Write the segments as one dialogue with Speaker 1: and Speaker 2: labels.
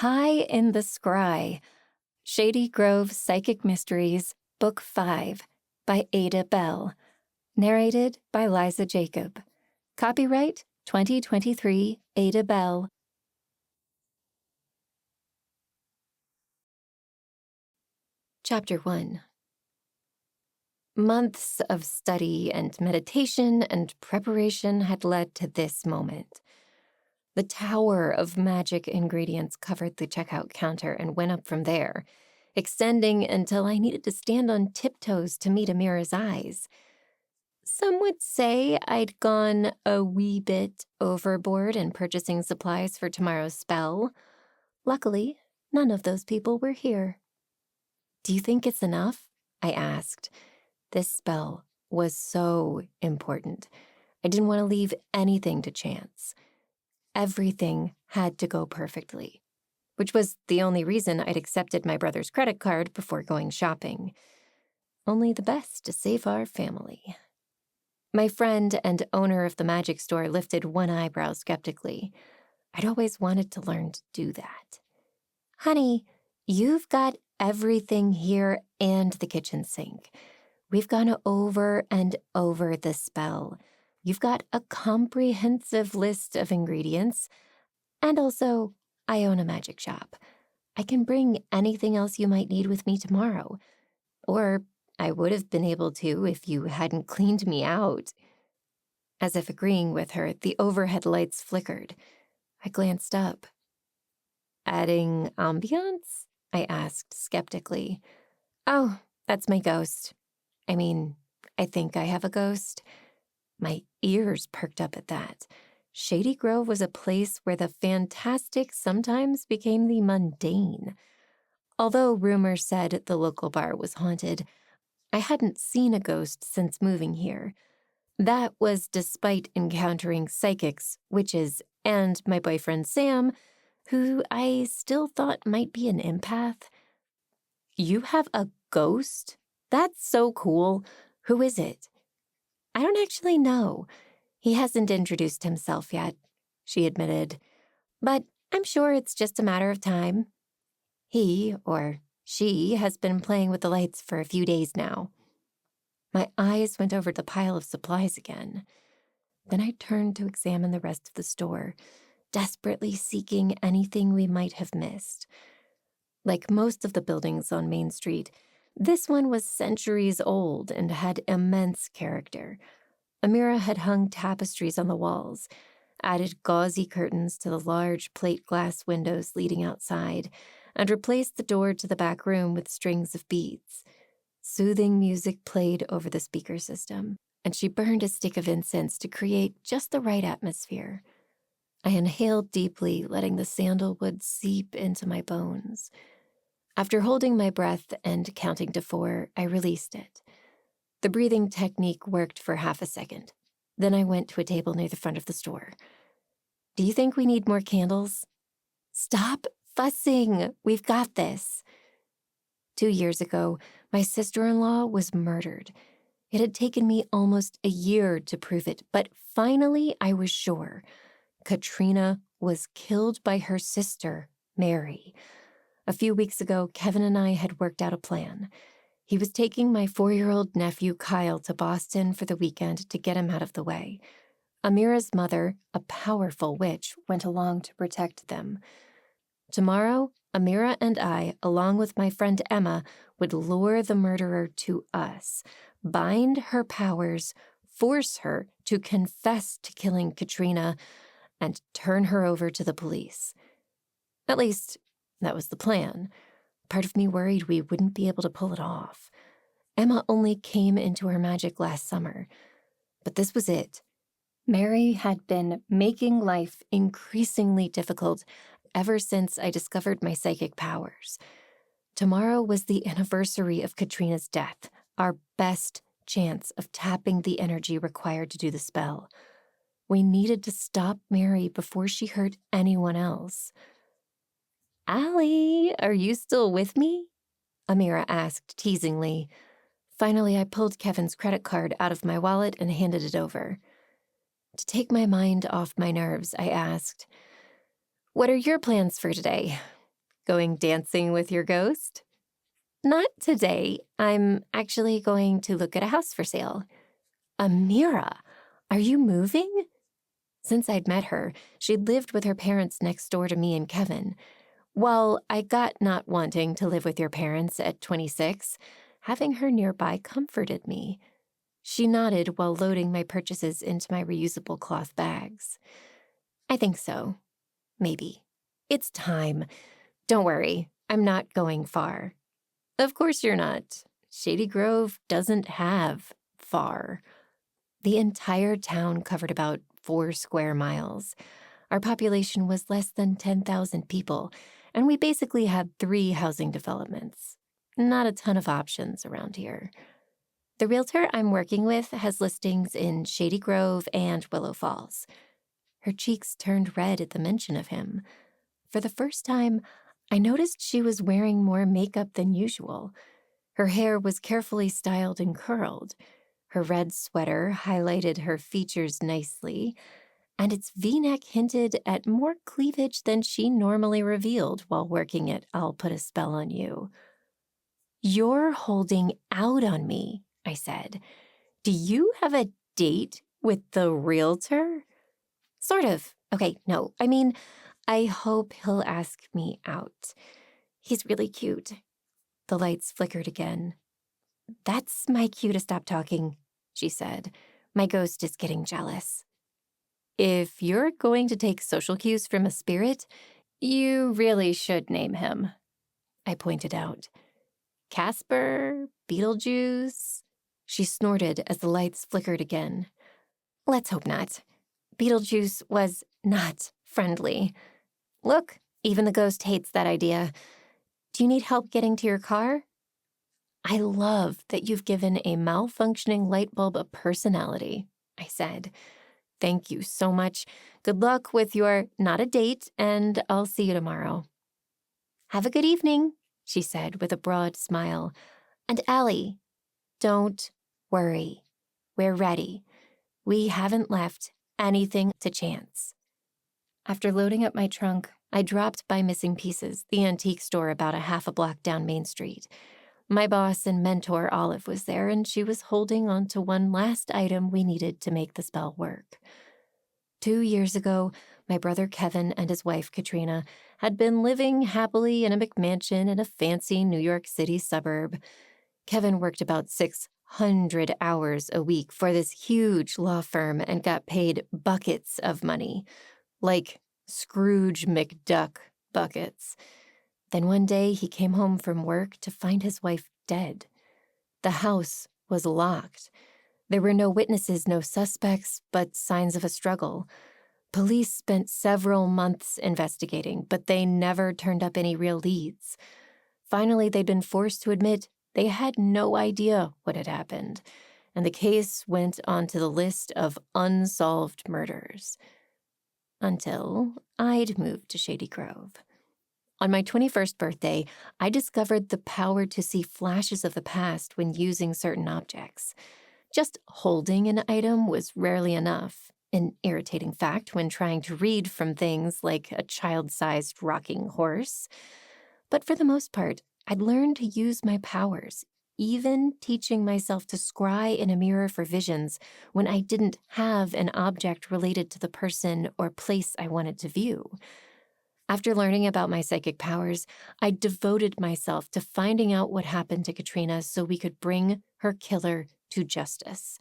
Speaker 1: PIE in the Scry, Shady Grove Psychic Mysteries, Book 5, by Ada Bell. Narrated by Liza Jacob. Copyright 2023 Ada Bell. Chapter 1. Months of study and meditation and preparation had led to this moment. The tower of magic ingredients covered the checkout counter and went up from there, extending until I needed to stand on tiptoes to meet Amira's eyes. Some would say I'd gone a wee bit overboard in purchasing supplies for tomorrow's spell. Luckily, none of those people were here. "Do you think it's enough?" I asked. This spell was so important. I didn't want to leave anything to chance. Everything had to go perfectly, which was the only reason I'd accepted my brother's credit card before going shopping. Only the best to save our family. My friend and owner of the magic store lifted one eyebrow skeptically. I'd always wanted to learn to do that. "Honey, you've got everything here and the kitchen sink. We've gone over and over the spell. You've got a comprehensive list of ingredients. And also, I own a magic shop. I can bring anything else you might need with me tomorrow. Or I would have been able to if you hadn't cleaned me out." As if agreeing with her, the overhead lights flickered. I glanced up. "Adding ambiance?" I asked skeptically. "Oh, that's my ghost. I think I have a ghost." My ears perked up at that. Shady Grove was a place where the fantastic sometimes became the mundane. Although rumors said the local bar was haunted, I hadn't seen a ghost since moving here. That was despite encountering psychics, witches, and my boyfriend Sam, who I still thought might be an empath. "You have a ghost? That's so cool. Who is it?" "I don't actually know. He hasn't introduced himself yet," she admitted. "But I'm sure it's just a matter of time. He, or she, has been playing with the lights for a few days now." My eyes went over the pile of supplies again. Then I turned to examine the rest of the store, desperately seeking anything we might have missed. Like most of the buildings on Main Street, this one was centuries old and had immense character. Amira had hung tapestries on the walls, added gauzy curtains to the large plate glass windows leading outside, and replaced the door to the back room with strings of beads. Soothing music played over the speaker system, and she burned a stick of incense to create just the right atmosphere. I inhaled deeply, letting the sandalwood seep into my bones. After holding my breath and counting to 4, I released it. The breathing technique worked for half a second. Then I went to a table near the front of the store. "Do you think we need more candles?" "Stop fussing. We've got this." 2 years ago, my sister-in-law was murdered. It had taken me almost a year to prove it, but finally I was sure. Katrina was killed by her sister, Mary. A few weeks ago, Kevin and I had worked out a plan. He was taking my 4-year-old nephew, Kyle, to Boston for the weekend to get him out of the way. Amira's mother, a powerful witch, went along to protect them. Tomorrow, Amira and I, along with my friend Emma, would lure the murderer to us, bind her powers, force her to confess to killing Katrina, and turn her over to the police. At least, that was the plan. Part of me worried we wouldn't be able to pull it off. Emma only came into her magic last summer. But this was it. Mary had been making life increasingly difficult ever since I discovered my psychic powers. Tomorrow was the anniversary of Katrina's death, our best chance of tapping the energy required to do the spell. We needed to stop Mary before she hurt anyone else. "Allie, are you still with me?" Amira asked teasingly. Finally, I pulled Kevin's credit card out of my wallet and handed it over. To take my mind off my nerves, I asked, "What are your plans for today? going dancing with your ghost? Not today. I'm actually going to look at a house for sale. Amira, are you moving? Since I'd met her, she'd lived with her parents next door to me and Kevin. While I got not wanting to live with your parents at 26, having her nearby comforted me. She nodded while loading my purchases into my reusable cloth bags. I think so. Maybe. It's time. Don't worry, I'm not going far. Of course you're not. Shady Grove doesn't have far. The entire town covered about 4 square miles. Our population was less than 10,000 people, and we basically had 3 housing developments. Not a ton of options around here. The realtor I'm working with has listings in Shady Grove and Willow Falls. Her cheeks turned red at the mention of him. For the first time, I noticed she was wearing more makeup than usual. Her hair was carefully styled and curled. Her red sweater highlighted her features nicely, and its V-neck hinted at more cleavage than she normally revealed while working at I'll Put a Spell on You. You're holding out on me, I said. Do you have a date with the realtor? Sort of. Okay, no, I hope he'll ask me out. He's really cute. The lights flickered again. That's my cue to stop talking, she said. My ghost is getting jealous. If you're going to take social cues from a spirit, you really should name him, I pointed out. Casper? Beetlejuice? She snorted as the lights flickered again. Let's hope not. Beetlejuice was not friendly. Look, even the ghost hates that idea. Do you need help getting to your car? I love that you've given a malfunctioning light bulb a personality, I said. Thank you so much. Good luck with your not a date, and I'll see you tomorrow. Have a good evening, she said with a broad smile. And Allie, don't worry. We're ready. We haven't left anything to chance. After loading up my trunk, I dropped by Missing Pieces, the antique store about a half a block down Main Street. My boss and mentor, Olive, was there, and she was holding on to one last item we needed to make the spell work. 2 years ago, my brother Kevin and his wife Katrina had been living happily in a McMansion in a fancy New York City suburb. Kevin worked about 600 hours a week for this huge law firm and got paid buckets of money, like Scrooge McDuck buckets. Then one day he came home from work to find his wife dead. The house was locked. There were no witnesses, no suspects, but signs of a struggle. Police spent several months investigating, but they never turned up any real leads. Finally, they'd been forced to admit they had no idea what had happened, and the case went onto the list of unsolved murders. Until I'd moved to Shady Grove. On my 21st birthday, I discovered the power to see flashes of the past when using certain objects. Just holding an item was rarely enough, an irritating fact when trying to read from things like a child-sized rocking horse. But for the most part, I'd learned to use my powers, even teaching myself to scry in a mirror for visions when I didn't have an object related to the person or place I wanted to view. After learning about my psychic powers, I devoted myself to finding out what happened to Katrina so we could bring her killer to justice.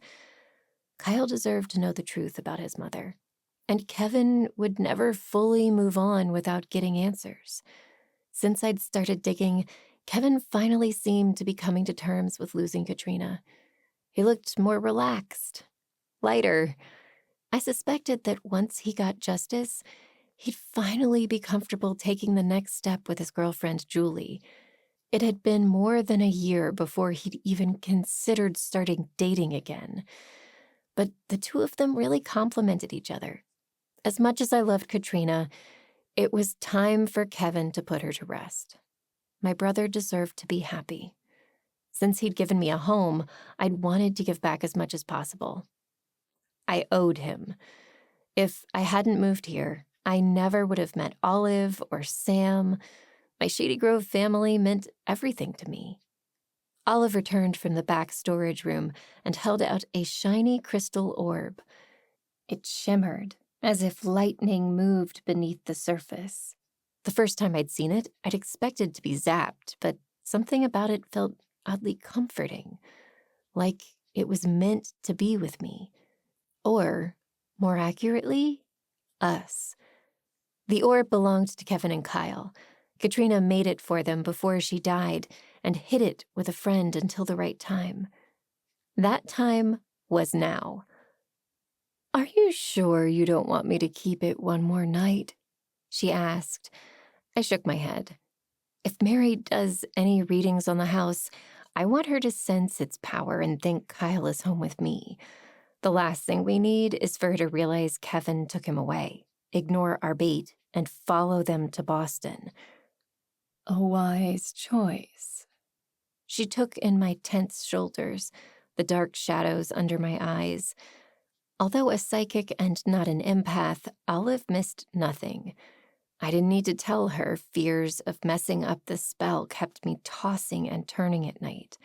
Speaker 1: Kyle deserved to know the truth about his mother, and Kevin would never fully move on without getting answers. Since I'd started digging, Kevin finally seemed to be coming to terms with losing Katrina. He looked more relaxed, lighter. I suspected that once he got justice, he'd finally be comfortable taking the next step with his girlfriend, Julie. It had been more than a year before he'd even considered starting dating again. But the two of them really complemented each other. As much as I loved Katrina, it was time for Kevin to put her to rest. My brother deserved to be happy. Since he'd given me a home, I'd wanted to give back as much as possible. I owed him. If I hadn't moved here, I never would have met Olive or Sam My Shady Grove family meant everything to me. Olive returned from the back storage room and held out a shiny crystal orb. It shimmered, as if lightning moved beneath the surface. The first time I'd seen it, I'd expected to be zapped, but something about it felt oddly comforting, like it was meant to be with me. Or, more accurately, us. The orb belonged to Kevin and Kyle. Katrina made it for them before she died and hid it with a friend until the right time. That time was now. "Are you sure you don't want me to keep it one more night?" she asked. I shook my head. If Mary does any readings on the house, I want her to sense its power and think Kyle is home with me. The last thing we need is for her to realize Kevin took him away, ignore our bait, and follow them to Boston. "A wise choice." She took in my tense shoulders, the dark shadows under my eyes. Although a psychic and not an empath, Olive missed nothing. I didn't need to tell her fears of messing up the spell kept me tossing and turning at night.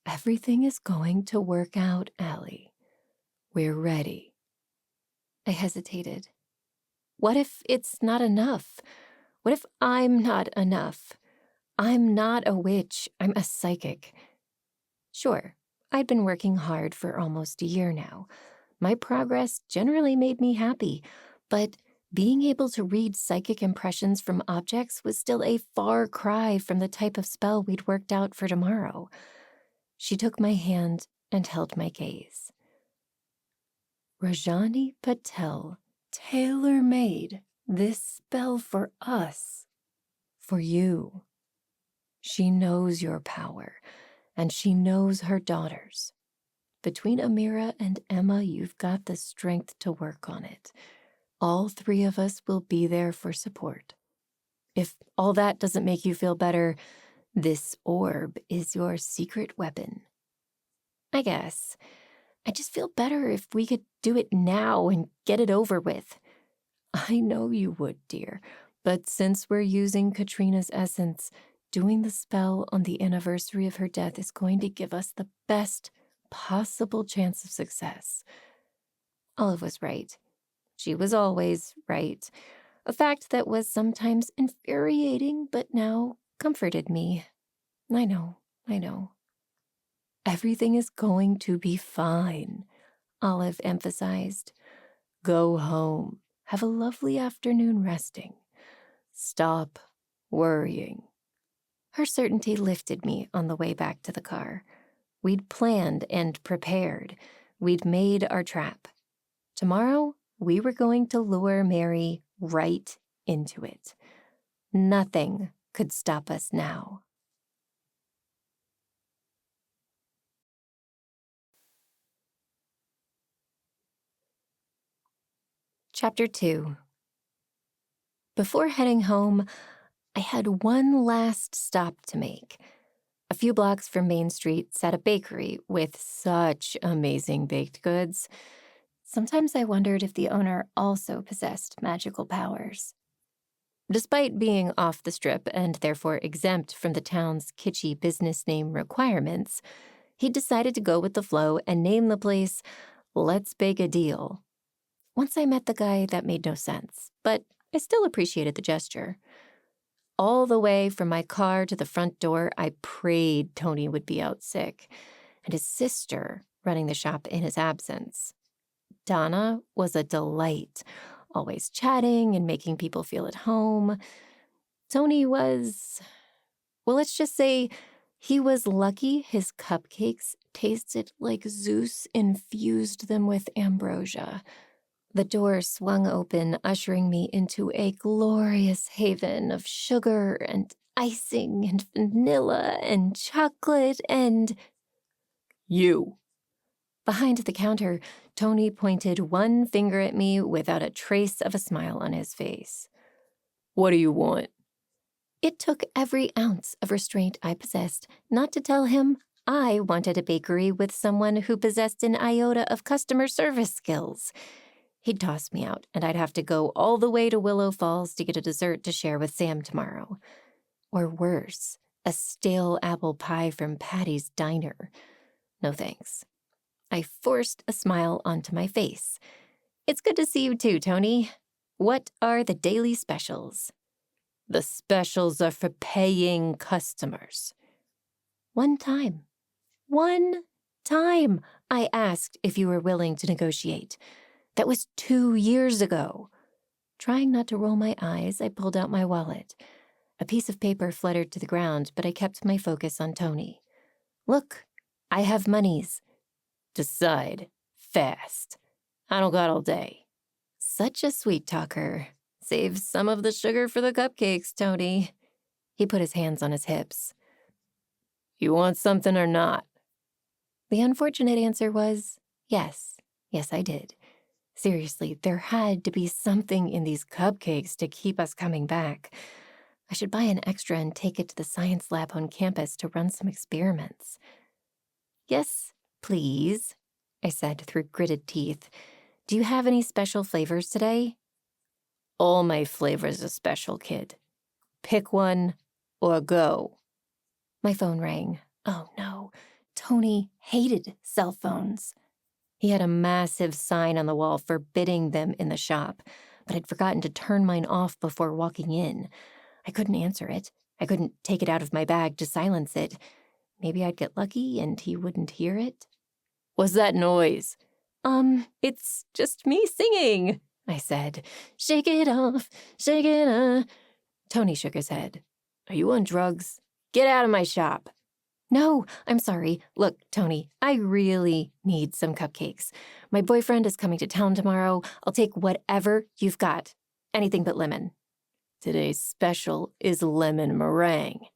Speaker 1: "Everything is going to work out, Allie. We're ready." I hesitated. What if it's not enough? What if I'm not enough? I'm not a witch, I'm a psychic. Sure, I'd been working hard for almost a year now. My progress generally made me happy, but being able to read psychic impressions from objects was still a far cry from the type of spell we'd worked out for tomorrow. She took my hand and held my gaze. "Rajani Patel tailor-made this spell for us. For you. She knows your power, and she knows her daughters. Between Amira and Emma, you've got the strength to work on it. All three of us will be there for support. If all that doesn't make you feel better, this orb is your secret weapon. I guess. I just feel better if we could do it now and get it over with." "I know you would, dear, but since we're using Katrina's essence, doing the spell on the anniversary of her death is going to give us the best possible chance of success." Olive was right. She was always right. A fact that was sometimes infuriating, but now comforted me. I know. "Everything is going to be fine," Olive emphasized. "Go home. Have a lovely afternoon resting. Stop worrying." Her certainty lifted me on the way back to the car. We'd planned and prepared. We'd made our trap. Tomorrow, we were going to lure Mary right into it. Nothing could stop us now. Chapter 2. Before heading home, I had one last stop to make. A few blocks from Main Street sat a bakery with such amazing baked goods. Sometimes I wondered if the owner also possessed magical powers. Despite being off the strip and therefore exempt from the town's kitschy business name requirements, he decided to go with the flow and name the place Let's Bake a Deal. Once I met the guy, that made no sense, but I still appreciated the gesture. All the way from my car to the front door, I prayed Tony would be out sick, and his sister running the shop in his absence. Donna was a delight, always chatting and making people feel at home. Tony was, well, let's just say he was lucky his cupcakes tasted like Zeus infused them with ambrosia. The door swung open, ushering me into a glorious haven of sugar and icing and vanilla and chocolate and... You. Behind the counter, Tony pointed one finger at me without a trace of a smile on his face. "What do you want?" It took every ounce of restraint I possessed not to tell him I wanted a bakery with someone who possessed an iota of customer service skills. He'd toss me out, and I'd have to go all the way to Willow Falls to get a dessert to share with Sam tomorrow. Or worse, a stale apple pie from Patty's Diner. No thanks. I forced a smile onto my face. It's good to see you too, Tony. What are the daily specials? The specials are for paying customers. One time I asked if you were willing to negotiate. That was 2 years ago. Trying not to roll my eyes, I pulled out my wallet. A piece of paper fluttered to the ground, but I kept my focus on Tony. Look, I have monies. Decide. Fast. I don't got all day. Such a sweet talker. Save some of the sugar for the cupcakes, Tony. He put his hands on his hips. You want something or not? The unfortunate answer was yes. Yes, I did. Seriously, there had to be something in these cupcakes to keep us coming back. I should buy an extra and take it to the science lab on campus to run some experiments. Yes, please, I said through gritted teeth. Do you have any special flavors today? All my flavors are special, kid. Pick one or go. My phone rang. Oh no, Tony hated cell phones. He had a massive sign on the wall forbidding them in the shop, but I'd forgotten to turn mine off before walking in. I couldn't answer it. I couldn't take it out of my bag to silence it. Maybe I'd get lucky and he wouldn't hear it. What's that noise? It's just me singing, I said. Shake it off, shake it off. Tony shook his head. Are you on drugs? Get out of my shop. No, I'm sorry. Look, Tony, I really need some cupcakes. My boyfriend is coming to town tomorrow. I'll take whatever you've got. Anything but lemon. Today's special is lemon meringue.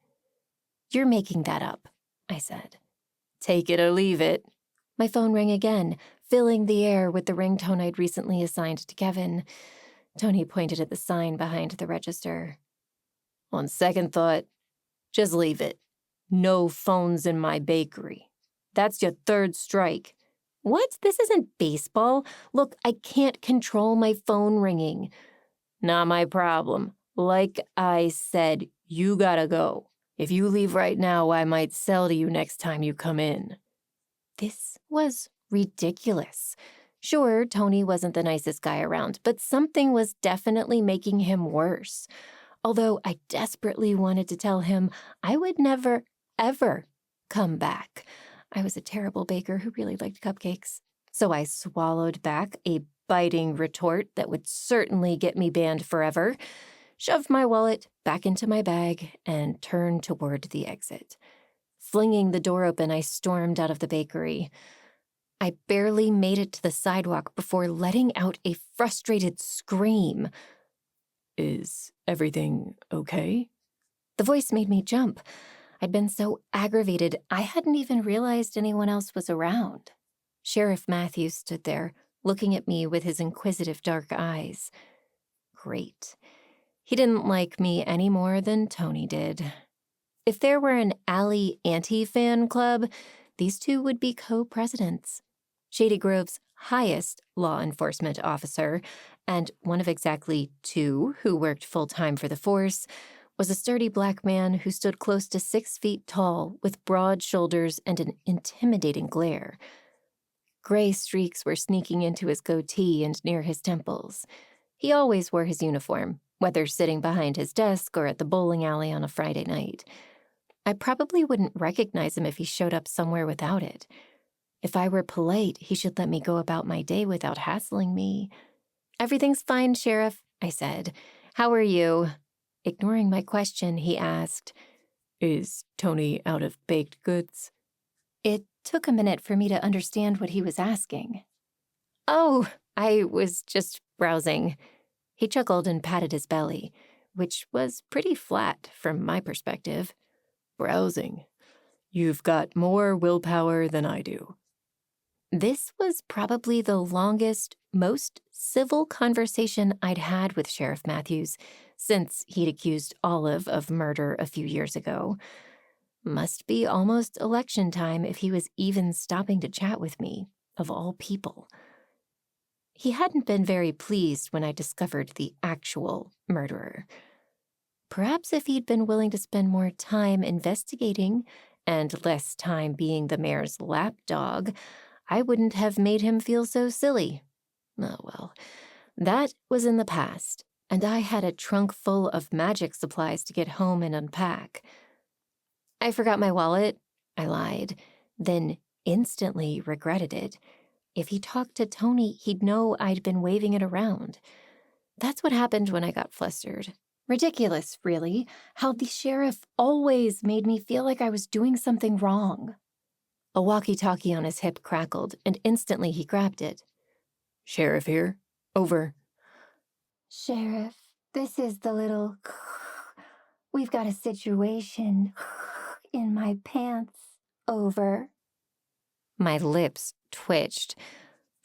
Speaker 1: You're making that up, I said. Take it or leave it. My phone rang again, filling the air with the ringtone I'd recently assigned to Kevin. Tony pointed at the sign behind the register. On second thought, just leave it. No phones in my bakery. That's your third strike. What? This isn't baseball. Look, I can't control my phone ringing. Not my problem. Like I said, you gotta go. If you leave right now, I might sell to you next time you come in. This was ridiculous. Sure, Tony wasn't the nicest guy around, but something was definitely making him worse. Although I desperately wanted to tell him I would never, ever come back. I was a terrible baker who really liked cupcakes. So I swallowed back a biting retort that would certainly get me banned forever, shoved my wallet back into my bag, and turned toward the exit. Flinging the door open, I stormed out of the bakery. I barely made it to the sidewalk before letting out a frustrated scream. Is everything okay? The voice made me jump. I'd been so aggravated, I hadn't even realized anyone else was around. Sheriff Matthews stood there, looking at me with his inquisitive dark eyes. Great. He didn't like me any more than Tony did. If there were an Alley anti-fan club, these two would be co-presidents. Shady Grove's highest law enforcement officer, and one of exactly 2 who worked full-time for the force, was a sturdy black man who stood close to 6 feet tall with broad shoulders and an intimidating glare. Gray streaks were sneaking into his goatee and near his temples. He always wore his uniform, whether sitting behind his desk or at the bowling alley on a Friday night. I probably wouldn't recognize him if he showed up somewhere without it. If I were polite, he should let me go about my day without hassling me. Everything's fine, Sheriff, I said. How are you? Ignoring my question, he asked, Is Tony out of baked goods? It took a minute for me to understand what he was asking. Oh, I was just browsing. He chuckled and patted his belly, which was pretty flat from my perspective. Browsing. You've got more willpower than I do. This was probably the longest, most civil conversation I'd had with Sheriff Matthews since he'd accused Olive of murder a few years ago. Must be almost election time if he was even stopping to chat with me, of all people. He hadn't been very pleased when I discovered the actual murderer. Perhaps if he'd been willing to spend more time investigating and less time being the mayor's lapdog, I wouldn't have made him feel so silly. Oh well, that was in the past, and I had a trunk full of magic supplies to get home and unpack. I forgot my wallet, I lied, then instantly regretted it. If he talked to Tony, he'd know I'd been waving it around. That's what happened when I got flustered. Ridiculous, really, how the sheriff always made me feel like I was doing something wrong. A walkie-talkie on his hip crackled, and instantly he grabbed it.
Speaker 2: Sheriff here. Over.
Speaker 3: Sheriff, this is the little... We've got a situation in my pants. Over.
Speaker 1: My lips twitched.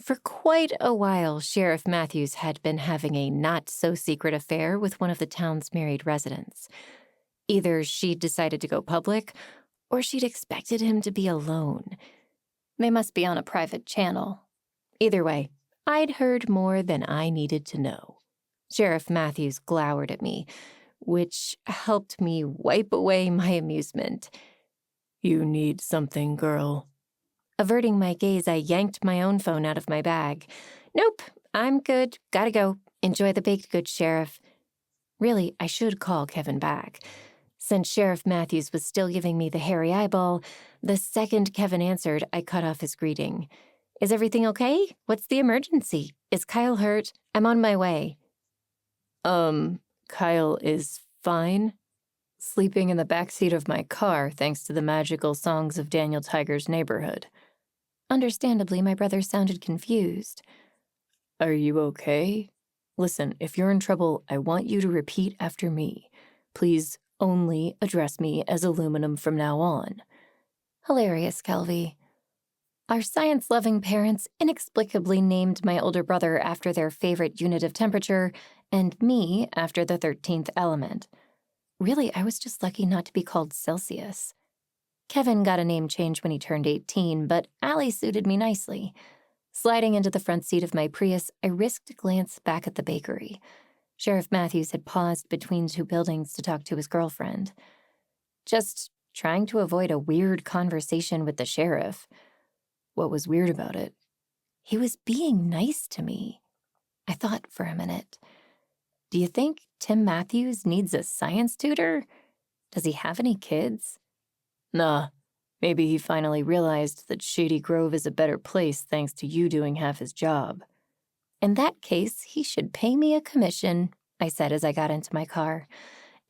Speaker 1: For quite a while, Sheriff Matthews had been having a not-so-secret affair with one of the town's married residents. Either she'd decided to go public, or she'd expected him to be alone. They must be on a private channel. Either way, I'd heard more than I needed to know. Sheriff Matthews glowered at me, which helped me wipe away my amusement.
Speaker 2: You need something, girl.
Speaker 1: Averting my gaze, I yanked my own phone out of my bag. Nope, I'm good. Gotta go. Enjoy the baked goods, Sheriff. Really, I should call Kevin back. Since Sheriff Matthews was still giving me the hairy eyeball, the second Kevin answered, I cut off his greeting. Is everything okay? What's the emergency? Is Kyle hurt? I'm on my way.
Speaker 2: Kyle is fine. Sleeping in the backseat of my car thanks to the magical songs of Daniel Tiger's neighborhood.
Speaker 1: Understandably, my brother sounded confused.
Speaker 2: Are you okay? Listen, if you're in trouble, I want you to repeat after me. Please only address me as aluminum from now on.
Speaker 1: Hilarious, Kelvy. Our science-loving parents inexplicably named my older brother after their favorite unit of temperature and me after the 13th element. Really, I was just lucky not to be called Celsius. Kevin got a name change when he turned 18, but Allie suited me nicely. Sliding into the front seat of my Prius, I risked a glance back at the bakery. Sheriff Matthews had paused between two buildings to talk to his girlfriend. Just trying to avoid a weird conversation with the sheriff.
Speaker 2: What was weird about it?
Speaker 1: He was being nice to me. I thought for a minute. Do you think Tim Matthews needs a science tutor? Does he have any kids?
Speaker 2: Nah, maybe he finally realized that Shady Grove is a better place thanks to you doing half his job.
Speaker 1: In that case, he should pay me a commission, I said as I got into my car.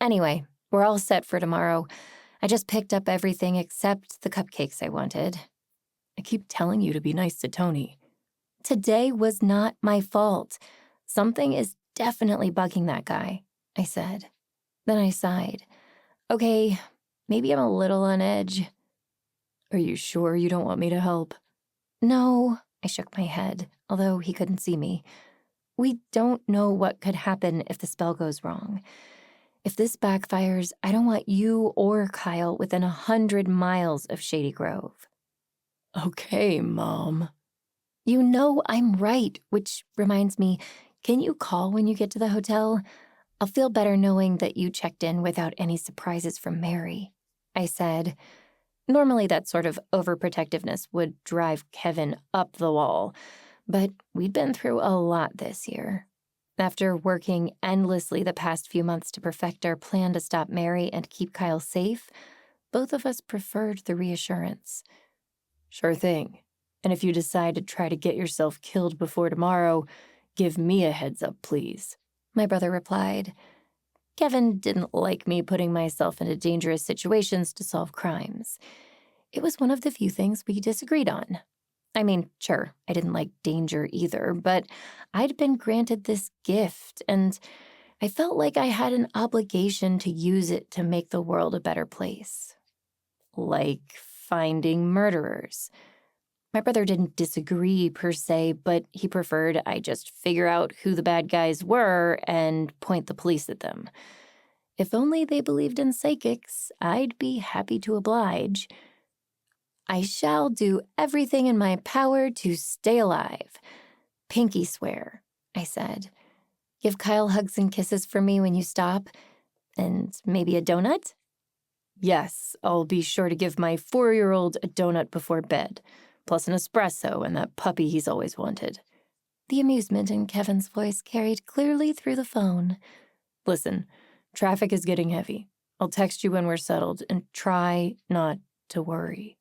Speaker 1: Anyway, we're all set for tomorrow. I just picked up everything except the cupcakes I wanted.
Speaker 2: I keep telling you to be nice to Tony.
Speaker 1: Today was not my fault. Something is definitely bugging that guy, I said. Then I sighed. Okay, maybe I'm a little on edge.
Speaker 2: Are you sure you don't want me to help?
Speaker 1: No, I shook my head, although he couldn't see me. We don't know what could happen if the spell goes wrong. If this backfires, I don't want you or Kyle within 100 miles of Shady Grove.
Speaker 2: Okay, Mom.
Speaker 1: You know I'm right, which reminds me, can you call when you get to the hotel? I'll feel better knowing that you checked in without any surprises from Mary, I said. Normally that sort of overprotectiveness would drive Kevin up the wall, but we'd been through a lot this year. After working endlessly the past few months to perfect our plan to stop Mary and keep Kyle safe, both of us preferred the reassurance.
Speaker 2: Sure thing. And if you decide to try to get yourself killed before tomorrow, give me a heads up, please,
Speaker 1: my brother replied. Kevin didn't like me putting myself into dangerous situations to solve crimes. It was one of the few things we disagreed on. I mean, sure, I didn't like danger either, but I'd been granted this gift, and I felt like I had an obligation to use it to make the world a better place. Like finding murderers. My brother didn't disagree per se, but he preferred I just figure out who the bad guys were and point the police at them. If only they believed in psychics, I'd be happy to oblige. I shall do everything in my power to stay alive. Pinky swear, I said. Give Kyle hugs and kisses for me when you stop, and maybe a donut?
Speaker 2: Yes, I'll be sure to give my 4-year-old a donut before bed, plus an espresso and that puppy he's always wanted.
Speaker 1: The amusement in Kevin's voice carried clearly through the phone.
Speaker 2: Listen, traffic is getting heavy. I'll text you when we're settled, and try not to worry.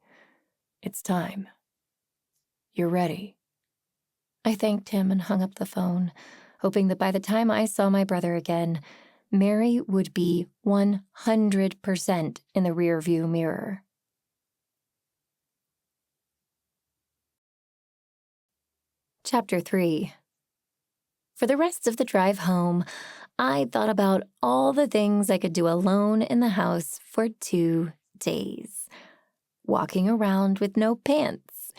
Speaker 2: It's time. You're ready.
Speaker 1: I thanked him and hung up the phone, hoping that by the time I saw my brother again, Mary would be 100% in the rearview mirror. Chapter 3. For the rest of the drive home, I thought about all the things I could do alone in the house for 2 days. Walking around with no pants,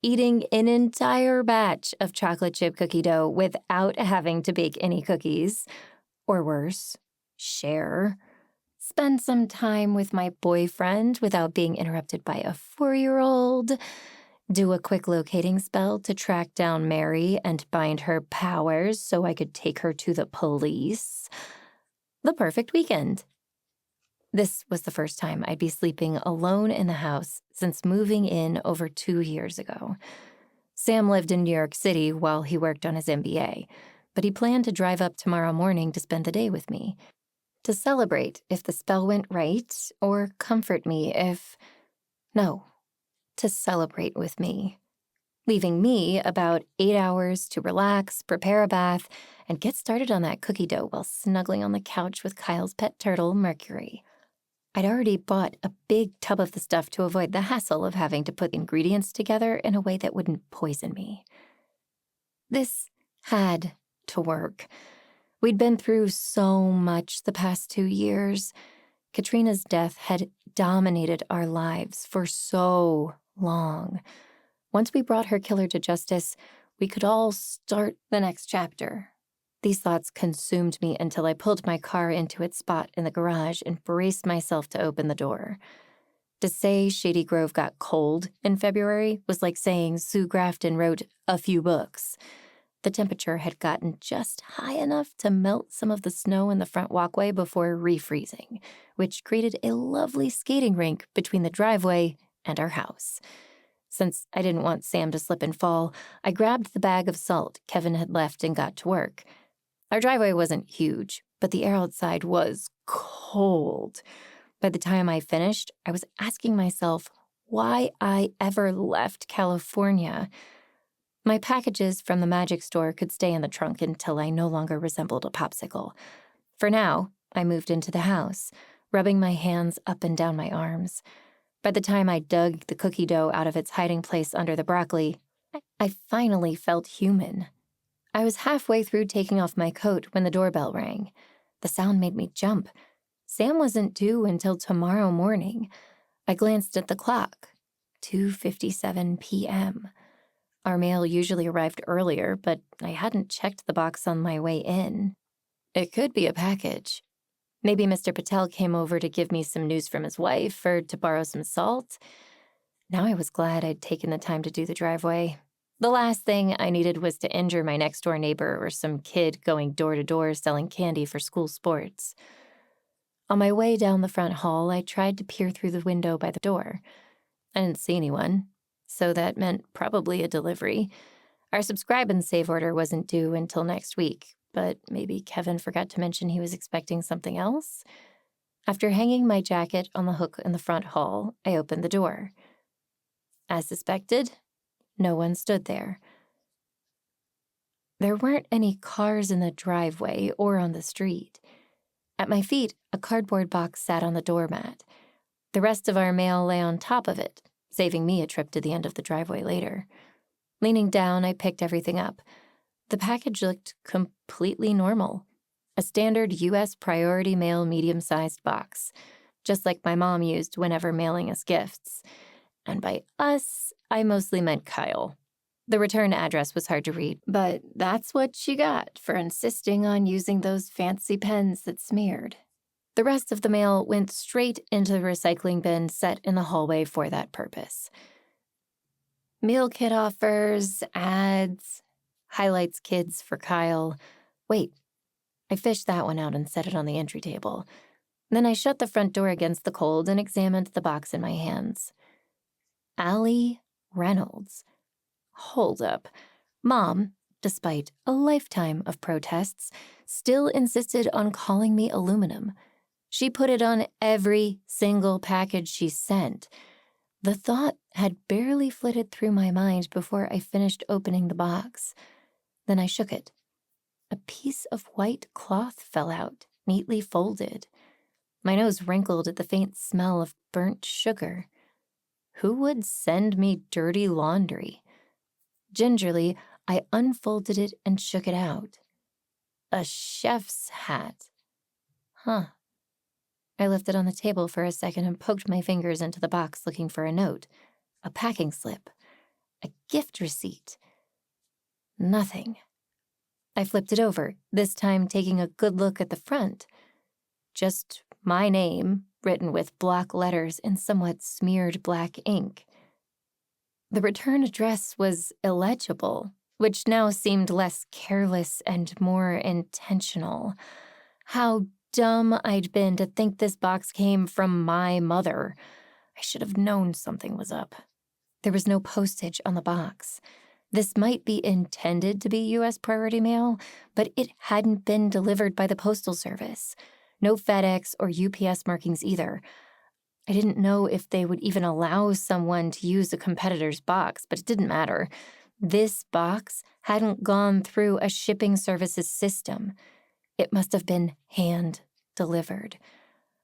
Speaker 1: eating an entire batch of chocolate chip cookie dough without having to bake any cookies, or worse, share. Spend some time with my boyfriend without being interrupted by a 4-year-old. Do a quick locating spell to track down Mary and bind her powers so I could take her to the police. The perfect weekend. This was the first time I'd be sleeping alone in the house since moving in over 2 years ago. Sam lived in New York City while he worked on his MBA, but he planned to drive up tomorrow morning to spend the day with me, to celebrate if the spell went right, or comfort me if... No, to celebrate with me, leaving me about 8 hours to relax, prepare a bath, and get started on that cookie dough while snuggling on the couch with Kyle's pet turtle, Mercury. I'd already bought a big tub of the stuff to avoid the hassle of having to put ingredients together in a way that wouldn't poison me. This had to work. We'd been through so much the past 2 years. Katrina's death had dominated our lives for so long. Once we brought her killer to justice, we could all start the next chapter. These thoughts consumed me until I pulled my car into its spot in the garage and braced myself to open the door. To say Shady Grove got cold in February was like saying Sue Grafton wrote a few books. The temperature had gotten just high enough to melt some of the snow in the front walkway before refreezing, which created a lovely skating rink between the driveway and our house. Since I didn't want Sam to slip and fall, I grabbed the bag of salt Kevin had left and got to work. Our driveway wasn't huge, but the air outside was cold. By the time I finished, I was asking myself why I ever left California. My packages from the magic store could stay in the trunk until I no longer resembled a popsicle. For now, I moved into the house, rubbing my hands up and down my arms. By the time I dug the cookie dough out of its hiding place under the broccoli, I finally felt human. I was halfway through taking off my coat when the doorbell rang. The sound made me jump. Sam wasn't due until tomorrow morning. I glanced at the clock. 2:57 p.m. Our mail usually arrived earlier, but I hadn't checked the box on my way in. It could be a package. Maybe Mr. Patel came over to give me some news from his wife or to borrow some salt. Now I was glad I'd taken the time to do the driveway. The last thing I needed was to injure my next-door neighbor or some kid going door-to-door selling candy for school sports. On my way down the front hall, I tried to peer through the window by the door. I didn't see anyone, so that meant probably a delivery. Our subscribe and save order wasn't due until next week, but maybe Kevin forgot to mention he was expecting something else. After hanging my jacket on the hook in the front hall, I opened the door. As suspected, no one stood there. There weren't any cars in the driveway or on the street. At my feet, a cardboard box sat on the doormat. The rest of our mail lay on top of it, saving me a trip to the end of the driveway later. Leaning down, I picked everything up. The package looked completely normal. A standard U.S. priority mail medium-sized box, just like my mom used whenever mailing us gifts. And by us, I mostly meant Kyle. The return address was hard to read, but that's what she got for insisting on using those fancy pens that smeared. The rest of the mail went straight into the recycling bin set in the hallway for that purpose. Meal kit offers, ads,
Speaker 2: highlights kids for Kyle. Wait, I fished that one out and set it on the entry table. Then I shut the front door against the cold and examined the box in my hands. Allie Reynolds. Hold up. Mom, despite a lifetime of protests, still insisted on calling me aluminum. She put it on every single package she sent. The thought had barely flitted through my mind before I finished opening the box. Then I shook it. A piece of white cloth fell out, neatly folded. My nose wrinkled at the faint smell of burnt sugar. Who would send me dirty laundry? Gingerly, I unfolded it and shook it out. A chef's hat. Huh. I left it on the table for a second and poked my fingers into the box looking for a note, a packing slip, a gift receipt. Nothing. I flipped it over, this time taking a good look at the front. Just my name, written with block letters in somewhat smeared black ink. The return address was illegible, which now seemed less careless and more intentional. How dumb I'd been to think this box came from my mother. I should have known something was up. There was no postage on the box. This might be intended to be U.S. priority mail, but it hadn't been delivered by the Postal Service. No FedEx or UPS markings either. I didn't know if they would even allow someone to use a competitor's box, but it didn't matter. This box hadn't gone through a shipping services system. It must have been hand-delivered.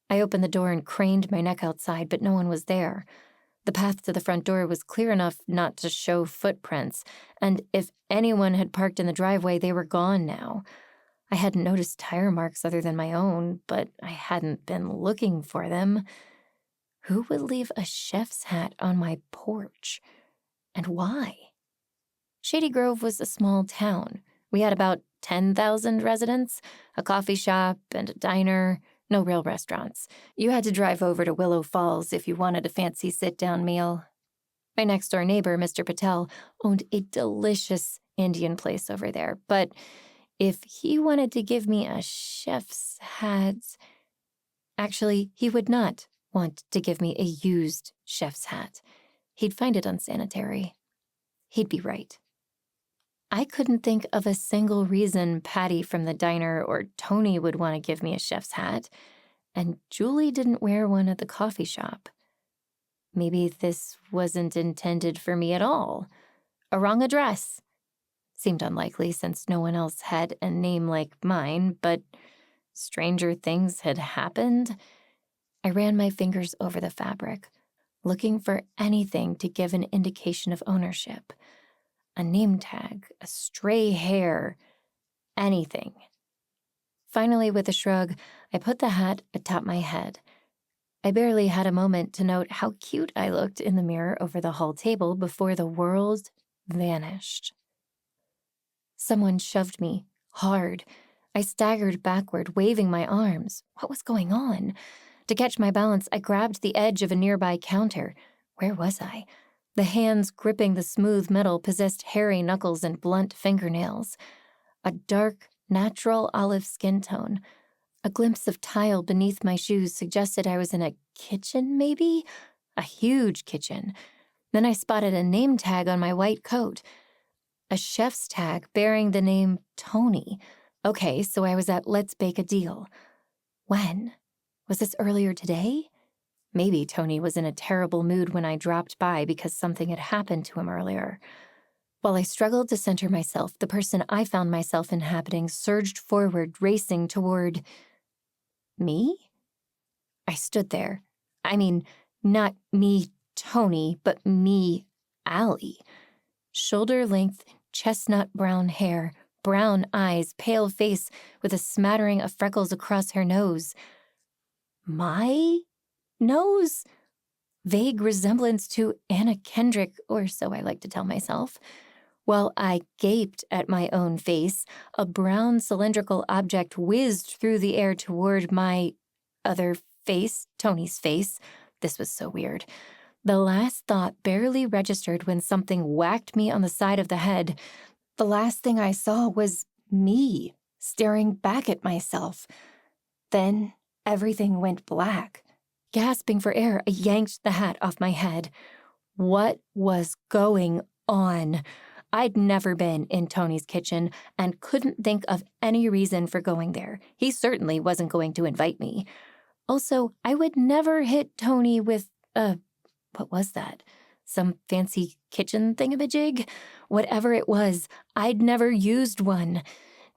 Speaker 2: I opened the door and craned my neck outside, but no one was there. The path to the front door was clear enough not to show footprints, and if anyone had parked in the driveway, they were gone now. I hadn't noticed tire marks other than my own, but I hadn't been looking for them. Who would leave a chef's hat on my porch? And why? Shady Grove was a small town. We had about 10,000 residents, a coffee shop and a diner, no real restaurants. You had to drive over to Willow Falls if you wanted a fancy sit-down meal. My next-door neighbor, Mr. Patel, owned a delicious Indian place over there, but if he wanted to give me a chef's hat... Actually, he would not want to give me a used chef's hat. He'd find it unsanitary. He'd be right. I couldn't think of a single reason Patty from the diner or Tony would want to give me a chef's hat, and Julie didn't wear one at the coffee shop. Maybe this wasn't intended for me at all. A wrong address. Seemed unlikely since no one else had a name like mine, but stranger things had happened. I ran my fingers over the fabric, looking for anything to give an indication of ownership. A name tag, a stray hair, anything. Finally, with a shrug, I put the hat atop my head. I barely had a moment to note how cute I looked in the mirror over the hall table before the world vanished. Someone shoved me, hard. I staggered backward, waving my arms. What was going on? To catch my balance, I grabbed the edge of a nearby counter. Where was I? The hands gripping the smooth metal possessed hairy knuckles and blunt fingernails. A dark, natural olive skin tone. A glimpse of tile beneath my shoes suggested I was in a kitchen, maybe? A huge kitchen. Then I spotted a name tag on my white coat. A chef's tag bearing the name Tony. Okay, so I was at Let's Bake a Deal. When? Was this earlier today? Maybe Tony was in a terrible mood when I dropped by because something had happened to him earlier. While I struggled to center myself, the person I found myself inhabiting surged forward, racing toward... me? I stood there. I mean, not me, Tony, but me, Allie. Shoulder-length, chestnut brown hair, brown eyes, pale face with a smattering of freckles across her nose. My nose? Vague resemblance to Anna Kendrick, or so I like to tell myself. While I gaped at my own face, a brown cylindrical object whizzed through the air toward my other face, Tony's face. This was so weird. The last thought barely registered when something whacked me on the side of the head.
Speaker 1: The last thing I saw was me staring back at myself. Then everything went black. Gasping for air, I yanked the hat off my head. What was going on? I'd never been in Tony's kitchen and couldn't think of any reason for going there. He certainly wasn't going to invite me. Also, I would never hit Tony with what was that? Some fancy kitchen thingamajig? Whatever it was, I'd never used one.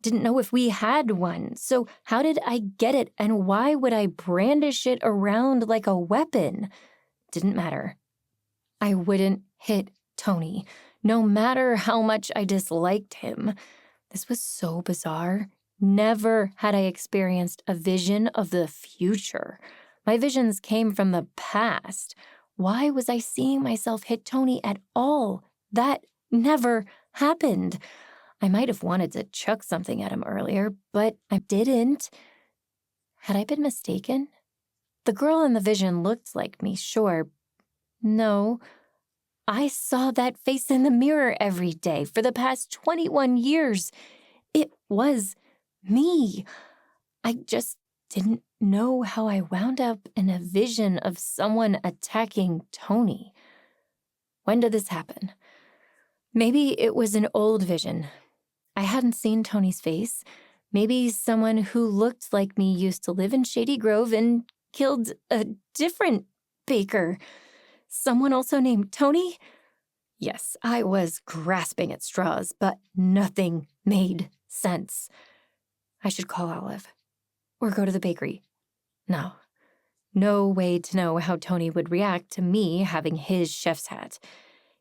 Speaker 1: Didn't know if we had one. So how did I get it, and why would I brandish it around like a weapon? Didn't matter. I wouldn't hit Tony, no matter how much I disliked him. This was so bizarre. Never had I experienced a vision of the future. My visions came from the past. Why was I seeing myself hit Tony at all? That never happened. I might have wanted to chuck something at him earlier, but I didn't. Had I been mistaken? The girl in the vision looked like me, sure. No. I saw that face in the mirror every day for the past 21 years. It was me. I just didn't know how I wound up in a vision of someone attacking Tony. When did this happen? Maybe it was an old vision. I hadn't seen Tony's face. Maybe someone who looked like me used to live in Shady Grove and killed a different baker. Someone also named Tony? Yes, I was grasping at straws, but nothing made sense. I should call Olive. Or go to the bakery. No way to know how Tony would react to me having his chef's hat.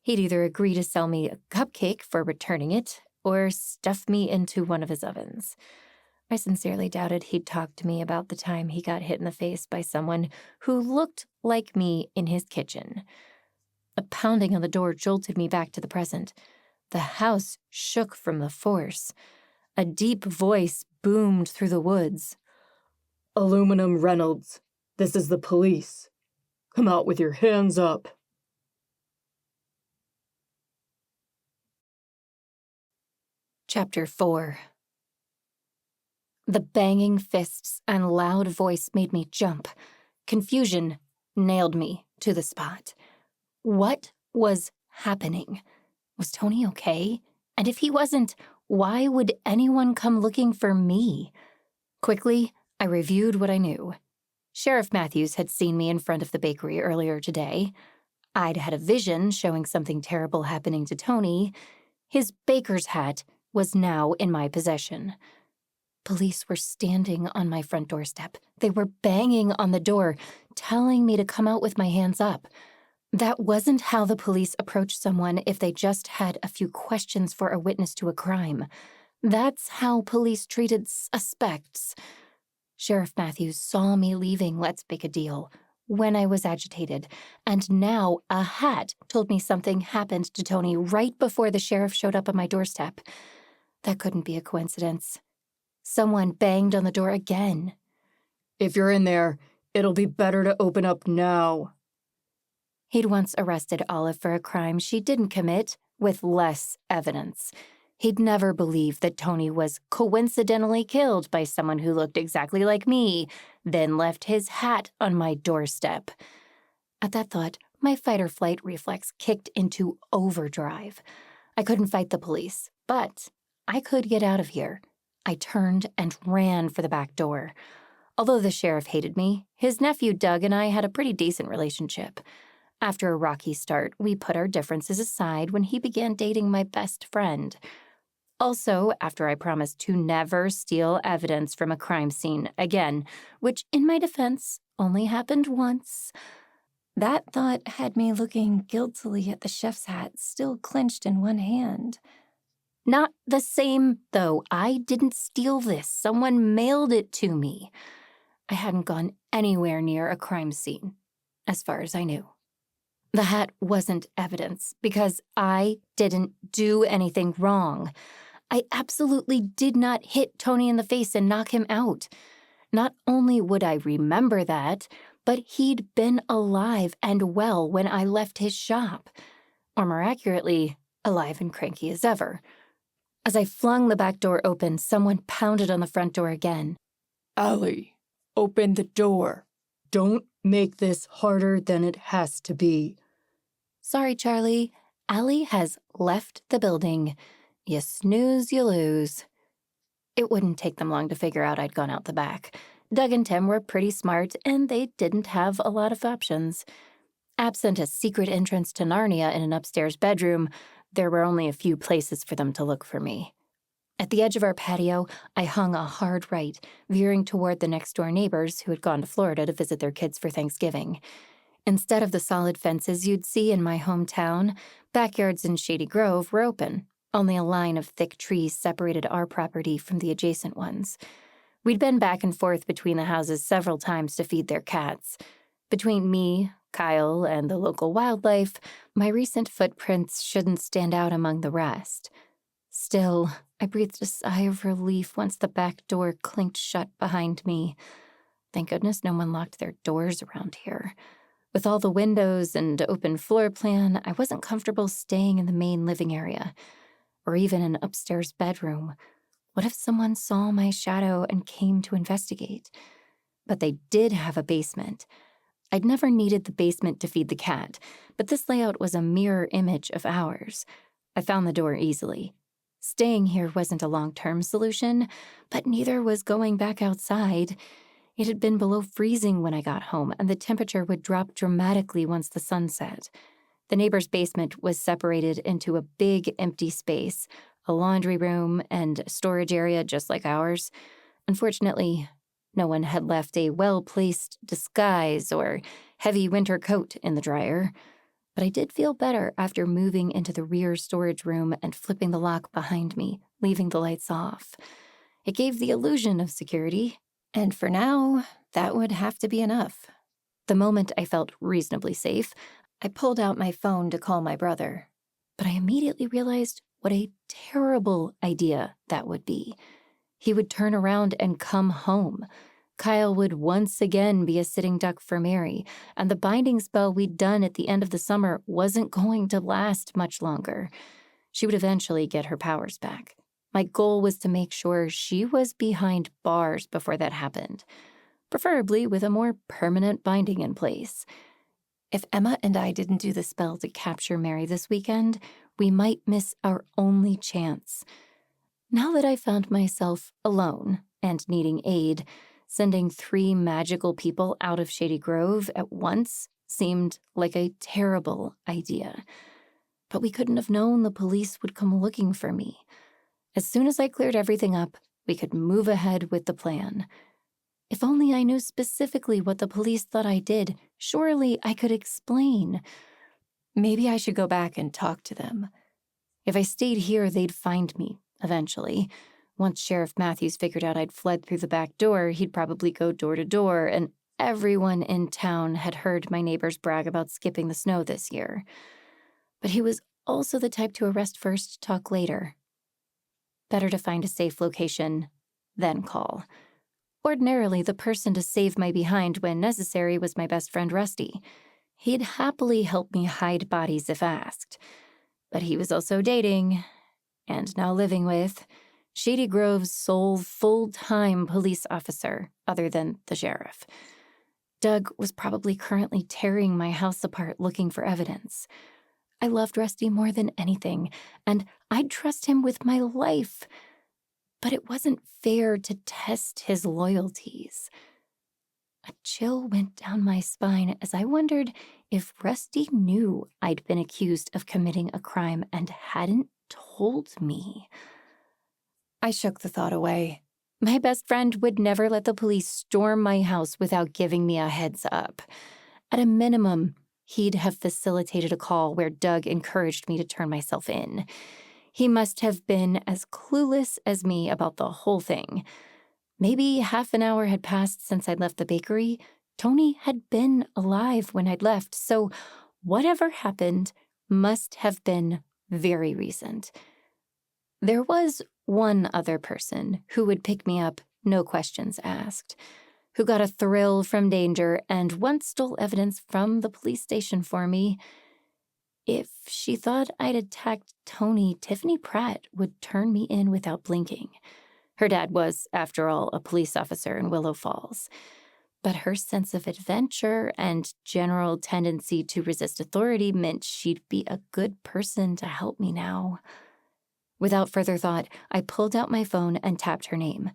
Speaker 1: He'd either agree to sell me a cupcake for returning it, or stuff me into one of his ovens. I sincerely doubted he'd talk to me about the time he got hit in the face by someone who looked like me in his kitchen. A pounding on the door jolted me back to the present. The house shook from the force. A deep voice boomed through the woods.
Speaker 4: "Aluminum Reynolds, this is the police. Come out with your hands up."
Speaker 2: Chapter 4. The banging fists and loud voice made me jump. Confusion nailed me to the spot. What was happening? Was Tony okay? And if he wasn't, why would anyone come looking for me? Quickly, I reviewed what I knew. Sheriff Matthews had seen me in front of the bakery earlier today. I'd had a vision showing something terrible happening to Tony. His baker's hat was now in my possession. Police were standing on my front doorstep. They were banging on the door, telling me to come out with my hands up. That wasn't how the police approach someone if they just had a few questions for a witness to a crime. That's how police treated suspects. Sheriff Matthews saw me leaving Let's Make a Deal when I was agitated, and now a hat told me something happened to Tony right before the sheriff showed up on my doorstep. That couldn't be a coincidence. Someone banged on the door again.
Speaker 4: "If you're in there, it'll be better to open up now."
Speaker 2: He'd once arrested Olive for a crime she didn't commit with less evidence. He'd never believed that Tony was coincidentally killed by someone who looked exactly like me, then left his hat on my doorstep. At that thought, my fight-or-flight reflex kicked into overdrive. I couldn't fight the police, but I could get out of here. I turned and ran for the back door. Although the sheriff hated me, his nephew Doug and I had a pretty decent relationship. After a rocky start, we put our differences aside when he began dating my best friend. Also, after I promised to never steal evidence from a crime scene again, which, in my defense, only happened once.
Speaker 3: That thought had me looking guiltily at the chef's hat, still clenched in one hand.
Speaker 2: Not the same, though. I didn't steal this. Someone mailed it to me. I hadn't gone anywhere near a crime scene, as far as I knew. The hat wasn't evidence because I didn't do anything wrong. I absolutely did not hit Tony in the face and knock him out. Not only would I remember that, but he'd been alive and well when I left his shop. Or more accurately, alive and cranky as ever. As I flung the back door open, someone pounded on the front door again.
Speaker 4: Allie, open the door. Don't make this harder than it has to be.
Speaker 2: Sorry, Charlie. Allie has left the building. You snooze, you lose. It wouldn't take them long to figure out I'd gone out the back. Doug and Tim were pretty smart, and they didn't have a lot of options. Absent a secret entrance to Narnia in an upstairs bedroom, there were only a few places for them to look for me. At the edge of our patio, I hung a hard right, veering toward the next-door neighbors who had gone to Florida to visit their kids for Thanksgiving. Instead of the solid fences you'd see in my hometown, backyards in Shady Grove were open. Only a line of thick trees separated our property from the adjacent ones. We'd been back and forth between the houses several times to feed their cats. Between me, Kyle, and the local wildlife, my recent footprints shouldn't stand out among the rest. Still, I breathed a sigh of relief once the back door clinked shut behind me. Thank goodness no one locked their doors around here. With all the windows and open floor plan, I wasn't comfortable staying in the main living area, or even an upstairs bedroom. What if someone saw my shadow and came to investigate? But they did have a basement. I'd never needed the basement to feed the cat, but this layout was a mirror image of ours. I found the door easily. Staying here wasn't a long-term solution, but neither was going back outside. It had been below freezing when I got home, and the temperature would drop dramatically once the sun set. The neighbor's basement was separated into a big empty space, a laundry room and storage area just like ours. Unfortunately, no one had left a well-placed disguise or heavy winter coat in the dryer. But I did feel better after moving into the rear storage room and flipping the lock behind me, leaving the lights off. It gave the illusion of security, and for now, that would have to be enough. The moment I felt reasonably safe, I pulled out my phone to call my brother. But I immediately realized what a terrible idea that would be. He would turn around and come home. Kyle would once again be a sitting duck for Mary, and the binding spell we'd done at the end of the summer wasn't going to last much longer. She would eventually get her powers back. My goal was to make sure she was behind bars before that happened, preferably with a more permanent binding in place. If Emma and I didn't do the spell to capture Mary this weekend, we might miss our only chance. Now that I found myself alone and needing aid, sending 3 magical people out of Shady Grove at once seemed like a terrible idea. But we couldn't have known the police would come looking for me. As soon as I cleared everything up, we could move ahead with the plan. If only I knew specifically what the police thought I did, surely I could explain. Maybe I should go back and talk to them. If I stayed here, they'd find me, eventually. Once Sheriff Matthews figured out I'd fled through the back door, he'd probably go door to door, and everyone in town had heard my neighbors brag about skipping the snow this year. But he was also the type to arrest first, talk later. Better to find a safe location, then call. Ordinarily, the person to save my behind when necessary was my best friend Rusty. He'd happily help me hide bodies if asked. But he was also dating, and now living with, Shady Grove's sole full-time police officer, other than the sheriff. Doug was probably currently tearing my house apart looking for evidence. I loved Rusty more than anything, and I'd trust him with my life. But it wasn't fair to test his loyalties. A chill went down my spine as I wondered if Rusty knew I'd been accused of committing a crime and hadn't told me. I shook the thought away. My best friend would never let the police storm my house without giving me a heads up. At a minimum, he'd have facilitated a call where Doug encouraged me to turn myself in. He must have been as clueless as me about the whole thing. Maybe half an hour had passed since I'd left the bakery. Tony had been alive when I'd left, so whatever happened must have been very recent. There was one other person who would pick me up, no questions asked, who got a thrill from danger and once stole evidence from the police station for me. If she thought I'd attacked Tony, Tiffany Pratt would turn me in without blinking. Her dad was, after all, a police officer in Willow Falls. But her sense of adventure and general tendency to resist authority meant she'd be a good person to help me now. Without further thought, I pulled out my phone and tapped her name.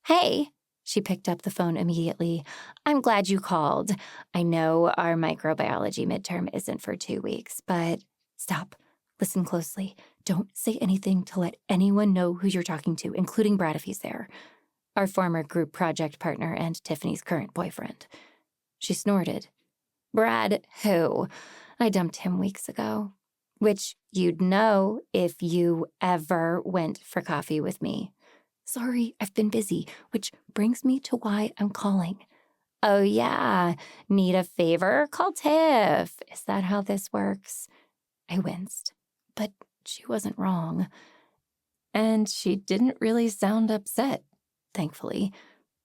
Speaker 2: "Hey," she picked up the phone immediately. "I'm glad you called. I know our microbiology midterm isn't for 2 weeks, but..." "Stop. Listen closely. Don't say anything to let anyone know who you're talking to, including Brad if he's there. Our former group project partner and Tiffany's current boyfriend." She snorted. "Brad who? I dumped him weeks ago. Which you'd know if you ever went for coffee with me." "Sorry, I've been busy, which brings me to why I'm calling." "Oh yeah, need a favor? Call Tiff. Is that how this works?" I winced, but she wasn't wrong. And she didn't really sound upset, thankfully.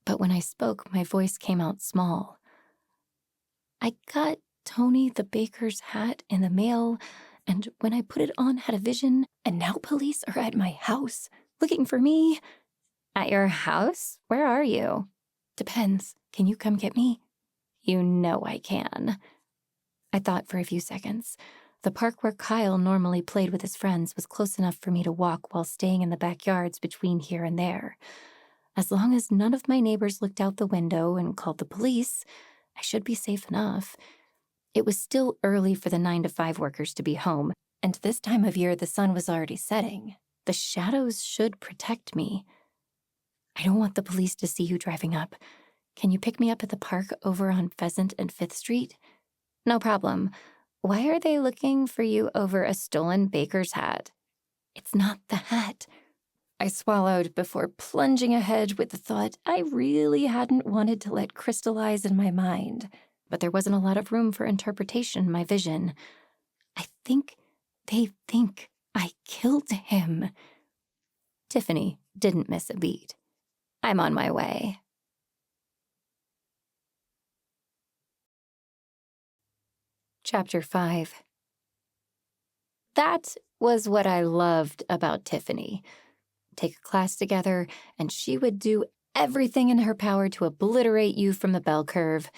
Speaker 2: But when I spoke, my voice came out small. "I got Tony the baker's hat in the mail, and when I put it on, had a vision, and now police are at my house looking for me." "At your house? Where are you?" "Depends. Can you come get me?" "You know I can." I thought for a few seconds. The park where Kyle normally played with his friends was close enough for me to walk while staying in the backyards between here and there. As long as none of my neighbors looked out the window and called the police, I should be safe enough. It was still early for the 9-to-5 workers to be home, and this time of year the sun was already setting. The shadows should protect me. "I don't want the police to see you driving up. Can you pick me up at the park over on Pheasant and 5th Street?" "No problem. Why are they looking for you over a stolen baker's hat?" "It's not the hat." I swallowed before plunging ahead with the thought I really hadn't wanted to let crystallize in my mind. But there wasn't a lot of room for interpretation in my vision. "I think they think I killed him." Tiffany didn't miss a beat. "I'm on my way." Chapter 5. That was what I loved about Tiffany. Take a class together, and she would do everything in her power to obliterate you from the bell curve.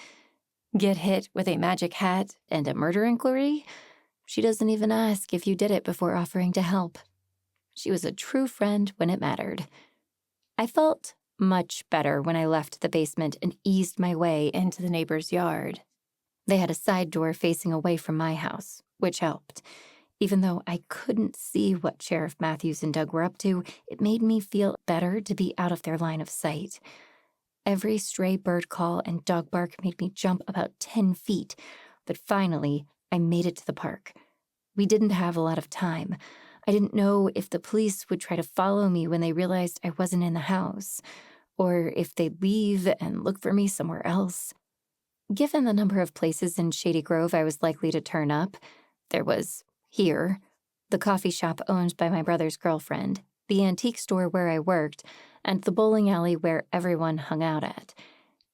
Speaker 2: Get hit with a magic hat and a murder inquiry? She doesn't even ask if you did it before offering to help. She was a true friend when it mattered. I felt much better when I left the basement and eased my way into the neighbor's yard. They had a side door facing away from my house, which helped. Even though I couldn't see what Sheriff Matthews and Doug were up to, it made me feel better to be out of their line of sight. Every stray bird call and dog bark made me jump about 10 feet, but finally, I made it to the park. We didn't have a lot of time. I didn't know if the police would try to follow me when they realized I wasn't in the house, or if they'd leave and look for me somewhere else. Given the number of places in Shady Grove I was likely to turn up, there was here, the coffee shop owned by my brother's girlfriend, the antique store where I worked, and the bowling alley where everyone hung out at.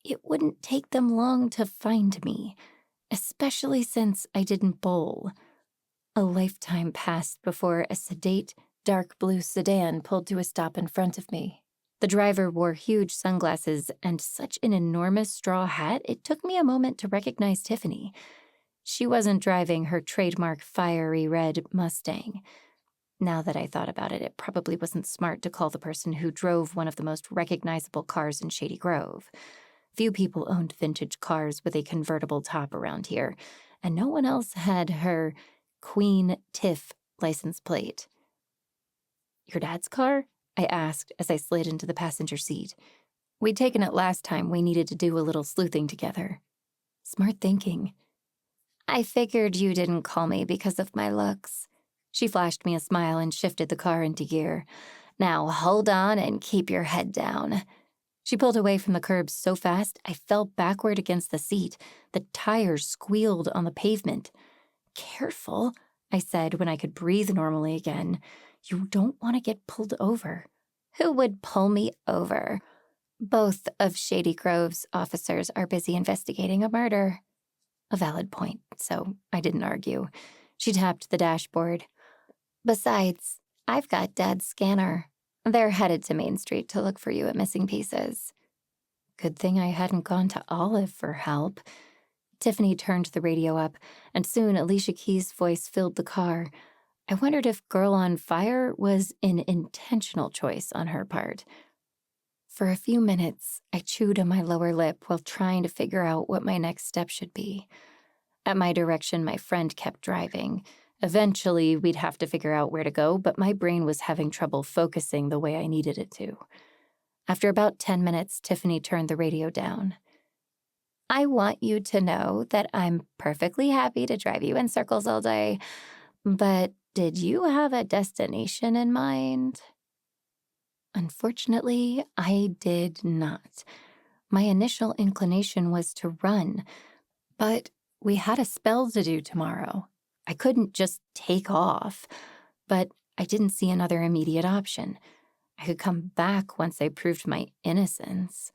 Speaker 2: It wouldn't take them long to find me, especially since I didn't bowl. A lifetime passed before a sedate, dark blue sedan pulled to a stop in front of me. The driver wore huge sunglasses and such an enormous straw hat it took me a moment to recognize Tiffany. She wasn't driving her trademark fiery red Mustang. Now that I thought about it, it probably wasn't smart to call the person who drove one of the most recognizable cars in Shady Grove. Few people owned vintage cars with a convertible top around here, and no one else had her Queen Tiff license plate. "Your dad's car?" I asked as I slid into the passenger seat. We'd taken it last time we needed to do a little sleuthing together. Smart thinking. "I figured you didn't call me because of my looks." She flashed me a smile and shifted the car into gear. "Now hold on and keep your head down." She pulled away from the curb so fast I fell backward against the seat. The tires squealed on the pavement. "Careful," I said when I could breathe normally again. "You don't want to get pulled over." "Who would pull me over?" "Both of Shady Grove's officers are busy investigating a murder." A valid point, so I didn't argue. She tapped the dashboard. Besides, I've got Dad's scanner. They're headed to Main Street to look for you at missing pieces. Good thing I hadn't gone to Olive for help. Tiffany turned the radio up, and soon Alicia Keys' voice filled the car. I wondered if Girl on Fire was an intentional choice on her part. For a few minutes, I chewed on my lower lip while trying to figure out what my next step should be. At my direction, my friend kept driving. Eventually, we'd have to figure out where to go, but my brain was having trouble focusing the way I needed it to. After about 10 minutes, Tiffany turned the radio down. I want you to know that I'm perfectly happy to drive you in circles all day, but did you have a destination in mind? Unfortunately, I did not. My initial inclination was to run, but we had a spell to do tomorrow. I couldn't just take off, but I didn't see another immediate option. I could come back once I proved my innocence.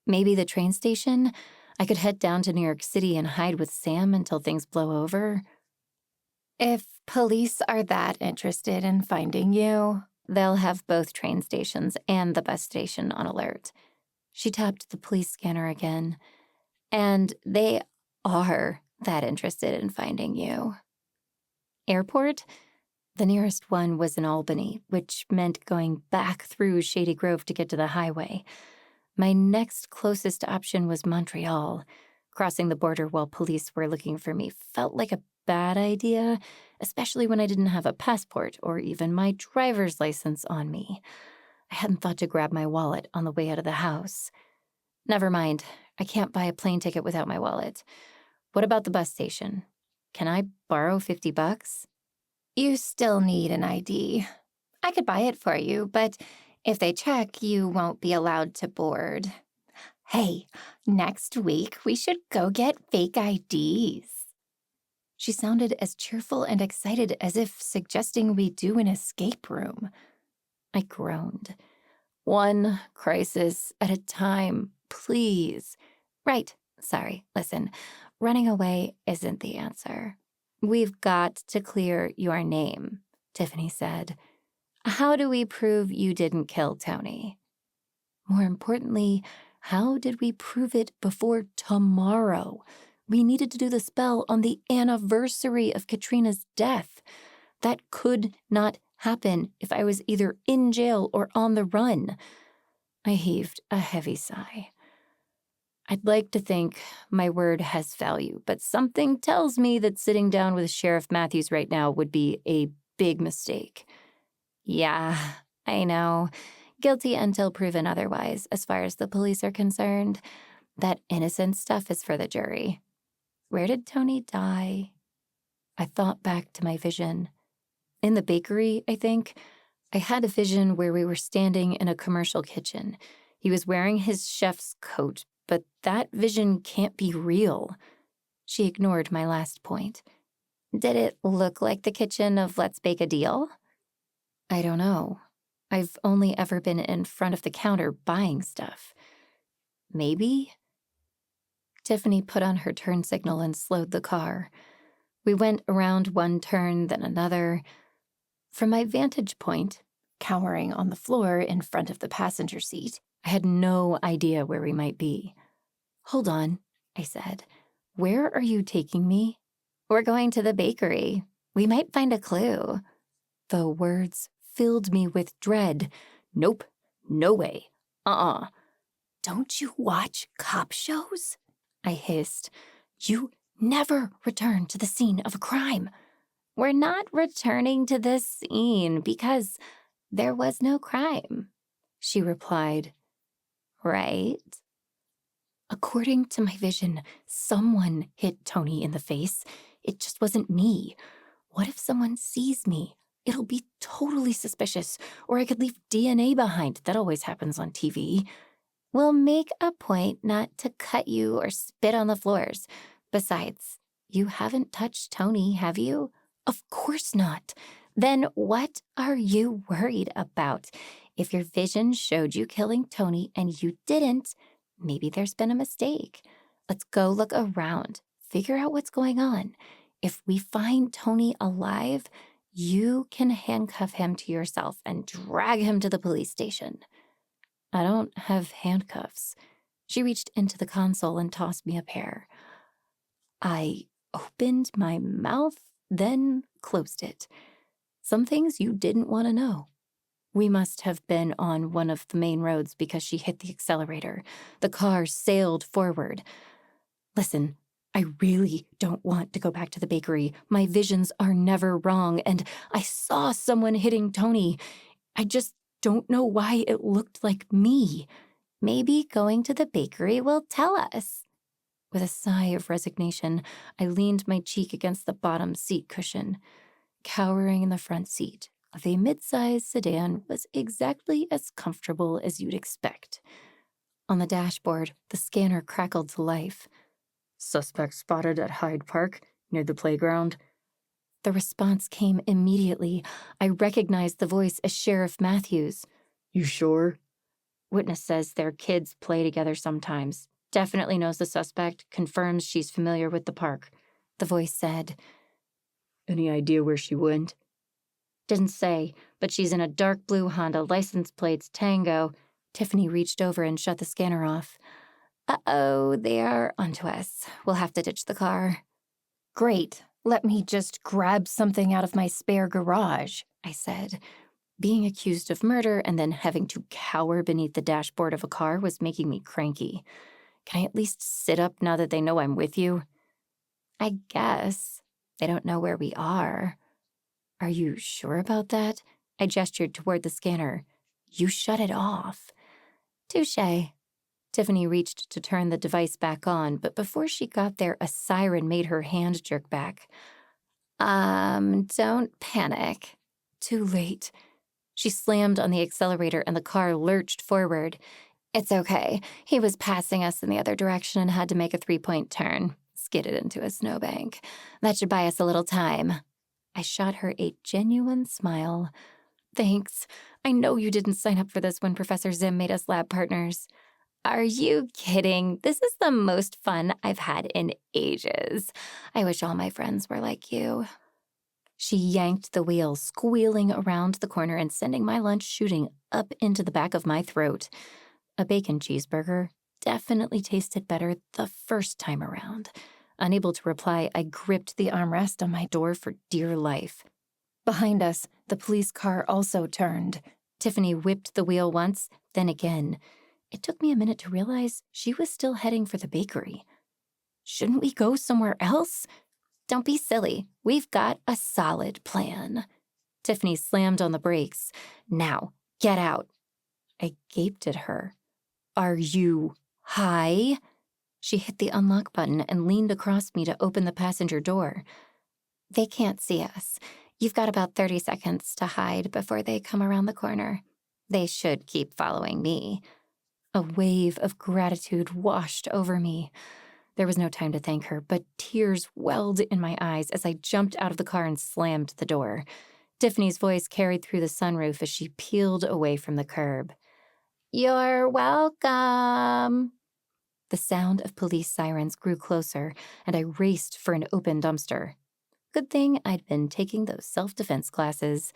Speaker 2: Maybe the train station? I could head down to New York City and hide with Sam until things blow over.
Speaker 3: If police are that interested in finding you,
Speaker 2: They'll have both train stations and the bus station on alert. She tapped the police scanner again. And they are that interested in finding you. Airport? The nearest one was in Albany, which meant going back through Shady Grove to get to the highway. My next closest option was Montreal. Crossing the border while police were looking for me felt like a bad idea, especially when I didn't have a passport or even my driver's license on me. I hadn't thought to grab my wallet on the way out of the house. Never mind, I can't buy a plane ticket without my wallet. What about the bus station? Can I borrow $50?
Speaker 3: you still need an ID. I could buy it for you, but if they check, you won't be allowed to board. Hey, next week we should go get fake IDs. She sounded as cheerful and excited as if suggesting we do an escape room.
Speaker 2: I groaned. One crisis at a time, please. Right, sorry, listen. Running away isn't the answer. We've got to clear your name, Tiffany said. How do we prove you didn't kill Tony? More importantly, how did we prove it before tomorrow? We needed to do the spell on the anniversary of Katrina's death. That could not happen if I was either in jail or on the run. I heaved a heavy sigh. I'd like to think my word has value, but something tells me that sitting down with Sheriff Matthews right now would be a big mistake. Yeah, I know. Guilty until proven otherwise, as far as the police are concerned. That innocent stuff is for the jury. Where did Tony die? I thought back to my vision. In the bakery, I think. I had a vision where we were standing in a commercial kitchen. He was wearing his chef's coat, but that vision can't be real. She ignored my last point. Did it look like the kitchen of Let's Bake a Deal? I don't know. I've only ever been in front of the counter buying stuff. Maybe? Tiffany put on her turn signal and slowed the car. We went around one turn, then another. From my vantage point, cowering on the floor in front of the passenger seat, I had no idea where we might be. Hold on, I said. Where are you taking me? We're going to the bakery. We might find a clue. The words filled me with dread. Nope, no way. Don't you watch cop shows? I hissed. You never return to the scene of a crime. We're not returning to this scene because there was no crime, she replied. Right? According to my vision, someone hit Tony in the face. It just wasn't me. What if someone sees me? It'll be totally suspicious, or I could leave DNA behind. That always happens on TV. We'll make a point not to cut you or spit on the floors. Besides, you haven't touched Tony, have you? Of course not. Then what are you worried about? If your vision showed you killing Tony and you didn't, maybe there's been a mistake. Let's go look around. Figure out what's going on. If we find Tony alive, you can handcuff him to yourself and drag him to the police station. I don't have handcuffs. She reached into the console and tossed me a pair. I opened my mouth, then closed it. Some things you didn't want to know. We must have been on one of the main roads because she hit the accelerator. The car sailed forward. Listen, I really don't want to go back to the bakery. My visions are never wrong, and I saw someone hitting Tony. I just don't know why it looked like me.
Speaker 3: Maybe going to the bakery will tell us.
Speaker 2: With a sigh of resignation, I leaned my cheek against the bottom seat cushion. Cowering in the front seat of a mid-sized sedan was exactly as comfortable as you'd expect. On the dashboard, the scanner crackled to life.
Speaker 4: Suspect spotted at Hyde Park, near the playground.
Speaker 2: The response came immediately. I recognized the voice as Sheriff Matthews.
Speaker 4: You sure?
Speaker 2: Witness says their kids play together sometimes. Definitely knows the suspect, confirms she's familiar with the park. The voice said.
Speaker 4: Any idea where she went?
Speaker 2: Didn't say, but she's in a dark blue Honda, license plates Tango. Tiffany reached over and shut the scanner off.
Speaker 3: Uh-oh, they're onto us. We'll have to ditch the car.
Speaker 1: Great. Let me just grab something out of my spare garage, I said.
Speaker 2: Being accused of murder and then having to cower beneath the dashboard of a car was making me cranky. Can I at least sit up now that they know I'm with you?
Speaker 3: I guess. They don't know where we are.
Speaker 2: Are you sure about that? I gestured toward the scanner. You shut it off.
Speaker 3: Touché.
Speaker 2: Tiffany reached to turn the device back on, but before she got there, a siren made her hand jerk back.
Speaker 3: Don't panic.
Speaker 2: Too late. She slammed on the accelerator and the car lurched forward.
Speaker 3: It's okay. He was passing us in the other direction and had to make a 3-point turn. Skidded into a snowbank. That should buy us a little time.
Speaker 2: I shot her a genuine smile. Thanks. I know you didn't sign up for this when Professor Zim made us lab partners.
Speaker 3: Are you kidding? This is the most fun I've had in ages. I wish all my friends were like you.
Speaker 2: She yanked the wheel, squealing around the corner and sending my lunch shooting up into the back of my throat. A bacon cheeseburger definitely tasted better the first time around. Unable to reply, I gripped the armrest on my door for dear life.
Speaker 1: Behind us, the police car also turned.
Speaker 2: Tiffany whipped the wheel once, then again. It took me a minute to realize she was still heading for the bakery. Shouldn't we go somewhere else?
Speaker 3: Don't be silly. We've got a solid plan.
Speaker 2: Tiffany slammed on the brakes. Now, get out. I gaped at her. Are you high? She hit the unlock button and leaned across me to open the passenger door.
Speaker 3: They can't see us. You've got about 30 seconds to hide before they come around the corner. They should keep following me.
Speaker 2: A wave of gratitude washed over me. There was no time to thank her, but tears welled in my eyes as I jumped out of the car and slammed the door. Tiffany's voice carried through the sunroof as she peeled away from the curb.
Speaker 3: You're welcome.
Speaker 2: The sound of police sirens grew closer, and I raced for an open dumpster. Good thing I'd been taking those self-defense classes.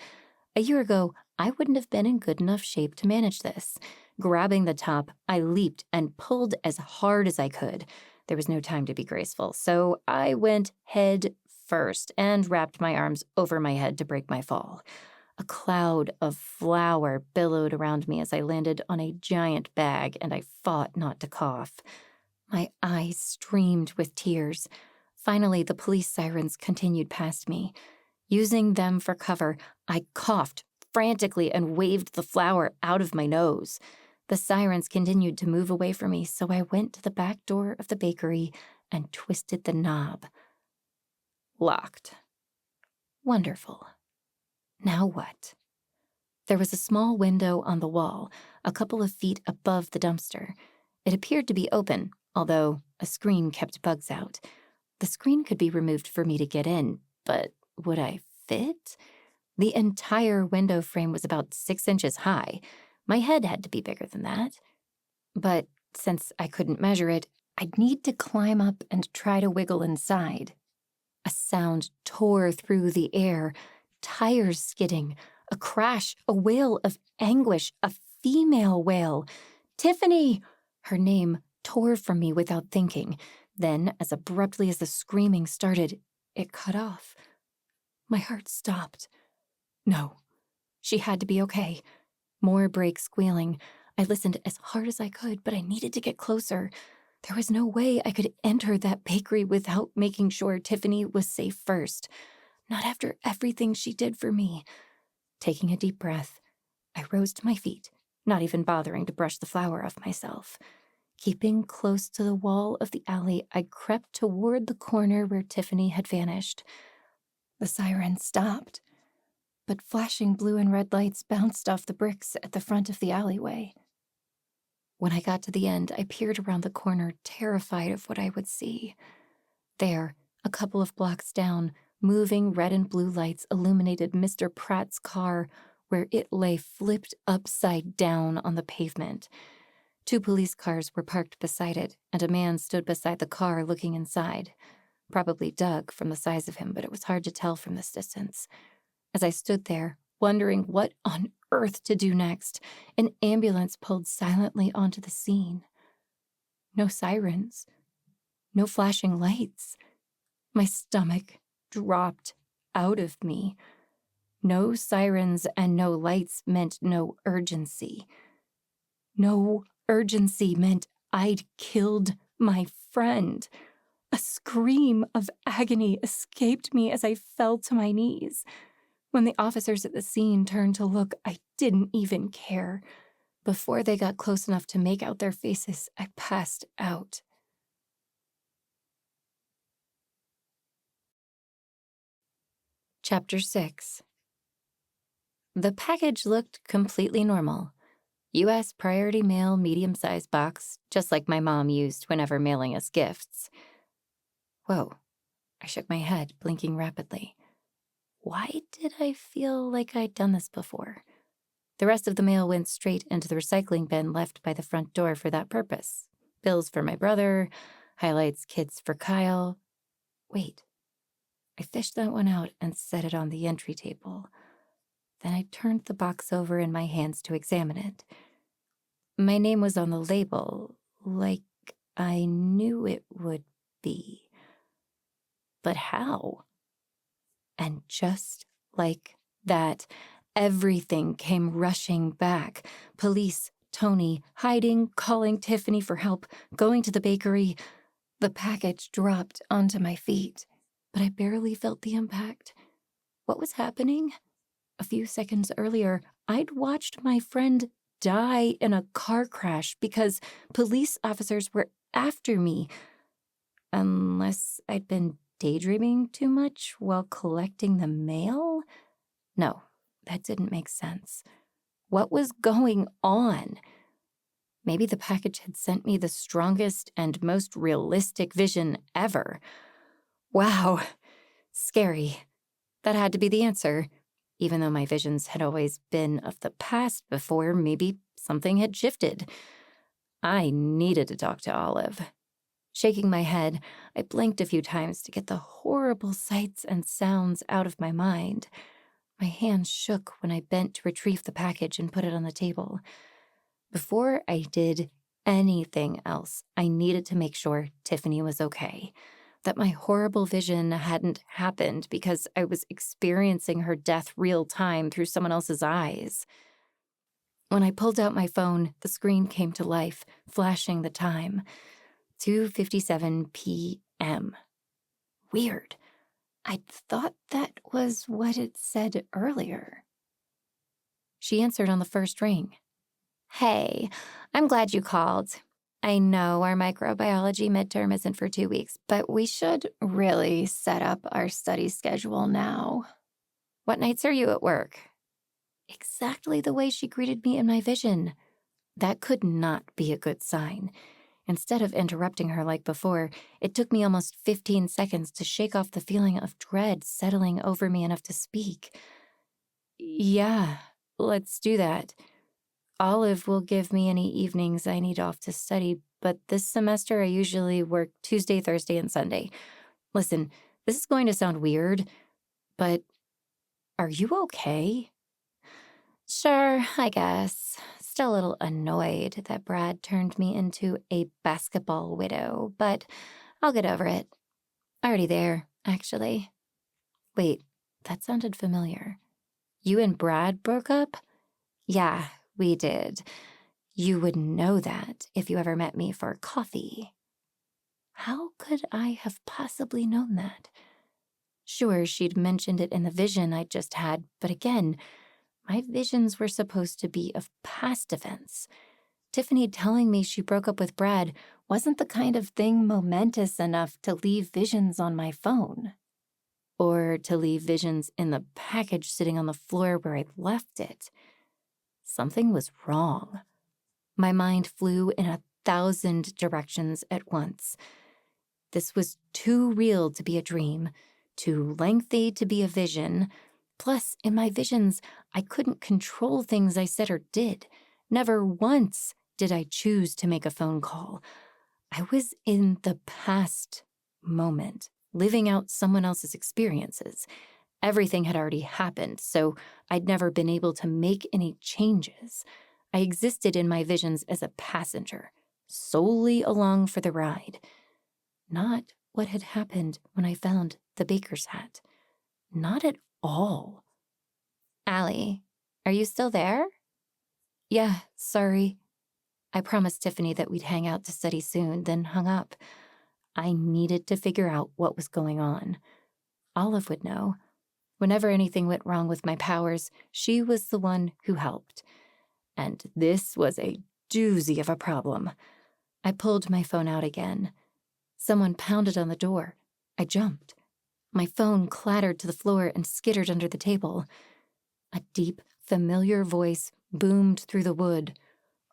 Speaker 2: A year ago, I wouldn't have been in good enough shape to manage this. Grabbing the top, I leaped and pulled as hard as I could. There was no time to be graceful, so I went head first and wrapped my arms over my head to break my fall. A cloud of flour billowed around me as I landed on a giant bag, and I fought not to cough. My eyes streamed with tears. Finally, the police sirens continued past me. Using them for cover, I coughed frantically and waved the flour out of my nose. The sirens continued to move away from me, so I went to the back door of the bakery and twisted the knob. Locked. Wonderful. Now what? There was a small window on the wall, a couple of feet above the dumpster. It appeared to be open, although a screen kept bugs out. The screen could be removed for me to get in, but would I fit? The entire window frame was about 6 inches high. My head had to be bigger than that. But since I couldn't measure it,
Speaker 1: I'd need to climb up and try to wiggle inside.
Speaker 2: A sound tore through the air, tires skidding, a crash, a wail of anguish, a female wail. "Tiffany!" Her name tore from me without thinking. Then, as abruptly as the screaming started, it cut off. My heart stopped. No, she had to be okay. More brakes squealing. I listened as hard as I could, but I needed to get closer. There was no way I could enter that bakery without making sure Tiffany was safe first. Not after everything she did for me. Taking a deep breath, I rose to my feet, not even bothering to brush the flour off myself. Keeping close to the wall of the alley, I crept toward the corner where Tiffany had vanished. The siren stopped, but flashing blue and red lights bounced off the bricks at the front of the alleyway. When I got to the end, I peered around the corner, terrified of what I would see. There, a couple of blocks down, moving red and blue lights illuminated Mr. Pratt's car, where it lay flipped upside down on the pavement. 2 police cars were parked beside it, and a man stood beside the car looking inside. Probably Doug from the size of him, but it was hard to tell from this distance. As I stood there, wondering what on earth to do next, an ambulance pulled silently onto the scene. No sirens, no flashing lights. My stomach dropped out of me. No sirens and no lights meant no urgency. No urgency meant I'd killed my friend. A scream of agony escaped me as I fell to my knees. When the officers at the scene turned to look, I didn't even care. Before they got close enough to make out their faces, I passed out. Chapter 6. The package looked completely normal. U.S. Priority Mail medium-sized box, just like my mom used whenever mailing us gifts. Whoa. I shook my head, blinking rapidly. Why did I feel like I'd done this before? The rest of the mail went straight into the recycling bin left by the front door for that purpose. Bills for my brother, highlights kits for Kyle. Wait. I fished that one out and set it on the entry table. Then I turned the box over in my hands to examine it. My name was on the label, like I knew it would be. But how? And just like that, everything came rushing back. Police, Tony, hiding, calling Tiffany for help, going to the bakery. The package dropped onto my feet, but I barely felt the impact. What was happening? A few seconds earlier, I'd watched my friend die in a car crash because police officers were after me. Unless I'd been daydreaming too much while collecting the mail? No, that didn't make sense. What was going on? Maybe the package had sent me the strongest and most realistic vision ever. Wow, scary. That had to be the answer. Even though my visions had always been of the past before, maybe something had shifted. I needed to talk to Olive. Shaking my head, I blinked a few times to get the horrible sights and sounds out of my mind. My hands shook when I bent to retrieve the package and put it on the table. Before I did anything else, I needed to make sure Tiffany was okay, that my horrible vision hadn't happened because I was experiencing her death real time through someone else's eyes. When I pulled out my phone, the screen came to life, flashing the time. 2:57 p.m. Weird. I'd thought that was what it said earlier. She answered on the first ring.
Speaker 3: Hey, I'm glad you called. I know our microbiology midterm isn't for 2 weeks, but we should really set up our study schedule now.
Speaker 2: What nights are you at work? Exactly the way she greeted me in my vision. That could not be a good sign. Instead of interrupting her like before, it took me almost 15 seconds to shake off the feeling of dread settling over me enough to speak. Yeah, let's do that. Olive will give me any evenings I need off to study, but this semester I usually work Tuesday, Thursday, and Sunday. Listen, This is going to sound weird, but are you okay?
Speaker 3: Sure, I guess. Still a little annoyed that Brad turned me into a basketball widow, but I'll get over it. Already there, actually.
Speaker 2: Wait, that sounded familiar. You and Brad broke up?
Speaker 3: Yeah, we did. You would know that if you ever met me for coffee.
Speaker 2: How could I have possibly known that? Sure, she'd mentioned it in the vision I'd just had, but again, my visions were supposed to be of past events. Tiffany telling me she broke up with Brad wasn't the kind of thing momentous enough to leave visions on my phone. Or to leave visions in the package sitting on the floor where I'd left it. Something was wrong. My mind flew in 1,000 directions at once. This was too real to be a dream, too lengthy to be a vision. Plus, in my visions, I couldn't control things I said or did. Never once did I choose to make a phone call. I was in the past moment, living out someone else's experiences. Everything had already happened, so I'd never been able to make any changes. I existed in my visions as a passenger, solely along for the ride. Not what had happened when I found the baker's hat. Not at all.
Speaker 3: Allie, are you still there?
Speaker 2: Yeah, sorry. I promised Tiffany that we'd hang out to study soon, then hung up. I needed to figure out what was going on. Olive would know. Whenever anything went wrong with my powers, she was the one who helped. And this was a doozy of a problem. I pulled my phone out again. Someone pounded on the door. I jumped. My phone clattered to the floor and skittered under the table. A deep, familiar voice boomed through the wood.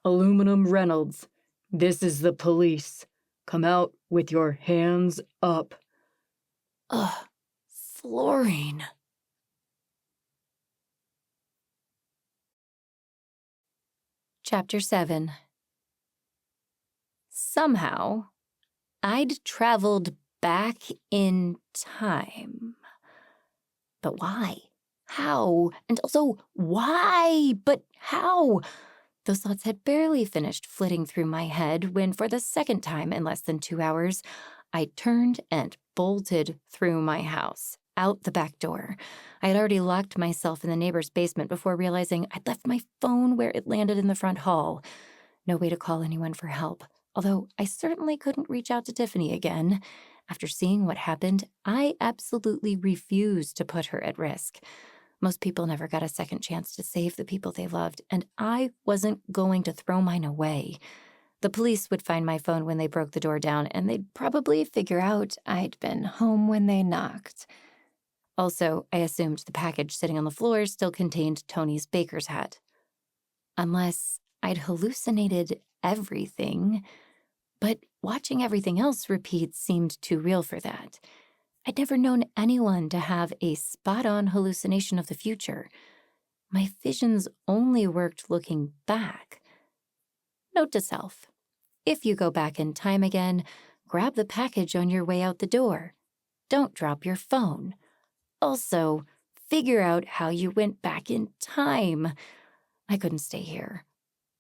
Speaker 4: Aluminum Reynolds, this is the police. Come out with your hands up.
Speaker 2: Ugh, Florine. Chapter 7. Somehow, I'd traveled back in time. But why? How? And also, why? But how? Those thoughts had barely finished flitting through my head when, for the second time in less than 2 hours, I turned and bolted through my house, out the back door. I had already locked myself in the neighbor's basement before realizing I'd left my phone where it landed in the front hall. No way to call anyone for help, although I certainly couldn't reach out to Tiffany again. After seeing what happened, I absolutely refused to put her at risk. Most people never got a second chance to save the people they loved, and I wasn't going to throw mine away. The police would find my phone when they broke the door down, and they'd probably figure out I'd been home when they knocked. Also, I assumed the package sitting on the floor still contained Tony's baker's hat. Unless I'd hallucinated everything, but watching everything else repeat seemed too real for that. I'd never known anyone to have a spot-on hallucination of the future. My visions only worked looking back. Note to self: if you go back in time again, grab the package on your way out the door. Don't drop your phone. Also, figure out how you went back in time. I couldn't stay here.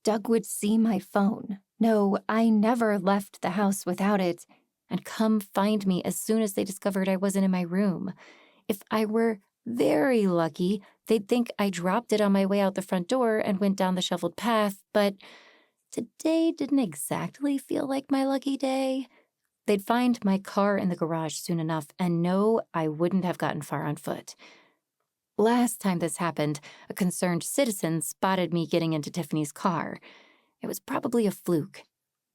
Speaker 2: Doug would see my phone. No, I never left the house without it, and come find me as soon as they discovered I wasn't in my room. If I were very lucky, they'd think I dropped it on my way out the front door and went down the shoveled path, but today didn't exactly feel like my lucky day. They'd find my car in the garage soon enough and know I wouldn't have gotten far on foot. Last time this happened, a concerned citizen spotted me getting into Tiffany's car. It was probably a fluke.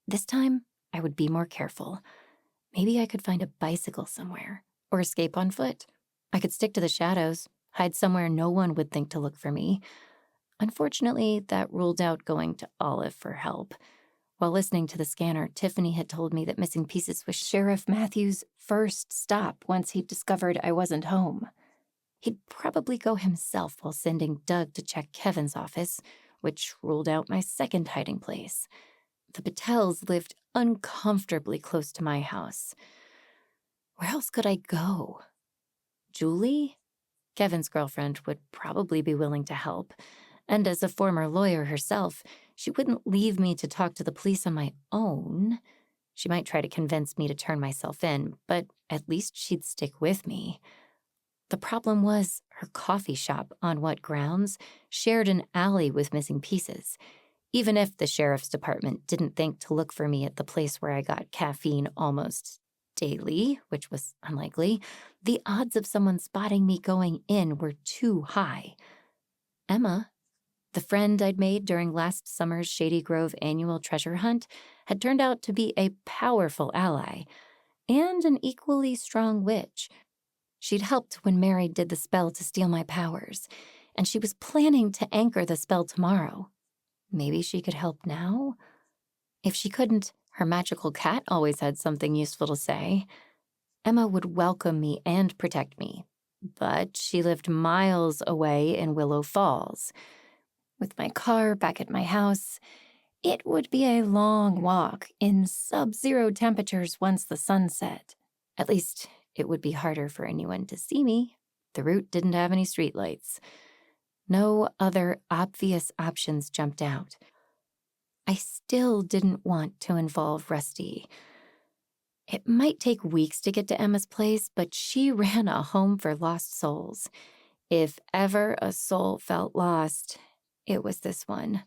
Speaker 2: This time, I would be more careful. Maybe I could find a bicycle somewhere, or escape on foot. I could stick to the shadows, hide somewhere no one would think to look for me. Unfortunately, that ruled out going to Olive for help. While listening to the scanner, Tiffany had told me that missing pieces was Sheriff Matthews' first stop once he'd discovered I wasn't home. He'd probably go himself while sending Doug to check Kevin's office, which ruled out my second hiding place. The Patels lived uncomfortably close to my house. Where else could I go? Julie? Kevin's girlfriend would probably be willing to help. And as a former lawyer herself, she wouldn't leave me to talk to the police on my own. She might try to convince me to turn myself in, but at least she'd stick with me. The problem was her coffee shop, on what grounds, shared an alley with missing pieces. Even if the sheriff's department didn't think to look for me at the place where I got caffeine almost daily, which was unlikely, the odds of someone spotting me going in were too high. Emma, the friend I'd made during last summer's Shady Grove annual treasure hunt, had turned out to be a powerful ally and an equally strong witch. She'd helped when Mary did the spell to steal my powers, and she was planning to anchor the spell tomorrow. Maybe she could help now? If she couldn't, her magical cat always had something useful to say. Emma would welcome me and protect me, but she lived miles away in Willow Falls. With my car back at my house, it would be a long walk in sub-zero temperatures once the sun set. At least, it would be harder for anyone to see me. The route didn't have any streetlights. No other obvious options jumped out. I still didn't want to involve Rusty. It might take weeks to get to Emma's place, but she ran a home for lost souls. If ever a soul felt lost, it was this one.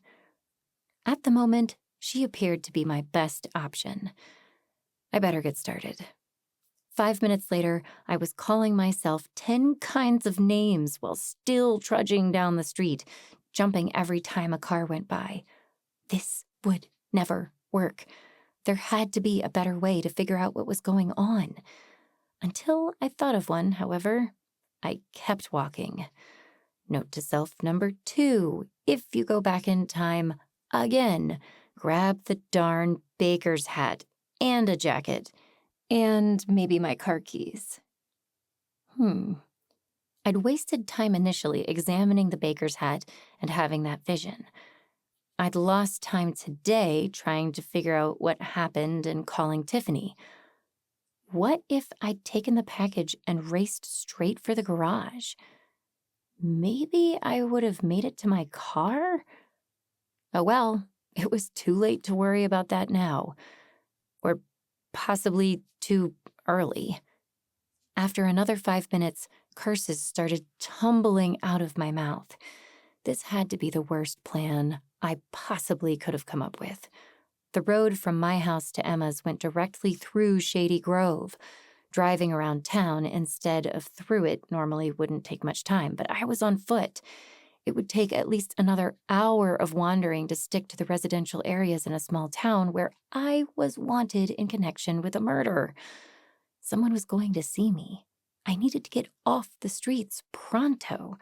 Speaker 2: At the moment, she appeared to be my best option. I better get started. 5 minutes later, I was calling myself 10 kinds of names while still trudging down the street, jumping every time a car went by. This would never work. There had to be a better way to figure out what was going on. Until I thought of one, however, I kept walking. Note to self number 2, if you go back in time, again, grab the darn baker's hat and a jacket. And maybe my car keys. I'd wasted time initially examining the baker's hat and having that vision. I'd lost time today trying to figure out what happened and calling Tiffany. What if I'd taken the package and raced straight for the garage? Maybe I would have made it to my car? Oh well, it was too late to worry about that now. Or possibly too early. After another 5 minutes, curses started tumbling out of my mouth. This had to be the worst plan I possibly could have come up with. The road from my house to Emma's went directly through Shady Grove. Driving around town instead of through it normally wouldn't take much time, but I was on foot. It would take at least another hour of wandering to stick to the residential areas in a small town where I was wanted in connection with a murder. Someone was going to see me. I needed to get off the streets pronto.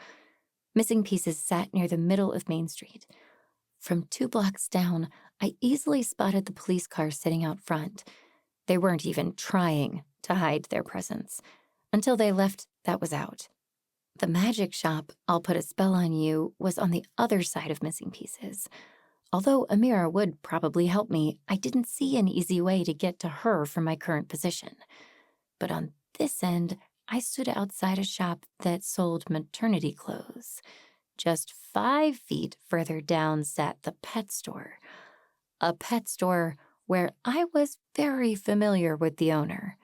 Speaker 2: Missing pieces sat near the middle of Main Street. From 2 blocks down, I easily spotted the police car sitting out front. They weren't even trying to hide their presence. Until they left, that was out. The magic shop, I'll put a spell on you, was on the other side of missing pieces. Although Amira would probably help me, I didn't see an easy way to get to her from my current position. But on this end, I stood outside a shop that sold maternity clothes. Just 5 feet further down sat the pet store. A pet store where I was very familiar with the owner.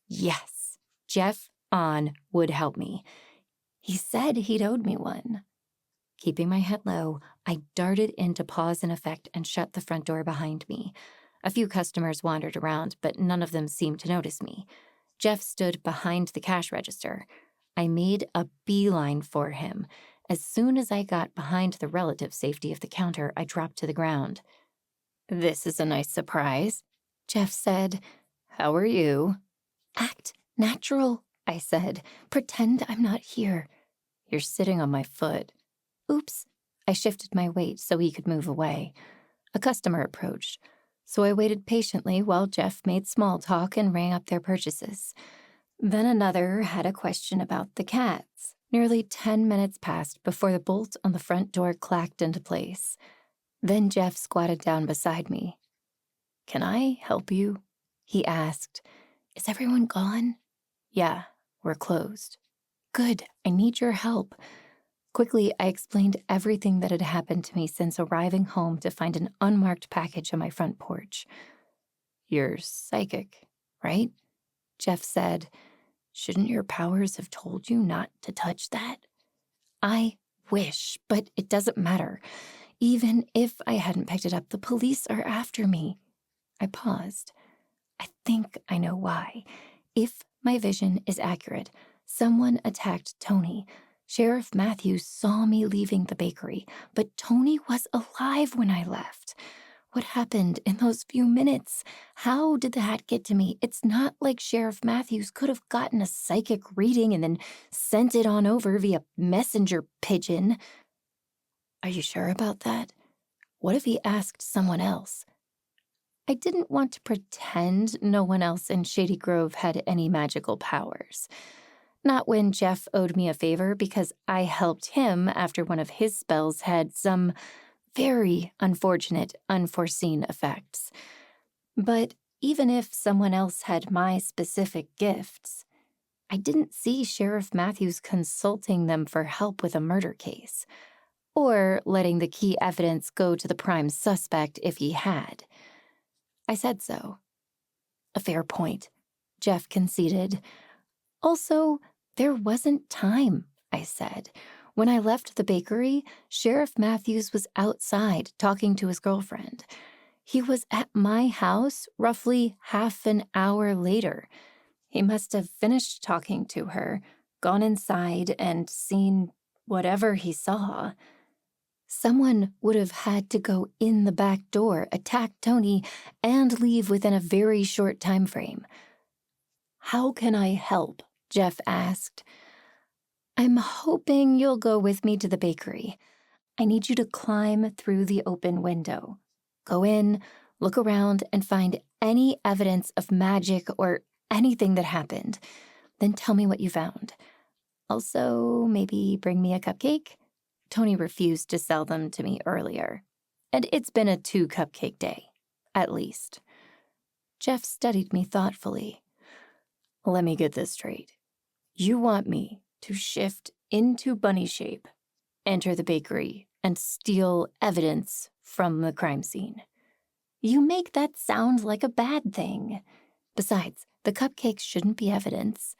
Speaker 2: Yes, Jeff On would help me. He said he'd owed me one. Keeping my head low, I darted in to pause in effect and shut the front door behind me. A few customers wandered around, but none of them seemed to notice me. Jeff stood behind the cash register. I made a beeline for him. As soon as I got behind the relative safety of the counter, I dropped to the ground. "This is a nice surprise," Jeff said. "How are you?" "Act natural," I said. "Pretend I'm not here." "You're sitting on my foot." Oops. I shifted my weight so he could move away. A customer approached, so I waited patiently while Jeff made small talk and rang up their purchases. Then another had a question about the cats. Nearly 10 minutes passed before the bolt on the front door clacked into place. Then Jeff squatted down beside me. "Can I help you?" he asked. "Is everyone gone?" Yeah, we're closed. Good, I need your help. Quickly, I explained everything that had happened to me since arriving home to find an unmarked package on my front porch. You're psychic, right? Jeff said. Shouldn't your powers have told you not to touch that? I wish, but it doesn't matter. Even if I hadn't picked it up, the police are after me. I paused. I think I know why. If my vision is accurate, someone attacked Tony. Sheriff Matthews saw me leaving the bakery, but Tony was alive when I left. What happened in those few minutes? How did the hat get to me? It's not like Sheriff Matthews could have gotten a psychic reading and then sent it on over via messenger pigeon. Are you sure about that? What if he asked someone else? I didn't want to pretend no one else in Shady Grove had any magical powers. Not when Jeff owed me a favor, because I helped him after one of his spells had some very unfortunate, unforeseen effects. But even if someone else had my specific gifts, I didn't see Sheriff Matthews consulting them for help with a murder case, or letting the key evidence go to the prime suspect if he had. I said so. A fair point, Jeff conceded. Also, there wasn't time, I said. When I left the bakery, Sheriff Matthews was outside talking to his girlfriend. He was at my house roughly half an hour later. He must have finished talking to her, gone inside, and seen whatever he saw. Someone would have had to go in the back door, attack Tony, and leave within a very short time frame. How can I help? Jeff asked. I'm hoping you'll go with me to the bakery. I need you to climb through the open window. Go in, look around, and find any evidence of magic or anything that happened. Then tell me what you found. Also, maybe bring me a cupcake. Tony refused to sell them to me earlier, and it's been a 2-cupcake day, at least. Jeff studied me thoughtfully. Let me get this straight. You want me to shift into bunny shape, enter the bakery, and steal evidence from the crime scene. You make that sound like a bad thing. Besides, the cupcakes shouldn't be evidence.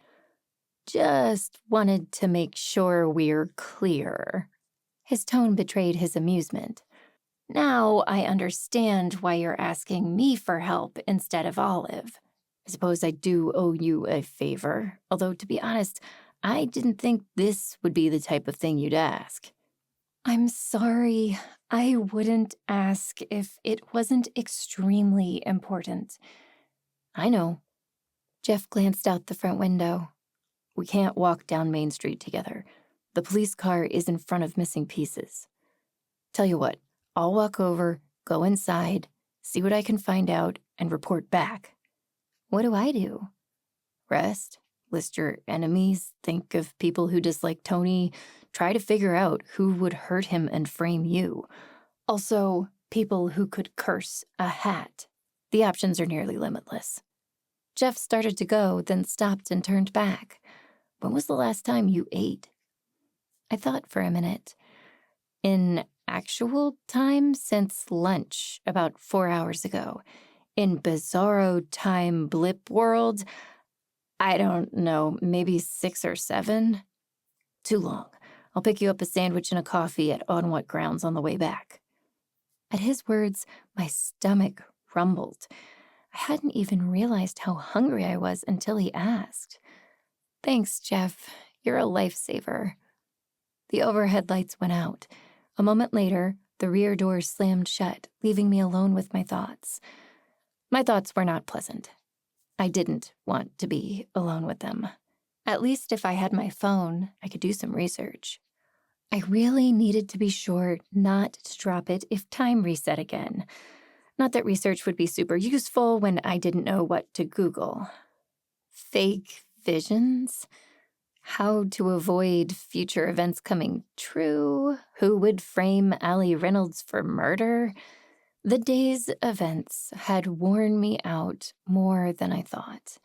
Speaker 2: Just wanted to make sure we're clear. His tone betrayed his amusement. Now I understand why you're asking me for help instead of Olive. I suppose I do owe you a favor, although to be honest, I didn't think this would be the type of thing you'd ask. I'm sorry. I wouldn't ask if it wasn't extremely important. I know. Jeff glanced out the front window. We can't walk down Main Street together. The police car is in front of missing pieces. Tell you what, I'll walk over, go inside, see what I can find out, and report back. What do I do? Rest, list your enemies, think of people who dislike Tony, try to figure out who would hurt him and frame you. Also, people who could curse a hat. The options are nearly limitless. Jeff started to go, then stopped and turned back. When was the last time you ate? I thought for a minute. In actual time, since lunch, about 4 hours ago. In bizarro time blip world, I don't know, maybe 6 or 7? Too long. I'll pick you up a sandwich and a coffee at On What Grounds on the way back. At his words, my stomach rumbled. I hadn't even realized how hungry I was until he asked. Thanks, Jeff. You're a lifesaver. The overhead lights went out. A moment later, the rear door slammed shut, leaving me alone with my thoughts. My thoughts were not pleasant. I didn't want to be alone with them. At least if I had my phone, I could do some research. I really needed to be sure not to drop it if time reset again. Not that research would be super useful when I didn't know what to Google. Fake visions? How to avoid future events coming true? Who would frame Allie Reynolds for murder? The day's events had worn me out more than I thought.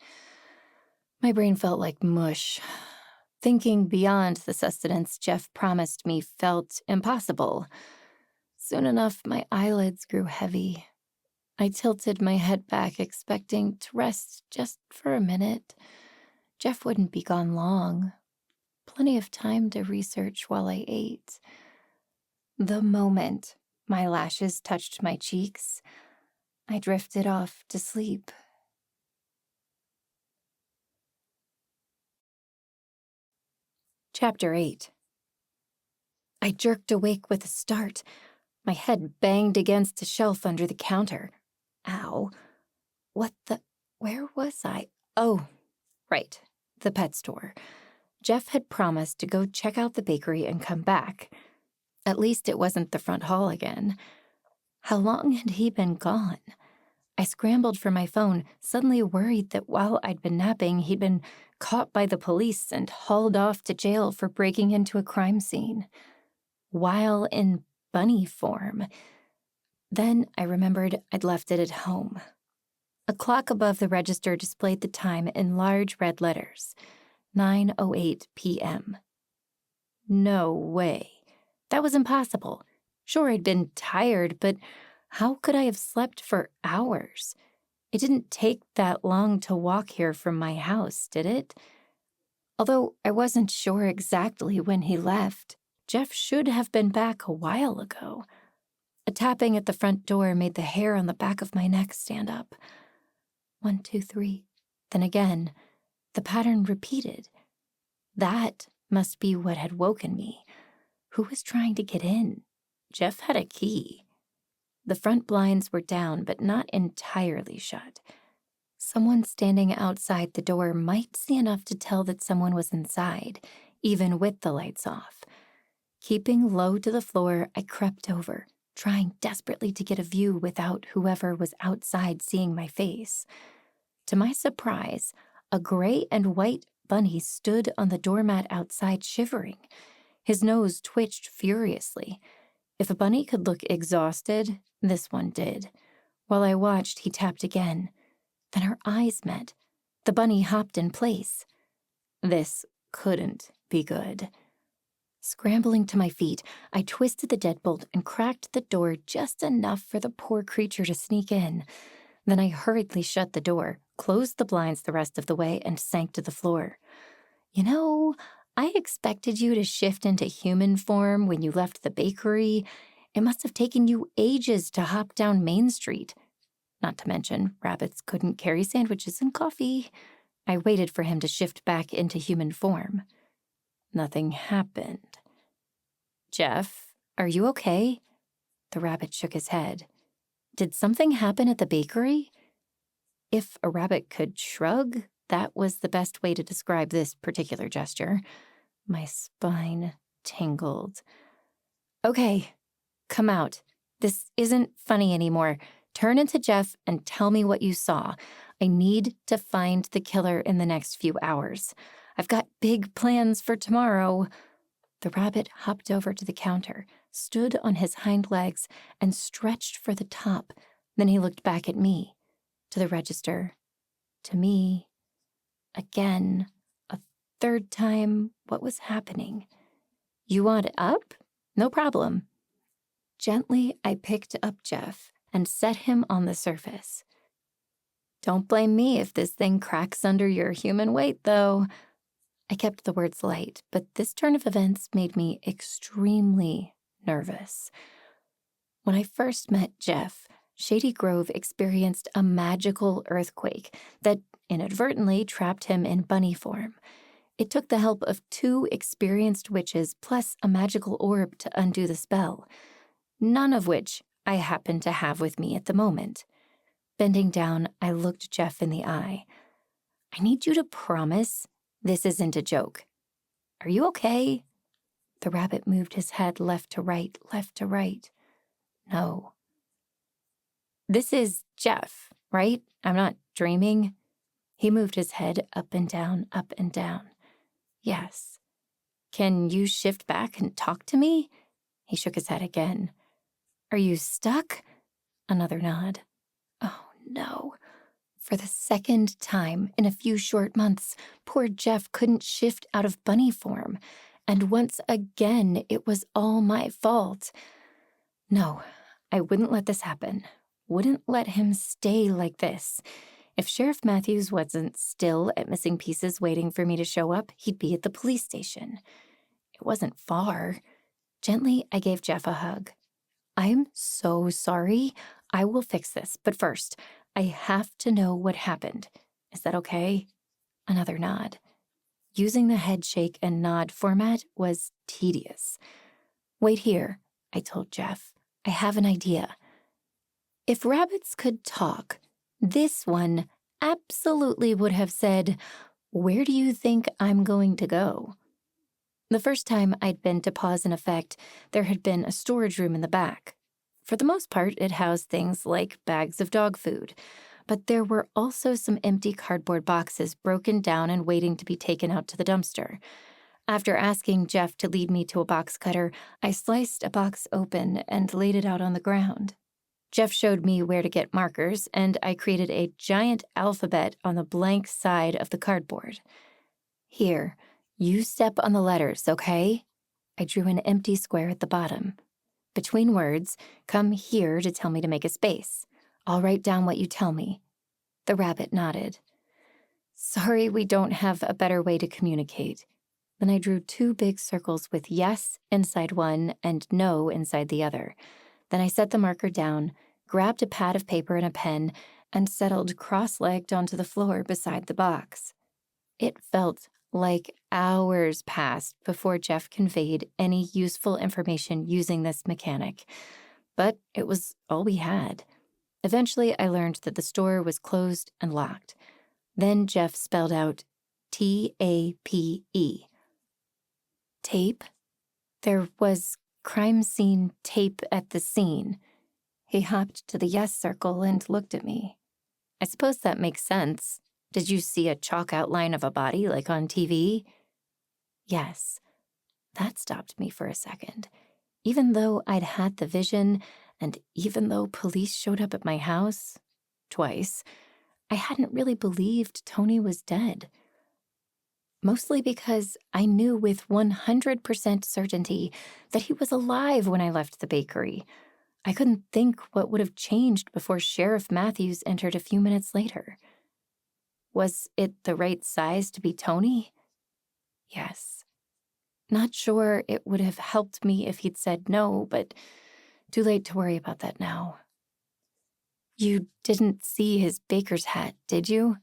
Speaker 2: My brain felt like mush. Thinking beyond the sustenance Jeff promised me felt impossible. Soon enough, my eyelids grew heavy. I tilted my head back, expecting to rest just for a minute. Jeff wouldn't be gone long. Plenty of time to research while I ate. The moment my lashes touched my cheeks, I drifted off to sleep. Chapter 8. I jerked awake with a start. My head banged against a shelf under the counter. Ow. Where was I? Oh, right, the pet store. Jeff had promised to go check out the bakery and come back. At least it wasn't the front hall again. How long had he been gone? I scrambled for my phone, suddenly worried that while I'd been napping, he'd been caught by the police and hauled off to jail for breaking into a crime scene. While in bunny form. Then I remembered I'd left it at home. A clock above the register displayed the time in large red letters. 9:08 p.m. No way. That was impossible. Sure, I'd been tired, but how could I have slept for hours? It didn't take that long to walk here from my house, did it? Although I wasn't sure exactly when he left, Jeff should have been back a while ago. A tapping at the front door made the hair on the back of my neck stand up. 1, 2, 3. Then again, the pattern repeated. That must be what had woken me. Who was trying to get in? Jeff had a key. The front blinds were down, but not entirely shut. Someone standing outside the door might see enough to tell that someone was inside, even with the lights off. Keeping low to the floor, I crept over, trying desperately to get a view without whoever was outside seeing my face. To my surprise, a gray and white bunny stood on the doormat outside shivering. His nose twitched furiously. If a bunny could look exhausted, this one did. While I watched, he tapped again. Then our eyes met. The bunny hopped in place. This couldn't be good. Scrambling to my feet, I twisted the deadbolt and cracked the door just enough for the poor creature to sneak in. Then I hurriedly shut the door, closed the blinds the rest of the way, and sank to the floor. You know, I expected you to shift into human form when you left the bakery. It must have taken you ages to hop down Main Street. Not to mention, rabbits couldn't carry sandwiches and coffee. I waited for him to shift back into human form. Nothing happened. Jeff, are you okay? The rabbit shook his head. Did something happen at the bakery? If a rabbit could shrug, that was the best way to describe this particular gesture. My spine tingled. Okay, come out. This isn't funny anymore. Turn into Jeff and tell me what you saw. I need to find the killer in the next few hours. I've got big plans for tomorrow. The rabbit hopped over to the counter, stood on his hind legs, and stretched for the top. Then he looked back at me, to the register, to me. Again, a third time, what was happening? You want it up? No problem. Gently, I picked up Jeff and set him on the surface. Don't blame me if this thing cracks under your human weight, though. I kept the words light, but this turn of events made me extremely nervous. When I first met Jeff, Shady Grove experienced a magical earthquake that inadvertently trapped him in bunny form. It took the help of 2 experienced witches plus a magical orb to undo the spell, none of which I happened to have with me at the moment. Bending down, I looked Jeff in the eye. I need you to promise this isn't a joke. Are you okay? The rabbit moved his head left to right, left to right. No. This is Jeff, right? I'm not dreaming. He moved his head up and down, up and down. Yes. Can you shift back and talk to me? He shook his head again. Are you stuck? Another nod. Oh, no.
Speaker 3: For the second time in a few short months, poor Jeff couldn't shift out of bunny form. And once again, it was all my fault. No, I wouldn't let this happen. Wouldn't let him stay like this. If Sheriff Matthews wasn't still at Missing Pieces waiting for me to show up, he'd be at the police station. It wasn't far. Gently, I gave Jeff a hug. I'm so sorry. I will fix this. But first, I have to know what happened. Is that okay? Another nod. Using the head shake and nod format was tedious. Wait here, I told Jeff. I have an idea. If rabbits could talk, this one absolutely would have said, "Where do you think I'm going to go?" The first time I'd been to Pause in Effect, there had been a storage room in the back. For the most part, it housed things like bags of dog food, but there were also some empty cardboard boxes broken down and waiting to be taken out to the dumpster. After asking Jeff to lead me to a box cutter, I sliced a box open and laid it out on the ground. Jeff showed me where to get markers, and I created a giant alphabet on the blank side of the cardboard. Here, you step on the letters, okay? I drew an empty square at the bottom. Between words, come here to tell me to make a space. I'll write down what you tell me. The rabbit nodded. Sorry, we don't have a better way to communicate. Then I drew 2 big circles with yes inside one and no inside the other. Then I set the marker down, grabbed a pad of paper and a pen, and settled cross-legged onto the floor beside the box. It felt like hours passed before Jeff conveyed any useful information using this mechanic. But it was all we had. Eventually, I learned that the store was closed and locked. Then Jeff spelled out TAPE. Tape? There was crime scene tape at the scene. He hopped to the yes circle and looked at me. I suppose that makes sense. Did you see a chalk outline of a body like on TV? Yes. That stopped me for a second. Even though I'd had the vision, and even though police showed up at my house, twice, I hadn't really believed Tony was dead. Mostly because I knew with 100% certainty that he was alive when I left the bakery. I couldn't think what would have changed before Sheriff Matthews entered a few minutes later. Was it the right size to be Tony? Yes. Not sure it would have helped me if he'd said no, but too late to worry about that now. You didn't see his baker's hat, did you?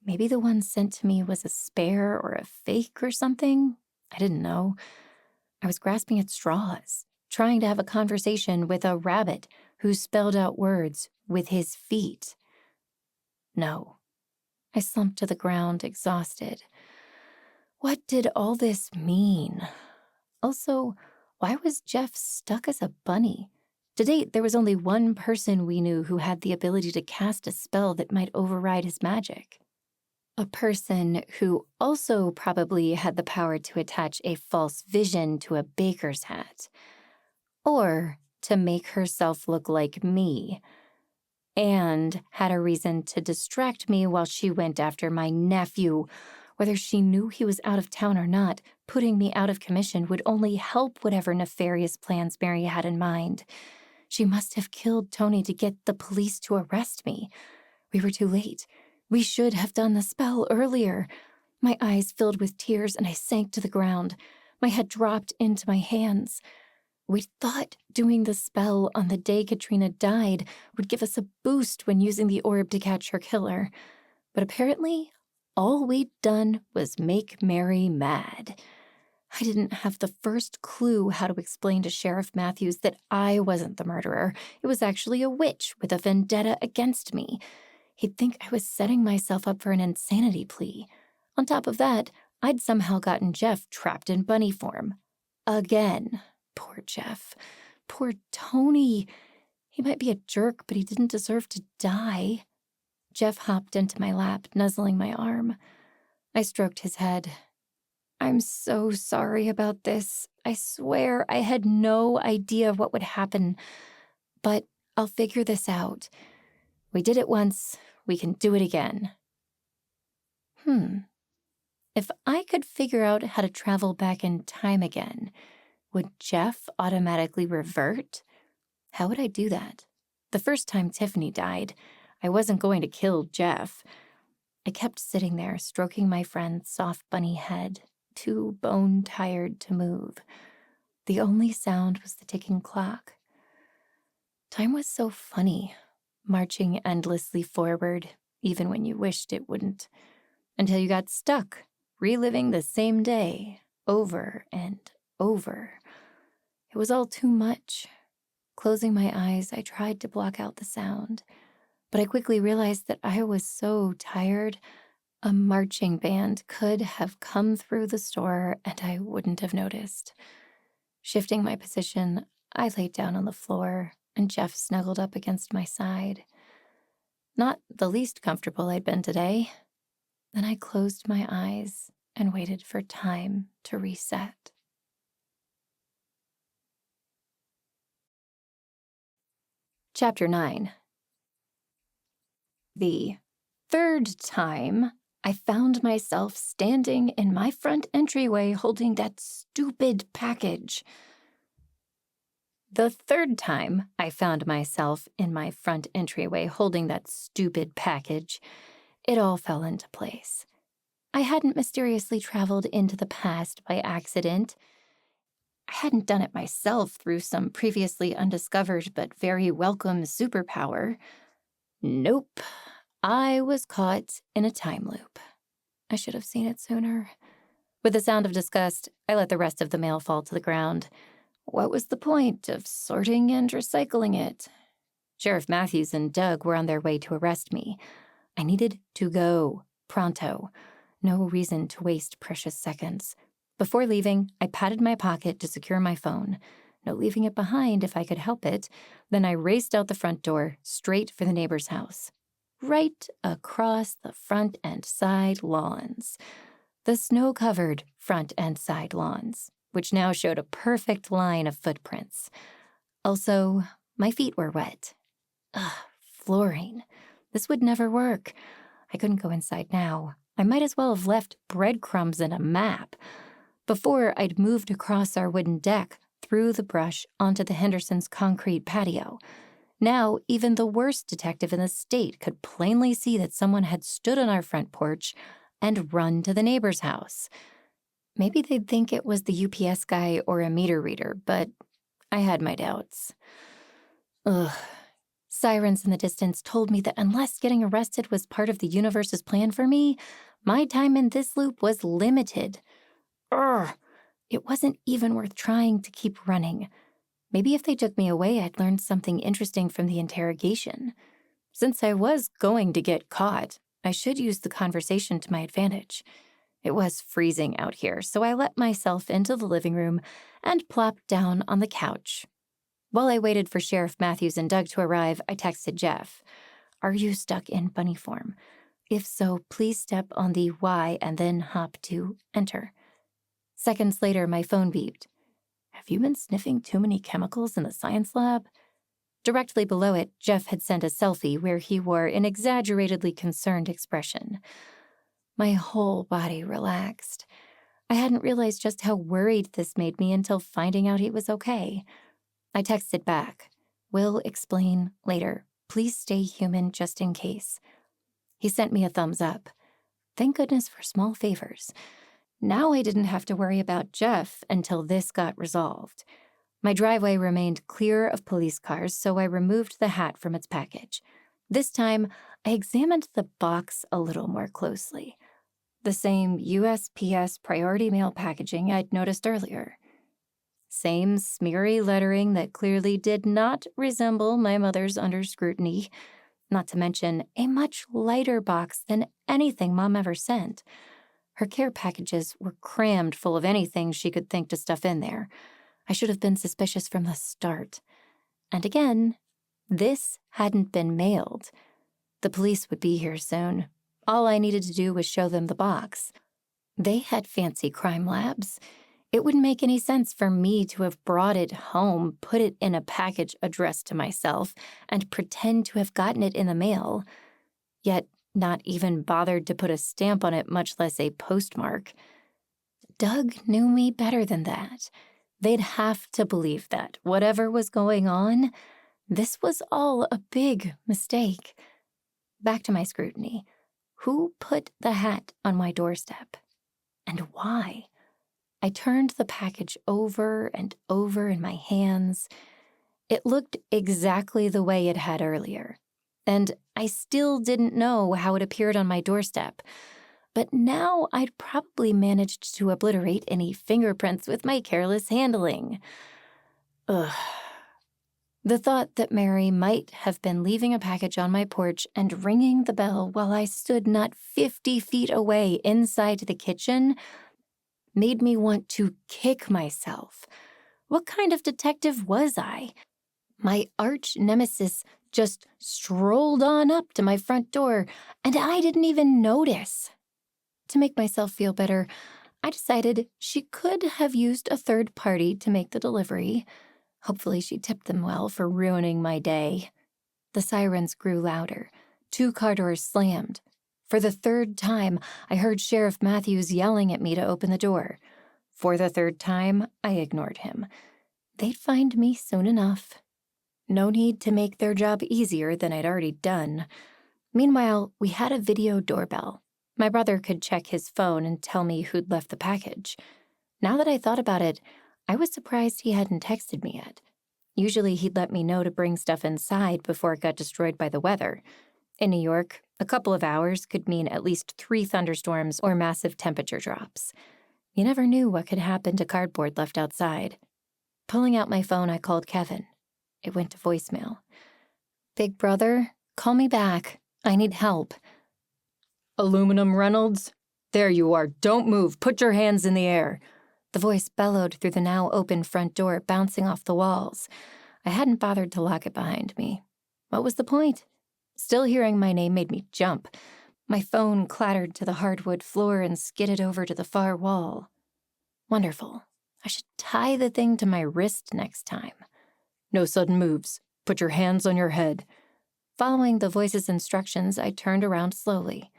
Speaker 3: Maybe the one sent to me was a spare or a fake or something? I didn't know. I was grasping at straws, trying to have a conversation with a rabbit who spelled out words with his feet. No. I slumped to the ground, exhausted. What did all this mean? Also, why was Jeff stuck as a bunny? To date, there was only one person we knew who had the ability to cast a spell that might override his magic. A person who also probably had the power to attach a false vision to a baker's hat. Or to make herself look like me. And had a reason to distract me while she went after my nephew. Whether she knew he was out of town or not, putting me out of commission would only help whatever nefarious plans Mary had in mind. She must have killed Tony to get the police to arrest me. We were too late. We should have done the spell earlier. My eyes filled with tears and I sank to the ground. My head dropped into my hands. We thought doing the spell on the day Katrina died would give us a boost when using the orb to catch her killer. But apparently, all we'd done was make Mary mad. I didn't have the first clue how to explain to Sheriff Matthews that I wasn't the murderer. It was actually a witch with a vendetta against me. He'd think I was setting myself up for an insanity plea. On top of that, I'd somehow gotten Jeff trapped in bunny form. Again. Poor Jeff. Poor Tony. He might be a jerk, but he didn't deserve to die. Jeff hopped into my lap, nuzzling my arm. I stroked his head. I'm so sorry about this. I swear I had no idea what would happen. But I'll figure this out. We did it once.
Speaker 2: We can do it again. If I could figure out how to travel back in time again, would Jeff automatically revert? How would I do that? The first time Tiffany died, I wasn't going to kill Jeff. I kept sitting there, stroking my friend's soft bunny head, too bone-tired to move. The only sound was the ticking clock. Time was so funny, marching endlessly forward, even when you wished it wouldn't, until you got stuck, reliving the same day, over and over. It was all too much. Closing my eyes, I tried to block out the sound, but I quickly realized that I was so tired, a marching band could have come through the store and I wouldn't have noticed. Shifting my position, I laid down on the floor and Jeff snuggled up against my side. Not the least comfortable I'd been today. Then I closed my eyes and waited for time to reset. Chapter 9. The third time, I found myself standing in my front entryway holding that stupid package. The third time I found myself in my front entryway holding that stupid package, it all fell into place. I hadn't mysteriously traveled into the past by accident. I hadn't done it myself through some previously undiscovered but very welcome superpower. Nope. I was caught in a time loop. I should have seen it sooner. With a sound of disgust, I let the rest of the mail fall to the ground. What was the point of sorting and recycling it? Sheriff Matthews and Doug were on their way to arrest me. I needed to go. Pronto. No reason to waste precious seconds. Before leaving, I patted my pocket to secure my phone. No leaving it behind if I could help it. Then I raced out the front door, straight for the neighbor's house. Right across the front and side lawns. The snow-covered front and side lawns, which now showed a perfect line of footprints. Also, my feet were wet. Flooring. This would never work. I couldn't go inside now. I might as well have left breadcrumbs and a map. Before I'd moved across our wooden deck, through the brush onto the Hendersons' concrete patio. Now, even the worst detective in the state could plainly see that someone had stood on our front porch and run to the neighbor's house. Maybe they'd think it was the UPS guy or a meter reader, but I had my doubts. Sirens in the distance told me that unless getting arrested was part of the universe's plan for me, my time in this loop was limited. It wasn't even worth trying to keep running. Maybe if they took me away, I'd learn something interesting from the interrogation. Since I was going to get caught, I should use the conversation to my advantage. It was freezing out here, so I let myself into the living room and plopped down on the couch. While I waited for Sheriff Matthews and Doug to arrive, I texted Jeff. Are you stuck in bunny form? If so, please step on the Y and then hop to enter. Seconds later, my phone beeped. Have you been sniffing too many chemicals in the science lab? Directly below it, Jeff had sent a selfie where he wore an exaggeratedly concerned expression. My whole body relaxed. I hadn't realized just how worried this made me until finding out he was okay. I texted back. Will explain later. Please stay human just in case. He sent me a thumbs up. Thank goodness for small favors. Now I didn't have to worry about Jeff until this got resolved. My driveway remained clear of police cars, so I removed the hat from its package. This time, I examined the box a little more closely. The same USPS priority mail packaging I'd noticed earlier. Same smeary lettering that clearly did not resemble my mother's under scrutiny, not to mention a much lighter box than anything Mom ever sent. Her care packages were crammed full of anything she could think to stuff in there. I should have been suspicious from the start. And again, this hadn't been mailed. The police would be here soon. All I needed to do was show them the box. They had fancy crime labs. It wouldn't make any sense for me to have brought it home, put it in a package addressed to myself, and pretend to have gotten it in the mail. yet not even bothered to put a stamp on it, much less a postmark. Doug knew me better than that. They'd have to believe that, whatever was going on, this was all a big mistake. Back to my scrutiny. Who put the hat on my doorstep? And why? I turned the package over and over in my hands. It looked exactly the way it had earlier, and I still didn't know how it appeared on my doorstep. But now I'd probably managed to obliterate any fingerprints with my careless handling. Ugh. The thought that Mary might have been leaving a package on my porch and ringing the bell while I stood not 50 feet away inside the kitchen made me want to kick myself. What kind of detective was I? My arch nemesis just strolled on up to my front door, and I didn't even notice. To make myself feel better, I decided she could have used a third party to make the delivery. Hopefully she tipped them well for ruining my day. The sirens grew louder. 2 car doors slammed. For the 3rd time, I heard Sheriff Matthews yelling at me to open the door. For the 3rd time, I ignored him. They'd find me soon enough. No need to make their job easier than I'd already done. Meanwhile, we had a video doorbell. My brother could check his phone and tell me who'd left the package. Now that I thought about it, I was surprised he hadn't texted me yet. Usually he'd let me know to bring stuff inside before it got destroyed by the weather. In New York, a couple of hours could mean at least 3 thunderstorms or massive temperature drops. You never knew what could happen to cardboard left outside. Pulling out my phone, I called Kevin. It went to voicemail. "Big brother, call me back. I need help."
Speaker 4: Aluminum Reynolds? There you are. Don't move. Put your hands in the air.
Speaker 2: The voice bellowed through the now open front door, bouncing off the walls. I hadn't bothered to lock it behind me. What was the point? Still hearing my name made me jump. My phone clattered to the hardwood floor and skidded over to the far wall. Wonderful. I should tie the thing to my wrist next time.
Speaker 4: No sudden moves. Put your hands on your head.
Speaker 2: Following the voice's instructions, I turned around slowly.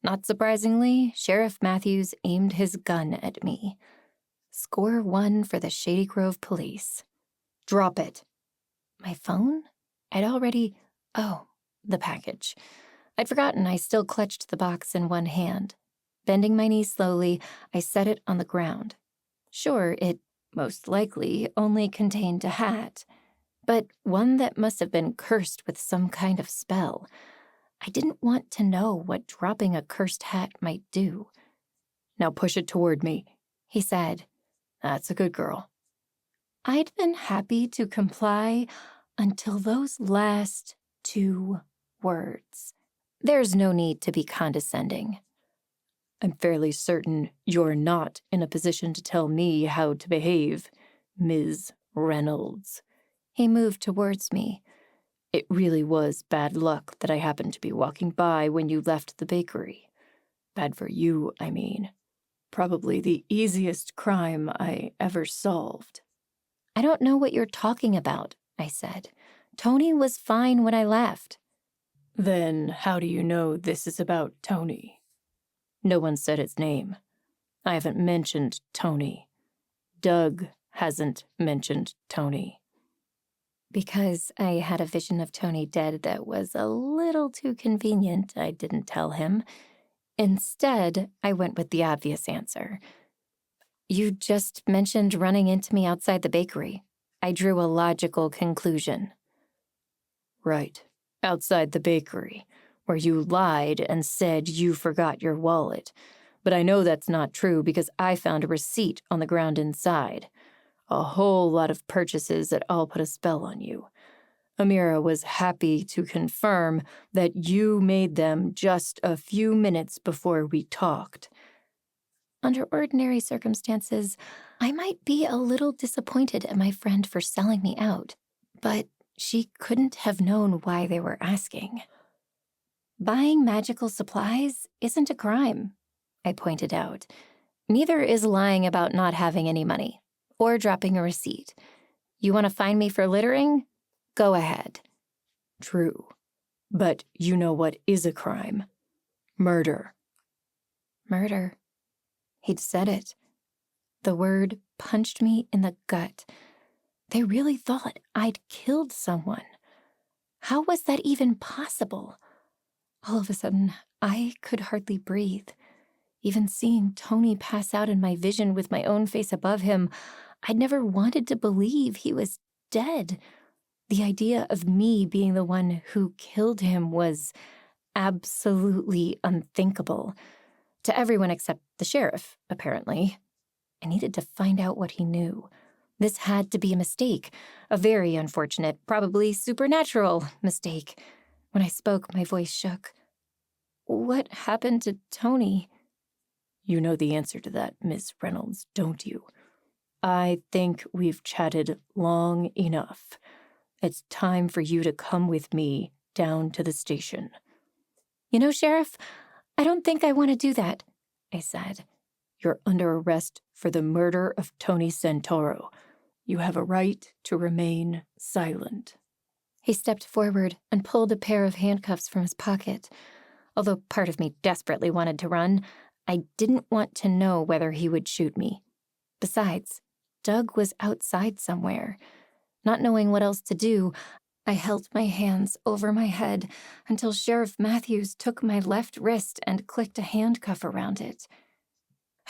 Speaker 2: Not surprisingly, Sheriff Matthews aimed his gun at me. Score 1 for the Shady Grove police.
Speaker 4: Drop it.
Speaker 2: My phone? Oh, the package. I'd forgotten I still clutched the box in one hand. Bending my knees slowly, I set it on the ground. Sure, it most likely only contained a hat, but one that must have been cursed with some kind of spell. I didn't want to know what dropping a cursed hat might do.
Speaker 4: Now push it toward me,
Speaker 2: he said.
Speaker 4: That's a good girl.
Speaker 2: I'd been happy to comply until those last 2 words. There's no need to be condescending.
Speaker 4: I'm fairly certain you're not in a position to tell me how to behave, Ms. Reynolds.
Speaker 2: He moved towards me.
Speaker 4: It really was bad luck that I happened to be walking by when you left the bakery. Bad for you, I mean. Probably the easiest crime I ever solved.
Speaker 2: I don't know what you're talking about, I said. Tony was fine when I left.
Speaker 4: Then how do you know this is about Tony? No one said his name. I haven't mentioned Tony. Doug hasn't mentioned Tony.
Speaker 2: Because I had a vision of Tony dead that was a little too convenient, I didn't tell him. Instead, I went with the obvious answer. You just mentioned running into me outside the bakery. I drew a logical conclusion.
Speaker 4: Right, outside the bakery, where you lied and said you forgot your wallet. But I know that's not true because I found a receipt on the ground inside. A whole lot of purchases that all put a spell on you. Amira was happy to confirm that you made them just a few minutes before we talked.
Speaker 2: Under ordinary circumstances, I might be a little disappointed at my friend for selling me out, but she couldn't have known why they were asking. Buying magical supplies isn't a crime, I pointed out. Neither is lying about not having any money. Or dropping a receipt. You want to find me for littering? Go ahead.
Speaker 4: True. But you know what is a crime? Murder.
Speaker 2: Murder. He'd said it. The word punched me in the gut. They really thought I'd killed someone. How was that even possible? All of a sudden, I could hardly breathe. Even seeing Tony pass out in my vision with my own face above him, I'd never wanted to believe he was dead. The idea of me being the one who killed him was absolutely unthinkable. To everyone except the sheriff, apparently. I needed to find out what he knew. This had to be a mistake, a very unfortunate, probably supernatural mistake. When I spoke, my voice shook. What happened to Tony?
Speaker 4: You know the answer to that, Miss Reynolds, don't you? I think we've chatted long enough. It's time for you to come with me down to the station.
Speaker 2: You know, Sheriff, I don't think I want to do that, I said.
Speaker 4: You're under arrest for the murder of Tony Santoro. You have a right to remain silent.
Speaker 2: He stepped forward and pulled a pair of handcuffs from his pocket. Although part of me desperately wanted to run, I didn't want to know whether he would shoot me. Besides, Doug was outside somewhere. Not knowing what else to do, I held my hands over my head until Sheriff Matthews took my left wrist and clicked a handcuff around it.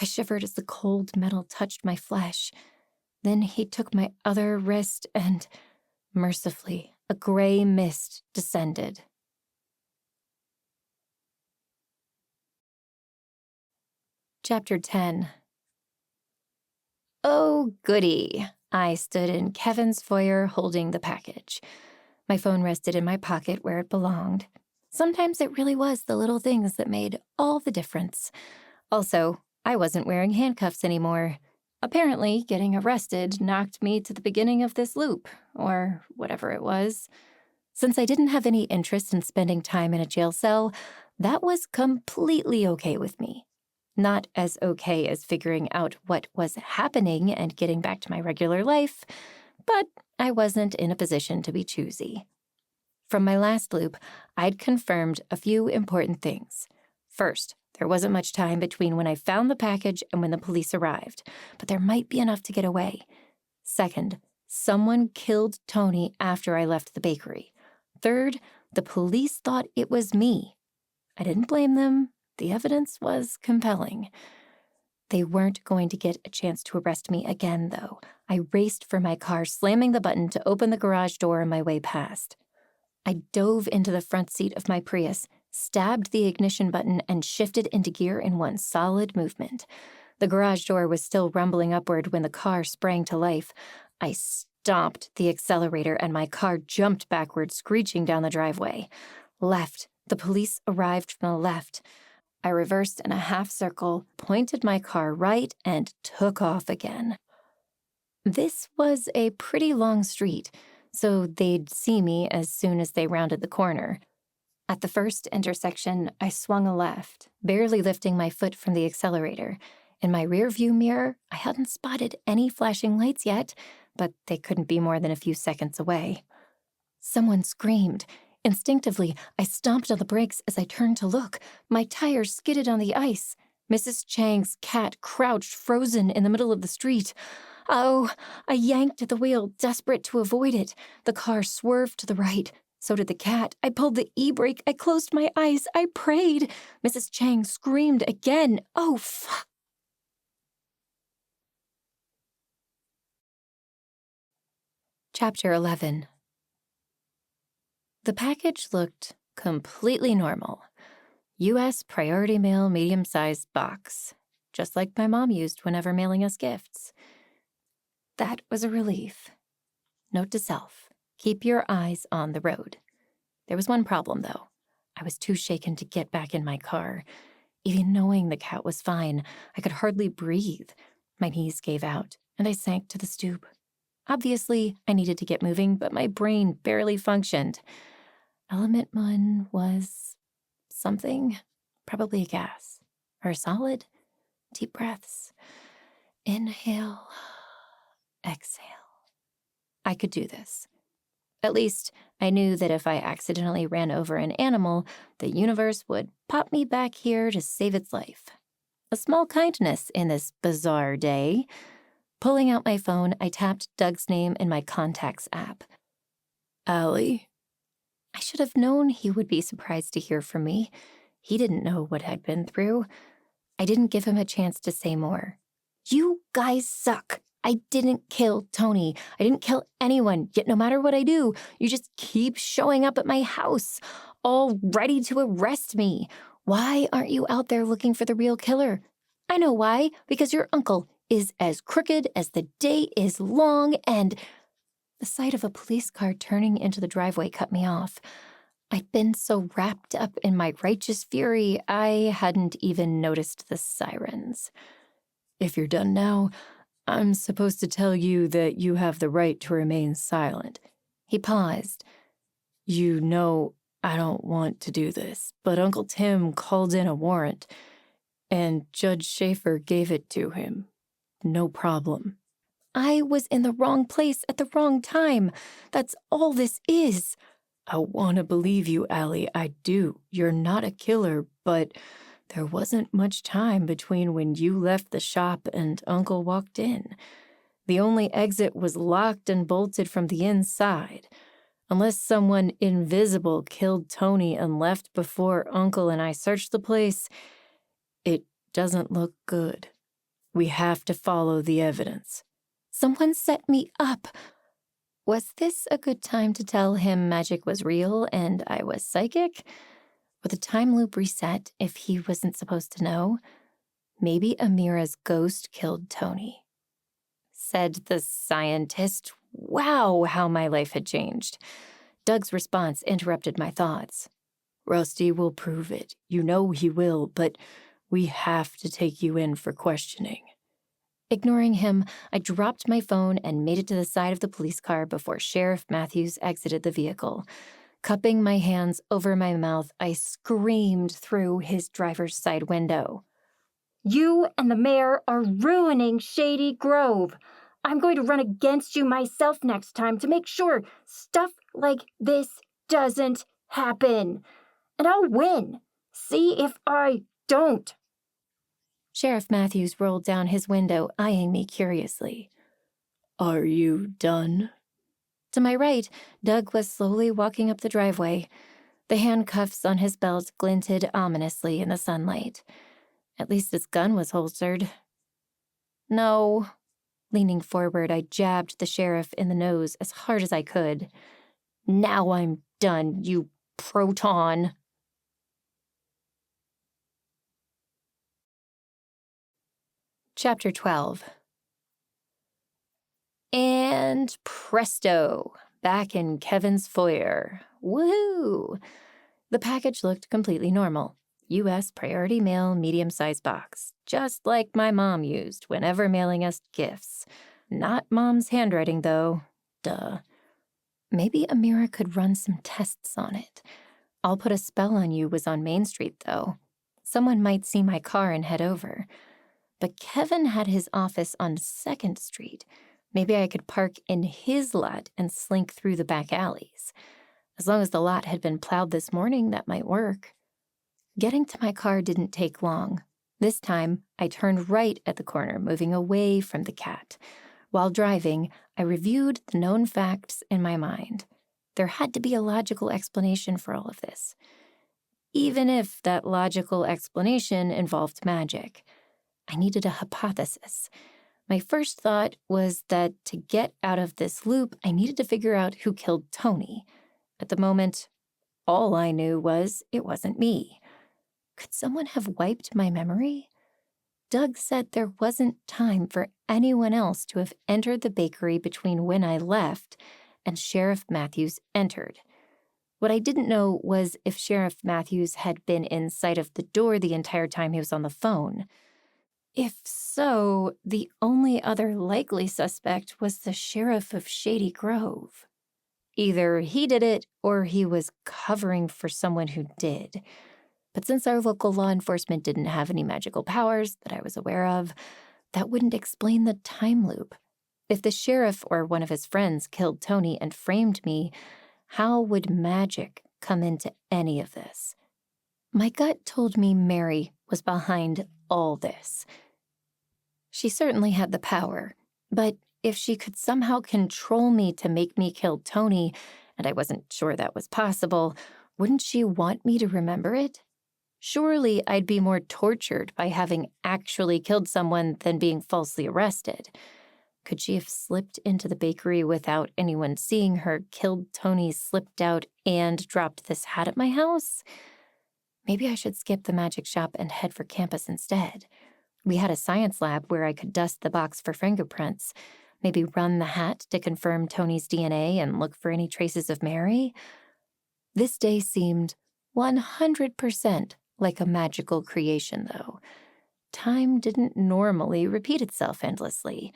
Speaker 2: I shivered as the cold metal touched my flesh. Then he took my other wrist and, mercifully, a gray mist descended. Chapter 10. Oh, goody. I stood in Kevin's foyer holding the package. My phone rested in my pocket where it belonged. Sometimes it really was the little things that made all the difference. Also, I wasn't wearing handcuffs anymore. Apparently, getting arrested knocked me to the beginning of this loop, or whatever it was. Since I didn't have any interest in spending time in a jail cell, that was completely okay with me. Not as okay as figuring out what was happening and getting back to my regular life, but I wasn't in a position to be choosy. From my last loop, I'd confirmed a few important things. First, there wasn't much time between when I found the package and when the police arrived, but there might be enough to get away. Second, someone killed Tony after I left the bakery. Third, the police thought it was me. I didn't blame them. The evidence was compelling. They weren't going to get a chance to arrest me again, though. I raced for my car, slamming the button to open the garage door on my way past. I dove into the front seat of my Prius, stabbed the ignition button, and shifted into gear in one solid movement. The garage door was still rumbling upward when the car sprang to life. I stomped the accelerator, and my car jumped backward, screeching down the driveway. Left. The police arrived from the left. I reversed in a half circle, pointed my car right, and took off again. This was a pretty long street, so they'd see me as soon as they rounded the corner. At the first intersection, I swung a left, barely lifting my foot from the accelerator. In my rearview mirror, I hadn't spotted any flashing lights yet, but they couldn't be more than a few seconds away. Someone screamed. Instinctively, I stomped on the brakes as I turned to look. My tires skidded on the ice. Mrs. Chang's cat crouched frozen in the middle of the street. Oh, I yanked at the wheel, desperate to avoid it. The car swerved to the right. So did the cat. I pulled the e-brake. I closed my eyes. I prayed. Mrs. Chang screamed again. Oh, fuck. Chapter 11. The package looked completely normal. U.S. Priority Mail medium-sized box, just like my mom used whenever mailing us gifts. That was a relief. Note to self, keep your eyes on the road. There was one problem, though. I was too shaken to get back in my car. Even knowing the cat was fine, I could hardly breathe. My knees gave out, and I sank to the stoop. Obviously, I needed to get moving, but my brain barely functioned. Element 1 was something, probably a gas, or a solid. Deep breaths. Inhale, exhale. I could do this. At least, I knew that if I accidentally ran over an animal, the universe would pop me back here to save its life. A small kindness in this bizarre day. Pulling out my phone, I tapped Doug's name in my contacts app.
Speaker 4: Allie?
Speaker 2: I should have known he would be surprised to hear from me. He didn't know what I'd been through. I didn't give him a chance to say more. You guys suck. I didn't kill Tony. I didn't kill anyone, yet no matter what I do, you just keep showing up at my house, all ready to arrest me. Why aren't you out there looking for the real killer? I know why, because your uncle is as crooked as the day is long, and the sight of a police car turning into the driveway cut me off. I'd been so wrapped up in my righteous fury, I hadn't even noticed the sirens.
Speaker 4: If you're done now, I'm supposed to tell you that you have the right to remain silent.
Speaker 2: He paused.
Speaker 4: You know I don't want to do this, but Uncle Tim called in a warrant, and Judge Schaefer gave it to him. No problem.
Speaker 2: I was in the wrong place at the wrong time. That's all this is.
Speaker 4: I want to believe you, Allie. I do. You're not a killer, but there wasn't much time between when you left the shop and Uncle walked in. The only exit was locked and bolted from the inside. Unless someone invisible killed Tony and left before Uncle and I searched the place, it doesn't look good. We have to follow the evidence.
Speaker 2: Someone set me up. Was this a good time to tell him magic was real and I was psychic? Would the time loop reset if he wasn't supposed to know? Maybe Amira's ghost killed Tony. Said the scientist. Wow, how my life had changed. Doug's response interrupted my thoughts.
Speaker 4: Rusty will prove it. You know he will, but we have to take you in for questioning.
Speaker 2: Ignoring him, I dropped my phone and made it to the side of the police car before Sheriff Matthews exited the vehicle. Cupping my hands over my mouth, I screamed through his driver's side window.
Speaker 5: You and the mayor are ruining Shady Grove. I'm going to run against you myself next time to make sure stuff like this doesn't happen. And I'll win. See if I don't.
Speaker 2: Sheriff Matthews rolled down his window, eyeing me curiously.
Speaker 4: Are you done?
Speaker 2: To my right, Doug was slowly walking up the driveway. The handcuffs on his belt glinted ominously in the sunlight. At least his gun was holstered. No. Leaning forward, I jabbed the sheriff in the nose as hard as I could. Now I'm done, you proton. Chapter 12. And presto, back in Kevin's foyer. Woohoo! The package looked completely normal. U.S. priority mail, medium-sized box, just like my mom used whenever mailing us gifts. Not Mom's handwriting, though. Duh. Maybe Amira could run some tests on it. I'll Put a Spell on You was on Main Street, though. Someone might see my car and head over. But Kevin had his office on 2nd Street. Maybe I could park in his lot and slink through the back alleys. As long as the lot had been plowed this morning, that might work. Getting to my car didn't take long. This time, I turned right at the corner, moving away from the cat. While driving, I reviewed the known facts in my mind. There had to be a logical explanation for all of this. Even if that logical explanation involved magic. I needed a hypothesis. My first thought was that to get out of this loop, I needed to figure out who killed Tony. At the moment, all I knew was it wasn't me. Could someone have wiped my memory? Doug said there wasn't time for anyone else to have entered the bakery between when I left and Sheriff Matthews entered. What I didn't know was if Sheriff Matthews had been in sight of the door the entire time he was on the phone. If so, the only other likely suspect was the sheriff of Shady Grove. Either he did it or he was covering for someone who did. But since our local law enforcement didn't have any magical powers that I was aware of, that wouldn't explain the time loop. If the sheriff or one of his friends killed Tony and framed me, how would magic come into any of this? My gut told me Mary was behind all this. She certainly had the power, but if she could somehow control me to make me kill Tony, and I wasn't sure that was possible, wouldn't she want me to remember it? Surely I'd be more tortured by having actually killed someone than being falsely arrested. Could she have slipped into the bakery without anyone seeing her, killed Tony, slipped out, and dropped this hat at my house? Maybe I should skip the magic shop and head for campus instead. We had a science lab where I could dust the box for fingerprints, maybe run the hat to confirm Tony's DNA and look for any traces of Mary. This day seemed 100% like a magical creation, though. Time didn't normally repeat itself endlessly.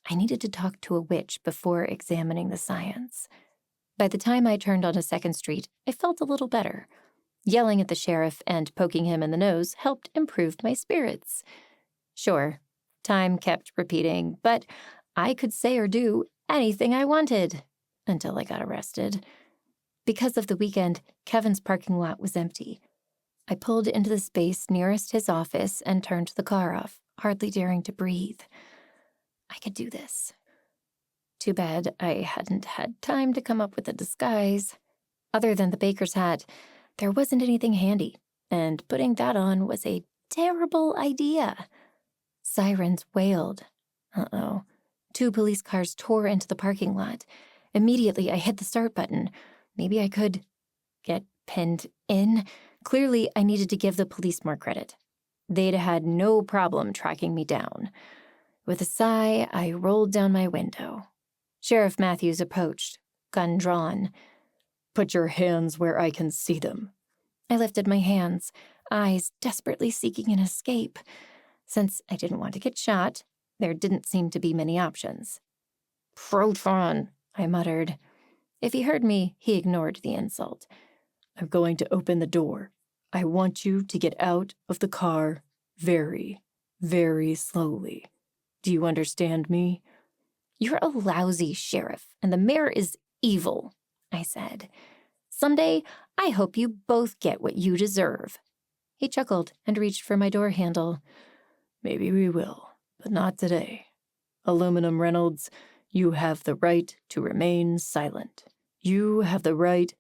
Speaker 2: I needed to talk to a witch before examining the science. By the time I turned onto 2nd Street, I felt a little better. Yelling at the sheriff and poking him in the nose helped improve my spirits. Sure, time kept repeating, but I could say or do anything I wanted until I got arrested. Because of the weekend, Kevin's parking lot was empty. I pulled into the space nearest his office and turned the car off, hardly daring to breathe. I could do this. Too bad I hadn't had time to come up with a disguise. Other than the baker's hat, there wasn't anything handy, and putting that on was a terrible idea. Sirens wailed. Uh-oh. 2 police cars tore into the parking lot. Immediately, I hit the start button. Maybe I could get pinned in. Clearly, I needed to give the police more credit. They'd had no problem tracking me down. With a sigh, I rolled down my window. Sheriff Matthews approached, gun drawn.
Speaker 4: Put your hands where I can see them.
Speaker 2: I lifted my hands, eyes desperately seeking an escape. Since I didn't want to get shot, there didn't seem to be many options.
Speaker 1: Proton,
Speaker 2: I muttered. If he heard me, he ignored the insult.
Speaker 4: I'm going to open the door. I want you to get out of the car very, very slowly. Do you understand me?
Speaker 2: You're a lousy sheriff, and the mayor is evil, I said. Someday, I hope you both get what you deserve. He chuckled and reached for my door handle.
Speaker 4: Maybe we will, but not today. Aluminum Reynolds, you have the right to remain silent. You have the right.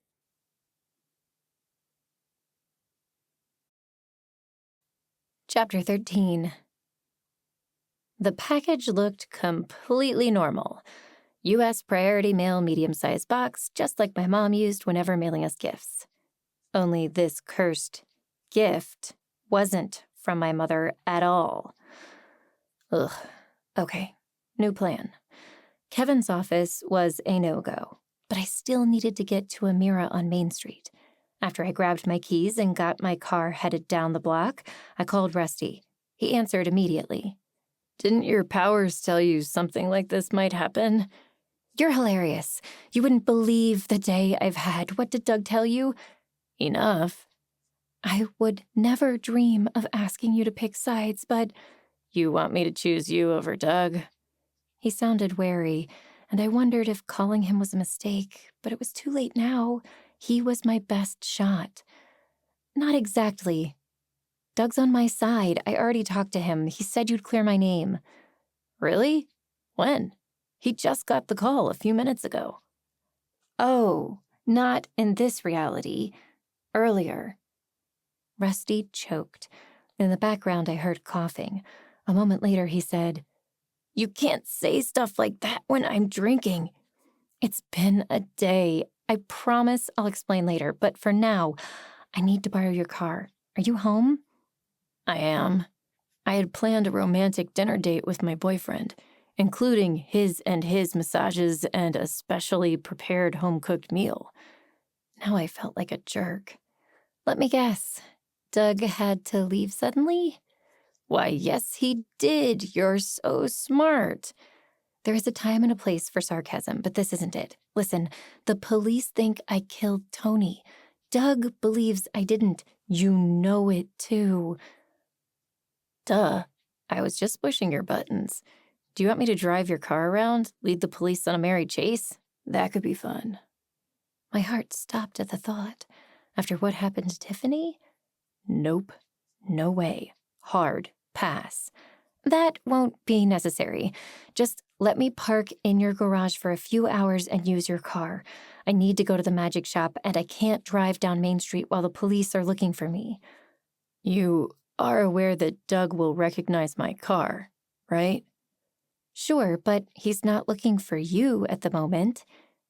Speaker 2: Chapter 13. The package looked completely normal. U.S. Priority Mail medium-sized box, just like my mom used whenever mailing us gifts. Only this cursed gift wasn't from my mother at all. Ugh. Okay, new plan. Kevin's office was a no-go, but I still needed to get to Amira on Main Street. After I grabbed my keys and got my car headed down the block, I called Rusty. He answered immediately.
Speaker 4: Didn't your powers tell you something like this might happen?
Speaker 2: You're hilarious. You wouldn't believe the day I've had. What did Doug tell you?
Speaker 4: Enough.
Speaker 2: I would never dream of asking you to pick sides, but
Speaker 4: you want me to choose you over Doug?
Speaker 2: He sounded wary, and I wondered if calling him was a mistake, but it was too late now. He was my best shot. Not exactly. Doug's on my side. I already talked to him. He said you'd clear my name.
Speaker 4: Really? When? He just got the call a few minutes ago.
Speaker 2: Oh, not in this reality. Earlier. Rusty choked. In the background, I heard coughing. A moment later, he said,
Speaker 4: You can't say stuff like that when I'm drinking.
Speaker 2: It's been a day. I promise I'll explain later, but for now, I need to borrow your car. Are you home?
Speaker 4: I am. I had planned a romantic dinner date with my boyfriend, including his massages and a specially prepared home-cooked meal.
Speaker 2: Now I felt like a jerk. Let me guess. Doug had to leave suddenly?
Speaker 4: Why, yes, he did. You're so smart.
Speaker 2: There is a time and a place for sarcasm, but this isn't it. Listen, the police think I killed Tony. Doug believes I didn't. You know it, too.
Speaker 4: Duh. I was just pushing your buttons. Do you want me to drive your car around, lead the police on a merry chase? That could be fun.
Speaker 2: My heart stopped at the thought. After what happened to Tiffany?
Speaker 4: Nope. No way. Hard. Pass.
Speaker 2: That won't be necessary. Just let me park in your garage for a few hours and use your car. I need to go to the magic shop, and I can't drive down Main Street while the police are looking for me.
Speaker 4: You are aware that Doug will recognize my car, right?
Speaker 2: Sure, but he's not looking for you at the moment.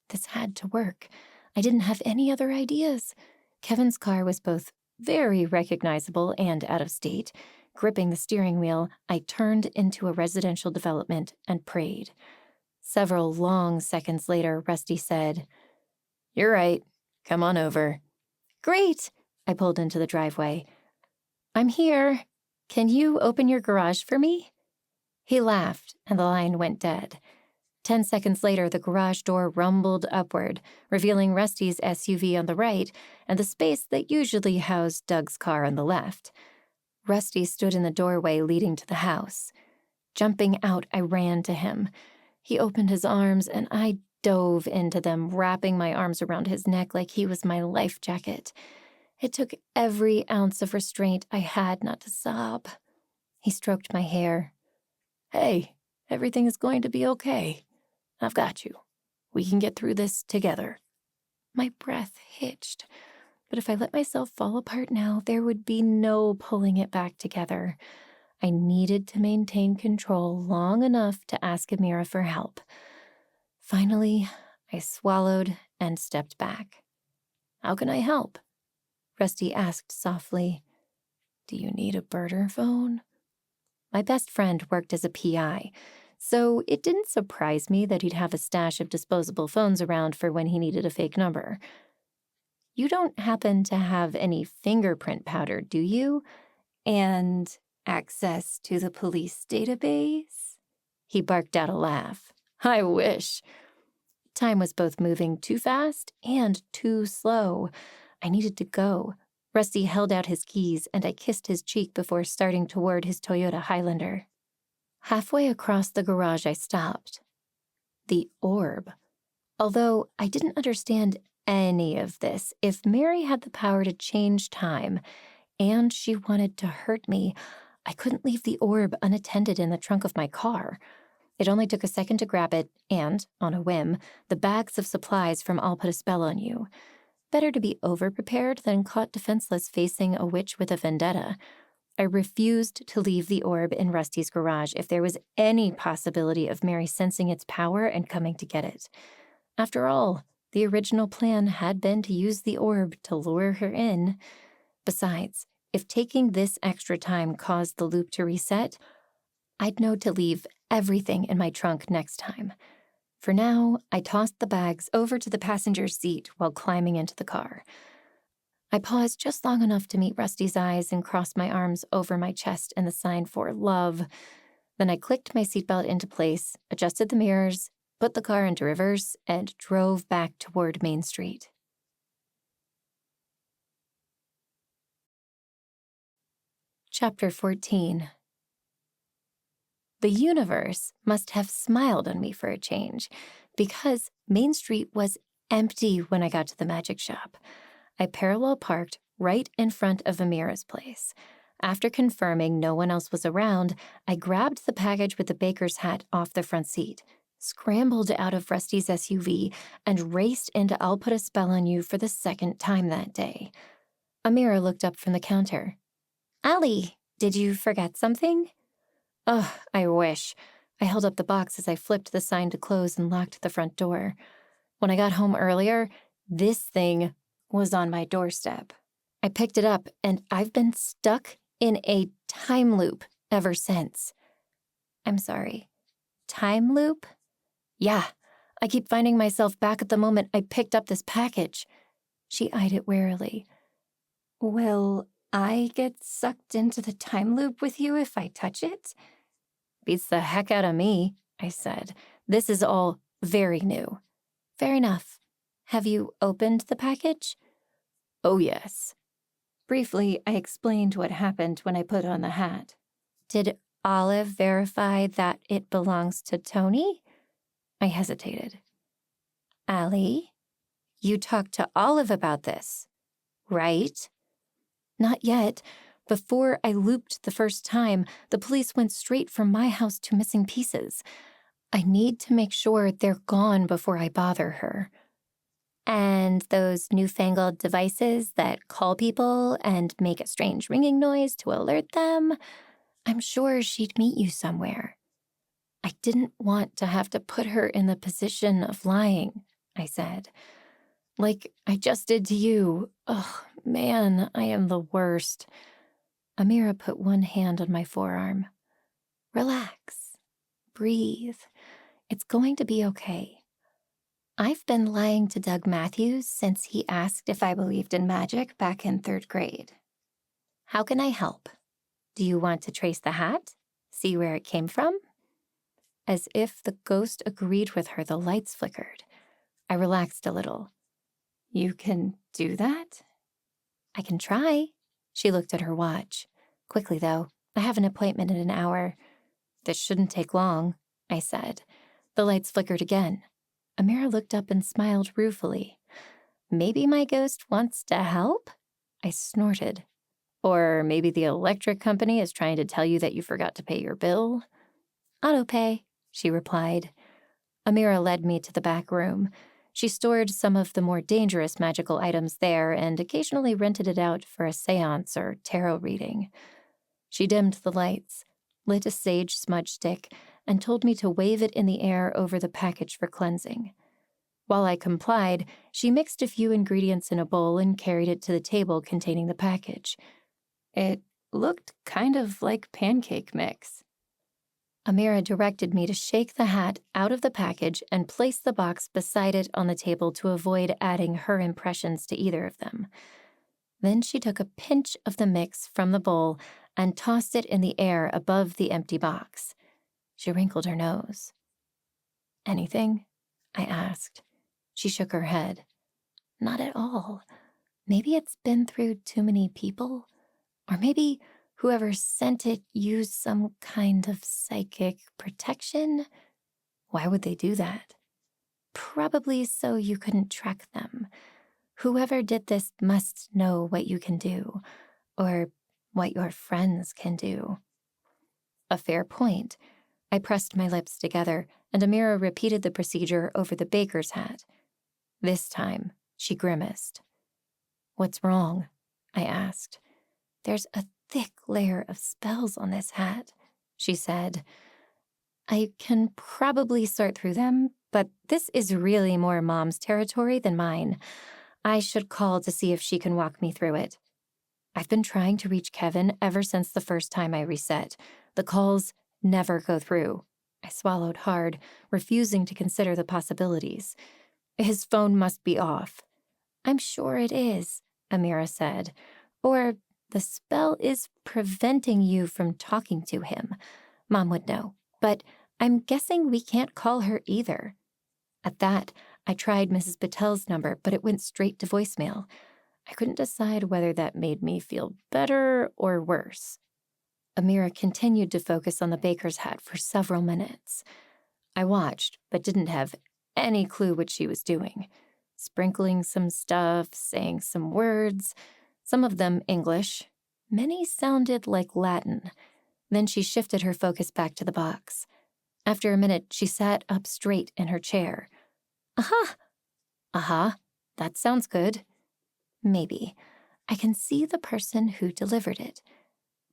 Speaker 2: This had to work. I didn't have any other ideas. Kevin's car was both very recognizable and out of state. Gripping the steering wheel, I turned into a residential development and prayed. Several long seconds later, Rusty said,
Speaker 4: "You're right. Come on over."
Speaker 2: "Great!" I pulled into the driveway. "I'm here. Can you open your garage for me?" He laughed, and the line went dead. 10 seconds later, the garage door rumbled upward, revealing Rusty's SUV on the right and the space that usually housed Doug's car on the left. Rusty stood in the doorway leading to the house. Jumping out, I ran to him. He opened his arms, and I dove into them, wrapping my arms around his neck like he was my life jacket. It took every ounce of restraint I had not to sob. He stroked my hair.
Speaker 4: "Hey, everything is going to be okay. I've got you. We can get through this together."
Speaker 2: My breath hitched. But if I let myself fall apart now, there would be no pulling it back together. I needed to maintain control long enough to ask Amira for help. Finally, I swallowed and stepped back.
Speaker 4: "How can I help?"
Speaker 2: Rusty asked softly.
Speaker 4: "Do you need a burner phone?"
Speaker 2: My best friend worked as a PI, so it didn't surprise me that he'd have a stash of disposable phones around for when he needed a fake number. "You don't happen to have any fingerprint powder, do you? And access to the police database?" He barked out a laugh.
Speaker 4: "I wish."
Speaker 2: Time was both moving too fast and too slow. I needed to go. Rusty held out his keys, and I kissed his cheek before starting toward his Toyota Highlander. Halfway across the garage, I stopped. The orb. Although I didn't understand any of this, if Mary had the power to change time, and she wanted to hurt me, I couldn't leave the orb unattended in the trunk of my car. It only took a second to grab it, and, on a whim, the bags of supplies from I'll Put a Spell on You. Better to be overprepared than caught defenseless facing a witch with a vendetta. I refused to leave the orb in Rusty's garage if there was any possibility of Mary sensing its power and coming to get it. After all, the original plan had been to use the orb to lure her in. Besides, if taking this extra time caused the loop to reset, I'd know to leave everything in my trunk next time. For now, I tossed the bags over to the passenger seat while climbing into the car. I paused just long enough to meet Rusty's eyes and crossed my arms over my chest in the sign for love. Then I clicked my seatbelt into place, adjusted the mirrors, put the car into reverse, and drove back toward Main Street. Chapter 14. The universe must have smiled on me for a change, because Main Street was empty when I got to the magic shop. I parallel parked right in front of Amira's place. After confirming no one else was around, I grabbed the package with the baker's hat off the front seat, scrambled out of Rusty's SUV, and raced into I'll Put a Spell on You for the second time that day. Amira looked up from the counter. "Allie, did you forget something?" "Ugh, I wish." I held up the box as I flipped the sign to close and locked the front door. When I got home earlier, this thing was on my doorstep. I picked it up, and I've been stuck in a time loop ever since. I'm sorry. Time loop? Yeah, I keep finding myself back at the moment I picked up this package. She eyed it warily. Will I get sucked into the time loop with you if I touch it? Beats the heck out of me, I said. This is all very new. Fair enough. Have you opened the package? Oh, yes. Briefly, I explained what happened when I put on the hat. Did
Speaker 3: Olive verify that it belongs to Tony?
Speaker 2: I hesitated.
Speaker 3: Allie, you talked to Olive about this, right?
Speaker 2: Not yet. Before I looped the first time, the police went straight from my house to missing pieces. I need to make sure they're gone before I bother her.
Speaker 3: And those newfangled devices that call people and make a strange ringing noise to alert them,
Speaker 2: I'm sure she'd meet you somewhere. I didn't want to have to put her in the position of lying, I said. Like I just did to you. Oh, man, I am the worst. Amira put one hand on my forearm. Relax. Breathe. It's going to be okay.
Speaker 3: I've been lying to Doug Matthews since he asked if I believed in magic back in 3rd grade. How can I help? Do you want to trace the hat? See where it came from?
Speaker 2: As if the ghost agreed with her, the lights flickered. I relaxed a little. You can do that?
Speaker 3: I can try. She looked at her watch. Quickly, though. I have an appointment in an hour.
Speaker 2: This shouldn't take long, I said. The lights flickered again. Amira looked up and smiled ruefully.
Speaker 3: Maybe my ghost wants to help?
Speaker 2: I snorted. Or maybe the electric company is trying to tell you that you forgot to pay your bill?
Speaker 3: Autopay,
Speaker 2: she replied. Amira led me to the back room. She stored some of the more dangerous magical items there and occasionally rented it out for a seance or tarot reading. She dimmed the lights, lit a sage smudge stick, and told me to wave it in the air over the package for cleansing. While I complied, she mixed a few ingredients in a bowl and carried it to the table containing the package. It looked kind of like pancake mix. Amira directed me to shake the hat out of the package and place the box beside it on the table to avoid adding her impressions to either of them. Then she took a pinch of the mix from the bowl and tossed it in the air above the empty box. She wrinkled her nose. Anything? I asked. She shook her head. Not at all. Maybe it's been through too many people. Or maybe whoever sent it used some kind of psychic protection. Why would they do that? Probably so you couldn't track them. Whoever did this must know what you can do, or what your friends can do. A fair point. I pressed my lips together, and Amira repeated the procedure over the baker's hat. This time, she grimaced. What's wrong? I asked. There's a thick layer of spells on this hat, she said. I can probably sort through them, but this is really more Mom's territory than mine. I should call to see if she can walk me through it. I've been trying to reach Kevin ever since the first time I reset. The calls never go through. I swallowed hard, refusing to consider the possibilities. His phone must be off. I'm sure it is, Amira said. Or the spell is preventing you from talking to him. Mom would know, but I'm guessing we can't call her either. At that, I tried Mrs. Patel's number, but it went straight to voicemail. I couldn't decide whether that made me feel better or worse. Amira continued to focus on the baker's hat for several minutes. I watched, but didn't have any clue what she was doing. Sprinkling some stuff, saying some words, some of them English. Many sounded like Latin. Then she shifted her focus back to the box. After a minute, she sat up straight in her chair. Aha! Aha, that sounds good. Maybe. I can see the person who delivered it.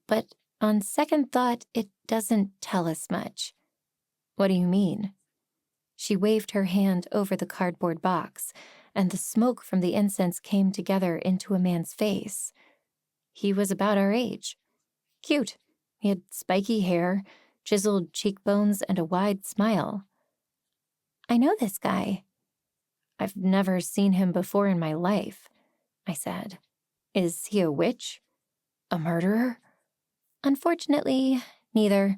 Speaker 2: But on second thought, it doesn't tell us much. What do you mean? She waved her hand over the cardboard box, and the smoke from the incense came together into a man's face. He was about our age. Cute. He had spiky hair, chiseled cheekbones, and a wide smile. I know this guy. I've never seen him before in my life, I said. Is he a witch? A murderer? Unfortunately, neither.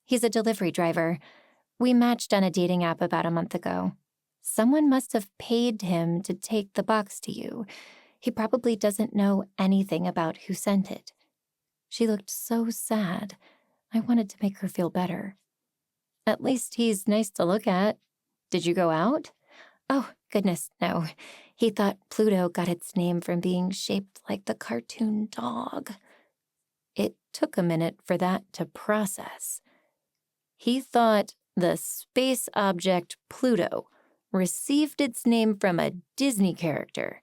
Speaker 2: He's a delivery driver. We matched on a dating app about a month ago. Someone must have paid him to take the box to you. He probably doesn't know anything about who sent it. She looked so sad. I wanted to make her feel better. At least he's nice to look at. Did you go out?
Speaker 1: Oh, goodness, no. He thought Pluto got its name from being shaped like the cartoon dog.
Speaker 2: It took a minute for that to process. He thought the space object Pluto received its name from a Disney character,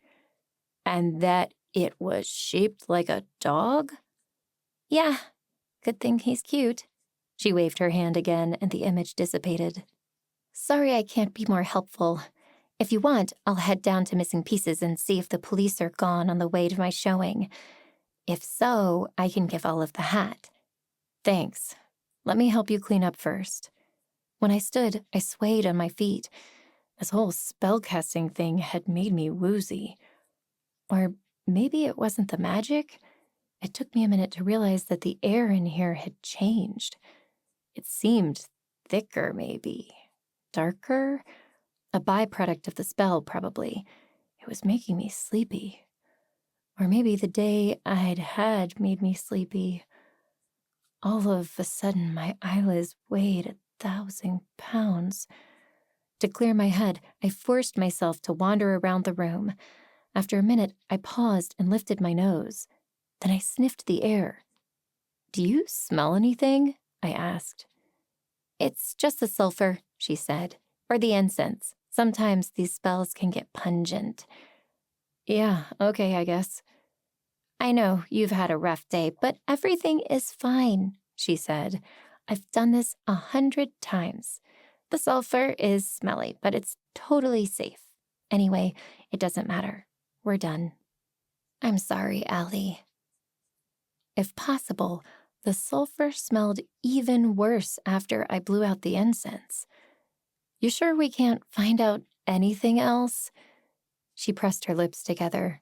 Speaker 2: and that it was shaped like a dog?
Speaker 1: Yeah, good thing he's cute. She waved her hand again, and the image dissipated. Sorry I can't be more helpful. If you want, I'll head down to Missing Pieces and see if the police are gone on the way to my showing. If so, I can give Olive the hat.
Speaker 2: Thanks. Let me help you clean up first. When I stood, I swayed on my feet. This whole spellcasting thing had made me woozy. Or maybe it wasn't the magic. It took me a minute to realize that the air in here had changed. It seemed thicker, maybe. Darker? A byproduct of the spell, probably. It was making me sleepy. Or maybe the day I'd had made me sleepy. All of a sudden, my eyelids weighed 1,000 pounds. To clear my head, I forced myself to wander around the room. After a minute, I paused and lifted my nose. Then I sniffed the air. "Do you smell anything?" I asked.
Speaker 1: It's just the sulfur, she said, or the incense. Sometimes these spells can get pungent.
Speaker 2: Yeah, okay, I guess.
Speaker 1: I know you've had a rough day, but everything is fine, she said. I've done this 100 times. The sulfur is smelly, but it's totally safe. Anyway, it doesn't matter. We're done. I'm sorry, Allie. If possible, the sulfur smelled even worse after I blew out the incense. You sure we can't find out anything else? She pressed her lips together.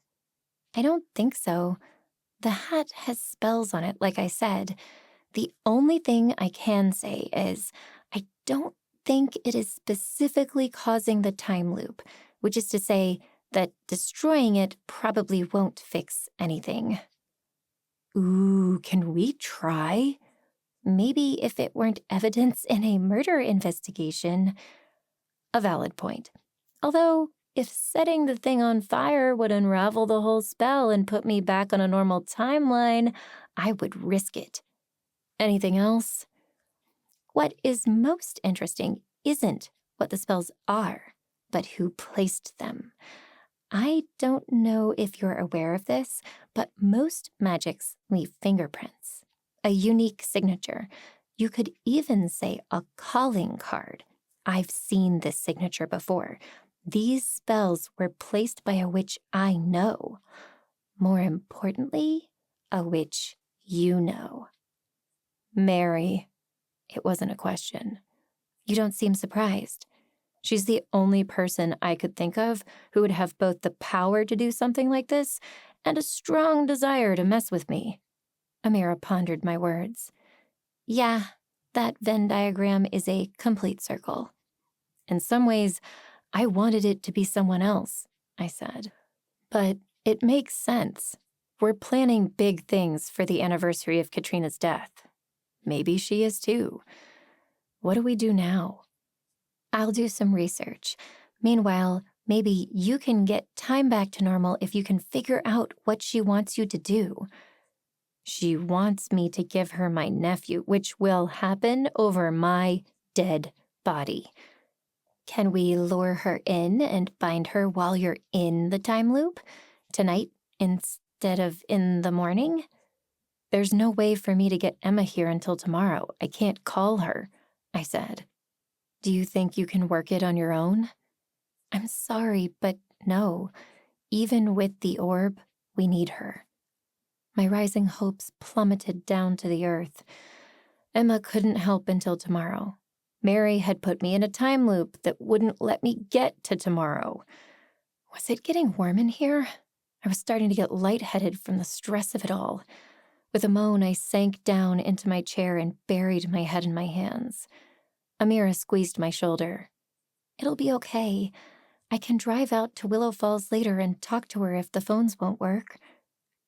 Speaker 1: I don't think so. The hat has spells on it, like I said. The only thing I can say is I don't think it is specifically causing the time loop, which is to say that destroying it probably won't fix anything.
Speaker 2: Ooh, can we try?
Speaker 1: Maybe if it weren't evidence in a murder investigation.
Speaker 2: A valid point. Although, if setting the thing on fire would unravel the whole spell and put me back on a normal timeline, I would risk it. Anything else?
Speaker 1: What is most interesting isn't what the spells are, but who placed them. I don't know if you're aware of this, but most magics leave fingerprints, a unique signature. You could even say a calling card. I've seen this signature before. These spells were placed by a witch I know. More importantly, a witch you know.
Speaker 2: Mary. It wasn't a question.
Speaker 1: You don't seem surprised.
Speaker 2: She's the only person I could think of who would have both the power to do something like this and a strong desire to mess with me.
Speaker 1: Amira pondered my words. Yeah, that Venn diagram is a complete circle.
Speaker 2: In some ways, I wanted it to be someone else, I said. But it makes sense. We're planning big things for the anniversary of Katrina's death. Maybe she is too. What do we do now?
Speaker 1: I'll do some research. Meanwhile, maybe you can get time back to normal if you can figure out what she wants you to do.
Speaker 2: She wants me to give her my nephew, which will happen over my dead body.
Speaker 1: Can we lure her in and bind her while you're in the time loop? Tonight instead of in the morning?
Speaker 2: There's no way for me to get Emma here until tomorrow. I can't call her, I said. Do you think you can work it on your own?
Speaker 1: I'm sorry, but no. Even with the orb, we need her. My rising hopes plummeted down to the earth.
Speaker 2: Emma couldn't help until tomorrow. Mary had put me in a time loop that wouldn't let me get to tomorrow. Was it getting warm in here? I was starting to get lightheaded from the stress of it all. With a moan, I sank down into my chair and buried my head in my hands. Amira squeezed my shoulder.
Speaker 1: It'll be okay. I can drive out to Willow Falls later and talk to her if the phones won't work.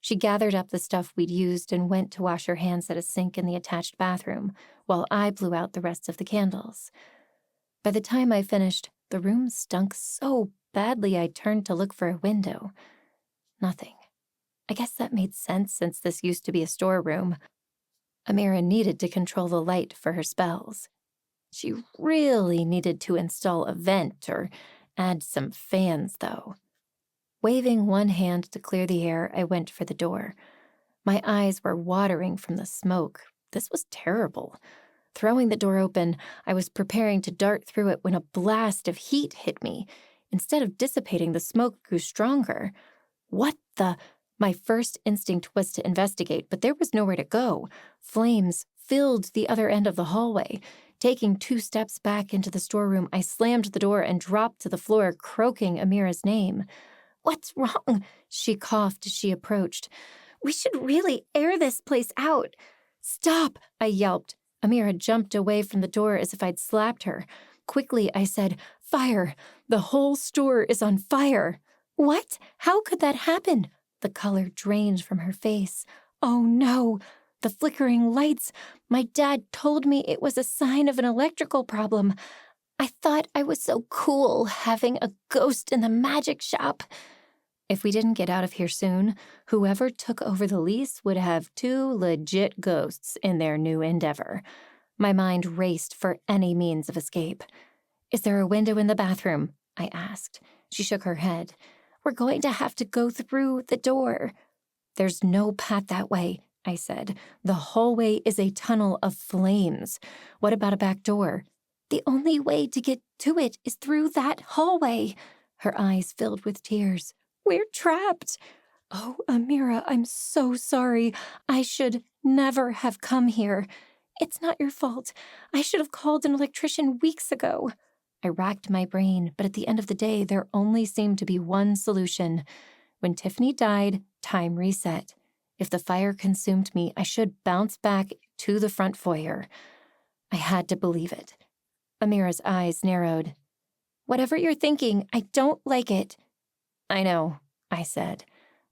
Speaker 2: She gathered up the stuff we'd used and went to wash her hands at a sink in the attached bathroom, while I blew out the rest of the candles. By the time I finished, the room stunk so badly I turned to look for a window. Nothing. I guess that made sense since this used to be a storeroom. Amira needed to control the light for her spells. She really needed to install a vent or add some fans, though. Waving one hand to clear the air, I went for the door. My eyes were watering from the smoke. This was terrible. Throwing the door open, I was preparing to dart through it when a blast of heat hit me. Instead of dissipating, the smoke grew stronger. What the? My first instinct was to investigate, but there was nowhere to go. Flames filled the other end of the hallway. Taking 2 steps back into the storeroom, I slammed the door and dropped to the floor, croaking Amira's name.
Speaker 3: What's wrong?
Speaker 2: She coughed as she approached.
Speaker 3: We should really air this place out.
Speaker 2: Stop, I yelped. Amira jumped away from the door as if I'd slapped her. Quickly, I said, Fire! The whole store is on fire!
Speaker 3: What? How could that happen?
Speaker 2: The color drained from her face. Oh no! The flickering lights! My dad told me it was a sign of an electrical problem.
Speaker 3: I thought I was so cool having a ghost in the magic shop.
Speaker 2: If we didn't get out of here soon, whoever took over the lease would have 2 legit ghosts in their new endeavor. My mind raced for any means of escape. Is there a window in the bathroom? I asked. She shook her head.
Speaker 3: We're going to have to go through the door.
Speaker 2: There's no path that way, I said. The hallway is a tunnel of flames. What about a back door?
Speaker 3: The only way to get to it is through that hallway.
Speaker 2: Her eyes filled with tears.
Speaker 3: We're trapped.
Speaker 2: Oh, Amira, I'm so sorry. I should never have come here.
Speaker 3: It's not your fault. I should have called an electrician weeks ago.
Speaker 2: I racked my brain, but at the end of the day, there only seemed to be one solution. When Tiffany died, time reset. If the fire consumed me, I should bounce back to the front foyer. I had to believe it. Amira's eyes narrowed.
Speaker 3: Whatever you're thinking, I don't like it.
Speaker 2: I know, I said,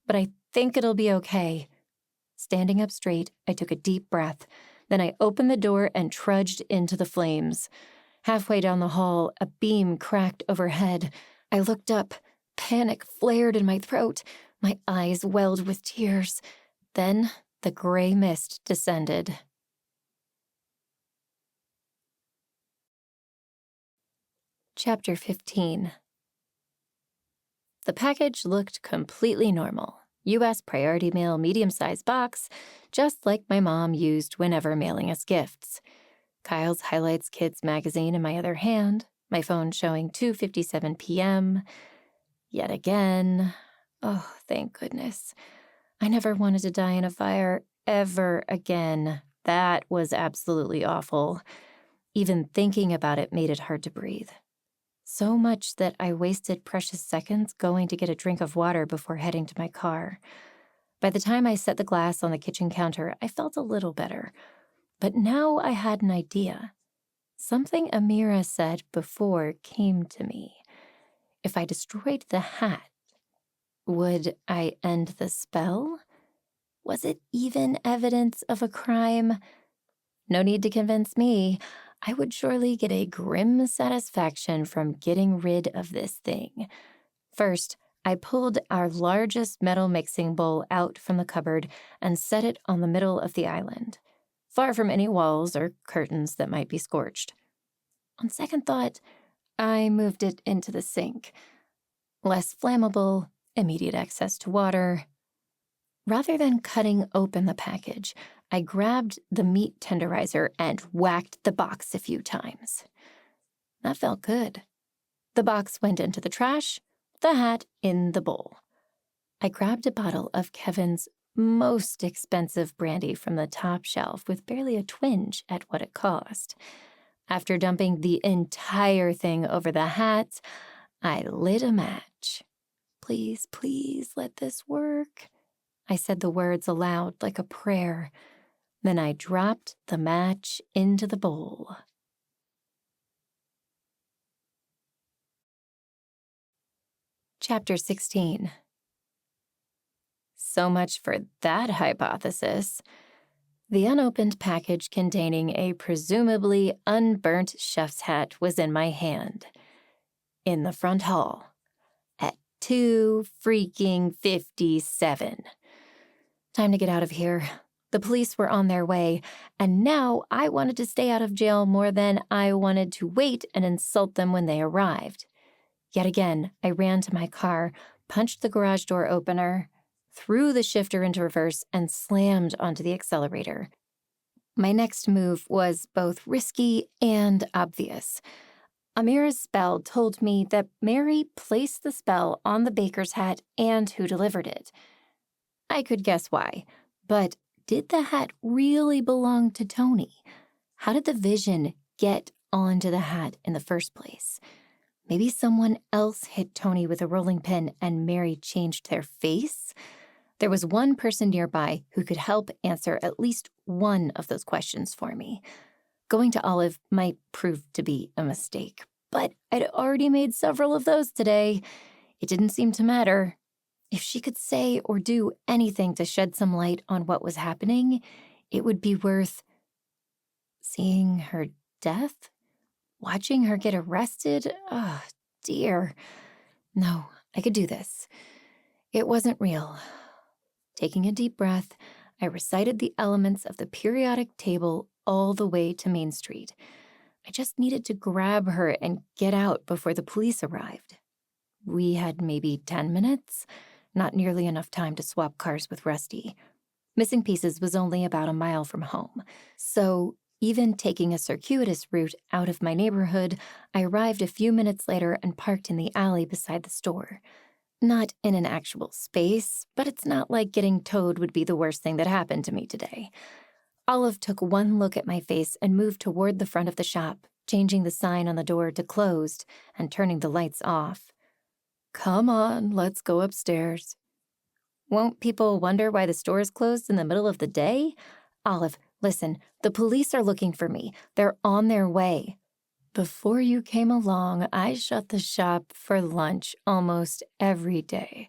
Speaker 2: but I think it'll be okay. Standing up straight, I took a deep breath. Then I opened the door and trudged into the flames. Halfway down the hall, a beam cracked overhead. I looked up. Panic flared in my throat. My eyes welled with tears. Then the gray mist descended. Chapter 15. The package looked completely normal. U.S. priority mail, medium-sized box, just like my mom used whenever mailing us gifts. Kyle's Highlights Kids magazine in my other hand, my phone showing 2:57 p.m. Yet again. Oh, thank goodness. I never wanted to die in a fire ever again. That was absolutely awful. Even thinking about it made it hard to breathe. So much that I wasted precious seconds going to get a drink of water before heading to my car. By the time I set the glass on the kitchen counter, I felt a little better. But now I had an idea. Something Amira said before came to me. If I destroyed the hat, would I end the spell? Was it even evidence of a crime? No need to convince me. I would surely get a grim satisfaction from getting rid of this thing. First, I pulled our largest metal mixing bowl out from the cupboard and set it on the middle of the island, far from any walls or curtains that might be scorched. On second thought, I moved it into the sink. Less flammable, immediate access to water. Rather than cutting open the package, I grabbed the meat tenderizer and whacked the box a few times. That felt good. The box went into the trash, the hat in the bowl. I grabbed a bottle of Kevin's most expensive brandy from the top shelf with barely a twinge at what it cost. After dumping the entire thing over the hat, I lit a match. Please, please let this work. I said the words aloud like a prayer. Then I dropped the match into the bowl. Chapter 16. So much for that hypothesis. The unopened package containing a presumably unburnt chef's hat was in my hand. In the front hall. At 2:57. Time to get out of here. The police were on their way, and now I wanted to stay out of jail more than I wanted to wait and insult them when they arrived. Yet again, I ran to my car, punched the garage door opener, threw the shifter into reverse, and slammed onto the accelerator. My next move was both risky and obvious. Amira's spell told me that Mary placed the spell on the baker's hat and who delivered it. I could guess why, but did the hat really belong to Tony? How did the vision get onto the hat in the first place? Maybe someone else hit Tony with a rolling pin and Mary changed their face? There was one person nearby who could help answer at least one of those questions for me. Going to Olive might prove to be a mistake, but I'd already made several of those today. It didn't seem to matter. If she could say or do anything to shed some light on what was happening, it would be worth seeing her death, watching her get arrested. Oh, dear. No, I could do this. It wasn't real. Taking a deep breath, I recited the elements of the periodic table all the way to Main Street. I just needed to grab her and get out before the police arrived. We had maybe 10 minutes, not nearly enough time to swap cars with Rusty. Missing Pieces was only about a mile from home, so even taking a circuitous route out of my neighborhood, I arrived a few minutes later and parked in the alley beside the store. Not in an actual space, but it's not like getting towed would be the worst thing that happened to me today. Olive took one look at my face and moved toward the front of the shop, changing the sign on the door to closed and turning the lights off.
Speaker 4: Come on, let's go upstairs.
Speaker 2: Won't people wonder why the store is closed in the middle of the day? Olive, listen, the police are looking for me. They're on their way.
Speaker 4: Before you came along, I shut the shop for lunch almost every day.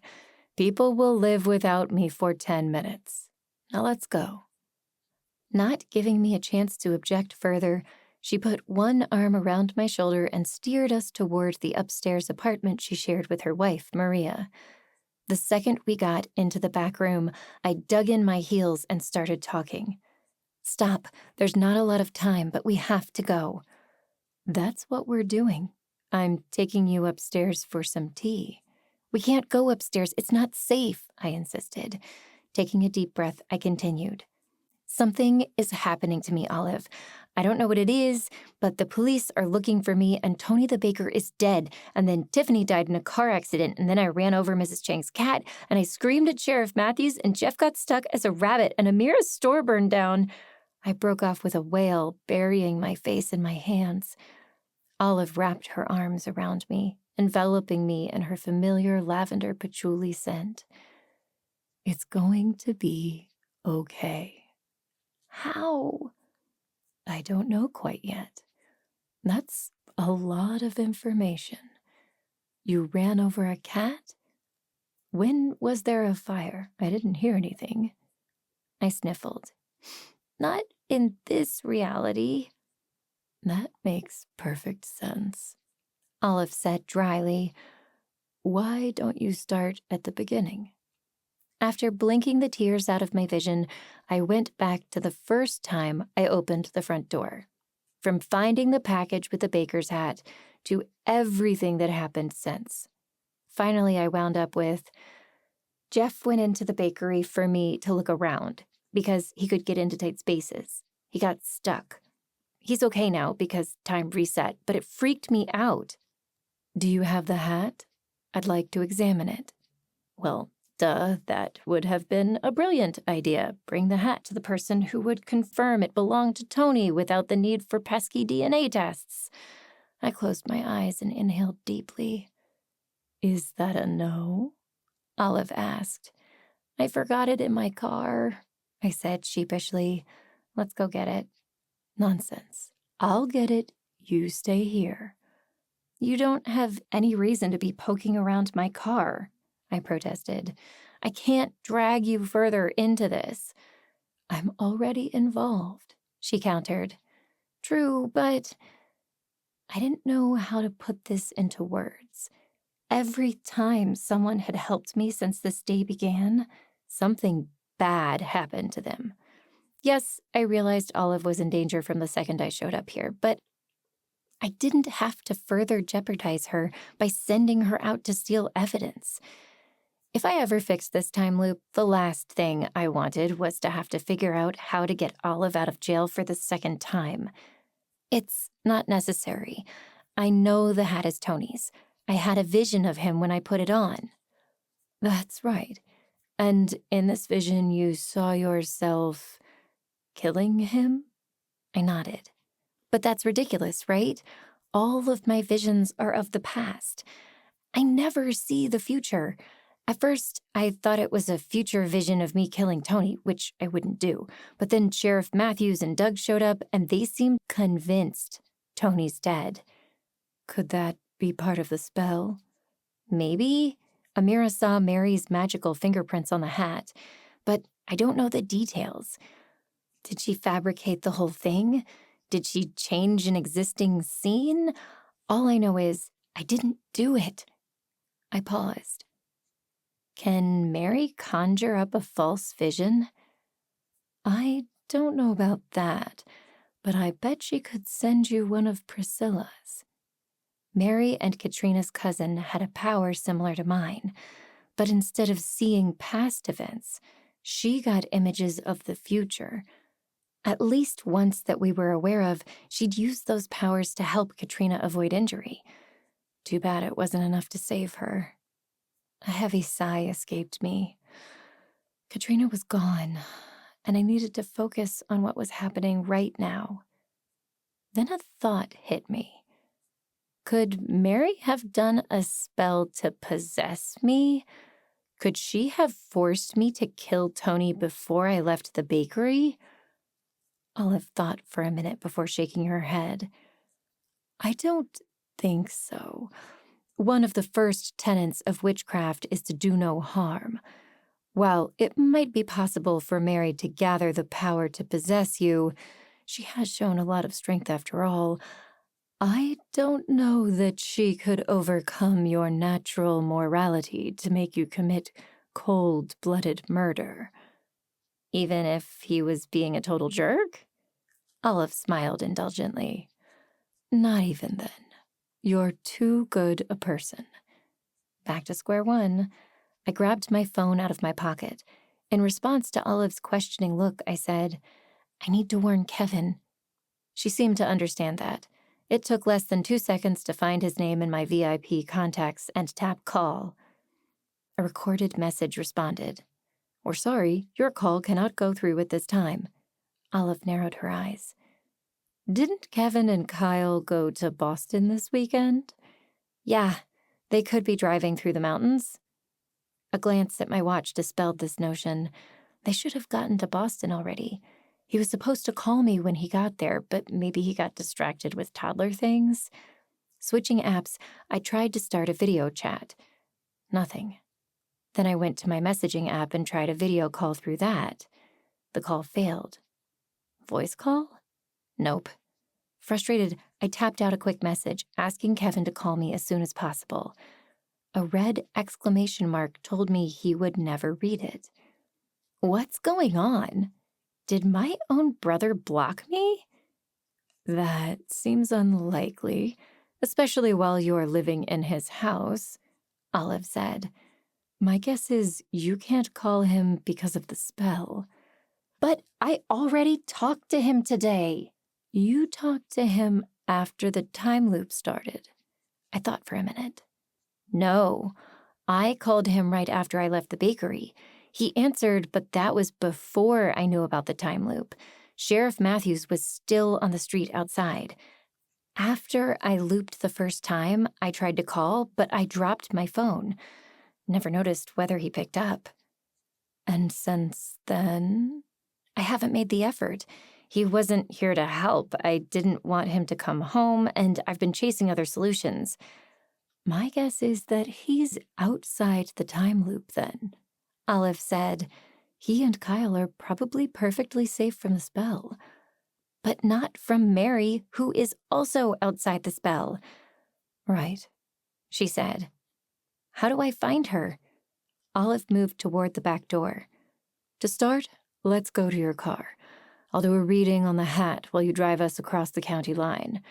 Speaker 4: People will live without me for 10 minutes. Now let's go.
Speaker 2: Not giving me a chance to object further, she put one arm around my shoulder and steered us toward the upstairs apartment she shared with her wife, Maria. The second we got into the back room, I dug in my heels and started talking. Stop, there's not a lot of time, but we have to go.
Speaker 4: That's what we're doing. I'm taking you upstairs for some tea.
Speaker 2: We can't go upstairs, it's not safe, I insisted. Taking a deep breath, I continued. Something is happening to me, Olive. I don't know what it is, but the police are looking for me and Tony the baker is dead, and then Tiffany died in a car accident, and then I ran over Mrs. Chang's cat, and I screamed at Sheriff Matthews, and Jeff got stuck as a rabbit, and Amira's store burned down. I broke off with a wail, burying my face in my hands. Olive wrapped her arms around me, enveloping me in her familiar lavender patchouli scent.
Speaker 4: It's going to be okay.
Speaker 2: How?
Speaker 4: I don't know quite yet. That's a lot of information. You ran over a cat? When was there a fire? I didn't hear anything.
Speaker 2: I sniffled. Not in this reality.
Speaker 4: That makes perfect sense.
Speaker 2: Olive said dryly.
Speaker 4: Why don't you start at the beginning?
Speaker 2: After blinking the tears out of my vision, I went back to the first time I opened the front door. From finding the package with the baker's hat to everything that happened since. Finally, I wound up with, Jeff went into the bakery for me to look around because he could get into tight spaces. He got stuck. He's okay now because time reset, but it freaked me out.
Speaker 4: Do you have the hat? I'd like to examine it.
Speaker 2: Well, duh, that would have been a brilliant idea. Bring the hat to the person who would confirm it belonged to Tony without the need for pesky DNA tests. I closed my eyes and inhaled deeply.
Speaker 4: Is that a no?
Speaker 2: Olive asked. I forgot it in my car, I said sheepishly. Let's go get it.
Speaker 4: Nonsense. I'll get it. You stay here.
Speaker 2: You don't have any reason to be poking around my car, I protested. I can't drag you further into this." "I'm already involved," she countered. "True, but—" I didn't know how to put this into words. Every time someone had helped me since this day began, something bad happened to them. Yes, I realized Olive was in danger from the second I showed up here, but I didn't have to further jeopardize her by sending her out to steal evidence. If I ever fixed this time loop, the last thing I wanted was to have to figure out how to get Olive out of jail for the second time. It's not necessary. I know the hat is Tony's. I had a vision of him when I put it on. That's right. And in this vision, you saw yourself killing him? I nodded. But that's ridiculous, right? All of my visions are of the past. I never see the future. At first, I thought it was a future vision of me killing Tony, which I wouldn't do. But then Sheriff Matthews and Doug showed up, and they seemed convinced Tony's dead. Could that be part of the spell? Maybe. Amira saw Mary's magical fingerprints on the hat, but I don't know the details. Did she fabricate the whole thing? Did she change an existing scene? All I know is I didn't do it. I paused. Can Mary conjure up a false vision? I don't know about that, but I bet she could send you one of Priscilla's. Mary and Katrina's cousin had a power similar to mine, but instead of seeing past events, she got images of the future. At least once that we were aware of, she'd used those powers to help Katrina avoid injury. Too bad it wasn't enough to save her. A heavy sigh escaped me. Katrina was gone, and I needed to focus on what was happening right now. Then a thought hit me. Could Mary have done a spell to possess me? Could she have forced me to kill Tony before I left the bakery? Olive thought for a minute before shaking her head. I don't think so. One of the first tenets of witchcraft is to do no harm. While it might be possible for Mary to gather the power to possess you, she has shown a lot of strength after all. I don't know that she could overcome your natural morality to make you commit cold-blooded murder. Even if he was being a total jerk? Olive smiled indulgently. Not even then. You're too good a person. Back to square one. I grabbed my phone out of my pocket. In response to Olive's questioning look, I said, I need to warn Kevin. She seemed to understand that. It took less than 2 seconds to find his name in my VIP contacts and tap call. A recorded message responded. We're sorry, your call cannot go through at this time. Olive narrowed her eyes. Didn't Kevin and Kyle go to Boston this weekend? Yeah, they could be driving through the mountains. A glance at my watch dispelled this notion. They should have gotten to Boston already. He was supposed to call me when he got there, but maybe he got distracted with toddler things. Switching apps, I tried to start a video chat. Nothing. Then I went to my messaging app and tried a video call through that. The call failed. Voice call? Nope. Frustrated, I tapped out a quick message, asking Kevin to call me as soon as possible. A red exclamation mark told me he would never read it. What's going on? Did my own brother block me? That seems unlikely, especially while you're living in his house, Olive said. My guess is you can't call him because of the spell. But I already talked to him today. You talked to him after the time loop started. I thought for a minute. No, I called him right after I left the bakery. He answered, but that was before I knew about the time loop. Sheriff Matthews was still on the street outside. After I looped the first time, I tried to call, but I dropped my phone. Never noticed whether he picked up. And since then, I haven't made the effort. He wasn't here to help. I didn't want him to come home, and I've been chasing other solutions. My guess is that he's outside the time loop then. Olive said. He and Kyle are probably perfectly safe from the spell. But not from Mary, who is also outside the spell.
Speaker 4: Right,
Speaker 2: She said. How do I find her? Olive moved toward the back door.
Speaker 4: To start, let's go to your car. I'll do a reading on the hat while you drive us across the county line.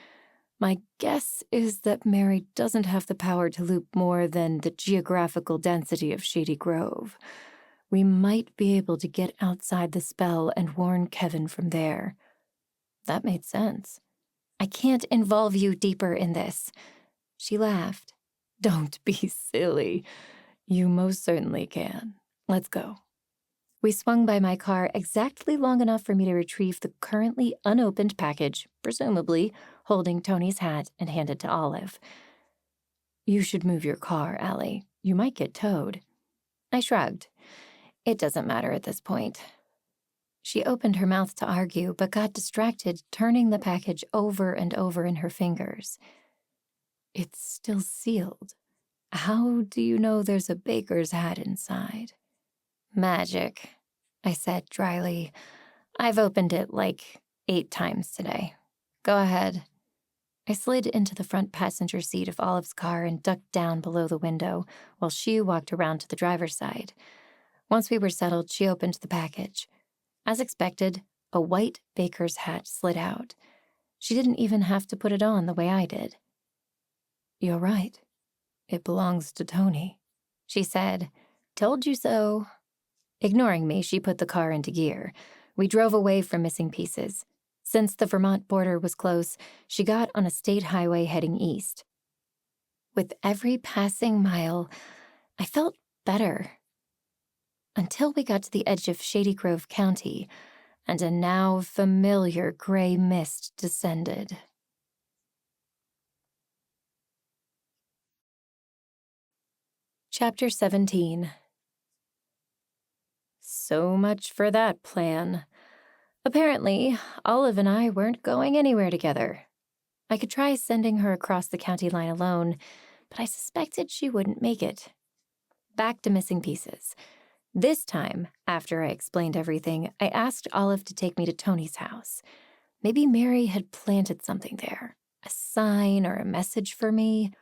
Speaker 4: My guess is that Mary doesn't have the power to loop more than the geographical density of Shady Grove. We might be able to get outside the spell and warn Kevin from there.
Speaker 2: That made sense. I can't involve you deeper in this. She laughed.
Speaker 4: Don't be silly. You most certainly can. Let's go.
Speaker 2: We swung by my car exactly long enough for me to retrieve the currently unopened package, presumably holding Tony's hat, and hand it to Olive.
Speaker 4: You should move your car, Allie. You might get towed.
Speaker 2: I shrugged. It doesn't matter at this point. She opened her mouth to argue, but got distracted, turning the package over and over in her fingers.
Speaker 4: It's still sealed. How do you know there's a baker's hat inside?
Speaker 2: Magic, I said dryly. I've opened it like 8 times today. Go ahead. I slid into the front passenger seat of Olive's car and ducked down below the window while she walked around to the driver's side. Once we were settled, she opened the package. As expected, a white baker's hat slid out. She didn't even have to put it on the way I did.
Speaker 4: You're right. It belongs to Tony,
Speaker 2: she said. Told you so. Ignoring me, she put the car into gear. We drove away from missing pieces. Since the Vermont border was close, she got on a state highway heading east. With every passing mile, I felt better. Until we got to the edge of Shady Grove County, and a now familiar gray mist descended. Chapter 17. So much for that plan. Apparently, Olive and I weren't going anywhere together. I could try sending her across the county line alone, but I suspected she wouldn't make it. Back to missing pieces. This time, after I explained everything, I asked Olive to take me to Tony's house. Maybe Mary had planted something there, a sign or a message for me.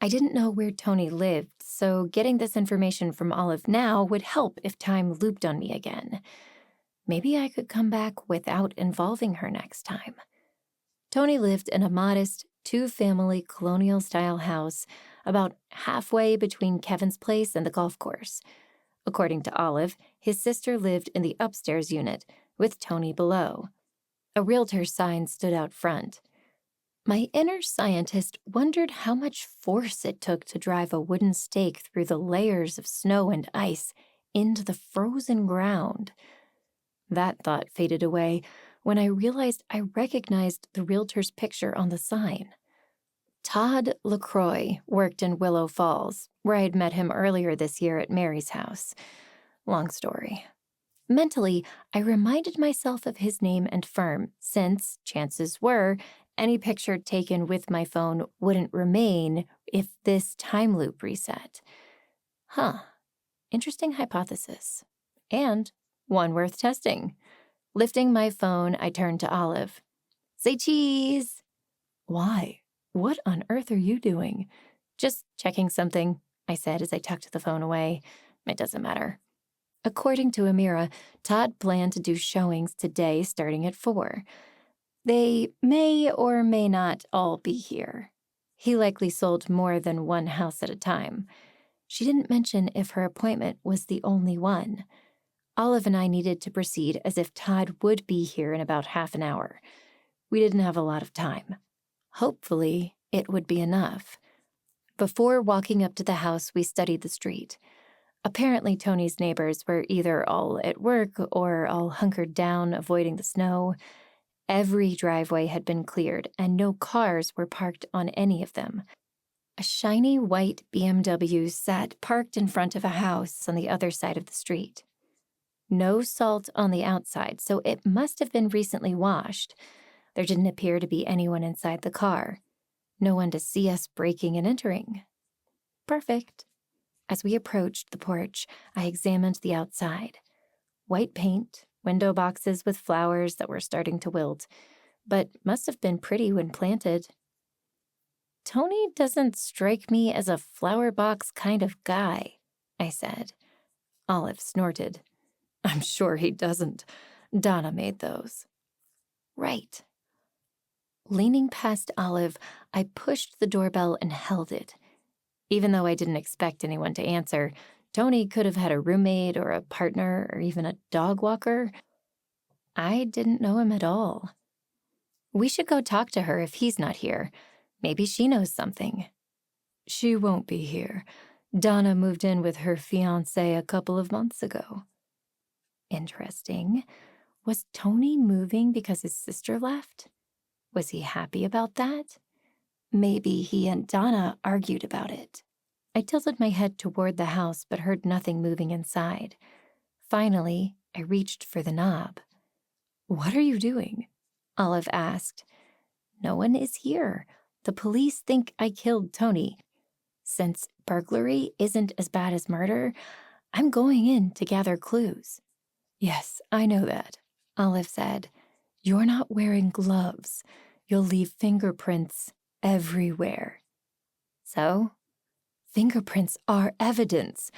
Speaker 2: I didn't know where Tony lived, so getting this information from Olive now would help if time looped on me again. Maybe I could come back without involving her next time. Tony lived in a modest, 2-family colonial-style house about halfway between Kevin's place and the golf course. According to Olive, his sister lived in the upstairs unit, with Tony below. A realtor sign stood out front. My inner scientist wondered how much force it took to drive a wooden stake through the layers of snow and ice into the frozen ground. That thought faded away when I realized I recognized the realtor's picture on the sign. Todd LaCroix worked in Willow Falls, where I had met him earlier this year at Mary's house. Long story. Mentally, I reminded myself of his name and firm, since, chances were, any picture taken with my phone wouldn't remain if this time loop reset. Interesting hypothesis. And one worth testing. Lifting my phone, I turned to Olive. Say cheese!
Speaker 4: Why? What on earth are you doing?
Speaker 2: Just checking something, I said as I tucked the phone away. It doesn't matter. According to Amira, Todd planned to do showings today starting at 4. They may or may not all be here. He likely sold more than one house at a time. She didn't mention if her appointment was the only one. Olive and I needed to proceed as if Todd would be here in about half an hour. We didn't have a lot of time. Hopefully, it would be enough. Before walking up to the house, we studied the street. Apparently, Tony's neighbors were either all at work or all hunkered down, avoiding the snow. Every driveway had been cleared, and no cars were parked on any of them. A shiny white BMW sat parked in front of a house on the other side of the street. No salt on the outside, so it must have been recently washed. There didn't appear to be anyone inside the car. No one to see us breaking and entering. Perfect. As we approached the porch, I examined the outside. White paint, window boxes with flowers that were starting to wilt, but must have been pretty when planted. Tony doesn't strike me as a flower box kind of guy, I said. Olive snorted. I'm sure he doesn't. Donna made those. Right. Leaning past Olive, I pushed the doorbell and held it. Even though I didn't expect anyone to answer, Tony could have had a roommate or a partner or even a dog walker. I didn't know him at all. We should go talk to her if he's not here. Maybe she knows something. She won't be here. Donna moved in with her fiancé a couple of months ago. Interesting. Was Tony moving because his sister left? Was he happy about that? Maybe he and Donna argued about it. I tilted my head toward the house but heard nothing moving inside. Finally, I reached for the knob. What are you doing? Olive asked. No one is here. The police think I killed Tony. Since burglary isn't as bad as murder, I'm going in to gather clues. Yes, I know that, Olive said. You're not wearing gloves. You'll leave fingerprints everywhere. So? Fingerprints are evidence.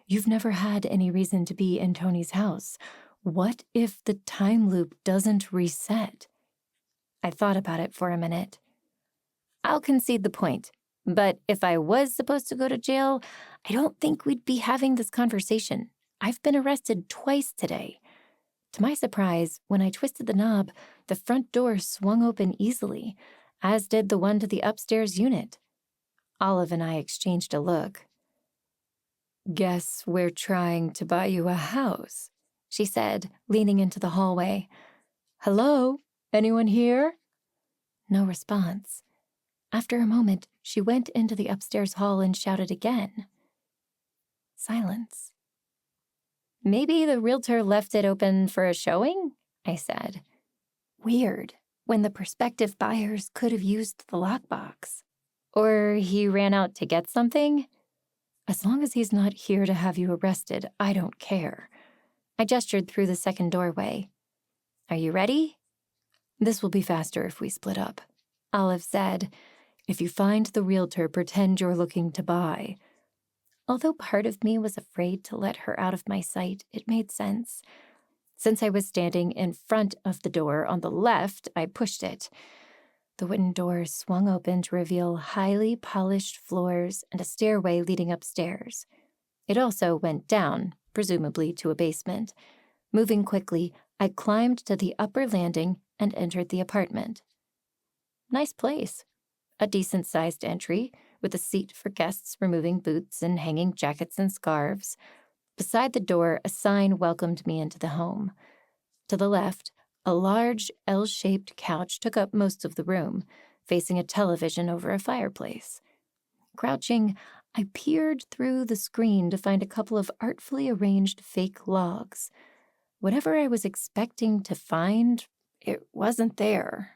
Speaker 2: You've never had any reason to be in Tony's house. What if the time loop doesn't reset? I thought about it for a minute. I'll concede the point, but if I was supposed to go to jail, I don't think we'd be having this conversation. I've been arrested twice today. To my surprise, when I twisted the knob, the front door swung open easily, as did the one to the upstairs unit. Olive and I exchanged a look. Guess we're trying to buy you a house, she said, leaning into the hallway. Hello? Anyone here? No response. After a moment, she went into the upstairs hall and shouted again. Silence. Maybe the realtor left it open for a showing, I said. Weird, when the prospective buyers could have used the lockbox. Or he ran out to get something? As long as he's not here to have you arrested, I don't care. I gestured through the second doorway. Are you ready? This will be faster if we split up, Olive said. If you find the realtor, pretend you're looking to buy. Although part of me was afraid to let her out of my sight, it made sense. Since I was standing in front of the door on the left, I pushed it. The wooden door swung open to reveal highly polished floors and a stairway leading upstairs. It also went down, presumably to a basement. Moving quickly, I climbed to the upper landing and entered the apartment. Nice place. A decent-sized entry, with a seat for guests removing boots and hanging jackets and scarves. Beside the door, a sign welcomed me into the home. To the left, a large L-shaped couch took up most of the room, facing a television over a fireplace. Crouching, I peered through the screen to find a couple of artfully arranged fake logs. Whatever I was expecting to find, it wasn't there.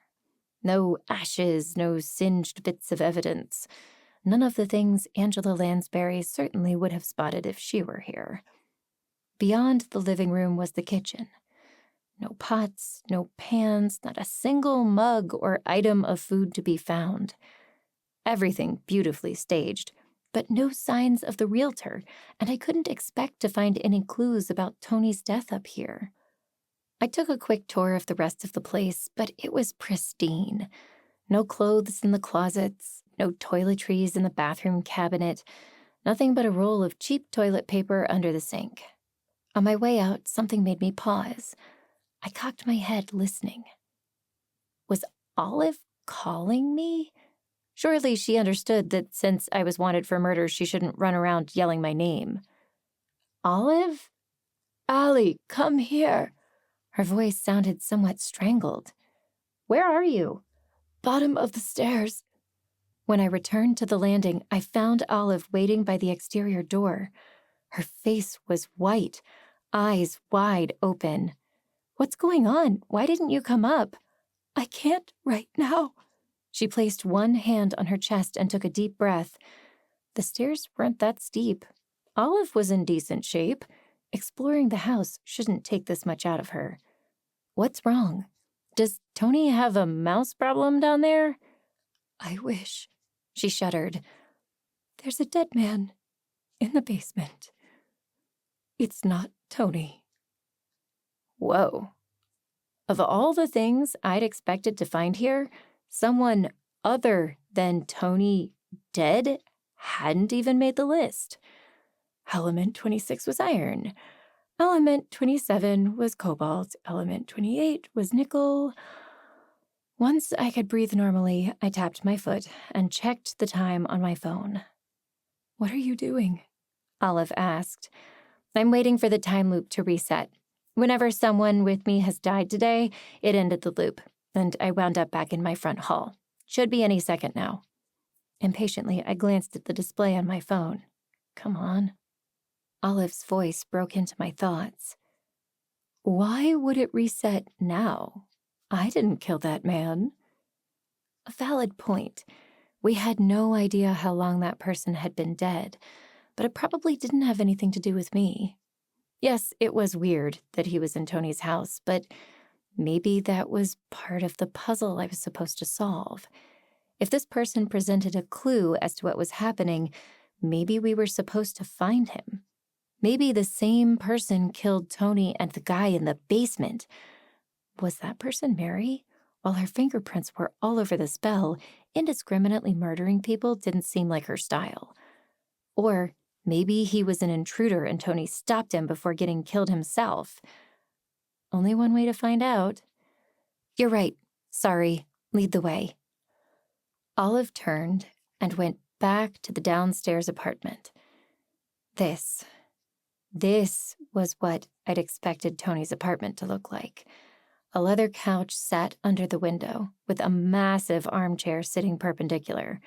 Speaker 2: No ashes, no singed bits of evidence. None of the things Angela Lansbury certainly would have spotted if she were here. Beyond the living room was the kitchen. No pots, no pans, not a single mug or item of food to be found. Everything beautifully staged, but no signs of the realtor, and I couldn't expect to find any clues about Tony's death up here. I took a quick tour of the rest of the place, but it was pristine. No clothes in the closets, no toiletries in the bathroom cabinet, nothing but a roll of cheap toilet paper under the sink. On my way out, something made me pause. I cocked my head, listening. Was Olive calling me? Surely she understood that since I was wanted for murder, she shouldn't run around yelling my name. Olive? Allie, come here. Her voice sounded somewhat strangled. Where are you? Bottom of the stairs. When I returned to the landing, I found Olive waiting by the exterior door. Her face was white, eyes wide open. What's going on? Why didn't you come up? I can't right now. She placed one hand on her chest and took a deep breath. The stairs weren't that steep. Olive was in decent shape. Exploring the house shouldn't take this much out of her. What's wrong? Does Tony have a mouse problem down there?
Speaker 1: I wish. She shuddered. There's a dead man in the basement. It's not Tony.
Speaker 2: Whoa. Of all the things I'd expected to find here, someone other than Tony dead hadn't even made the list. Element 26 was iron. Element 27 was cobalt. Element 28 was nickel. Once I could breathe normally, I tapped my foot and checked the time on my phone.
Speaker 1: What are you doing?
Speaker 2: Olive asked. I'm waiting for the time loop to reset. Whenever someone with me has died today, it ended the loop, and I wound up back in my front hall. Should be any second now. Impatiently, I glanced at the display on my phone. Come on. Olive's voice broke into my thoughts. Why would it reset now? I didn't kill that man. A valid point. We had no idea how long that person had been dead, but it probably didn't have anything to do with me. Yes, it was weird that he was in Tony's house, but maybe that was part of the puzzle I was supposed to solve. If this person presented a clue as to what was happening, maybe we were supposed to find him. Maybe the same person killed Tony and the guy in the basement. Was that person Mary? While her fingerprints were all over the spell, indiscriminately murdering people didn't seem like her style. Or maybe he was an intruder and Tony stopped him before getting killed himself. Only one way to find out. You're right. Sorry. Lead the way. Olive turned and went back to the downstairs apartment. This was what I'd expected Tony's apartment to look like. A leather couch sat under the window, with a massive armchair sitting perpendicular.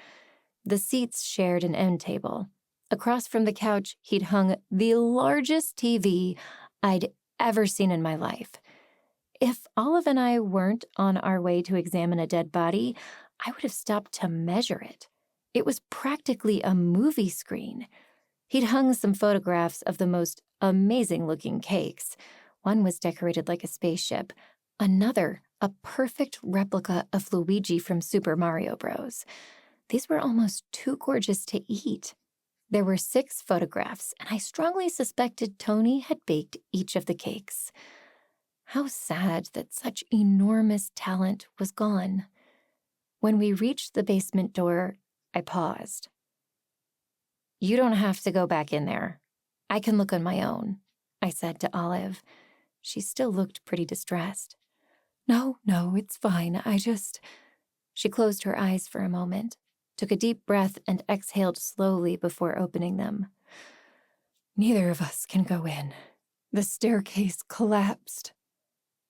Speaker 2: The seats shared an end table. Across from the couch, he'd hung the largest TV I'd ever seen in my life. If Olive and I weren't on our way to examine a dead body, I would have stopped to measure it. It was practically a movie screen. He'd hung some photographs of the most amazing-looking cakes. One was decorated like a spaceship. Another, a perfect replica of Luigi from Super Mario Bros. These were almost too gorgeous to eat. There were 6 photographs, and I strongly suspected Tony had baked each of the cakes. How sad that such enormous talent was gone. When we reached the basement door, I paused. You don't have to go back in there. I can look on my own, I said to Olive. She still looked pretty distressed. No, it's fine. She closed her eyes for a moment, took a deep breath, and exhaled slowly before opening them. Neither of us can go in. The staircase collapsed.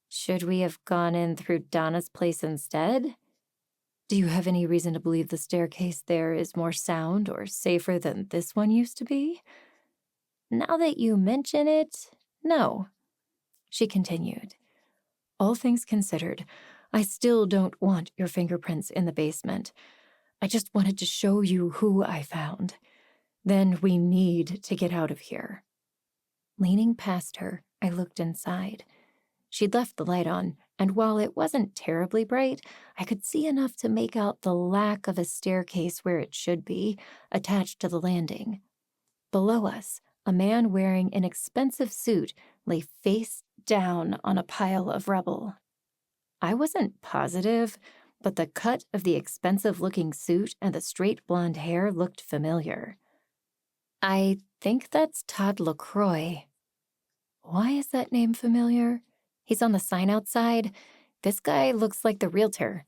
Speaker 2: Should we have gone in through Donna's place instead? Do you have any reason to believe the staircase there is more sound or safer than this one used to be? Now that you mention it, no. She continued. All things considered, I still don't want your fingerprints in the basement. I just wanted to show you who I found. Then we need to get out of here. Leaning past her, I looked inside. She'd left the light on, and while it wasn't terribly bright, I could see enough to make out the lack of a staircase where it should be, attached to the landing. Below us, a man wearing an expensive suit lay face down on a pile of rubble. I wasn't positive, but the cut of the expensive-looking suit and the straight blonde hair looked familiar. I think that's Todd LaCroix. Why is that name familiar? He's on the sign outside. This guy looks like the realtor.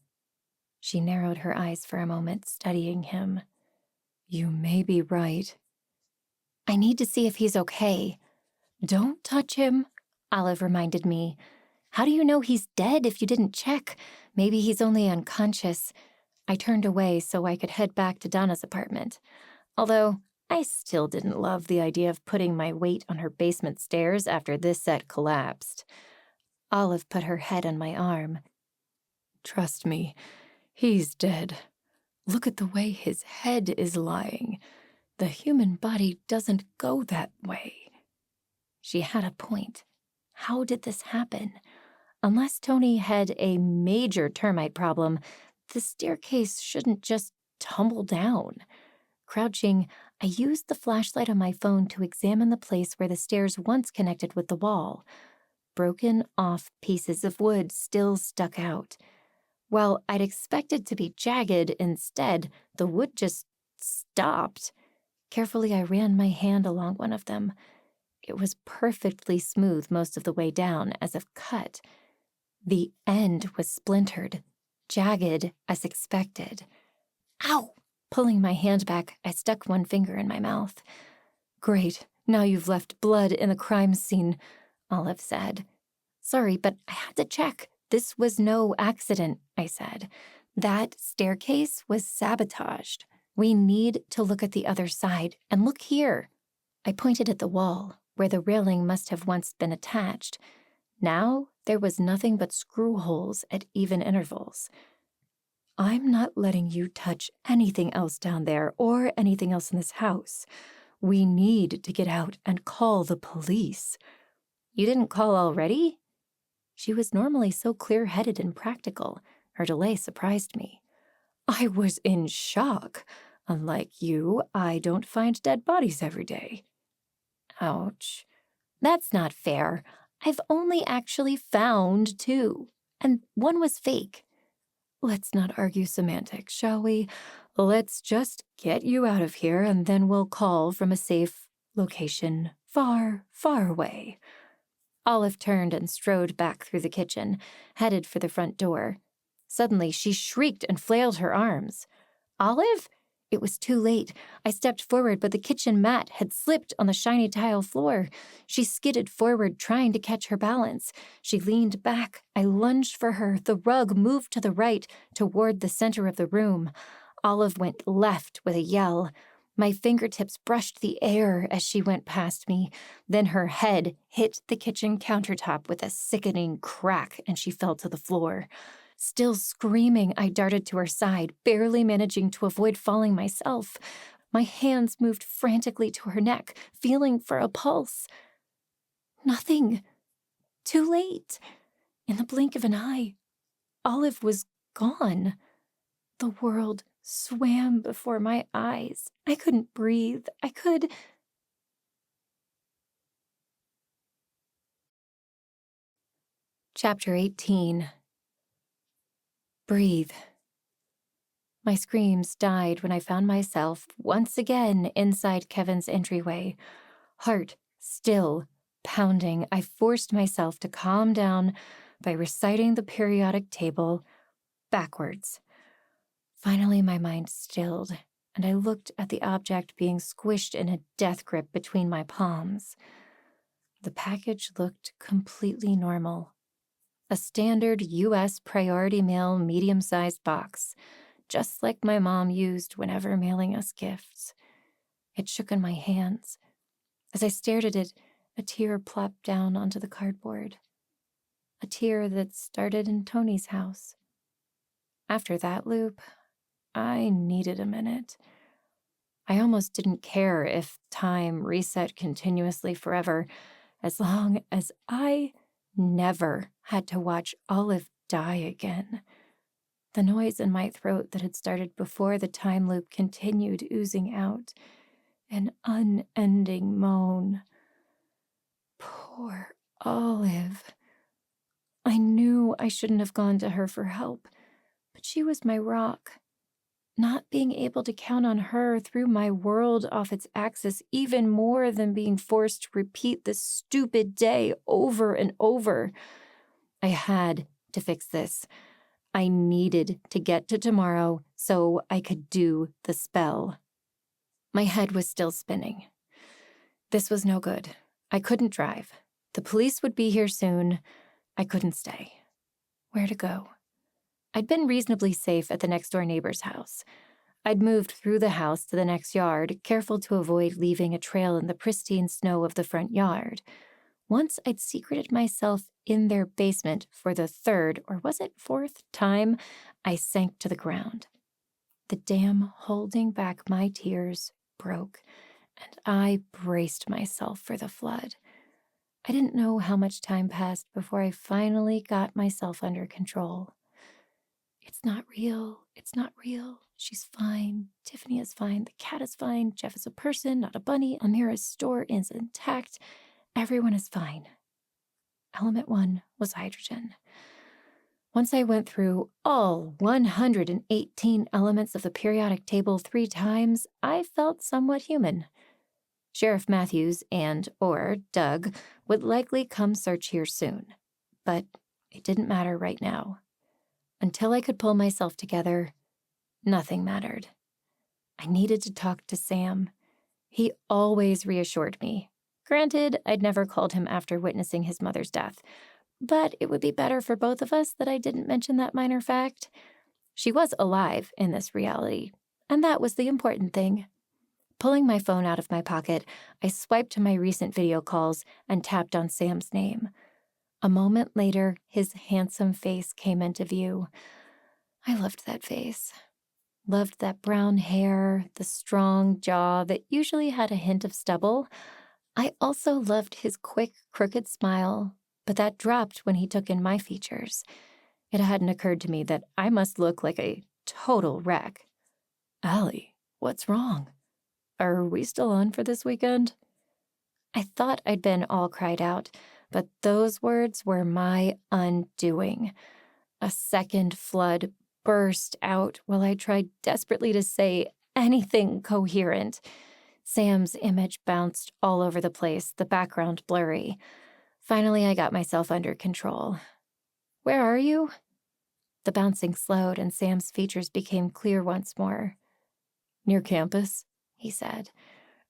Speaker 2: She narrowed her eyes for a moment, studying him. You may be right. I need to see if he's okay. Don't touch him, Olive reminded me. How do you know he's dead if you didn't check? Maybe he's only unconscious. I turned away so I could head back to Donna's apartment. Although I still didn't love the idea of putting my weight on her basement stairs after this set collapsed. Olive put her head on my arm. Trust me, he's dead. Look at the way his head is lying. The human body doesn't go that way. She had a point. How did this happen? Unless Tony had a major termite problem, the staircase shouldn't just tumble down. Crouching, I used the flashlight on my phone to examine the place where the stairs once connected with the wall. Broken off pieces of wood still stuck out. While I'd expected to be jagged, instead, the wood just stopped. Carefully, I ran my hand along one of them. It was perfectly smooth most of the way down, as if cut. The end was splintered, jagged as expected. Ow! Pulling my hand back, I stuck one finger in my mouth. Great, now you've left blood in the crime scene, Olive said. Sorry, but I had to check. This was no accident, I said. That staircase was sabotaged. We need to look at the other side, and look here. I pointed at the wall, where the railing must have once been attached. Now there was nothing but screw holes at even intervals. I'm not letting you touch anything else down there or anything else in this house. We need to get out and call the police. You didn't call already? She was normally so clear-headed and practical. Her delay surprised me. I was in shock. Unlike you, I don't find dead bodies every day. Ouch. That's not fair. I've only actually found 2, and one was fake. Let's not argue semantics, shall we? Let's just get you out of here, and then we'll call from a safe location far, far away. Olive turned and strode back through the kitchen, headed for the front door. Suddenly, she shrieked and flailed her arms. Olive? It was too late. I stepped forward, but the kitchen mat had slipped on the shiny tile floor. She skidded forward, trying to catch her balance. She leaned back. I lunged for her. The rug moved to the right, toward the center of the room. Olive went left with a yell. My fingertips brushed the air as she went past me. Then her head hit the kitchen countertop with a sickening crack, and she fell to the floor. Still screaming, I darted to her side, barely managing to avoid falling myself. My hands moved frantically to her neck, feeling for a pulse. Nothing. Too late. In the blink of an eye, Olive was gone. The world swam before my eyes. I couldn't breathe. Chapter 18. Breathe. My screams died when I found myself once again inside Kevin's entryway. Heart still pounding, I forced myself to calm down by reciting the periodic table backwards. Finally, my mind stilled, and I looked at the object being squished in a death grip between my palms. The package looked completely normal. A standard U.S. priority mail medium-sized box, just like my mom used whenever mailing us gifts. It shook in my hands. As I stared at it, a tear plopped down onto the cardboard. A tear that started in Tony's house. After that loop, I needed a minute. I almost didn't care if time reset continuously forever, as long as I never had to watch Olive die again. The noise in my throat that had started before the time loop continued oozing out, an unending moan. Poor Olive. I knew I shouldn't have gone to her for help, but she was my rock. Not being able to count on her threw my world off its axis even more than being forced to repeat this stupid day over and over. I had to fix this. I needed to get to tomorrow so I could do the spell. My head was still spinning. This was no good. I couldn't drive. The police would be here soon. I couldn't stay. Where to go? I'd been reasonably safe at the next-door neighbor's house. I'd moved through the house to the next yard, careful to avoid leaving a trail in the pristine snow of the front yard. Once I'd secreted myself in their basement for the 3rd, or was it 4th, time, I sank to the ground. The dam holding back my tears broke, and I braced myself for the flood. I didn't know how much time passed before I finally got myself under control. It's not real. It's not real. She's fine. Tiffany is fine. The cat is fine. Jeff is a person, not a bunny. Amira's store is intact. Everyone is fine. Element 1 was hydrogen. Once I went through all 118 elements of the periodic table 3 times, I felt somewhat human. Sheriff Matthews or Doug would likely come search here soon, but it didn't matter right now. Until I could pull myself together, nothing mattered. I needed to talk to Sam. He always reassured me. Granted, I'd never called him after witnessing his mother's death, but it would be better for both of us that I didn't mention that minor fact. She was alive in this reality, and that was the important thing. Pulling my phone out of my pocket, I swiped to my recent video calls and tapped on Sam's name. A moment later, his handsome face came into view. I loved that face. Loved that brown hair, the strong jaw that usually had a hint of stubble. I also loved his quick, crooked smile, but that dropped when he took in my features. It hadn't occurred to me that I must look like a total wreck. Allie, what's wrong? Are we still on for this weekend? I thought I'd been all cried out, but those words were my undoing. A second flood burst out while I tried desperately to say anything coherent. Sam's image bounced all over the place, the background blurry. Finally, I got myself under control. Where are you? The bouncing slowed and Sam's features became clear once more. Near campus, he said.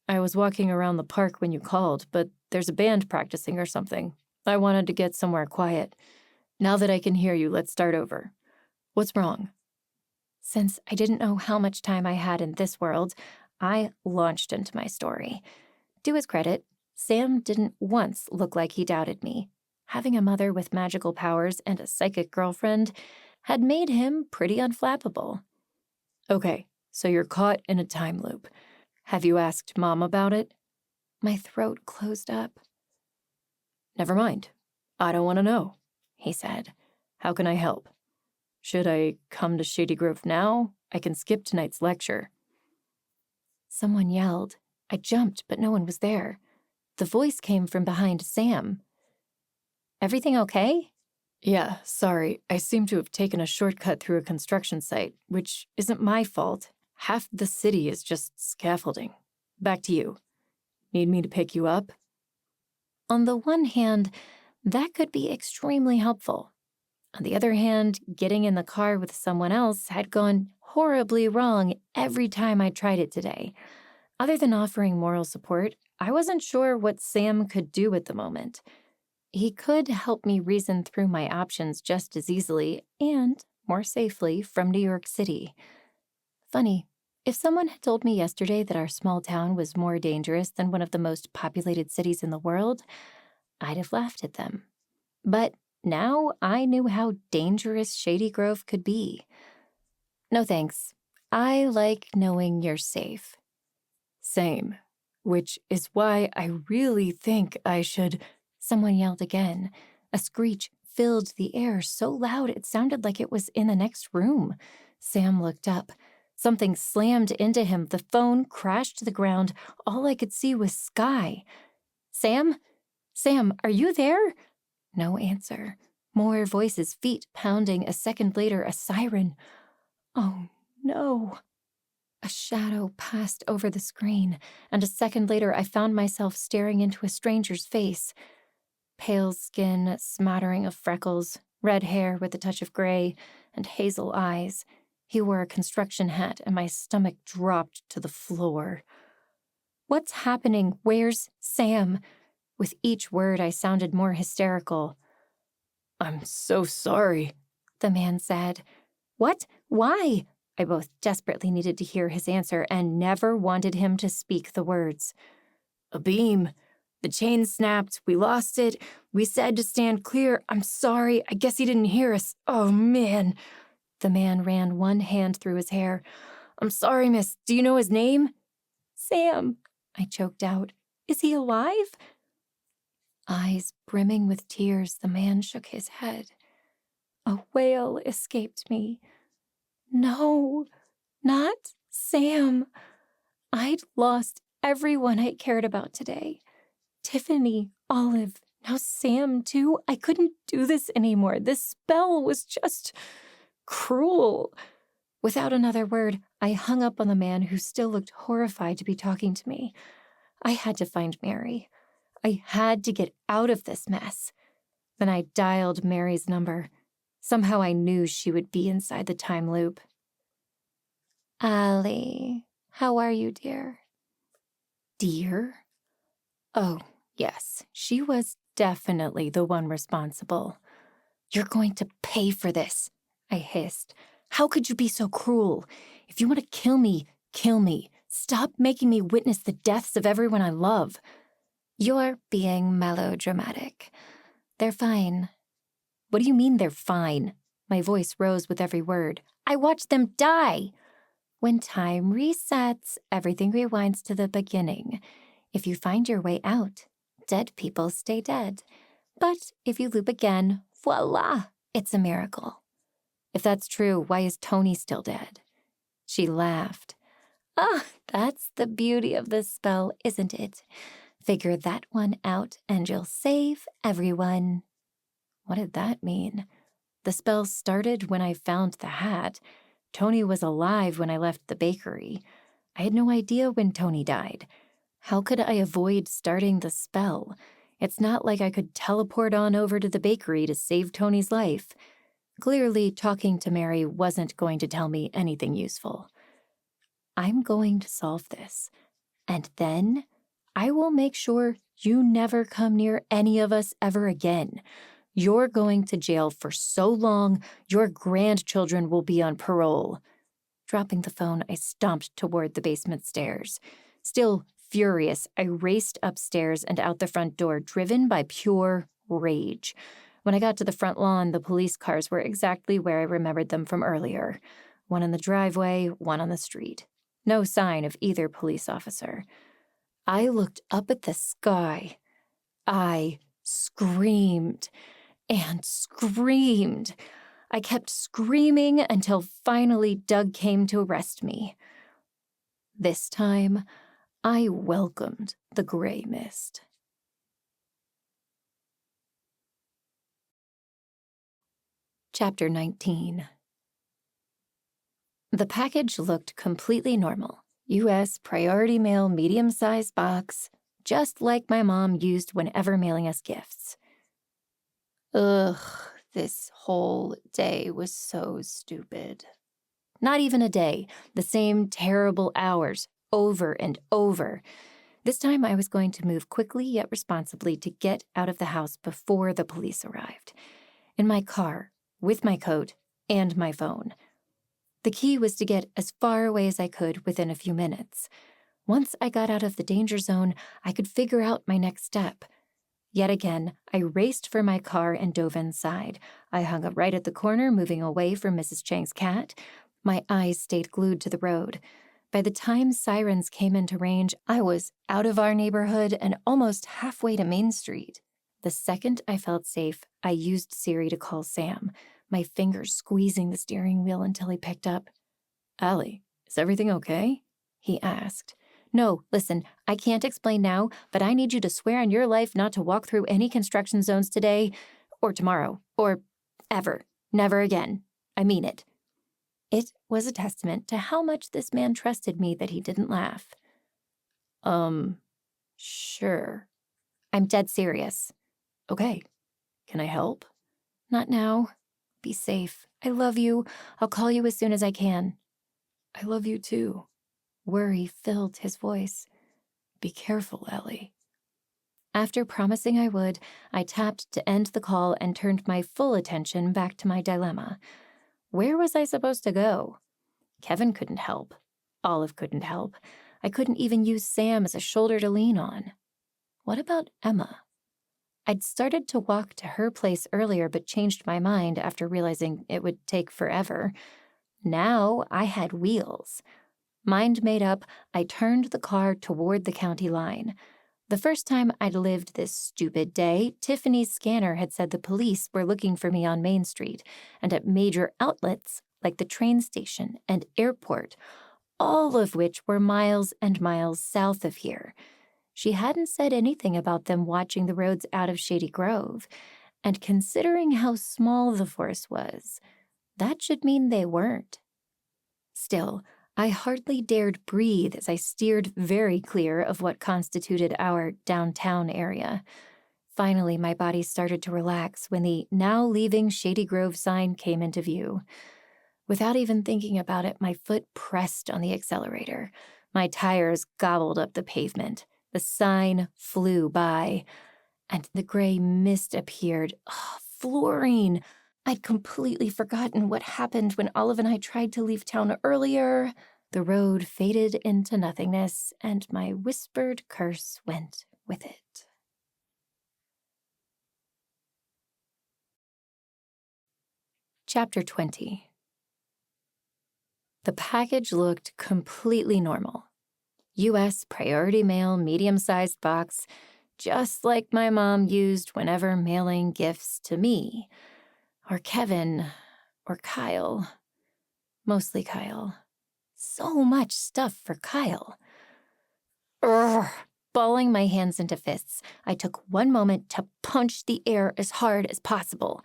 Speaker 2: I was walking around the park when you called, but there's a band practicing or something. I wanted to get somewhere quiet. Now that I can hear you, let's start over. What's wrong? Since I didn't know how much time I had in this world, I launched into my story. To his credit, Sam didn't once look like he doubted me. Having a mother with magical powers and a psychic girlfriend had made him pretty unflappable. Okay, so you're caught in a time loop. Have you asked Mom about it? My throat closed up. Never mind. I don't want to know, he said. How can I help? Should I come to Shady Grove now? I can skip tonight's lecture. Someone yelled. I jumped, but no one was there. The voice came from behind Sam. Everything okay? Yeah, sorry. I seem to have taken a shortcut through a construction site, which isn't my fault. Half the city is just scaffolding. Back to you. Need me to pick you up? On the one hand, that could be extremely helpful. On the other hand, getting in the car with someone else had gone horribly wrong every time I tried it today. Other than offering moral support, I wasn't sure what Sam could do at the moment. He could help me reason through my options just as easily and more safely from New York City. Funny, if someone had told me yesterday that our small town was more dangerous than one of the most populated cities in the world, I'd have laughed at them. But now I knew how dangerous Shady Grove could be. No thanks. I like knowing you're safe. Same. Which is why I really think I should... Someone yelled again. A screech filled the air so loud it sounded like it was in the next room. Sam looked up. Something slammed into him. The phone crashed to the ground. All I could see was sky. Sam? Sam, are you there? No answer. More voices, feet pounding. A second later, a siren. Oh, no. A shadow passed over the screen, and a second later I found myself staring into a stranger's face. Pale skin, smattering of freckles, red hair with a touch of gray, and hazel eyes. He wore a construction hat, and my stomach dropped to the floor. What's happening? Where's Sam? With each word, I sounded more hysterical. I'm so sorry, the man said. What? Why? I both desperately needed to hear his answer and never wanted him to speak the words. A beam. The chain snapped. We lost it. We said to stand clear. I'm sorry. I guess he didn't hear us. Oh, man. The man ran one hand through his hair. I'm sorry, miss. Do you know his name? Sam, I choked out. Is he alive? Eyes brimming with tears, the man shook his head. A wail escaped me. No, not Sam. I'd lost everyone I cared about today. Tiffany, Olive, now Sam too. I couldn't do this anymore. This spell was just cruel. Without another word, I hung up on the man who still looked horrified to be talking to me. I had to find Mary. I had to get out of this mess. Then I dialed Mary's number. Somehow I knew she would be inside the time loop. Allie, how are you, dear? Dear? Oh, yes, she was definitely the one responsible. You're going to pay for this, I hissed. How could you be so cruel? If you want to kill me, kill me. Stop making me witness the deaths of everyone I love.
Speaker 3: You're being melodramatic. They're fine.
Speaker 2: What do you mean they're fine? My voice rose with every word. I watched them die. When time resets, everything rewinds to the beginning. If you find your way out, dead people stay dead. But if you loop again, voila, it's a miracle. If that's true, why is Tony still dead? She laughed. Ah, that's the beauty of this spell, isn't it? Figure that one out and you'll save everyone. What did that mean? The spell started when I found the hat. Tony was alive when I left the bakery. I had no idea when Tony died. How could I avoid starting the spell? It's not like I could teleport on over to the bakery to save Tony's life. Clearly, talking to Mary wasn't going to tell me anything useful. I'm going to solve this, and then I will make sure you never come near any of us ever again. You're going to jail for so long, your grandchildren will be on parole. Dropping the phone, I stomped toward the basement stairs. Still furious, I raced upstairs and out the front door, driven by pure rage. When I got to the front lawn, the police cars were exactly where I remembered them from earlier. One in the driveway, one on the street. No sign of either police officer. I looked up at the sky. I screamed and screamed. I kept screaming until finally Doug came to arrest me. This time, I welcomed the gray mist. Chapter 19. The package looked completely normal. U.S. priority mail medium-sized box, just like my mom used whenever mailing us gifts. Ugh, this whole day was so stupid. Not even a day, the same terrible hours, over and over. This time I was going to move quickly yet responsibly to get out of the house before the police arrived. In my car, with my coat and my phone. The key was to get as far away as I could within a few minutes. Once I got out of the danger zone, I could figure out my next step. Yet again, I raced for my car and dove inside. I hung up right at the corner, moving away from Mrs. Chang's cat. My eyes stayed glued to the road. By the time sirens came into range, I was out of our neighborhood and almost halfway to Main Street. The second I felt safe, I used Siri to call Sam, my fingers squeezing the steering wheel until he picked up. Allie, is everything okay? He asked. No, listen, I can't explain now, but I need you to swear on your life not to walk through any construction zones today, or tomorrow, or ever. Never again. I mean it. It was a testament to how much this man trusted me that he didn't laugh. Sure. I'm dead serious. Okay. Can I help? Not now. Be safe. I love you. I'll call you as soon as I can. I love you too. Worry filled his voice. Be careful, Ellie. After promising I would, I tapped to end the call and turned my full attention back to my dilemma. Where was I supposed to go? Kevin couldn't help. Olive couldn't help. I couldn't even use Sam as a shoulder to lean on. What about Emma? I'd started to walk to her place earlier but changed my mind after realizing it would take forever. Now I had wheels. Mind made up, I turned the car toward the county line. The first time I'd lived this stupid day, Tiffany's scanner had said the police were looking for me on Main Street and at major outlets like the train station and airport, all of which were miles and miles south of here. She hadn't said anything about them watching the roads out of Shady Grove, and considering how small the force was, that should mean they weren't. Still, I hardly dared breathe as I steered very clear of what constituted our downtown area. Finally, my body started to relax when the "Now leaving Shady Grove" sign came into view. Without even thinking about it, my foot pressed on the accelerator. My tires gobbled up the pavement. The sign flew by, and the gray mist appeared. Oh, fluorine! I'd completely forgotten what happened when Olive and I tried to leave town earlier. The road faded into nothingness, and my whispered curse went with it. Chapter 20. The package looked completely normal. U.S. priority mail, medium-sized box, just like my mom used whenever mailing gifts to me, or Kevin, or Kyle. Mostly Kyle. So much stuff for Kyle. Urgh. Balling my hands into fists, I took one moment to punch the air as hard as possible.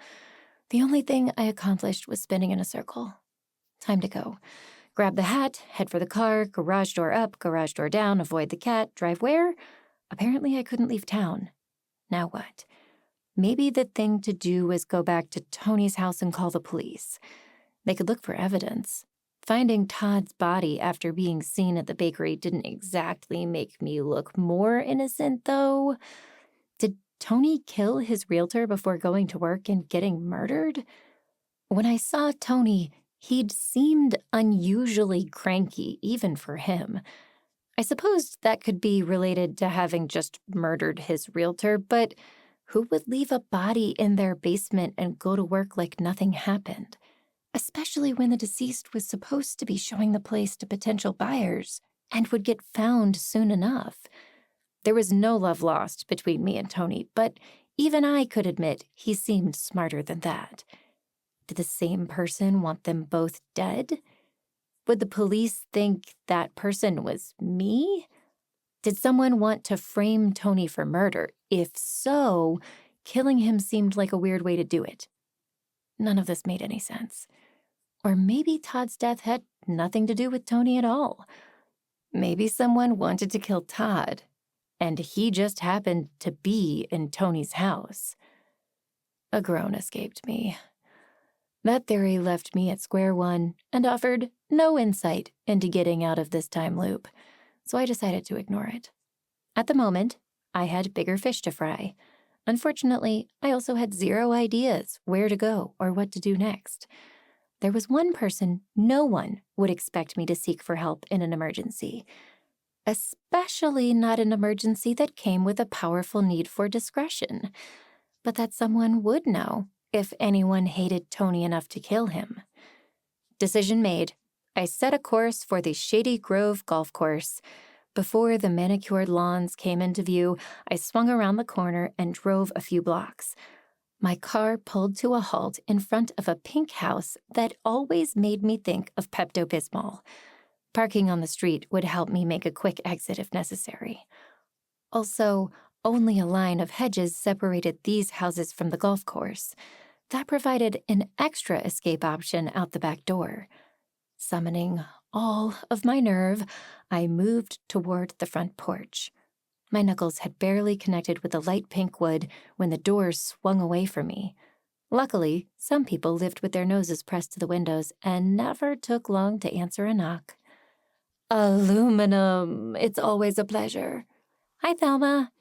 Speaker 2: The only thing I accomplished was spinning in a circle. Time to go. Grab the hat, head for the car, garage door up, garage door down, avoid the cat, drive where? Apparently I couldn't leave town. Now what? Maybe the thing to do was go back to Tony's house and call the police. They could look for evidence. Finding Todd's body after being seen at the bakery didn't exactly make me look more innocent, though. Did Tony kill his realtor before going to work and getting murdered? When I saw Tony, he'd seemed unusually cranky, even for him. I supposed that could be related to having just murdered his realtor, but who would leave a body in their basement and go to work like nothing happened? Especially when the deceased was supposed to be showing the place to potential buyers and would get found soon enough. There was no love lost between me and Tony, but even I could admit he seemed smarter than that. Did the same person want them both dead? Would the police think that person was me? Did someone want to frame Tony for murder? If so, killing him seemed like a weird way to do it. None of this made any sense. Or maybe Todd's death had nothing to do with Tony at all. Maybe someone wanted to kill Todd, and he just happened to be in Tony's house. A groan escaped me. That theory left me at square one and offered no insight into getting out of this time loop, so I decided to ignore it. At the moment, I had bigger fish to fry. Unfortunately, I also had zero ideas where to go or what to do next. There was one person no one would expect me to seek for help in an emergency, especially not an emergency that came with a powerful need for discretion, but that someone would know if anyone hated Tony enough to kill him. Decision made. I set a course for the Shady Grove golf course. Before the manicured lawns came into view, I swung around the corner and drove a few blocks. My car pulled to a halt in front of a pink house that always made me think of Pepto-Bismol. Parking on the street would help me make a quick exit if necessary. Also, only a line of hedges separated these houses from the golf course. That provided an extra escape option out the back door. Summoning all of my nerve, I moved toward the front porch. My knuckles had barely connected with the light pink wood when the doors swung away from me. Luckily, some people lived with their noses pressed to the windows and never took long to answer a knock. Aluminum, it's always a pleasure. Hi, Thelma.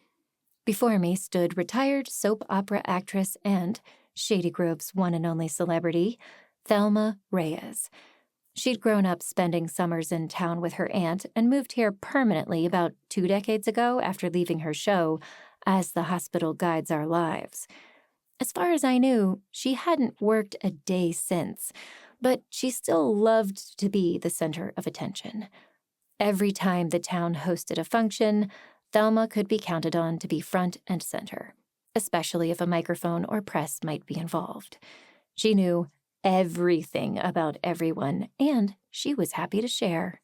Speaker 2: Before me stood retired soap opera actress and Shady Grove's one and only celebrity, Thelma Reyes. She'd grown up spending summers in town with her aunt and moved here permanently about 2 decades ago after leaving her show, As the Hospital Guides Our Lives. As far as I knew, she hadn't worked a day since, but she still loved to be the center of attention. Every time the town hosted a function, Thelma could be counted on to be front and center, especially if a microphone or press might be involved. She knew everything about everyone, and she was happy to share.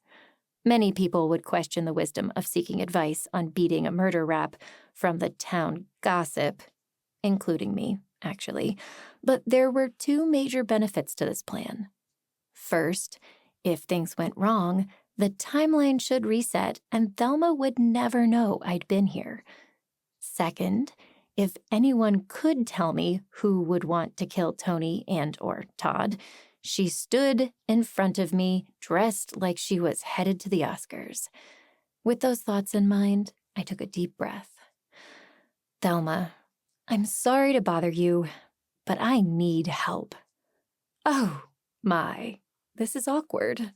Speaker 2: Many people would question the wisdom of seeking advice on beating a murder rap from the town gossip, including me, actually, but there were two major benefits to this plan. First, if things went wrong, the timeline should reset and Thelma would never know I'd been here. Second, if anyone could tell me who would want to kill Tony and/or Todd, she stood in front of me, dressed like she was headed to the Oscars. With those thoughts in mind, I took a deep breath. Thelma, I'm sorry to bother you, but I need help. Oh, my, this is awkward.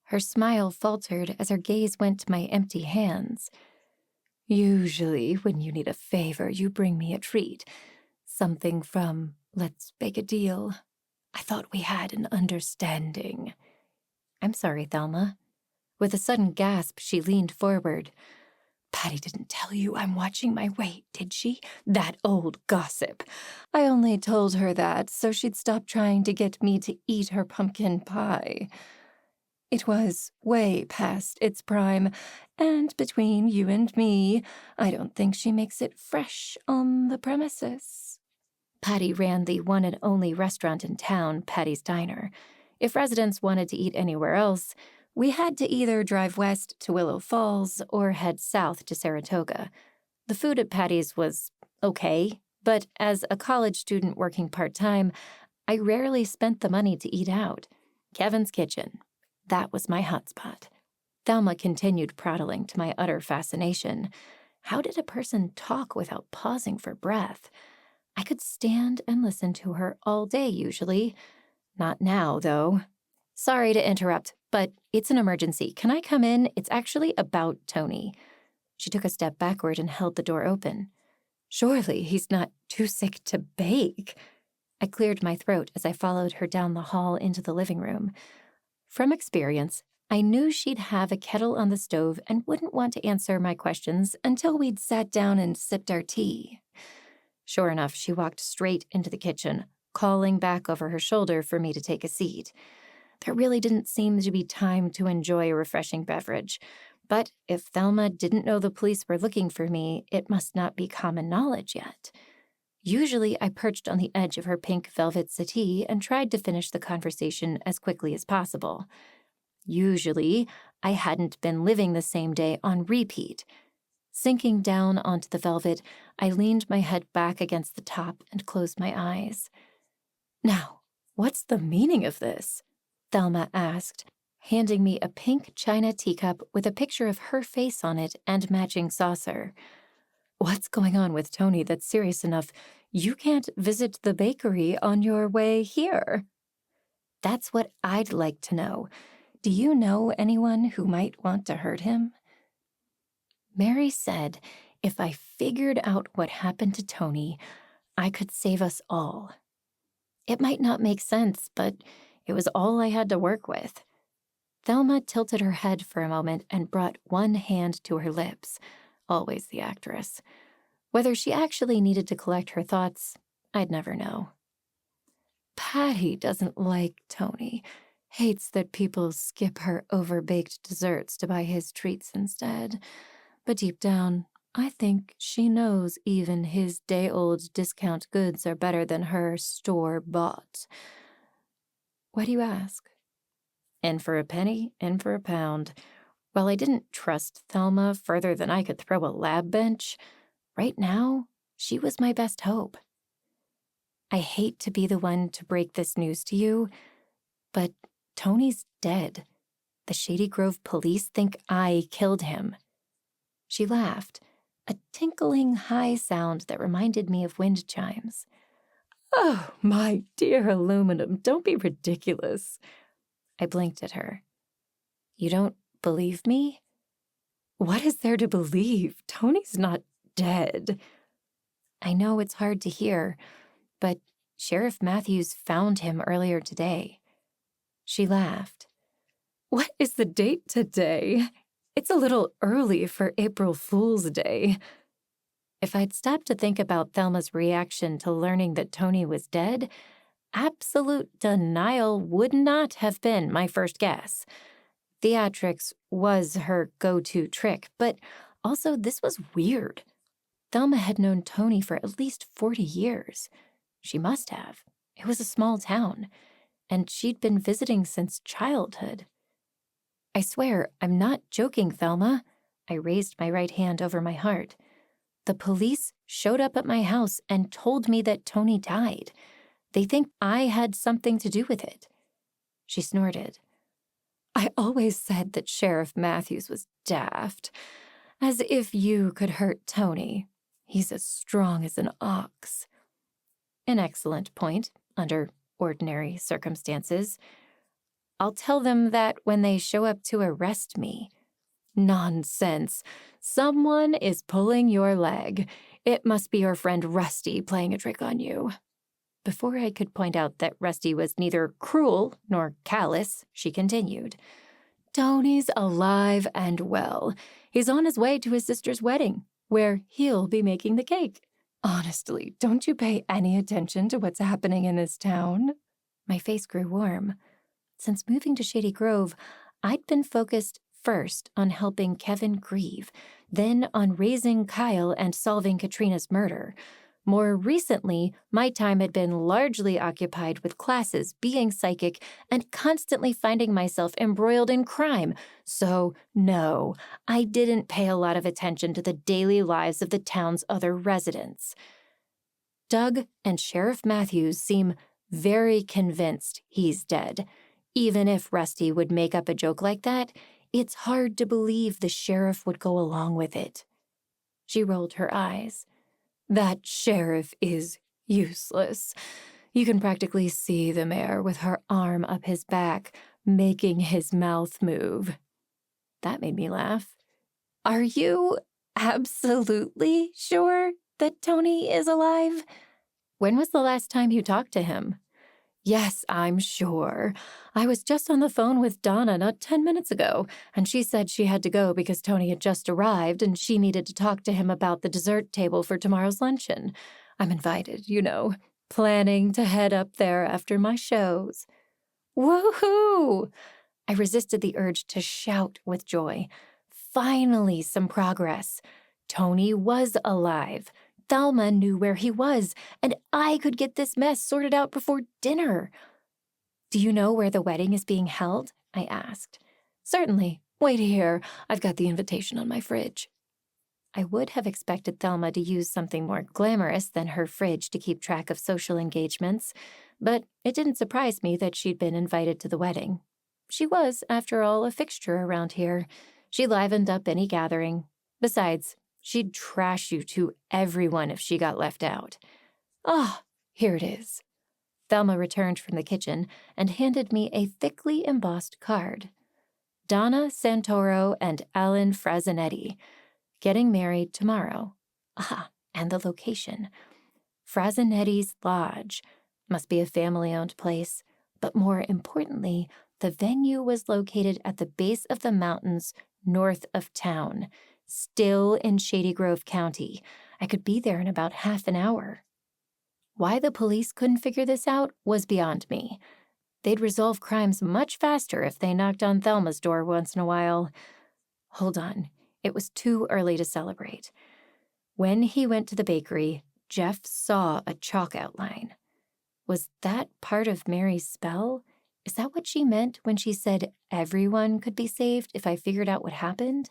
Speaker 2: Her smile faltered as her gaze went to my empty hands. Usually, when you need a favor, you bring me a treat. Something from Let's Bake a Deal. I thought we had an understanding. I'm sorry, Thelma. With a sudden gasp, she leaned forward. Patty didn't tell you I'm watching my weight, did she? That old gossip. I only told her that so she'd stop trying to get me to eat her pumpkin pie. It was way past its prime, and between you and me, I don't think she makes it fresh on the premises. Patty ran the one and only restaurant in town, Patty's Diner. If residents wanted to eat anywhere else, we had to either drive west to Willow Falls or head south to Saratoga. The food at Patty's was okay, but as a college student working part-time, I rarely spent the money to eat out. Kevin's Kitchen. That was my hotspot. Thelma continued prattling to my utter fascination. How did a person talk without pausing for breath? I could stand and listen to her all day usually. Not now, though. Sorry to interrupt, but it's an emergency. Can I come in? It's actually about Tony. She took a step backward and held the door open. Surely he's not too sick to bake. I cleared my throat as I followed her down the hall into the living room. From experience, I knew she'd have a kettle on the stove and wouldn't want to answer my questions until we'd sat down and sipped our tea. Sure enough, she walked straight into the kitchen, calling back over her shoulder for me to take a seat. There really didn't seem to be time to enjoy a refreshing beverage, but if Thelma didn't know the police were looking for me, it must not be common knowledge yet. Usually, I perched on the edge of her pink velvet settee and tried to finish the conversation as quickly as possible. Usually, I hadn't been living the same day on repeat. Sinking down onto the velvet, I leaned my head back against the top and closed my eyes. Now, what's the meaning of this? Thelma asked, handing me a pink china teacup with a picture of her face on it and matching saucer. What's going on with Tony that's serious enough you can't visit the bakery on your way here? That's what I'd like to know. Do you know anyone who might want to hurt him? Mary said if I figured out what happened to Tony, I could save us all. It might not make sense, but it was all I had to work with. Thelma tilted her head for a moment and brought one hand to her lips. Always the actress. Whether she actually needed to collect her thoughts, I'd never know. Patty doesn't like Tony. Hates that people skip her over-baked desserts to buy his treats instead. But deep down, I think she knows even his day-old discount goods are better than her store-bought. Why do you ask? In for a penny, in for a pound. While I didn't trust Thelma further than I could throw a lab bench, right now, she was my best hope. I hate to be the one to break this news to you, but Tony's dead. The Shady Grove police think I killed him. She laughed, a tinkling high sound that reminded me of wind chimes. Oh, my dear aluminum, don't be ridiculous. I blinked at her. You don't believe me? What is there to believe? Tony's not dead. I know it's hard to hear, but Sheriff Matthews found him earlier today. She laughed.
Speaker 4: What is the date today? It's a little early for April Fool's Day. If I'd stopped to think about Thelma's reaction to learning that Tony was dead, absolute denial would not have been my first guess. Theatrics was her go-to trick, but also this was weird. Thelma had known Tony for at least 40 years. She must have. It was a small town, and she'd been visiting since childhood. I swear, I'm not joking, Thelma. I raised my right hand over my heart. The police showed up at my house and told me that Tony died. They think I had something to do with it. She snorted. I always said that Sheriff Matthews was daft. As if you could hurt Tony. He's as strong as an ox. An excellent point, under ordinary circumstances. I'll tell them that when they show up to arrest me. Nonsense. Someone is pulling your leg. It must be your friend Rusty playing a trick on you. Before I could point out that Rusty was neither cruel nor callous, she continued. Tony's alive and well. He's on his way to his sister's wedding, where he'll be making the cake. Honestly, don't you pay any attention to what's happening in this town? My face grew warm. Since moving to Shady Grove, I'd been focused first on helping Kevin grieve, then on raising Kyle and solving Katrina's murder. More recently, my time had been largely occupied with classes, being psychic, and constantly finding myself embroiled in crime. So, no, I didn't pay a lot of attention to the daily lives of the town's other residents. Doug and Sheriff Matthews seem very convinced he's dead. Even if Rusty would make up a joke like that, it's hard to believe the sheriff would go along with it. She rolled her eyes. That sheriff is useless. You can practically see the mayor with her arm up his back, making his mouth move. That made me laugh. Are you absolutely sure that Tony is alive? When was the last time you talked to him? Yes, I'm sure. I was just on the phone with Donna not 10 minutes ago, and she said she had to go because Tony had just arrived and she needed to talk to him about the dessert table for tomorrow's luncheon. I'm invited, you know, planning to head up there after my shows. Woohoo! I resisted the urge to shout with joy. Finally, some progress. Tony was alive. Thelma knew where he was, and I could get this mess sorted out before dinner. Do you know where the wedding is being held? I asked. Certainly. Wait here. I've got the invitation on my fridge. I would have expected Thelma to use something more glamorous than her fridge to keep track of social engagements, but it didn't surprise me that she'd been invited to the wedding. She was, after all, a fixture around here. She livened up any gathering. Besides, she'd trash you to everyone if she got left out. Ah, here it is. Thelma returned from the kitchen and handed me a thickly embossed card. Donna Santoro and Alan Frazinetti, getting married tomorrow. Ah, and the location. Frazinetti's Lodge. Must be a family-owned place. But more importantly, the venue was located at the base of the mountains north of town. Still in Shady Grove County. I could be there in about half an hour. Why the police couldn't figure this out was beyond me. They'd resolve crimes much faster if they knocked on Thelma's door once in a while. Hold on. It was too early to celebrate. When he went to the bakery, Jeff saw a chalk outline. Was that part of Mary's spell? Is that what she meant when she said everyone could be saved if I figured out what happened?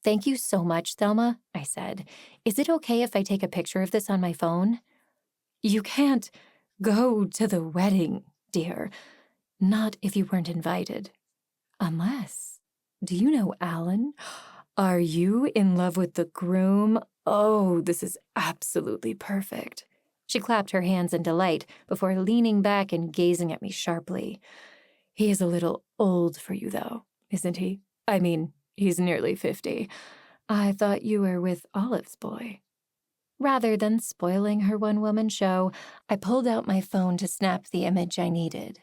Speaker 4: Thank you so much, Thelma, I said. Is it okay if I take a picture of this on my phone? You can't go to the wedding, dear. Not if you weren't invited. Unless, do you know Alan? Are you in love with the groom? Oh, this is absolutely perfect. She clapped her hands in delight before leaning back and gazing at me sharply. He is a little old for you, though, isn't he? I mean, he's nearly 50. I thought you were with Olive's boy. Rather than spoiling her one-woman show, I pulled out my phone to snap the image I needed.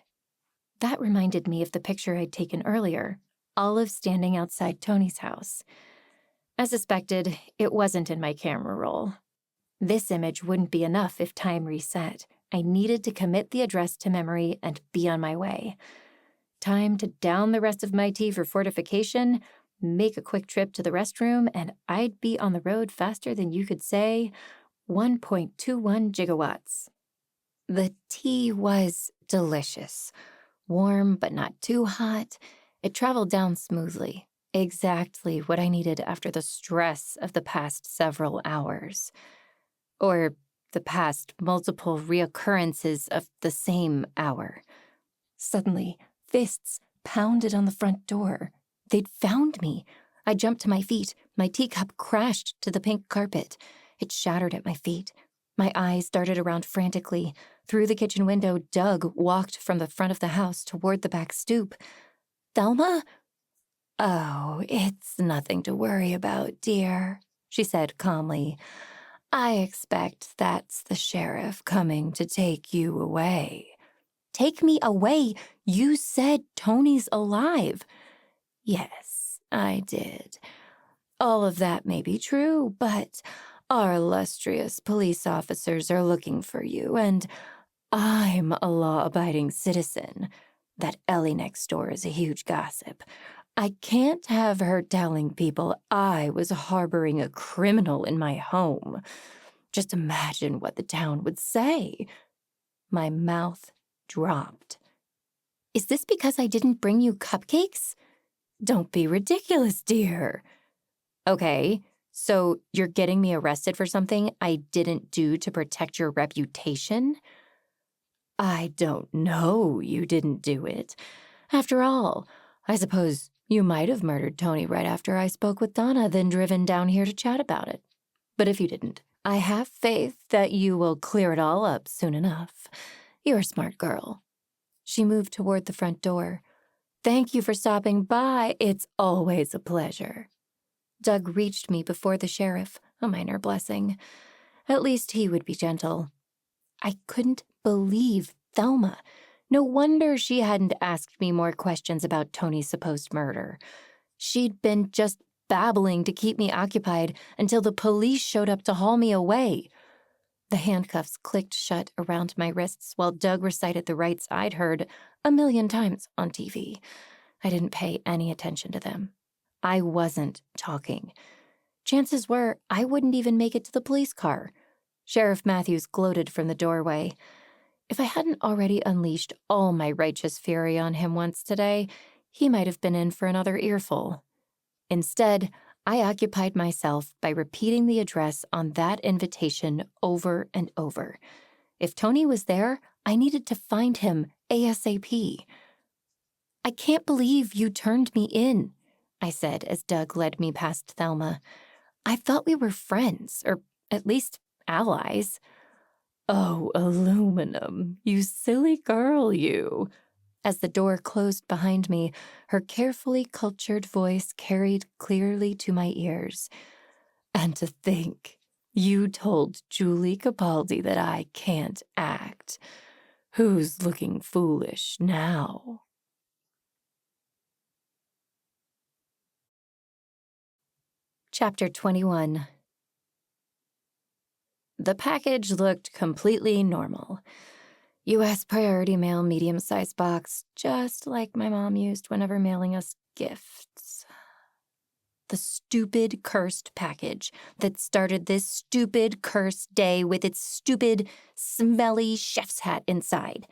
Speaker 2: That reminded me of the picture I'd taken earlier, Olive standing outside Tony's house. As suspected, it wasn't in my camera roll. This image wouldn't be enough if time reset. I needed to commit the address to memory and be on my way. Time to down the rest of my tea for fortification, make a quick trip to the restroom, and I'd be on the road faster than you could say 1.21 gigawatts. The tea was delicious. Warm, but not too hot. It traveled down smoothly. Exactly what I needed after the stress of the past several hours. Or the past multiple reoccurrences of the same hour. Suddenly, fists pounded on the front door. They'd found me. I jumped to my feet. My teacup crashed to the pink carpet. It shattered at my feet. My eyes darted around frantically. Through the kitchen window, Doug walked from the front of the house toward the back stoop. "Thelma?" "Oh, it's nothing to worry about, dear," she said calmly. "I expect that's the sheriff coming to take you away." "Take me away? You said Tony's alive." "Yes, I did. All of that may be true, but our illustrious police officers are looking for you, and I'm a law-abiding citizen. That Ellie next door is a huge gossip. I can't have her telling people I was harboring a criminal in my home. Just imagine what the town would say." My mouth dropped. "Is this because I didn't bring you cupcakes?" "Don't be ridiculous, dear." "Okay, so you're getting me arrested for something I didn't do to protect your reputation?" "I don't know you didn't do it. After all, I suppose you might have murdered Tony right after I spoke with Donna, then driven down here to chat about it. But if you didn't, I have faith that you will clear it all up soon enough. You're a smart girl." She moved toward the front door. "Thank you for stopping by. It's always a pleasure." Doug reached me before the sheriff, a minor blessing. At least he would be gentle. I couldn't believe Thelma. No wonder she hadn't asked me more questions about Tony's supposed murder. She'd been just babbling to keep me occupied until the police showed up to haul me away. The handcuffs clicked shut around my wrists while Doug recited the rites I'd heard 1,000,000 times on TV. I didn't pay any attention to them. I wasn't talking. Chances were I wouldn't even make it to the police car. Sheriff Matthews gloated from the doorway. If I hadn't already unleashed all my righteous fury on him once today, he might have been in for another earful. Instead, I occupied myself by repeating the address on that invitation over and over. If Tony was there, I needed to find him ASAP. "I can't believe you turned me in," I said as Doug led me past Thelma. "I thought we were friends, or at least allies." "Oh, aluminum, you silly girl, you." As the door closed behind me, her carefully cultured voice carried clearly to my ears. "And to think, you told Julie Capaldi that I can't act. Who's looking foolish now?" Chapter 21. The package looked completely normal. U.S. priority mail medium-sized box, just like my mom used whenever mailing us gifts. The stupid, cursed package that started this stupid, cursed day with its stupid, smelly chef's hat inside.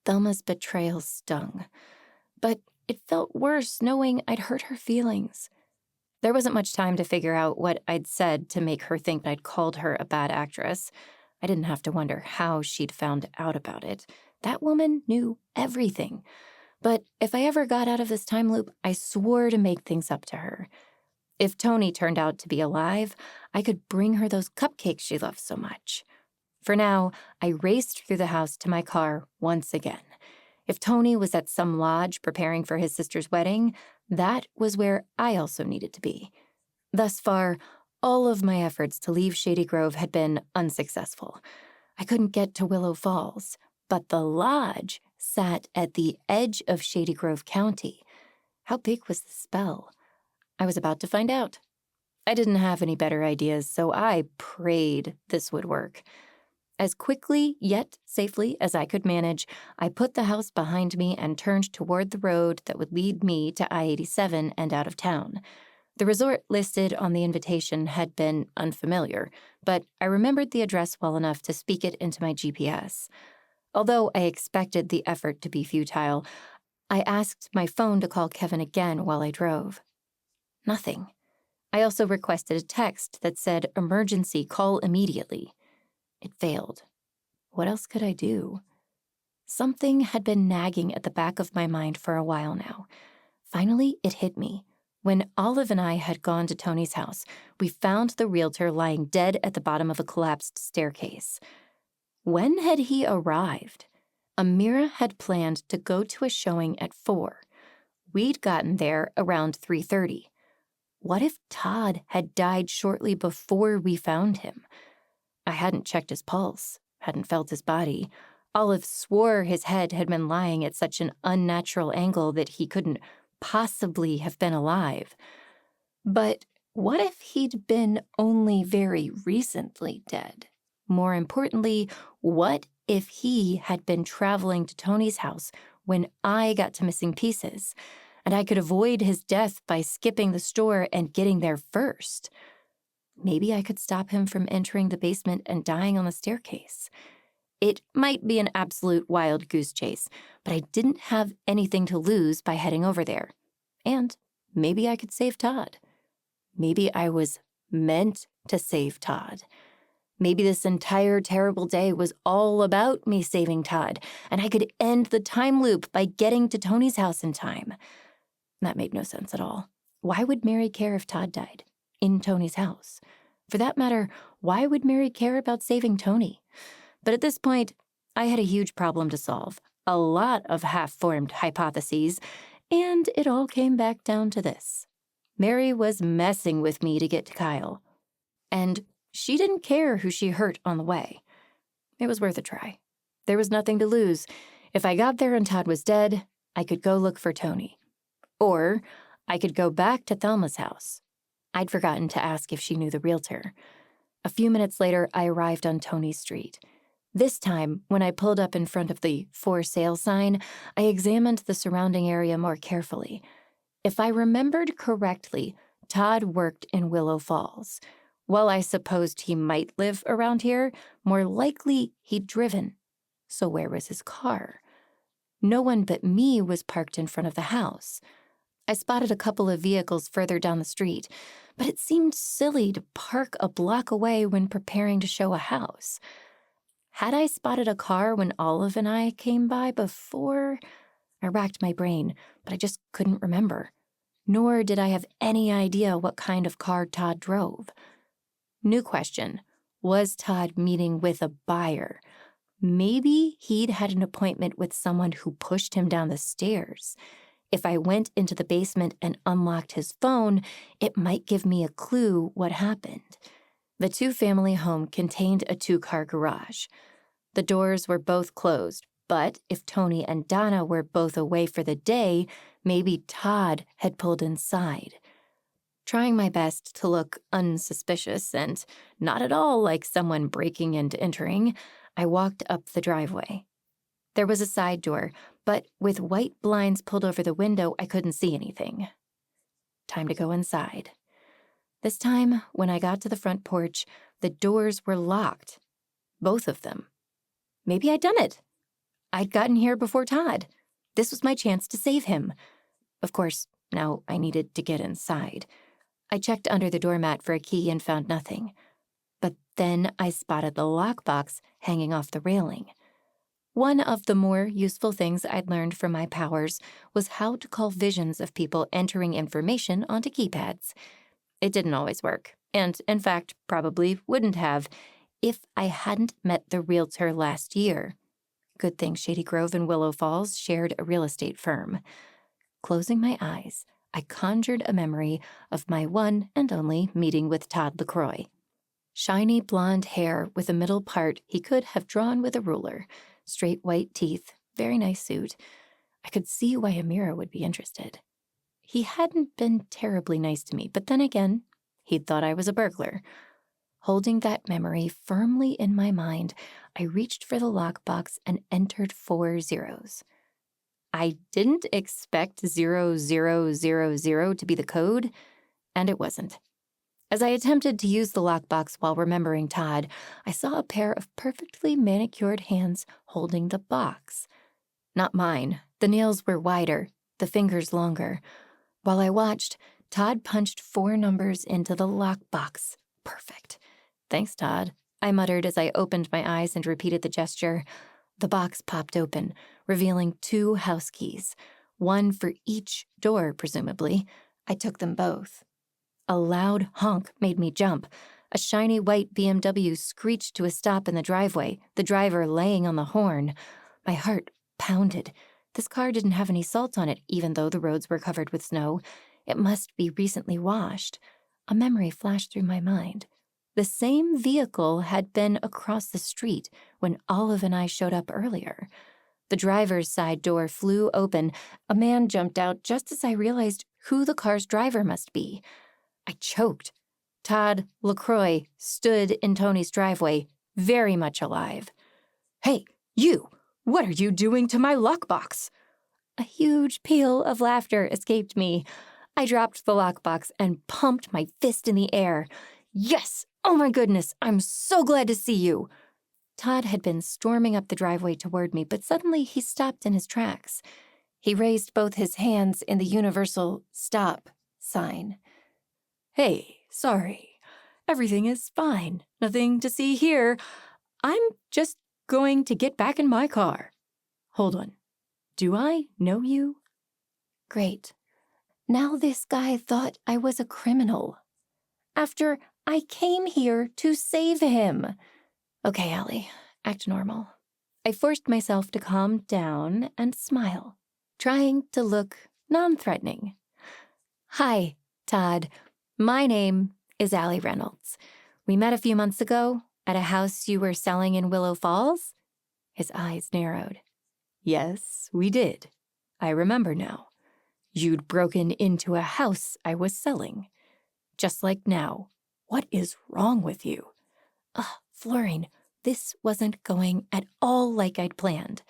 Speaker 2: Thelma's betrayal stung, but it felt worse knowing I'd hurt her feelings. There wasn't much time to figure out what I'd said to make her think I'd called her a bad actress. I didn't have to wonder how she'd found out about it. That woman knew everything. But if I ever got out of this time loop, I swore to make things up to her. If Tony turned out to be alive, I could bring her those cupcakes she loved so much. For now, I raced through the house to my car once again. If Tony was at some lodge preparing for his sister's wedding, that was where I also needed to be. Thus far, all of my efforts to leave Shady Grove had been unsuccessful. I couldn't get to Willow Falls, but the lodge sat at the edge of Shady Grove County. How big was the spell? I was about to find out. I didn't have any better ideas, so I prayed this would work. As quickly yet safely as I could manage, I put the house behind me and turned toward the road that would lead me to I-87 and out of town. The resort listed on the invitation had been unfamiliar, but I remembered the address well enough to speak it into my GPS. Although I expected the effort to be futile, I asked my phone to call Kevin again while I drove. Nothing. I also requested a text that said, "Emergency, call immediately." It failed. What else could I do? Something had been nagging at the back of my mind for a while now. Finally, it hit me. When Olive and I had gone to Tony's house, we found the realtor lying dead at the bottom of a collapsed staircase. When had he arrived? Amira had planned to go to a showing at 4. We'd gotten there around 3:30. What if Todd had died shortly before we found him? I hadn't checked his pulse, hadn't felt his body. Olive swore his head had been lying at such an unnatural angle that he couldn't possibly have been alive. But what if he'd been only very recently dead? More importantly, what if he had been traveling to Tony's house when I got to missing pieces, and I could avoid his death by skipping the store and getting there first? Maybe I could stop him from entering the basement and dying on the staircase. It might be an absolute wild goose chase, but I didn't have anything to lose by heading over there. And maybe I could save Todd. Maybe I was meant to save Todd. Maybe this entire terrible day was all about me saving Todd, and I could end the time loop by getting to Tony's house in time. That made no sense at all. Why would Mary care if Todd died in Tony's house? For that matter, why would Mary care about saving Tony? But at this point, I had a huge problem to solve, a lot of half-formed hypotheses, and it all came back down to this. Mary was messing with me to get to Kyle, and she didn't care who she hurt on the way. It was worth a try. There was nothing to lose. If I got there and Todd was dead, I could go look for Tony. Or I could go back to Thelma's house. I'd forgotten to ask if she knew the realtor. A few minutes later, I arrived on Tony's street. This time, when I pulled up in front of the "For Sale" sign, I examined the surrounding area more carefully. If I remembered correctly, Todd worked in Willow Falls. While I supposed he might live around here, more likely he'd driven. So where was his car? No one but me was parked in front of the house. I spotted a couple of vehicles further down the street, but it seemed silly to park a block away when preparing to show a house. Had I spotted a car when Olive and I came by before? I racked my brain, but I just couldn't remember. Nor did I have any idea what kind of car Todd drove. New question. Was Todd meeting with a buyer? Maybe he'd had an appointment with someone who pushed him down the stairs. If I went into the basement and unlocked his phone, it might give me a clue what happened. The two-family home contained a 2-car garage. The doors were both closed, but if Tony and Donna were both away for the day, maybe Todd had pulled inside. Trying my best to look unsuspicious and not at all like someone breaking and entering, I walked up the driveway. There was a side door, but with white blinds pulled over the window, I couldn't see anything. Time to go inside. This time, when I got to the front porch, the doors were locked. Both of them. Maybe I'd done it. I'd gotten here before Todd. This was my chance to save him. Of course, now I needed to get inside. I checked under the doormat for a key and found nothing. But then I spotted the lockbox hanging off the railing. One of the more useful things I'd learned from my powers was how to call visions of people entering information onto keypads. It didn't always work, and in fact, probably wouldn't have if I hadn't met the realtor last year. Good thing Shady Grove and Willow Falls shared a real estate firm. Closing my eyes, I conjured a memory of my one and only meeting with Todd LaCroix. Shiny blonde hair with a middle part he could have drawn with a ruler, straight white teeth, Very nice suit. I could see why Amira would be interested. He hadn't been terribly nice to me, but then again, he'd thought I was a burglar. Holding that memory firmly in my mind, I reached for the lockbox and entered 4 zeros. I didn't expect 0000 to be the code, and it wasn't. As I attempted to use the lockbox while remembering Todd, I saw a pair of perfectly manicured hands holding the box. Not mine. The nails were wider, the fingers longer. While I watched, Todd punched 4 numbers into the lockbox. Perfect. Thanks, Todd, I muttered as I opened my eyes and repeated the gesture. The box popped open, revealing 2 house keys, one for each door, presumably. I took them both. A loud honk made me jump. A shiny white BMW screeched to a stop in the driveway, the driver laying on the horn. My heart pounded. This car didn't have any salt on it, even though the roads were covered with snow. It must be recently washed. A memory flashed through my mind. The same vehicle had been across the street when Olive and I showed up earlier. The driver's side door flew open. A man jumped out just as I realized who the car's driver must be. I choked. Todd LaCroix stood in Tony's driveway, very much alive. "Hey, you! What are you doing to my lockbox?" A huge peal of laughter escaped me. I dropped the lockbox and pumped my fist in the air. "Yes! Oh my goodness, I'm so glad to see you!" Todd had been storming up the driveway toward me, but suddenly he stopped in his tracks. He raised both his hands in the universal stop sign. "Hey, sorry. Everything is fine. Nothing to see here. I'm just going to get back in my car. Hold on. Do I know you?" Great. Now this guy thought I was a criminal. After I came here to save him. Okay, Allie, act normal. I forced myself to calm down and smile, trying to look non-threatening. "Hi, Todd. My name is Allie Reynolds. We met a few months ago at a house you were selling in Willow Falls?" His eyes narrowed. "Yes, we did. I remember now. You'd broken into a house I was selling. Just like now. What is wrong with you?" Florine, this wasn't going at all like I'd planned.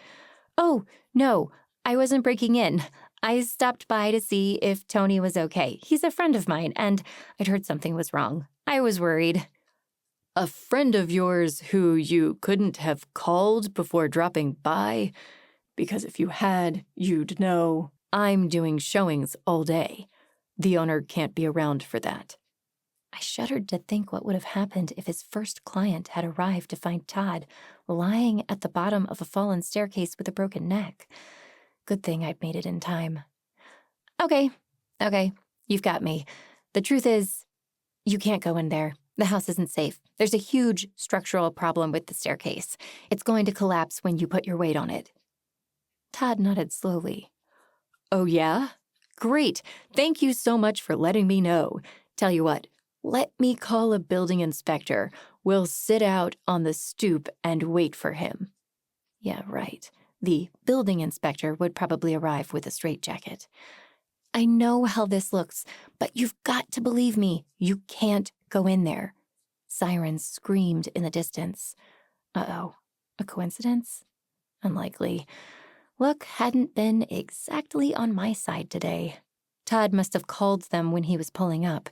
Speaker 2: "Oh, no, I wasn't breaking in. I stopped by to see if Tony was okay. He's a friend of mine, and I'd heard something was wrong. I was worried." "A friend of yours who you couldn't have called before dropping by? Because if you had, you'd know. I'm doing showings all day. The owner can't be around for that." I shuddered to think what would have happened if his first client had arrived to find Todd lying at the bottom of a fallen staircase with a broken neck. Good thing I'd made it in time. Okay, you've got me. The truth is, you can't go in there. The house isn't safe. There's a huge structural problem with the staircase. It's going to collapse when you put your weight on it." Todd nodded slowly. "Oh, yeah? Great. Thank you so much for letting me know. Tell you what, let me call a building inspector. We'll sit out on the stoop and wait for him." Yeah, right. The building inspector would probably arrive with a straitjacket. "I know how this looks, but you've got to believe me. You can't go in there." Sirens screamed in the distance. Uh-oh. A coincidence? Unlikely. Luck hadn't been exactly on my side today. Todd must have called them when he was pulling up.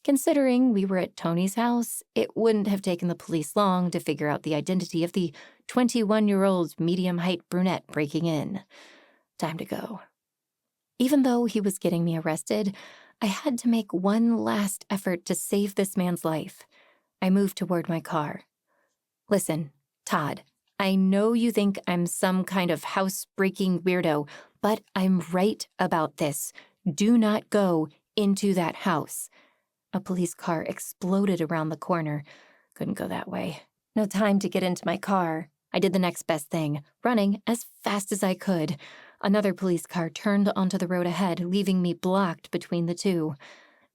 Speaker 2: Considering we were at Tony's house, it wouldn't have taken the police long to figure out the identity of the 21-year-old medium-height brunette breaking in. Time to go. Even though he was getting me arrested, I had to make one last effort to save this man's life. I moved toward my car. "Listen, Todd, I know you think I'm some kind of house-breaking weirdo, but I'm right about this. Do not go into that house." A police car exploded around the corner. Couldn't go that way. No time to get into my car. I did the next best thing, running as fast as I could. Another police car turned onto the road ahead, leaving me blocked between the two.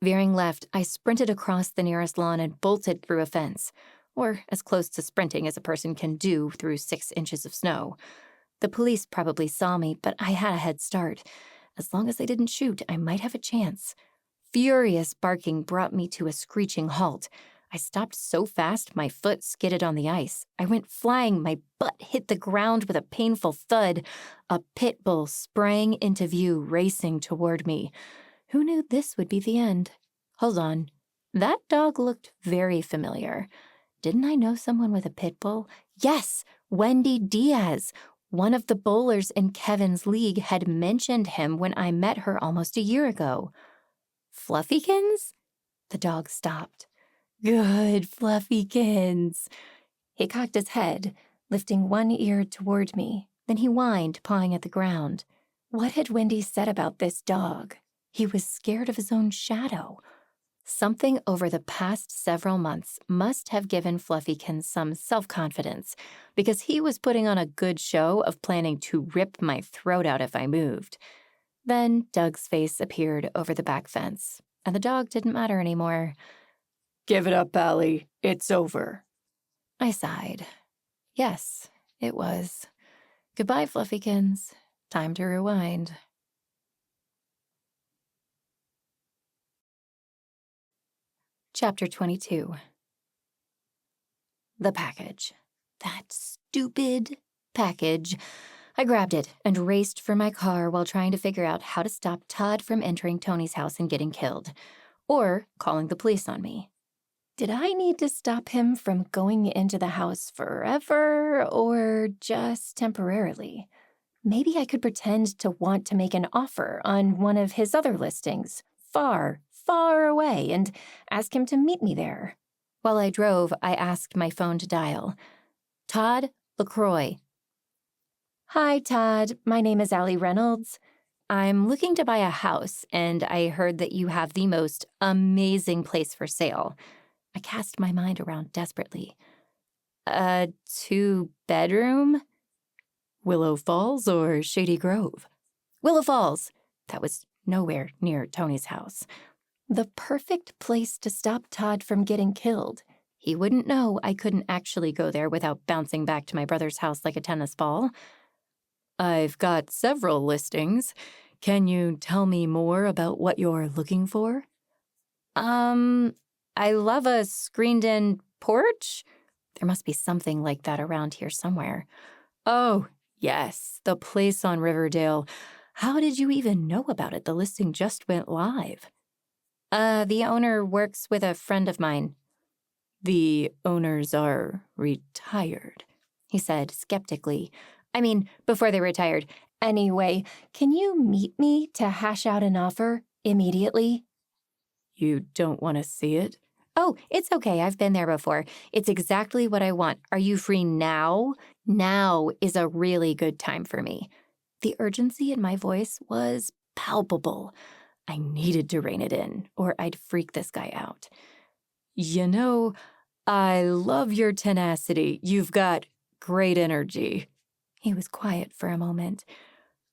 Speaker 2: Veering left, I sprinted across the nearest lawn and bolted through a fence, or as close to sprinting as a person can do through 6 inches of snow. The police probably saw me, but I had a head start. As long as they didn't shoot, I might have a chance. Furious barking brought me to a screeching halt. I stopped so fast my foot skidded on the ice. I went flying, my butt hit the ground with a painful thud. A pit bull sprang into view, racing toward me. Who knew this would be the end? Hold on. That dog looked very familiar. Didn't I know someone with a pit bull? Yes, Wendy Diaz. One of the bowlers in Kevin's league had mentioned him when I met her almost a year ago. Fluffykins? The dog stopped. Good, Fluffykins. He cocked his head, lifting one ear toward me. Then he whined, pawing at the ground. What had Wendy said about this dog? He was scared of his own shadow. Something over the past several months must have given Fluffykins some self-confidence, because he was putting on a good show of planning to rip my throat out if I moved. Then Doug's face appeared over the back fence, and the dog didn't matter anymore.
Speaker 4: Give it up, Allie. It's over.
Speaker 2: I sighed. Yes, it was. Goodbye, Fluffykins. Time to rewind. Chapter 22. The package. That stupid package. I grabbed it and raced for my car while trying to figure out how to stop Todd from entering Tony's house and getting killed, or calling the police on me. Did I need to stop him from going into the house forever, or just temporarily? Maybe I could pretend to want to make an offer on one of his other listings, far away, and ask him to meet me there. While I drove, I asked my phone to dial. Todd LaCroix. Hi, Todd. My name is Allie Reynolds. I'm looking to buy a house, and I heard that you have the most amazing place for sale. I cast my mind around desperately. A 2-bedroom?
Speaker 4: Willow Falls or Shady Grove?
Speaker 2: Willow Falls. That was nowhere near Tony's house. The perfect place to stop Todd from getting killed. He wouldn't know I couldn't actually go there without bouncing back to my brother's house like a tennis ball.
Speaker 4: I've got several listings. Can you tell me more about what you're looking for?
Speaker 2: I love a screened-in porch. There must be something like that around here somewhere.
Speaker 4: Oh, yes, the place on Riverdale. How did you even know about it? The listing just went live.
Speaker 2: The owner works with a friend of mine.
Speaker 4: The owners are retired,
Speaker 2: He said skeptically. I mean, before they retired. Anyway, can you meet me to hash out an offer immediately?
Speaker 4: You don't want to see it?
Speaker 2: Oh, it's okay. I've been there before. It's exactly what I want. Are you free now? Now is a really good time for me. The urgency in my voice was palpable. I needed to rein it in, or I'd freak this guy out.
Speaker 4: You know, I love your tenacity. You've got great energy.
Speaker 2: He was quiet for a moment.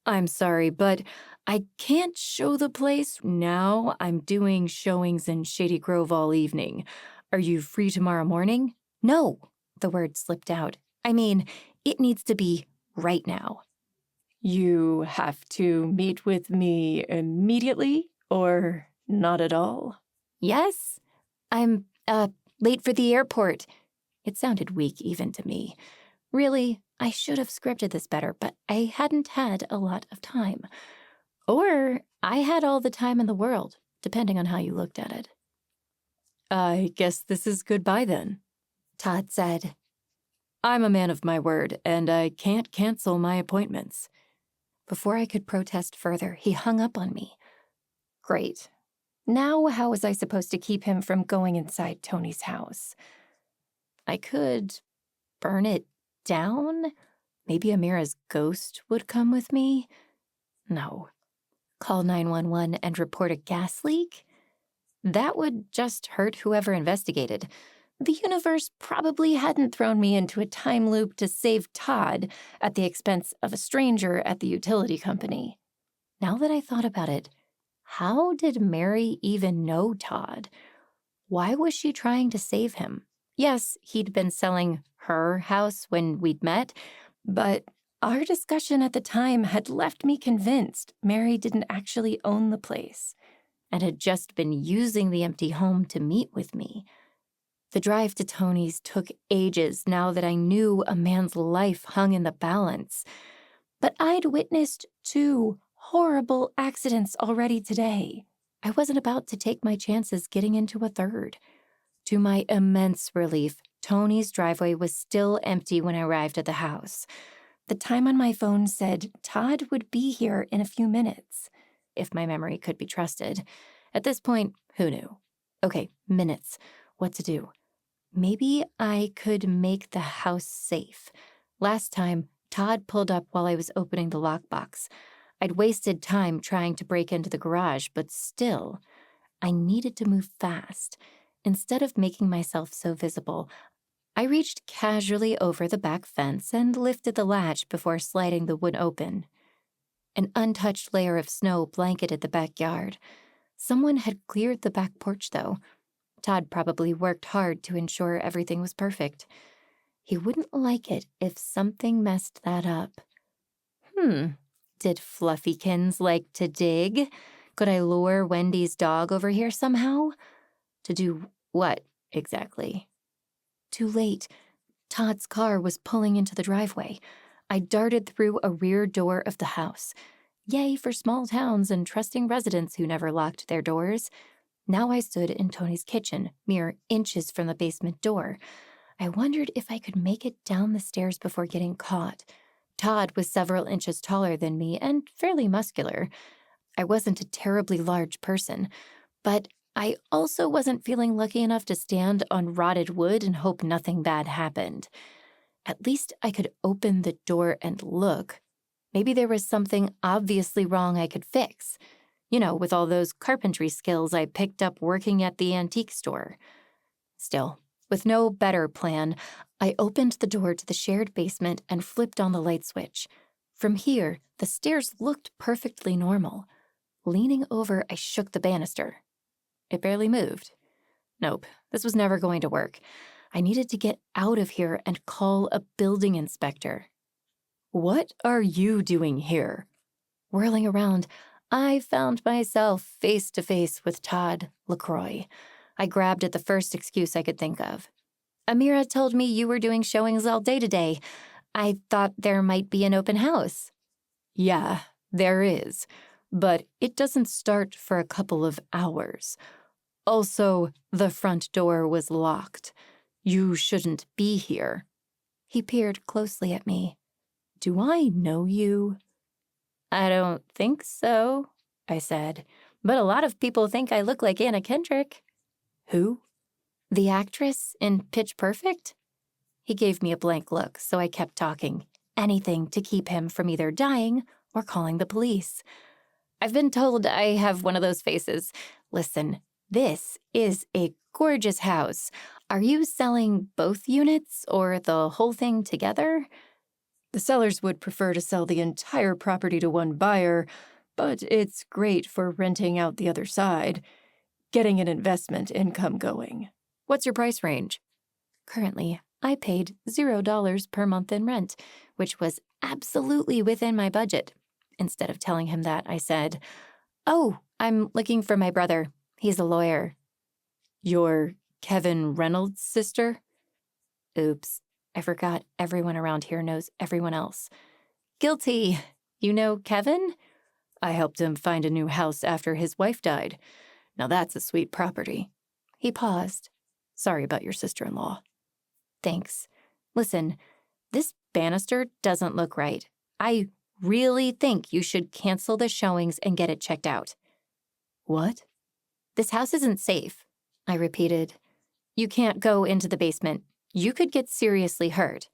Speaker 4: I'm sorry, but I can't show the place now. I'm doing showings in Shady Grove all evening. Are you free tomorrow morning?
Speaker 2: No, the word slipped out. I mean, it needs to be right now.
Speaker 4: You have to meet with me immediately or not at all?
Speaker 2: Yes, I'm, late for the airport. It sounded weak even to me. Really, I should have scripted this better, but I hadn't had a lot of time. Or I had all the time in the world, depending on how you looked at it.
Speaker 4: I guess this is goodbye then,
Speaker 2: Todd said.
Speaker 4: I'm a man of my word, and I can't cancel my appointments.
Speaker 2: Before I could protest further, he hung up on me. Great. Now how was I supposed to keep him from going inside Tony's house? I could burn it down? Maybe Amira's ghost would come with me? No. Call 911 and report a gas leak? That would just hurt whoever investigated. The universe probably hadn't thrown me into a time loop to save Todd at the expense of a stranger at the utility company. Now that I thought about it, how did Mary even know Todd? Why was she trying to save him? Yes, he'd been selling her house when we'd met, but Our discussion at the time had left me convinced Mary didn't actually own the place and had just been using the empty home to meet with me. The drive to Tony's took ages now that I knew a man's life hung in the balance. But I'd witnessed 2 horrible accidents already today. I wasn't about to take my chances getting into a third. To my immense relief, Tony's driveway was still empty when I arrived at the house. The time on my phone said Todd would be here in a few minutes, if my memory could be trusted. At this point, who knew? Okay, minutes. What to do? Maybe I could make the house safe. Last time, Todd pulled up while I was opening the lockbox. I'd wasted time trying to break into the garage, but still, I needed to move fast. Instead of making myself so visible, I reached casually over the back fence and lifted the latch before sliding the wood open. An untouched layer of snow blanketed the backyard. Someone had cleared the back porch, though. Todd probably worked hard to ensure everything was perfect. He wouldn't like it if something messed that up. Did Fluffykins like to dig? Could I lure Wendy's dog over here somehow? To do what, exactly? Too late. Todd's car was pulling into the driveway. I darted through a rear door of the house. Yay for small towns and trusting residents who never locked their doors. Now I stood in Tony's kitchen, mere inches from the basement door. I wondered if I could make it down the stairs before getting caught. Todd was several inches taller than me and fairly muscular. I wasn't a terribly large person, but I also wasn't feeling lucky enough to stand on rotted wood and hope nothing bad happened. At least I could open the door and look. Maybe there was something obviously wrong I could fix. You know, with all those carpentry skills I picked up working at the antique store. Still, with no better plan, I opened the door to the shared basement and flipped on the light switch. From here, the stairs looked perfectly normal. Leaning over, I shook the banister. It barely moved. Nope, this was never going to work. I needed to get out of here and call a building inspector. "What are you doing here?" Whirling around, I found myself face to face with Todd LaCroix. I grabbed at the first excuse I could think of. "Amira told me you were doing showings all day today. I thought there might be an open house." "Yeah, there is, but it doesn't start for a couple of hours. Also, the front door was locked. You shouldn't be here." He peered closely at me. "Do I know you?" "I don't think so," I said, "but a lot of people think I look like Anna Kendrick." "Who?" "The actress in Pitch Perfect?" He gave me a blank look, so I kept talking. Anything to keep him from either dying or calling the police. "I've been told I have one of those faces. Listen, this is a gorgeous house. Are you selling both units or the whole thing together?" "The sellers would prefer to sell the entire property to one buyer, but it's great for renting out the other side, getting an investment income going." "What's your price range?" Currently, I paid $0 per month in rent, which was absolutely within my budget. Instead of telling him that, I said, "Oh, I'm looking for my brother. He's a lawyer." "You're Kevin Reynolds' sister?" Oops, I forgot everyone around here knows everyone else. "Guilty. You know Kevin?" "I helped him find a new house after his wife died. Now that's a sweet property." He paused. "Sorry about your sister-in-law." "Thanks. Listen, this banister doesn't look right. I really think you should cancel the showings and get it checked out." "What?" "This house isn't safe," I repeated. "You can't go into the basement. You could get seriously hurt."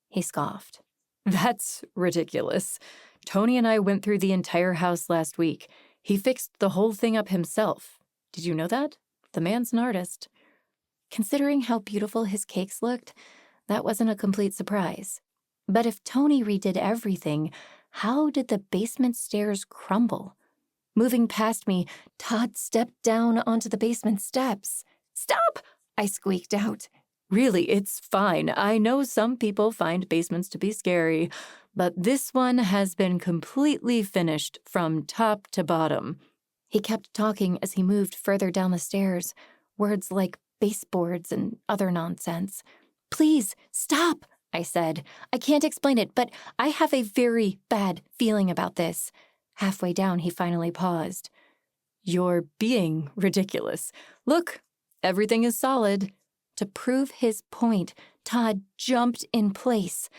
Speaker 2: He scoffed. "That's ridiculous. Tony and I went through the entire house last week. He fixed the whole thing up himself. Did you know that? The man's an artist." Considering how beautiful his cakes looked, that wasn't a complete surprise. But if Tony redid everything, how did the basement stairs crumble? Moving past me, Todd stepped down onto the basement steps. "Stop!" I squeaked out. "Really, it's fine. I know some people find basements to be scary,
Speaker 4: but this one has been completely finished from top to bottom."
Speaker 2: He kept talking as he moved further down the stairs, words like baseboards and other nonsense. "Please, stop," I said. "I can't explain it, but I have a very bad feeling about this." Halfway down, he finally paused.
Speaker 4: "You're being ridiculous. Look, everything is solid."
Speaker 2: To prove his point, Todd jumped in place.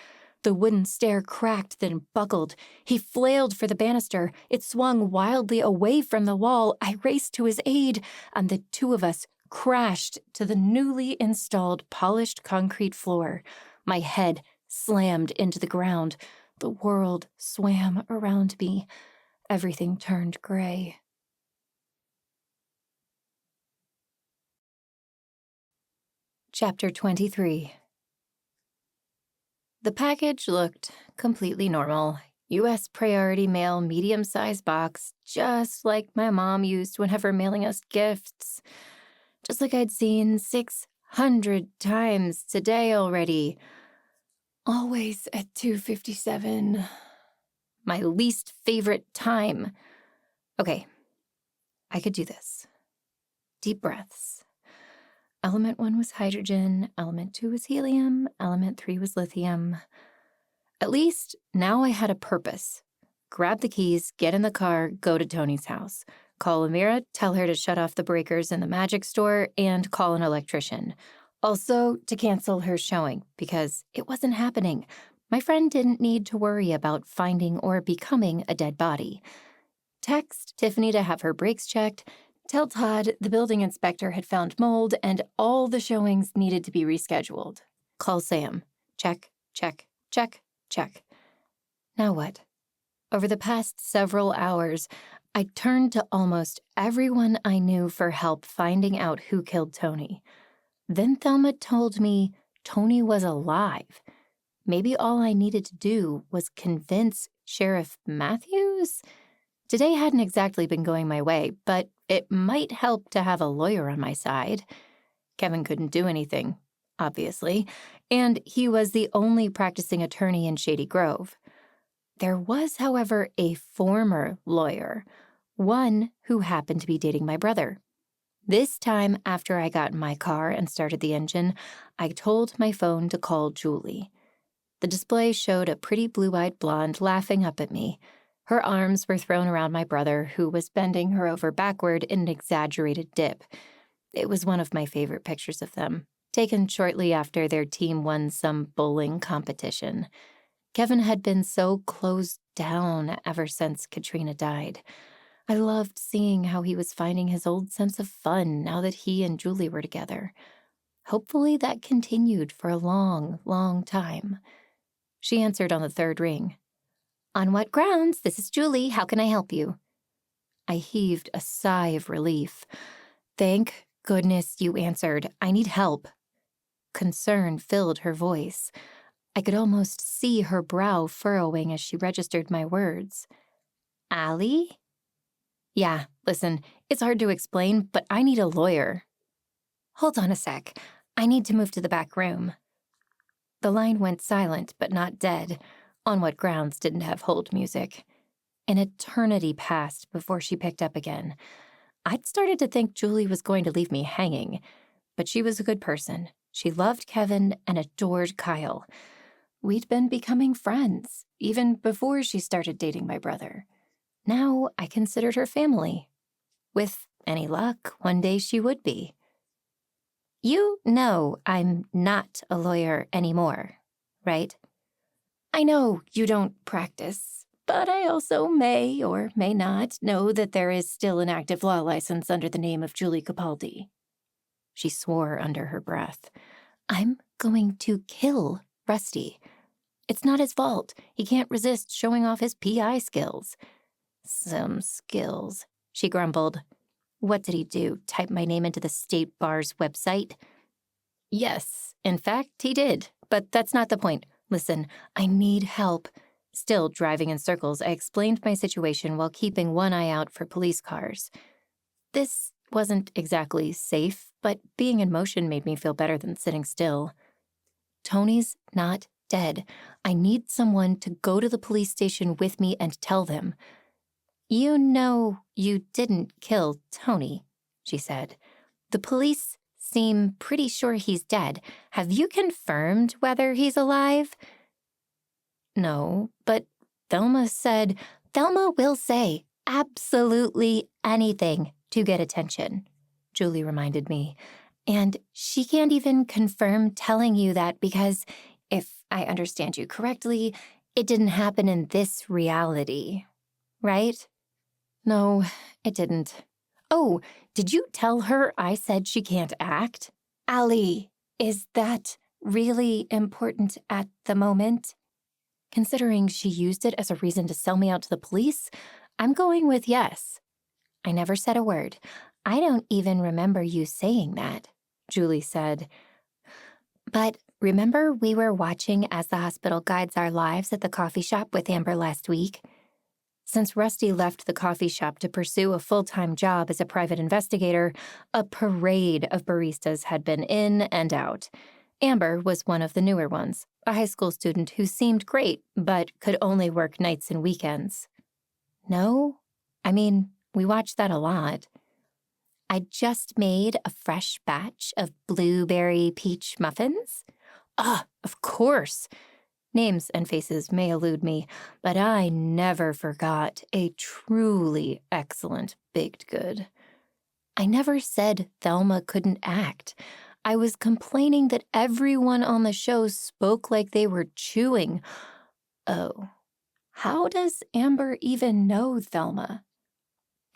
Speaker 2: The wooden stair cracked, then buckled. He flailed for the banister. It swung wildly away from the wall. I raced to his aid, and the two of us crashed to the newly installed polished concrete floor. My head slammed into the ground. The world swam around me. Everything turned gray. Chapter 23. The package looked completely normal. U.S. priority mail, medium-sized box, just like my mom used whenever mailing us gifts. Just like I'd seen 600 times today already. Always at 2:57. My least favorite time. Okay, I could do this. Deep breaths. Element 1 was hydrogen, element 2 was helium, element 3 was lithium. At least now I had a purpose. Grab the keys, get in the car, go to Tony's house. Call Amira, tell her to shut off the breakers in the magic store, and call an electrician. Also, to cancel her showing, because it wasn't happening. My friend didn't need to worry about finding or becoming a dead body. Text Tiffany to have her brakes checked. Tell Todd the building inspector had found mold and all the showings needed to be rescheduled. Call Sam. Check, check, check, check. Now what? Over the past several hours, I turned to almost everyone I knew for help finding out who killed Tony. Then Thelma told me Tony was alive. Maybe all I needed to do was convince Sheriff Matthews? Today hadn't exactly been going my way, but it might help to have a lawyer on my side. Kevin couldn't do anything, obviously, and he was the only practicing attorney in Shady Grove. There was, however, a former lawyer, one who happened to be dating my brother. This time, after I got in my car and started the engine, I told my phone to call Julie. The display showed a pretty blue-eyed blonde laughing up at me. Her arms were thrown around my brother, who was bending her over backward in an exaggerated dip. It was one of my favorite pictures of them, taken shortly after their team won some bowling competition. Kevin had been so closed down ever since Katrina died. I loved seeing how he was finding his old sense of fun now that he and Julie were together. Hopefully that continued for a long, long time. She answered on the third ring. "On what grounds? This is Julie. How can I help you?" I heaved a sigh of relief. "Thank goodness you answered. I need help." Concern filled her voice. I could almost see her brow furrowing as she registered my words. "Allie?" "Yeah, listen, it's hard to explain, but I need a lawyer." "Hold on a sec. I need to move to the back room." The line went silent, but not dead. On what grounds didn't have hold music. An eternity passed before she picked up again. I'd started to think Julie was going to leave me hanging, but she was a good person. She loved Kevin and adored Kyle. We'd been becoming friends, even before she started dating my brother. Now I considered her family. With any luck, one day she would be. "You know I'm not a lawyer anymore, right?" "I know you don't practice, but I also may or may not know that there is still an active law license under the name of Julie Capaldi." She swore under her breath. "I'm going to kill Rusty. It's not his fault. He can't resist showing off his PI skills." "Some skills," she grumbled. "What did he do, type my name into the state bar's website?" "Yes, in fact, he did, but that's not the point. Listen, I need help." Still driving in circles, I explained my situation while keeping one eye out for police cars. This wasn't exactly safe, but being in motion made me feel better than sitting still. "Tony's not dead. I need someone to go to the police station with me and tell them. You know you didn't kill Tony, she said. The police seem pretty sure he's dead. Have you confirmed whether he's alive? No, but Thelma said, Thelma will say absolutely anything to get attention, Julie reminded me. And she can't even confirm telling you that because, if I understand you correctly, it didn't happen in this reality, right? No, it didn't. Oh, did you tell her I said she can't act?
Speaker 3: Allie, is that really important at the moment?
Speaker 2: Considering she used it as a reason to sell me out to the police, I'm going with yes. I never said a word. I don't even remember you saying that, Julie said. But remember we were watching as the hospital guides our lives at the coffee shop with Amber last week? Since Rusty left the coffee shop to pursue a full-time job as a private investigator, a parade of baristas had been in and out. Amber was one of the newer ones, a high school student who seemed great, but could only work nights and weekends. No? I mean, we watched that a lot. I just made a fresh batch of blueberry peach muffins. Of course. Names and faces may elude me, but I never forgot a truly excellent baked good. I never said Thelma couldn't act. I was complaining that everyone on the show spoke like they were chewing. Oh, how does Amber even know Thelma?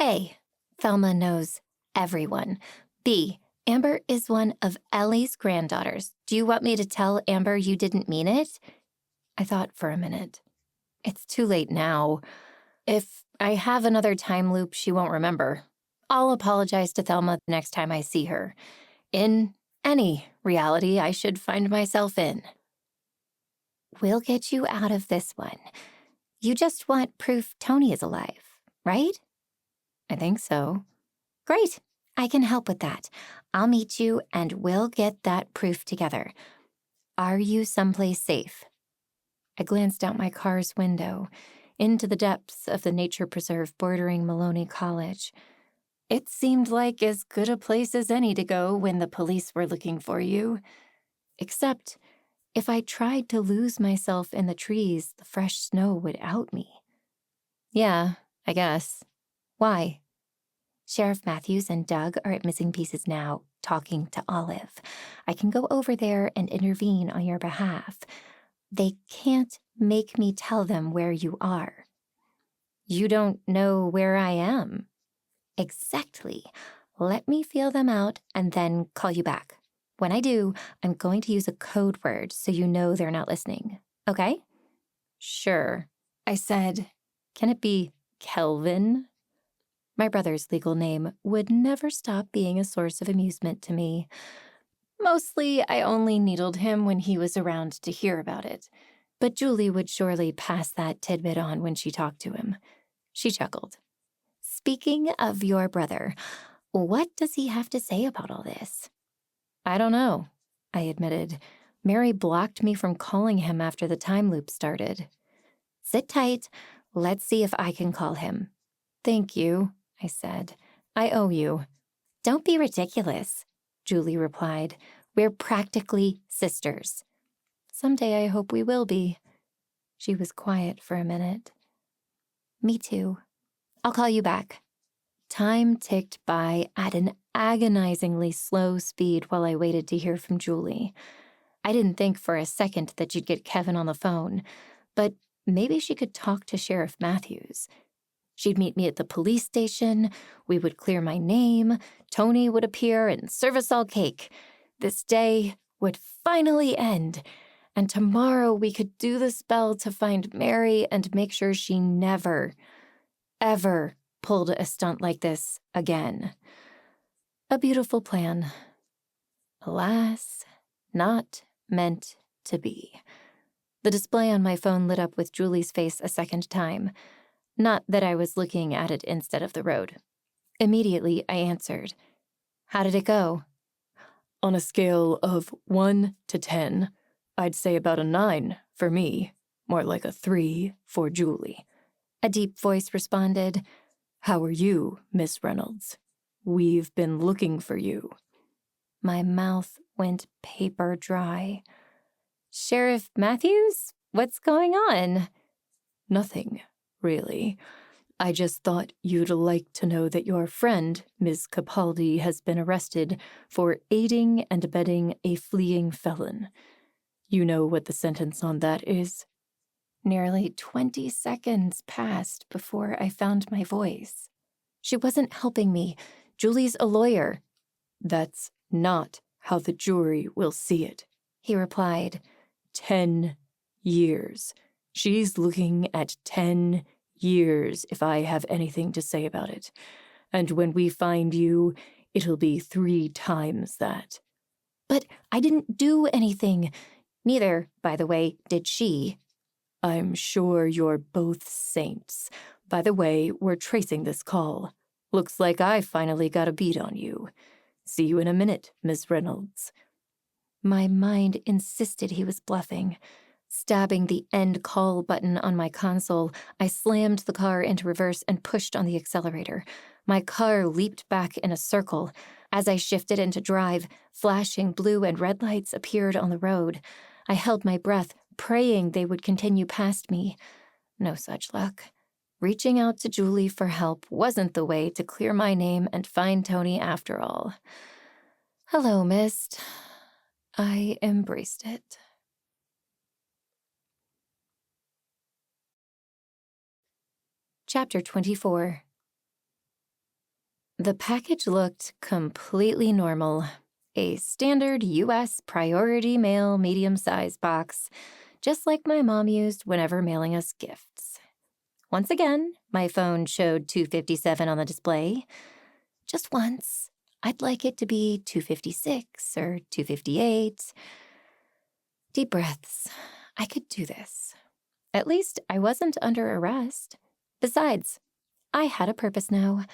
Speaker 2: A, Thelma knows everyone. B, Amber is one of Ellie's granddaughters. Do you want me to tell Amber you didn't mean it? I thought for a minute. It's too late now. If I have another time loop, she won't remember. I'll apologize to Thelma the next time I see her. In any reality I should find myself in. We'll get you out of this one. You just want proof Tony is alive, right? I think so. Great. I can help with that. I'll meet you and we'll get that proof together. Are you someplace safe? I glanced out my car's window, into the depths of the nature preserve bordering Maloney College. It seemed like as good a place as any to go when the police were looking for you. Except, if I tried to lose myself in the trees, the fresh snow would out me. Yeah, I guess. Why? Sheriff Matthews and Doug are at Missing Pieces now, talking to Olive. I can go over there and intervene on your behalf. They can't make me tell them where you are. You don't know where I am. Exactly. Let me feel them out and then call you back. When I do, I'm going to use a code word so you know they're not listening. Okay? Sure. I said, can it be Kelvin? My brother's legal name would never stop being a source of amusement to me. Mostly, I only needled him when he was around to hear about it. But Julie would surely pass that tidbit on when she talked to him. She chuckled. Speaking of your brother, what does he have to say about all this? I don't know, I admitted. Mary blocked me from calling him after the time loop started. Sit tight. Let's see if I can call him. Thank you, I said. I owe you. Don't be ridiculous, Julie replied. We're practically sisters. Someday I hope we will be. She was quiet for a minute. Me too. I'll call you back. Time ticked by at an agonizingly slow speed while I waited to hear from Julie. I didn't think for a second that she'd get Kevin on the phone, but maybe she could talk to Sheriff Matthews. She'd meet me at the police station, we would clear my name, Tony would appear and serve us all cake. This day would finally end, and tomorrow we could do the spell to find Mary and make sure she never, ever pulled a stunt like this again. A beautiful plan. Alas, not meant to be. The display on my phone lit up with Julie's face a second time. Not that I was looking at it instead of the road. Immediately, I answered. How did it go? On a scale of 1 to 10, I'd say about a 9
Speaker 4: for me, more like a 3 for Julie.
Speaker 2: A deep voice responded.
Speaker 4: How are you, Miss Reynolds? We've been looking for you.
Speaker 2: My mouth went paper dry. Sheriff Matthews? What's going on?
Speaker 4: Nothing, really. I just thought you'd like to know that your friend, Ms. Capaldi, has been arrested for aiding and abetting a fleeing felon. You know what the sentence on that is?
Speaker 2: Nearly 20 seconds passed before I found my voice. She wasn't helping me. Julie's a lawyer.
Speaker 4: That's not how the jury will see it,
Speaker 2: He replied.
Speaker 4: 10 years. She's looking at 10 years if I have anything to say about it. And when we find you, it'll be 3 times that.
Speaker 2: But I didn't do anything. Neither, by the way, did she.
Speaker 4: I'm sure you're both saints. By the way, we're tracing this call. Looks like I finally got a beat on you. See you in a minute, Miss Reynolds.
Speaker 2: My mind insisted he was bluffing. Stabbing the end call button on my console, I slammed the car into reverse and pushed on the accelerator. My car leaped back in a circle. As I shifted into drive, flashing blue and red lights appeared on the road. I held my breath, praying they would continue past me. No such luck. Reaching out to Julie for help wasn't the way to clear my name and find Tony after all. Hello, Mist. I embraced it. Chapter 24. The package looked completely normal. A standard U.S. priority mail medium-sized box, just like my mom used whenever mailing us gifts. Once again, my phone showed 257 on the display. Just once, I'd like it to be 256 or 258. Deep breaths. I could do this. At least I wasn't under arrest. Besides, I had a purpose now.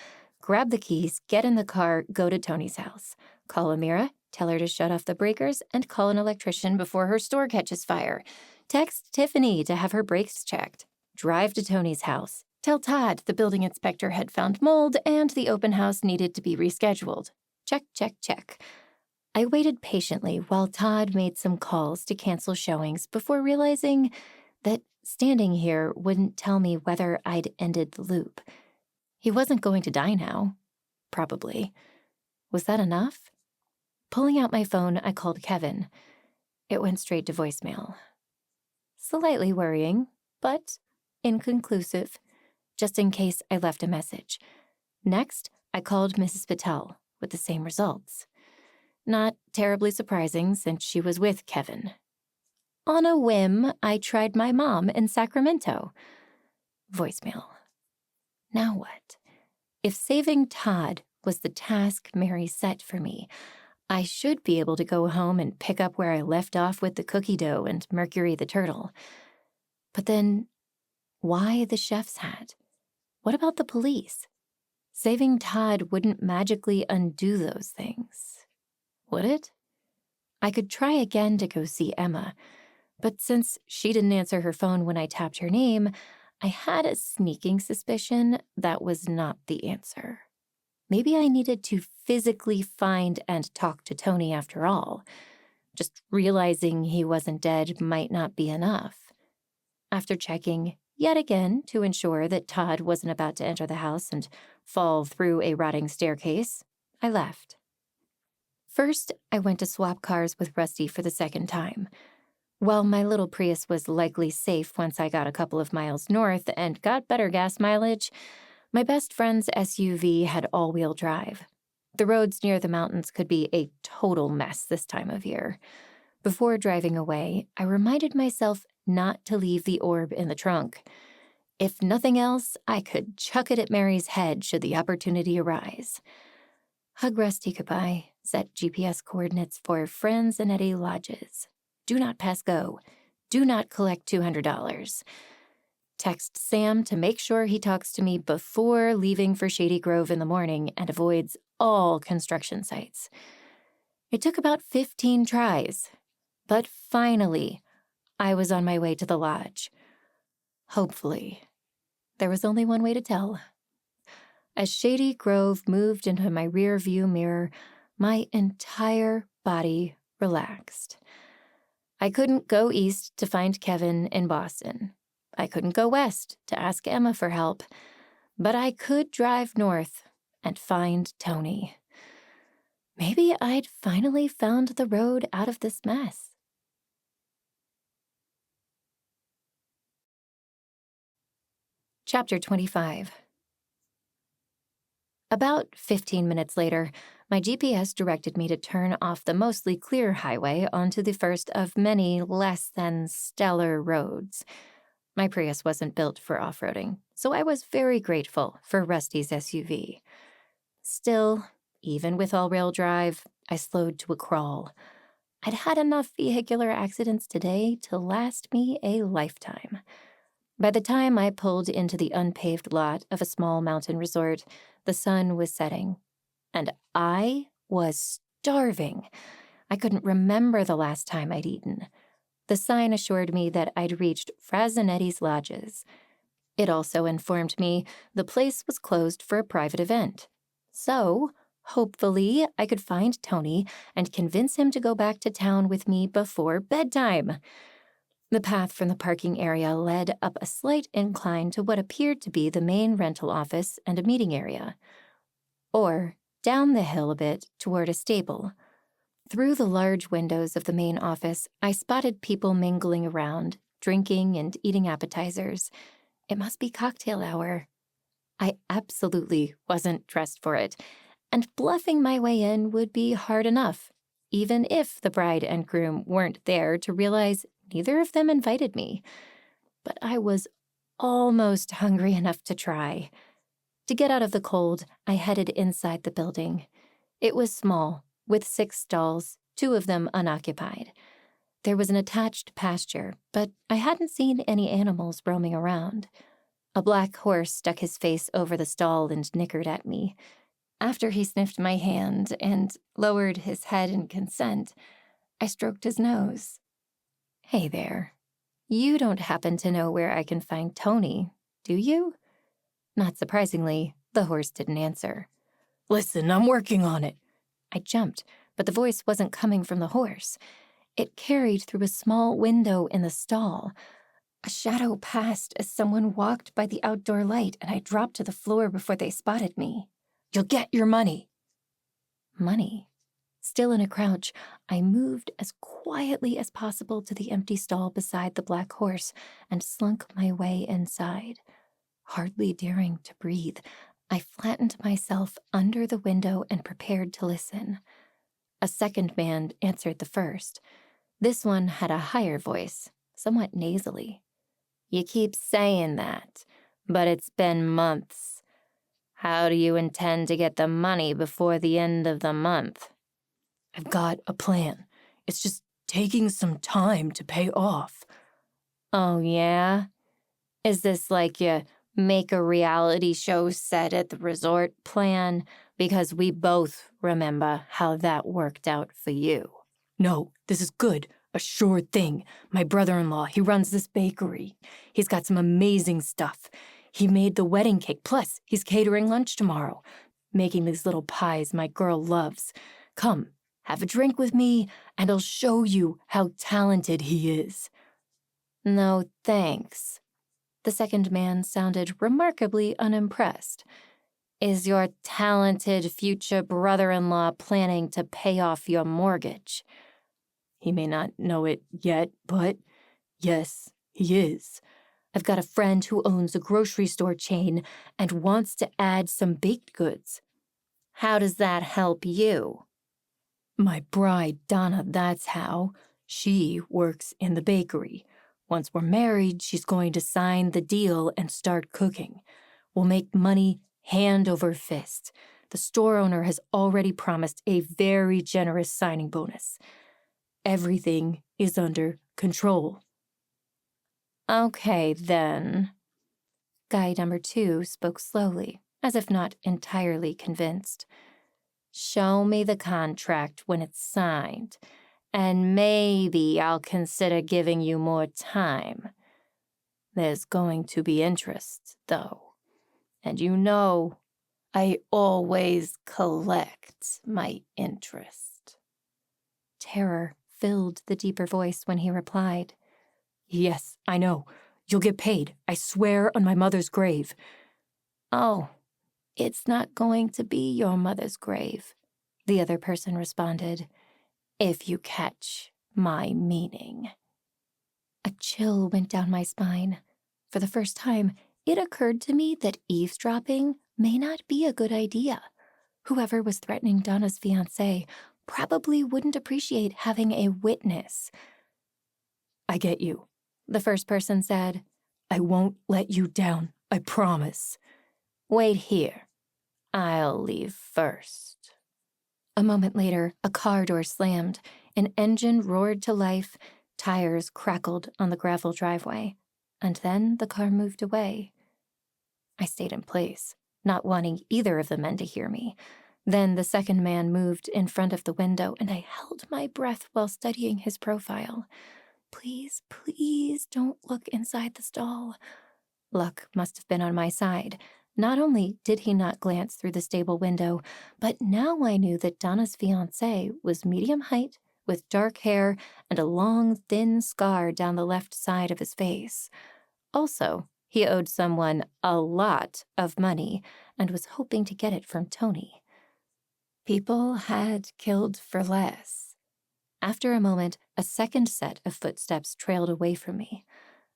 Speaker 2: Grab the keys, get in the car, go to Tony's house. Call Amira, tell her to shut off the breakers, and call an electrician before her store catches fire. Text Tiffany to have her brakes checked. Drive to Tony's house. Tell Todd the building inspector had found mold and the open house needed to be rescheduled. Check, check, check. I waited patiently while Todd made some calls to cancel showings before realizing that standing here wouldn't tell me whether I'd ended the loop. He wasn't going to die now. Probably. Was that enough? Pulling out my phone, I called Kevin. It went straight to voicemail. Slightly worrying, but inconclusive, just in case I left a message. Next, I called Mrs. Patel with the same results. Not terribly surprising since she was with Kevin. On a whim, I tried my mom in Sacramento. Voicemail. Now what? If saving Todd was the task Mary set for me, I should be able to go home and pick up where I left off with the cookie dough and Mercury the turtle. But then, why the chef's hat? What about the police? Saving Todd wouldn't magically undo those things, would it? I could try again to go see Emma, but since she didn't answer her phone when I tapped her name, I had a sneaking suspicion that was not the answer. Maybe I needed to physically find and talk to Tony after all. Just realizing he wasn't dead might not be enough. After checking yet again to ensure that Todd wasn't about to enter the house and fall through a rotting staircase, I left. First, I went to swap cars with Rusty for the second time. While my little Prius was likely safe once I got a couple of miles north and got better gas mileage, my best friend's SUV had all-wheel drive. The roads near the mountains could be a total mess this time of year. Before driving away, I reminded myself not to leave the orb in the trunk. If nothing else, I could chuck it at Mary's head should the opportunity arise. Hug Rusty goodbye, set GPS coordinates for Friends and Eddie Lodges. Do not pass go. Do not collect $200. Text Sam to make sure he talks to me before leaving for Shady Grove in the morning and avoids all construction sites. It took about 15 tries, but finally, I was on my way to the lodge. Hopefully. There was only one way to tell. As Shady Grove moved into my rear view mirror, my entire body relaxed. I couldn't go east to find Kevin in Boston. I couldn't go west to ask Emma for help. But I could drive north and find Tony. Maybe I'd finally found the road out of this mess. Chapter 25. About 15 minutes later, my GPS directed me to turn off the mostly clear highway onto the first of many less than stellar roads. My Prius wasn't built for off-roading, so I was very grateful for Rusty's SUV. Still, even with all-wheel drive, I slowed to a crawl. I'd had enough vehicular accidents today to last me a lifetime. By the time I pulled into the unpaved lot of a small mountain resort, the sun was setting, and I was starving. I couldn't remember the last time I'd eaten. The sign assured me that I'd reached Frazinetti's Lodges. It also informed me the place was closed for a private event. So, hopefully, I could find Tony and convince him to go back to town with me before bedtime. The path from the parking area led up a slight incline to what appeared to be the main rental office and a meeting area. Or down the hill a bit toward a stable. Through the large windows of the main office, I spotted people mingling around, drinking and eating appetizers. It must be cocktail hour. I absolutely wasn't dressed for it, and bluffing my way in would be hard enough, even if the bride and groom weren't there to realize neither of them invited me. But I was almost hungry enough to try. To get out of the cold, I headed inside the building. It was small, with 6 stalls, 2 of them unoccupied. There was an attached pasture, but I hadn't seen any animals roaming around. A black horse stuck his face over the stall and nickered at me. After he sniffed my hand and lowered his head in consent, I stroked his nose. Hey there. You don't happen to know where I can find Tony, do you? Not surprisingly, the horse didn't answer.
Speaker 4: Listen, I'm working on it.
Speaker 2: I jumped, but the voice wasn't coming from the horse. It carried through a small window in the stall. A shadow passed as someone walked by the outdoor light, and I dropped to the floor before they spotted me.
Speaker 4: You'll get your money.
Speaker 2: Money? Still in a crouch, I moved as quietly as possible to the empty stall beside the black horse and slunk my way inside. Hardly daring to breathe, I flattened myself under the window and prepared to listen. A second man answered the first. This one had a higher voice, somewhat nasally. You keep saying that, but it's been months. How do you intend to get the money before the end of the month?
Speaker 4: I've got a plan. It's just taking some time to pay off.
Speaker 2: Oh, yeah? Is this like your make a reality show set at the resort plan? Because we both remember how that worked out for you.
Speaker 4: No, this is good. A sure thing. My brother-in-law, he runs this bakery. He's got some amazing stuff. He made the wedding cake, plus he's catering lunch tomorrow, making these little pies my girl loves. Come, have a drink with me, and I'll show you how talented he is.
Speaker 2: No, thanks. The second man sounded remarkably unimpressed. Is your talented future brother-in-law planning to pay off your mortgage?
Speaker 4: He may not know it yet, but yes, he is.
Speaker 2: I've got a friend who owns a grocery store chain and wants to add some baked goods. How does that help you?
Speaker 4: My bride, Donna, that's how. She works in the bakery. Once we're married, she's going to sign the deal and start cooking. We'll make money hand over fist. The store owner has already promised a very generous signing bonus. Everything is under control.
Speaker 2: Okay, then. Guy number 2 spoke slowly, as if not entirely convinced. Show me the contract when it's signed,
Speaker 4: and maybe I'll consider giving you more time. There's going to be interest, though. And you know, I always collect my interest.
Speaker 2: Terror filled the deeper voice when he replied.
Speaker 4: Yes, I know. You'll get paid. I swear on my mother's grave.
Speaker 2: Oh, it's not going to be your mother's grave, the other person responded, if you catch my meaning. A chill went down my spine. For the first time, it occurred to me that eavesdropping may not be a good idea. Whoever was threatening Donna's fiancé probably wouldn't appreciate having a witness.
Speaker 4: I get you,
Speaker 2: the first person said.
Speaker 4: I won't let you down, I promise.
Speaker 2: Wait here. I'll leave first. A moment later, a car door slammed, an engine roared to life, tires crackled on the gravel driveway, and then the car moved away. I stayed in place, not wanting either of the men to hear me. Then the second man moved in front of the window, and I held my breath while studying his profile. Please, please don't look inside the stall. Luck must have been on my side. Not only did he not glance through the stable window, but now I knew that Donna's fiancé was medium height, with dark hair and a long, thin scar down the left side of his face. Also, he owed someone a lot of money and was hoping to get it from Tony. People had killed for less. After a moment, a second set of footsteps trailed away from me.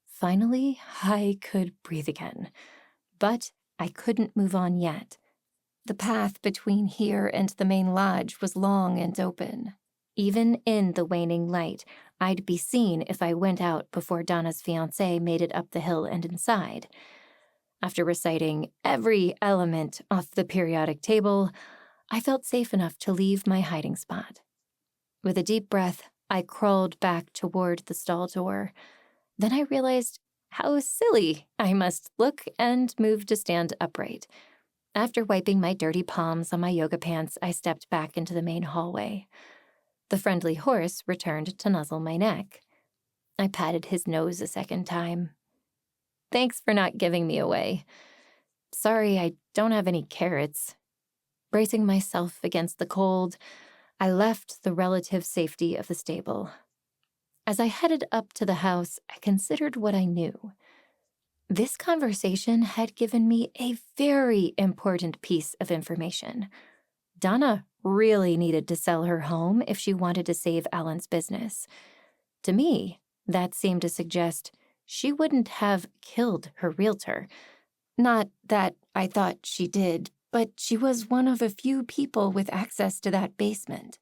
Speaker 2: Finally, I could breathe again. But I couldn't move on yet. The path between here and the main lodge was long and open. Even in the waning light, I'd be seen if I went out before Donna's fiancé made it up the hill and inside. After reciting every element off the periodic table, I felt safe enough to leave my hiding spot. With a deep breath, I crawled back toward the stall door. Then I realized how silly I must look and moved to stand upright. After wiping my dirty palms on my yoga pants, I stepped back into the main hallway. The friendly horse returned to nuzzle my neck. I patted his nose a second time. Thanks for not giving me away. Sorry, I don't have any carrots. Bracing myself against the cold, I left the relative safety of the stable. As I headed up to the house, I considered what I knew. This conversation had given me a very important piece of information. Donna really needed to sell her home if she wanted to save Alan's business. To me, that seemed to suggest she wouldn't have killed her realtor. Not that I thought she did, but she was one of a few people with access to that basement.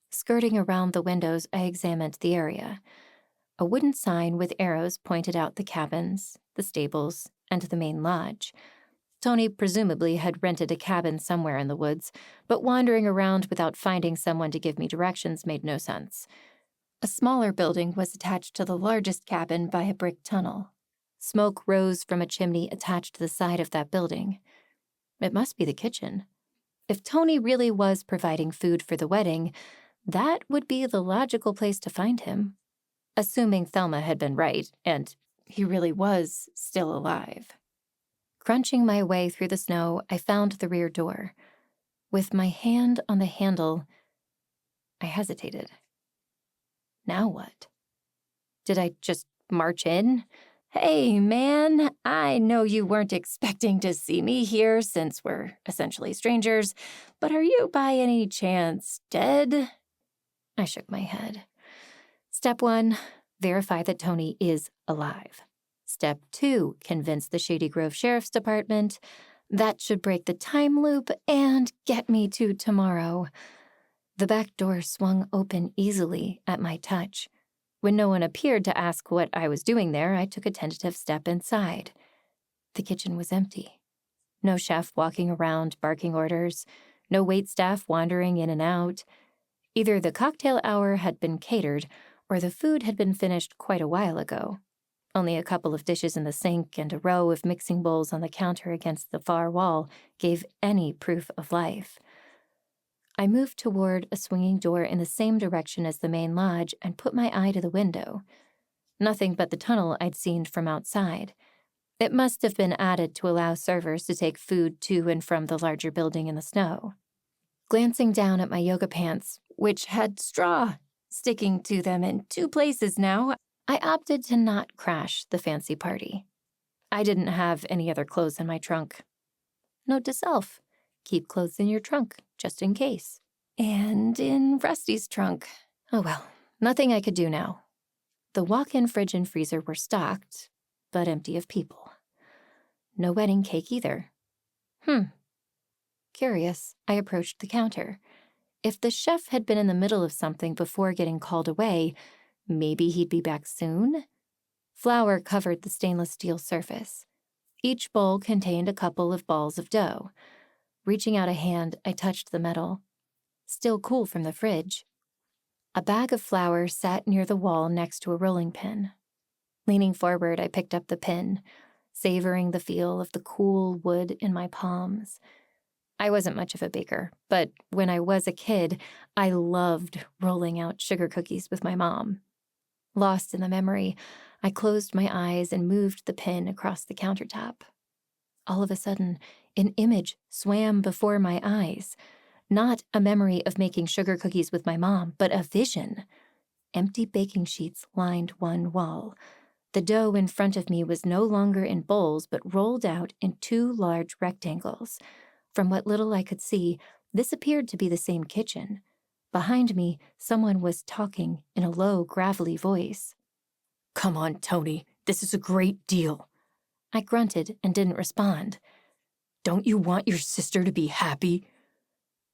Speaker 2: Skirting around the windows, I examined the area. A wooden sign with arrows pointed out the cabins, the stables, and the main lodge. Tony presumably had rented a cabin somewhere in the woods, but wandering around without finding someone to give me directions made no sense. A smaller building was attached to the largest cabin by a brick tunnel. Smoke rose from a chimney attached to the side of that building. It must be the kitchen. If Tony really was providing food for the wedding, that would be the logical place to find him. Assuming Thelma had been right, and he really was still alive. Crunching my way through the snow, I found the rear door. With my hand on the handle, I hesitated. Now what? Did I just march in? Hey, man, I know you weren't expecting to see me here since we're essentially strangers, but are you by any chance dead? I shook my head. Step 1, verify that Tony is alive. Step 2, convince the Shady Grove Sheriff's Department. That should break the time loop and get me to tomorrow. The back door swung open easily at my touch. When no one appeared to ask what I was doing there, I took a tentative step inside. The kitchen was empty. No chef walking around barking orders, no waitstaff wandering in and out. Either the cocktail hour had been catered, or the food had been finished quite a while ago. Only a couple of dishes in the sink and a row of mixing bowls on the counter against the far wall gave any proof of life. I moved toward a swinging door in the same direction as the main lodge and put my eye to the window. Nothing but the tunnel I'd seen from outside. It must have been added to allow servers to take food to and from the larger building in the snow. Glancing down at my yoga pants, which had straw sticking to them in 2 places now, I opted to not crash the fancy party. I didn't have any other clothes in my trunk. Note to self, keep clothes in your trunk, just in case. And in Rusty's trunk. Oh well, nothing I could do now. The walk-in fridge and freezer were stocked, but empty of people. No wedding cake either. Curious, I approached the counter. If the chef had been in the middle of something before getting called away, maybe he'd be back soon? Flour covered the stainless steel surface. Each bowl contained a couple of balls of dough. Reaching out a hand, I touched the metal. Still cool from the fridge. A bag of flour sat near the wall next to a rolling pin. Leaning forward, I picked up the pin, savoring the feel of the cool wood in my palms. I wasn't much of a baker, but when I was a kid, I loved rolling out sugar cookies with my mom. Lost in the memory, I closed my eyes and moved the pin across the countertop. All of a sudden, an image swam before my eyes. Not a memory of making sugar cookies with my mom, but a vision. Empty baking sheets lined one wall. The dough in front of me was no longer in bowls, but rolled out in 2 large rectangles. From what little I could see, this appeared to be the same kitchen. Behind me, someone was talking in a low, gravelly voice.
Speaker 4: Come on, Tony. This is a great deal.
Speaker 2: I grunted and didn't respond.
Speaker 4: Don't you want your sister to be happy?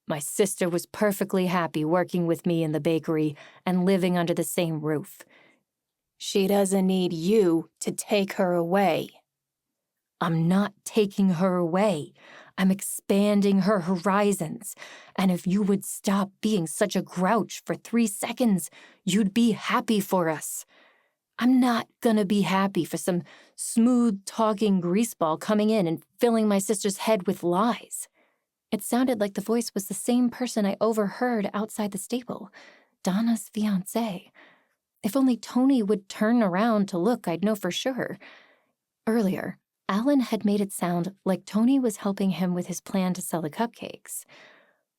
Speaker 4: My sister was perfectly happy working with me in the bakery and living under the same roof. She doesn't need you to take her away. I'm not taking her away. I'm expanding her horizons. And if you would stop being such a grouch for 3 seconds, you'd be happy for us. I'm not gonna be happy for some smooth-talking greaseball coming in and filling my sister's head with lies. It sounded like the voice was the same person I overheard outside the stable, Donna's fiancé. If only Tony would turn around to look, I'd know for sure. Earlier, Alan had made it sound like Tony was helping him with his plan to sell the cupcakes.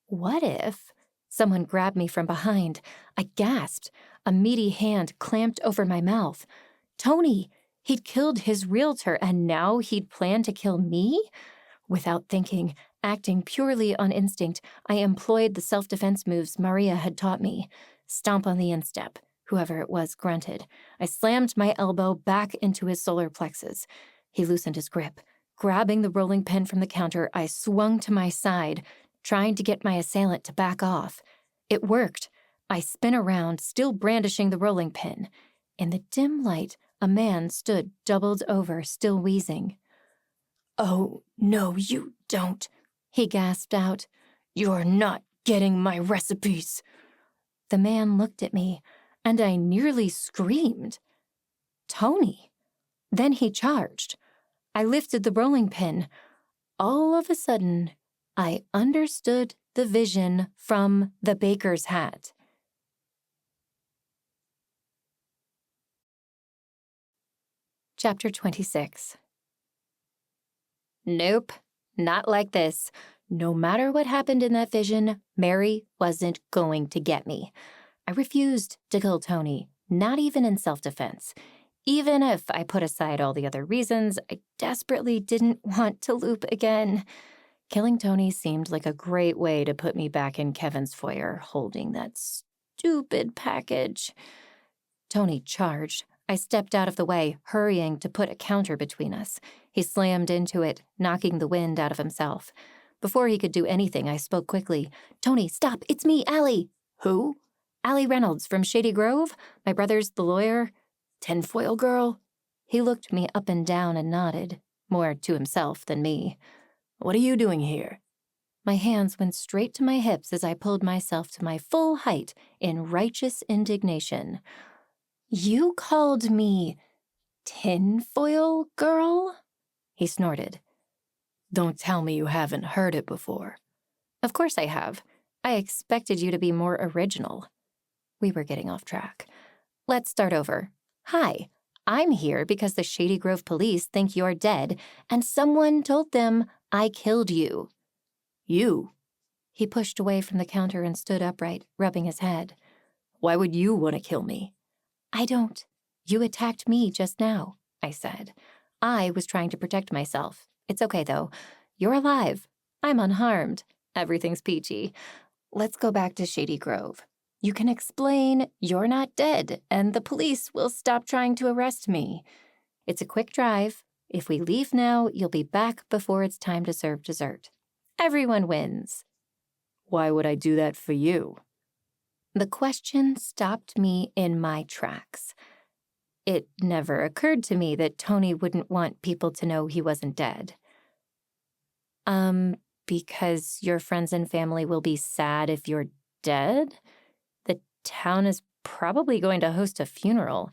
Speaker 4: What if... Someone grabbed me from behind. I gasped. A meaty hand clamped over my mouth. Tony! He'd killed his realtor, and now he'd planned to kill me? Without thinking, acting purely on instinct, I employed the self-defense moves Maria had taught me. Stomp on the instep. Whoever it was grunted. I slammed my elbow back into his solar plexus. He loosened his grip. Grabbing the rolling pin from the counter, I swung to my side, trying to get my assailant to back off. It worked. I spin around, still brandishing the rolling pin. In the dim light, a man stood doubled over, still wheezing. Oh, no, you don't,
Speaker 2: he gasped out.
Speaker 4: You're not getting my recipes.
Speaker 2: The man looked at me, and I nearly screamed. Tony. Then he charged. I lifted the rolling pin. All of a sudden, I understood the vision from the baker's hat. Chapter 26. Nope, not like this. No matter what happened in that vision, Mary wasn't going to get me. I refused to kill Tony, not even in self-defense. Even if I put aside all the other reasons, I desperately didn't want to loop again. Killing Tony seemed like a great way to put me back in Kevin's foyer, holding that stupid package. Tony charged. I stepped out of the way, hurrying to put a counter between us. He slammed into it, knocking the wind out of himself. Before he could do anything, I spoke quickly. Tony, stop! It's me, Allie!
Speaker 4: Who?
Speaker 2: Allie Reynolds from Shady Grove. My brother's the lawyer.
Speaker 4: Tinfoil girl?
Speaker 2: He looked me up and down and nodded, more to himself than me.
Speaker 4: What are you doing here?
Speaker 2: My hands went straight to my hips as I pulled myself to my full height in righteous indignation. You called me tinfoil girl? He snorted.
Speaker 4: Don't tell me you haven't heard it before.
Speaker 2: Of course I have. I expected you to be more original. We were getting off track. Let's start over. Hi, I'm here because the Shady Grove police think you're dead, and someone told them I killed you.
Speaker 4: You?
Speaker 2: He pushed away from the counter and stood upright, rubbing his head.
Speaker 4: Why would you want to kill me?
Speaker 2: I don't. You attacked me just now, I said. I was trying to protect myself. It's okay, though. You're alive. I'm unharmed. Everything's peachy. Let's go back to Shady Grove. You can explain you're not dead, and the police will stop trying to arrest me. It's a quick drive. If we leave now, you'll be back before it's time to serve dessert. Everyone wins.
Speaker 4: Why would I do that for you?
Speaker 2: The question stopped me in my tracks. It never occurred to me that Tony wouldn't want people to know he wasn't dead. Because your friends and family will be sad if you're dead? The town is probably going to host a funeral.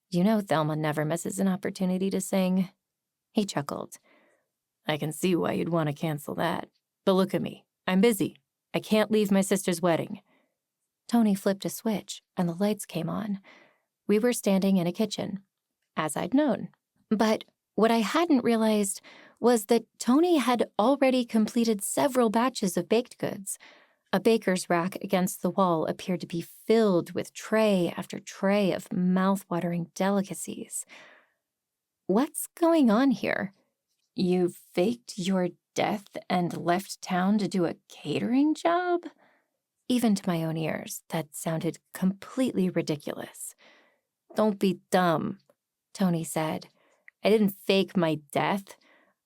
Speaker 2: You know Thelma never misses an opportunity to sing. He chuckled.
Speaker 4: I can see why you'd want to cancel that. But look at me. I'm busy. I can't leave my sister's wedding.
Speaker 2: Tony flipped a switch, and the lights came on. We were standing in a kitchen, as I'd known. But what I hadn't realized was that Tony had already completed several batches of baked goods. A baker's rack against the wall appeared to be filled with tray after tray of mouth-watering delicacies. What's going on here? You faked your death and left town to do a catering job? Even to my own ears, that sounded completely ridiculous.
Speaker 4: Don't be dumb,
Speaker 2: Tony said.
Speaker 4: I didn't fake my death.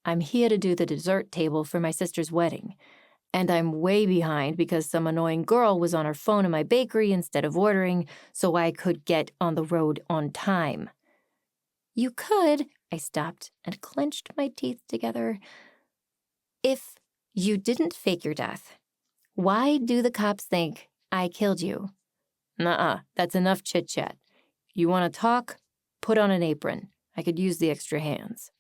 Speaker 4: I'm here to do the dessert table for my sister's wedding. And I'm way behind because some annoying girl was on her phone in my bakery instead of ordering, so I could get on the road on time.
Speaker 2: You could, I stopped and clenched my teeth together. If you didn't fake your death, why do the cops think I killed you?
Speaker 4: Nuh-uh, that's enough chit-chat. You want to talk? Put on an apron. I could use the extra hands.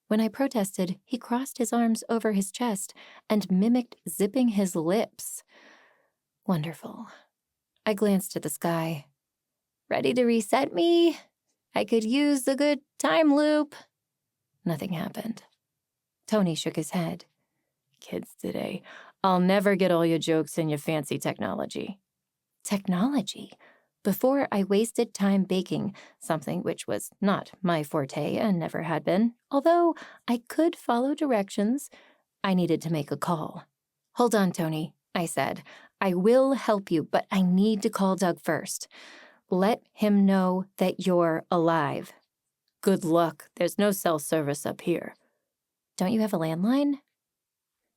Speaker 2: When I protested, he crossed his arms over his chest and mimicked zipping his lips. Wonderful. I glanced at the sky. Ready to reset me? I could use a good time loop. Nothing happened. Tony shook his head.
Speaker 4: Kids today, I'll never get all your jokes and your fancy technology.
Speaker 2: Technology? Before I wasted time baking, something which was not my forte and never had been, although I could follow directions, I needed to make a call. Hold on, Tony, I said. I will help you, but I need to call Doug first. Let him know that you're alive.
Speaker 4: Good luck. There's no cell service up here.
Speaker 2: Don't you have a landline?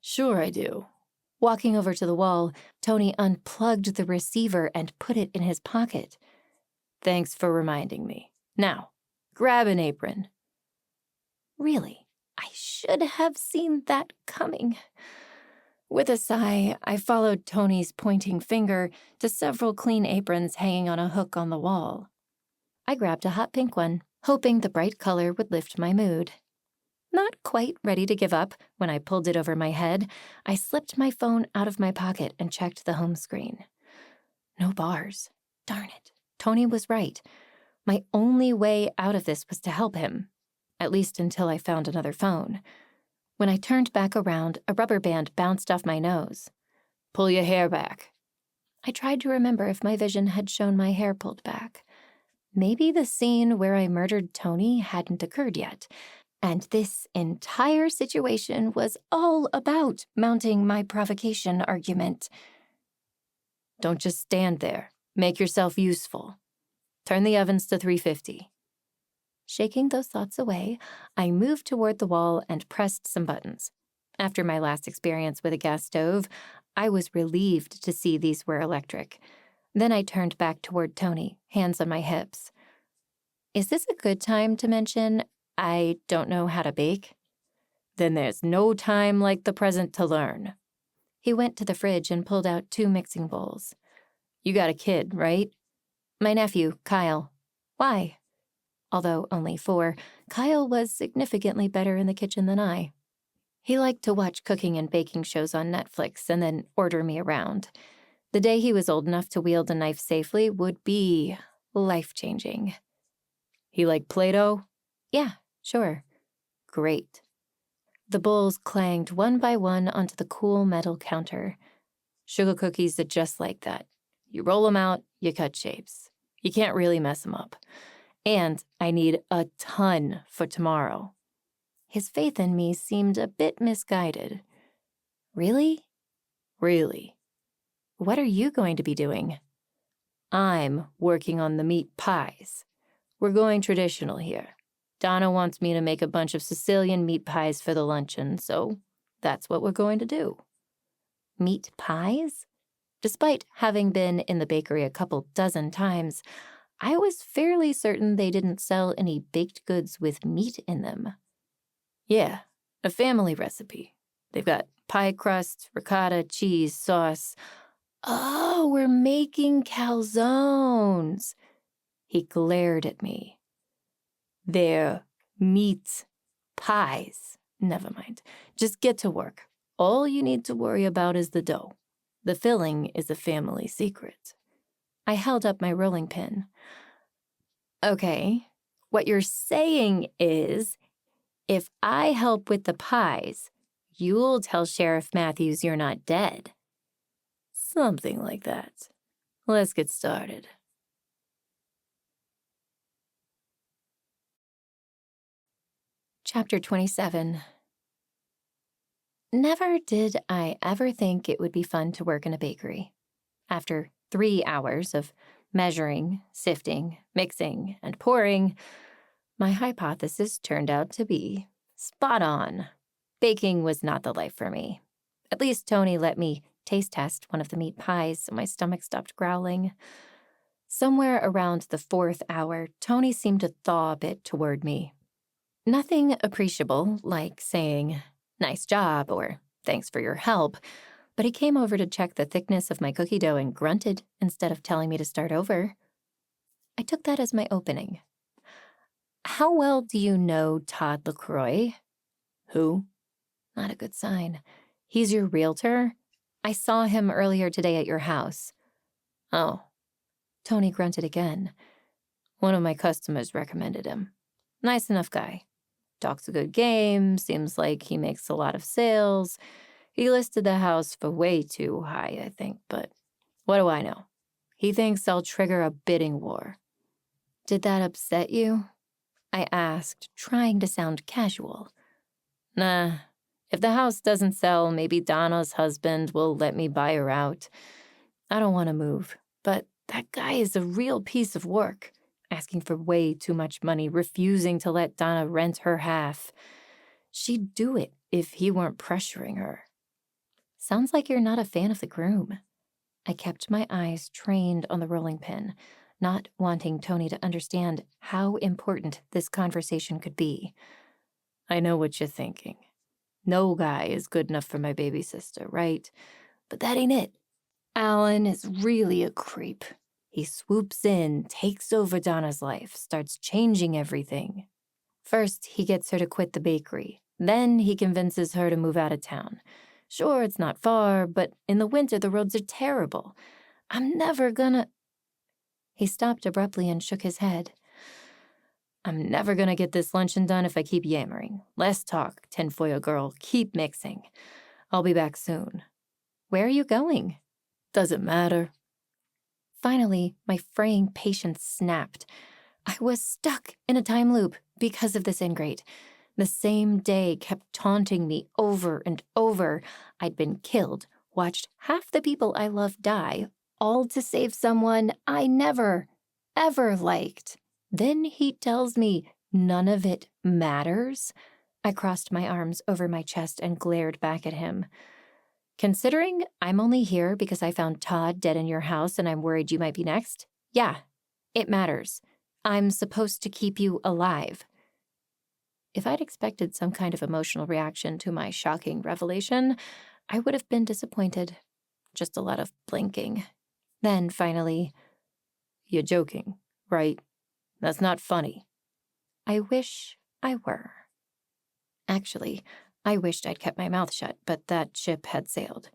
Speaker 4: Sure I do.
Speaker 2: Walking over to the wall, Tony unplugged the receiver and put it in his pocket.
Speaker 4: Thanks for reminding me. Now, grab an apron.
Speaker 2: Really, I should have seen that coming. With a sigh, I followed Tony's pointing finger to several clean aprons hanging on a hook on the wall. I grabbed a hot pink one, hoping the bright color would lift my mood. Not quite ready to give up, when I pulled it over my head, I slipped my phone out of my pocket and checked the home screen. No bars. Darn it. Tony was right. My only way out of this was to help him, at least until I found another phone. When I turned back around, a rubber band bounced off my nose.
Speaker 4: Pull your hair back.
Speaker 2: I tried to remember if my vision had shown my hair pulled back. Maybe the scene where I murdered Tony hadn't occurred yet, and this entire situation was all about mounting my provocation argument.
Speaker 4: Don't just stand there. Make yourself useful. Turn the ovens to 350.
Speaker 2: Shaking those thoughts away, I moved toward the wall and pressed some buttons. After my last experience with a gas stove, I was relieved to see these were electric. Then I turned back toward Tony, hands on my hips. Is this a good time to mention I don't know how to bake?
Speaker 4: Then there's no time like the present to learn.
Speaker 2: He went to the fridge and pulled out 2 mixing bowls.
Speaker 4: You got a kid, right?
Speaker 2: My nephew, Kyle. Why? Although only 4, Kyle was significantly better in the kitchen than I. He liked to watch cooking and baking shows on Netflix and then order me around. The day he was old enough to wield a knife safely would be life-changing.
Speaker 4: He liked Play-Doh?
Speaker 2: Yeah, sure.
Speaker 4: Great.
Speaker 2: The bowls clanged one by one onto the cool metal counter.
Speaker 4: Sugar cookies are just like that. You roll them out, you cut shapes. You can't really mess them up. And I need a ton for tomorrow.
Speaker 2: His faith in me seemed a bit misguided. Really?
Speaker 4: Really.
Speaker 2: What are you going to be doing?
Speaker 4: I'm working on the meat pies. We're going traditional here. Donna wants me to make a bunch of Sicilian meat pies for the luncheon, so that's what we're going to do.
Speaker 2: Meat pies? Despite having been in the bakery a couple dozen times, I was fairly certain they didn't sell any baked goods with meat in them.
Speaker 4: Yeah, a family recipe. They've got pie crust, ricotta, cheese, sauce.
Speaker 2: Oh, we're making calzones.
Speaker 4: He glared at me. They're meat pies. Never mind. Just get to work. All you need to worry about is the dough. The filling is a family secret.
Speaker 2: I held up my rolling pin. Okay, what you're saying is, if I help with the pies, you'll tell Sheriff Matthews you're not dead.
Speaker 4: Something like that. Let's get started.
Speaker 2: Chapter 27. Never did I ever think it would be fun to work in a bakery. After 3 hours of measuring, sifting, mixing, and pouring, my hypothesis turned out to be spot on. Baking was not the life for me. At least Tony let me taste test one of the meat pies so my stomach stopped growling. Somewhere around the 4th hour, Tony seemed to thaw a bit toward me. Nothing appreciable, like saying, "Nice job," or "Thanks for your help," but he came over to check the thickness of my cookie dough and grunted instead of telling me to start over. I took that as my opening. "How well do you know Todd LaCroix?"
Speaker 4: Who?
Speaker 2: Not a good sign. "He's your realtor? I saw him earlier today at your house."
Speaker 4: Oh.
Speaker 2: Tony grunted again.
Speaker 4: One of my customers recommended him. Nice enough guy. Talks a good game, seems like he makes a lot of sales. He listed the house for way too high, I think, but what do I know? He thinks I'll trigger a bidding war.
Speaker 2: "Did that upset you?" I asked, trying to sound casual.
Speaker 4: Nah, if the house doesn't sell, maybe Donna's husband will let me buy her out. I don't want to move, but that guy is a real piece of work. Asking for way too much money, refusing to let Donna rent her half. She'd do it if he weren't pressuring her.
Speaker 2: "Sounds like you're not a fan of the groom." I kept my eyes trained on the rolling pin, not wanting Tony to understand how important this conversation could be.
Speaker 4: I know what you're thinking. No guy is good enough for my baby sister, right? But that ain't it. Alan is really a creep. He swoops in, takes over Donna's life, starts changing everything. First, he gets her to quit the bakery. Then he convinces her to move out of town. Sure, it's not far, but in the winter the roads are terrible. I'm never gonna...
Speaker 2: He stopped abruptly and shook his head.
Speaker 4: I'm never gonna get this luncheon done if I keep yammering. Less talk, tinfoil girl, keep mixing. I'll be back soon.
Speaker 2: Where are you going?
Speaker 4: Doesn't matter.
Speaker 2: Finally, my fraying patience snapped. I was stuck in a time loop because of this ingrate. The same day kept taunting me over and over. I'd been killed, watched half the people I loved die, all to save someone I never, ever liked. Then he tells me none of it matters. I crossed my arms over my chest and glared back at him. "Considering I'm only here because I found Todd dead in your house and I'm worried you might be next, yeah, it matters. I'm supposed to keep you alive." If I'd expected some kind of emotional reaction to my shocking revelation, I would have been disappointed. Just a lot of blinking. Then, finally,
Speaker 4: "You're joking, right? That's not funny."
Speaker 2: "I wish I were." Actually, I wished I'd kept my mouth shut, but that ship had sailed.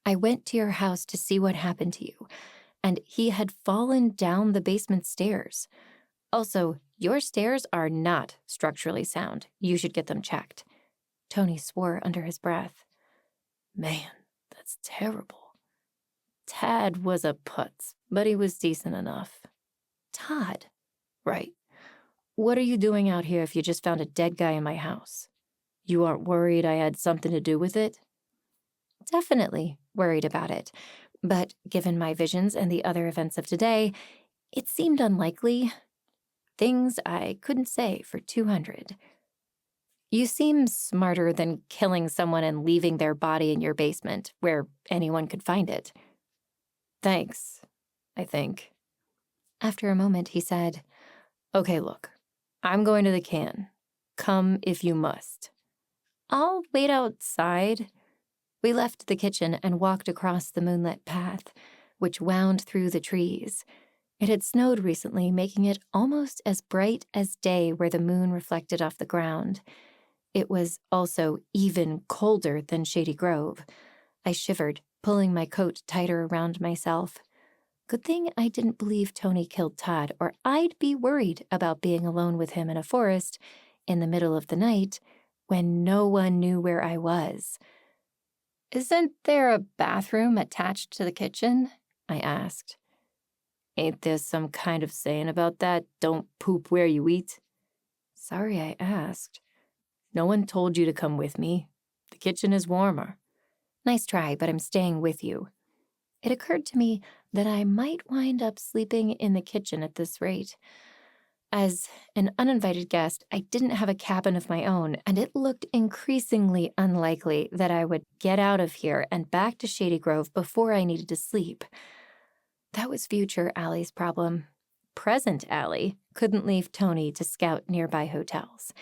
Speaker 2: I went to your house to see what happened to you, and he had fallen down the basement stairs. Also, your stairs are not structurally sound. You should get them checked. Tony swore under his breath. Man, that's terrible. Tad was a putz, but he was decent enough. Todd? Right. What are you doing out here if you just found a dead guy in my house? You aren't worried I had something to do with it? Definitely worried about it, but given my visions and the other events of today, it seemed unlikely. Things I couldn't say for 200. You seem smarter than killing someone and leaving their body in your basement, where anyone could find it. Thanks, I think. After a moment, he said, Okay, look, I'm going to the can. Come if you must. I'll wait outside. We left the kitchen and walked across the moonlit path, which wound through the trees. It had snowed recently, making it almost as bright as day where the moon reflected off the ground. It was also even colder than Shady Grove. I shivered, pulling my coat tighter around myself. Good thing I didn't believe Tony killed Todd, or I'd be worried about being alone with him in a forest in the middle of the night when no one knew where I was.
Speaker 1: Isn't there a bathroom attached to the kitchen? I asked.
Speaker 2: Ain't there some kind of saying about that? Don't poop where you eat? Sorry I asked. No one told you to come with me. The kitchen is warmer.
Speaker 1: Nice try, but I'm staying with you. It occurred to me that I might wind up sleeping in the kitchen at this rate. As an uninvited guest, I didn't have a cabin of my own, and it looked increasingly unlikely that I would get out of here and back to Shady Grove before I needed to sleep. That was future Allie's problem. Present Allie couldn't leave Tony to scout nearby hotels,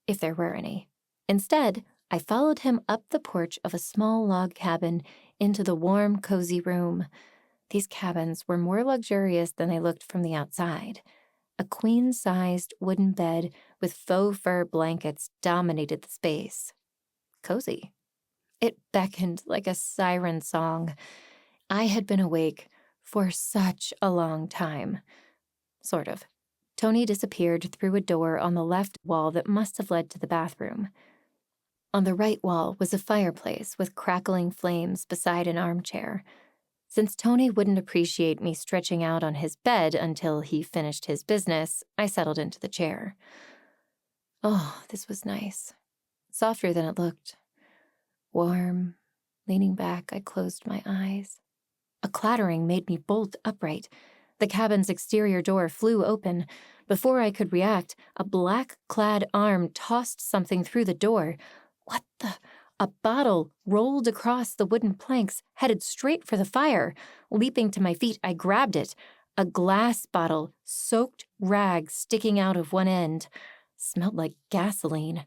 Speaker 1: if there were any. Instead, I followed him up the porch of a small log cabin into the warm, cozy room. These cabins were more luxurious than they looked from the outside. A queen-sized wooden bed with faux fur blankets dominated the space. Cozy. It beckoned like a siren song. I had been awake for such a long time. Sort of. Tony disappeared through a door on the left wall that must have led to the bathroom. On the right wall was a fireplace with crackling flames beside an armchair. Since Tony wouldn't appreciate me stretching out on his bed until he finished his business, I settled into the chair. Oh, this was nice. Softer than it looked. Warm. Leaning back, I closed my eyes. A clattering made me bolt upright. The cabin's exterior door flew open. Before I could react, a black-clad arm tossed something through the door. What the? A bottle rolled across the wooden planks, headed straight for the fire. Leaping to my feet, I grabbed it. A glass bottle, soaked rag sticking out of one end. Smelled like gasoline.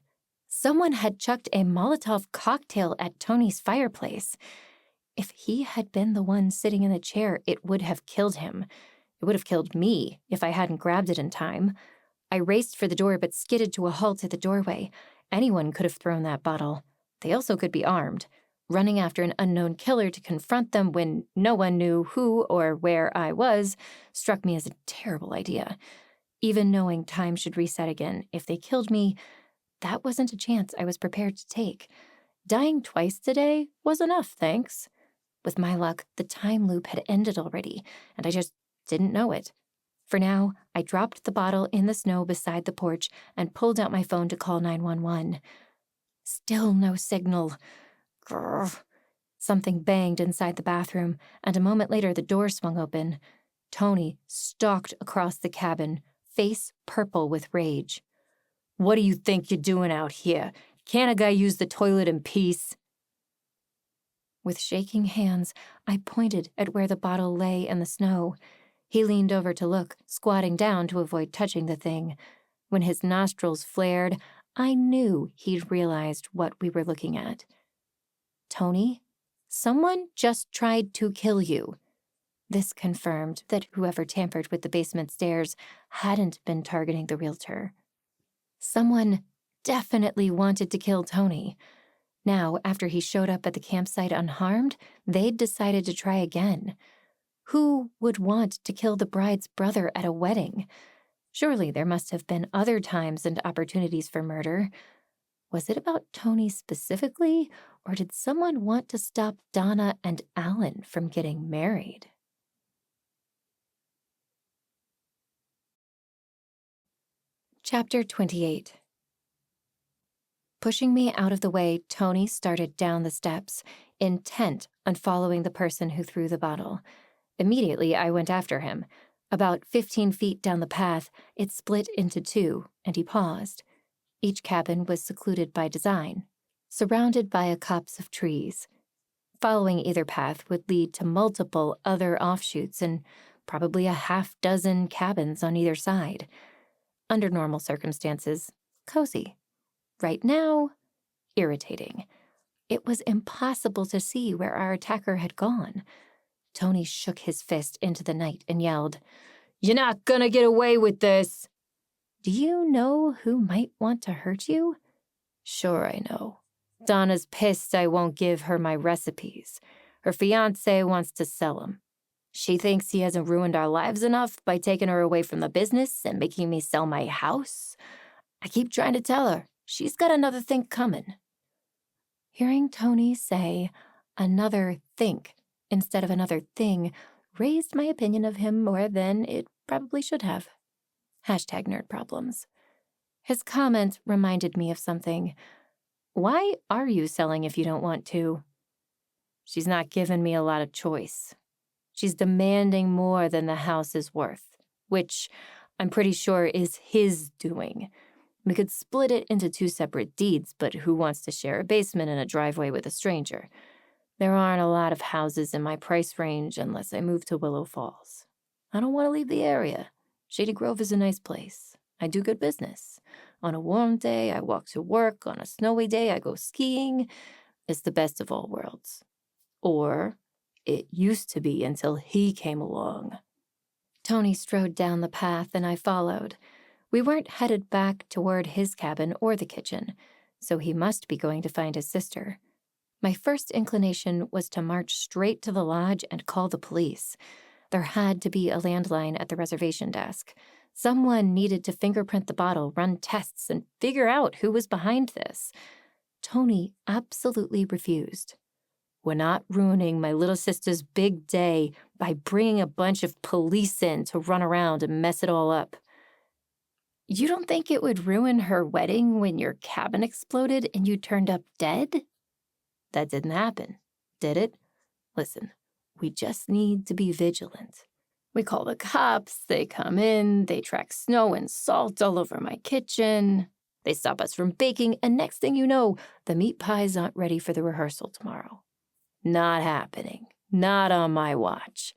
Speaker 1: Someone had chucked a Molotov cocktail at Tony's fireplace. If he had been the one sitting in the chair, it would have killed him. It would have killed me if I hadn't grabbed it in time. I raced for the door but skidded to a halt at the doorway. Anyone could have thrown that bottle. They also could be armed. Running after an unknown killer to confront them when no one knew who or where I was struck me as a terrible idea. Even knowing time should reset again if they killed me, that wasn't a chance I was prepared to take. Dying twice today was enough, thanks. With my luck, the time loop had ended already, and I just didn't know it. For now, I dropped the bottle in the snow beside the porch and pulled out my phone to call 911. Still no signal. Grr. Something banged inside the bathroom, and a moment later the door swung open. Tony stalked across the cabin, face purple with rage. What do you think you're doing out here? Can't a guy use the toilet in peace? With shaking hands, I pointed at where the bottle lay in the snow. He leaned over to look, squatting down to avoid touching the thing. When his nostrils flared, I knew he'd realized what we were looking at. Tony, someone just tried to kill you. This confirmed that whoever tampered with the basement stairs hadn't been targeting the realtor. Someone
Speaker 2: definitely wanted to kill Tony. Now, after he showed up at the campsite unharmed, they'd decided to try again. Who would want to kill the bride's brother at a wedding? Surely there must have been other times and opportunities for murder. Was it about Tony specifically, or did someone want to stop Donna and Alan from getting married? Chapter 28. Pushing me out of the way, Tony started down the steps, intent on following the person who threw the bottle. Immediately, I went after him. About 15 feet down the path, it split into two, and he paused. Each cabin was secluded by design, surrounded by a copse of trees. Following either path would lead to multiple other offshoots and probably a half-dozen cabins on either side. Under normal circumstances, cozy. Right now, irritating. It was impossible to see where our attacker had gone. Tony shook his fist into the night and yelled, "You're not gonna get away with this!" Do you know who might want to hurt you? Sure I know. Donna's pissed I won't give her my recipes. Her fiancé wants to sell them. She thinks he hasn't ruined our lives enough by taking her away from the business and making me sell my house. I keep trying to tell her she's got another think coming. Hearing Tony say another think instead of another thing raised my opinion of him more than it probably should have. #nerd problems. His comment reminded me of something. Why are you selling if you don't want to? She's not giving me a lot of choice. She's demanding more than the house is worth, which I'm pretty sure is his doing. We could split it into two separate deeds, but who wants to share a basement and a driveway with a stranger? There aren't a lot of houses in my price range unless I move to Willow Falls. I don't want to leave the area. Shady Grove is a nice place. I do good business. On a warm day, I walk to work. On a snowy day, I go skiing. It's the best of all worlds. Or it used to be until he came along. Tony strode down the path and I followed. We weren't headed back toward his cabin or the kitchen, so he must be going to find his sister. My first inclination was to march straight to the lodge and call the police. There had to be a landline at the reservation desk. Someone needed to fingerprint the bottle, run tests, and figure out who was behind this. Tony absolutely refused. We're not ruining my little sister's big day by bringing a bunch of police in to run around and mess it all up. You don't think it would ruin her wedding when your cabin exploded and you turned up dead? That didn't happen, did it? Listen, we just need to be vigilant. We call the cops, they come in, they track snow and salt all over my kitchen. They stop us from baking, and next thing you know, the meat pies aren't ready for the rehearsal tomorrow. Not happening. Not on my watch.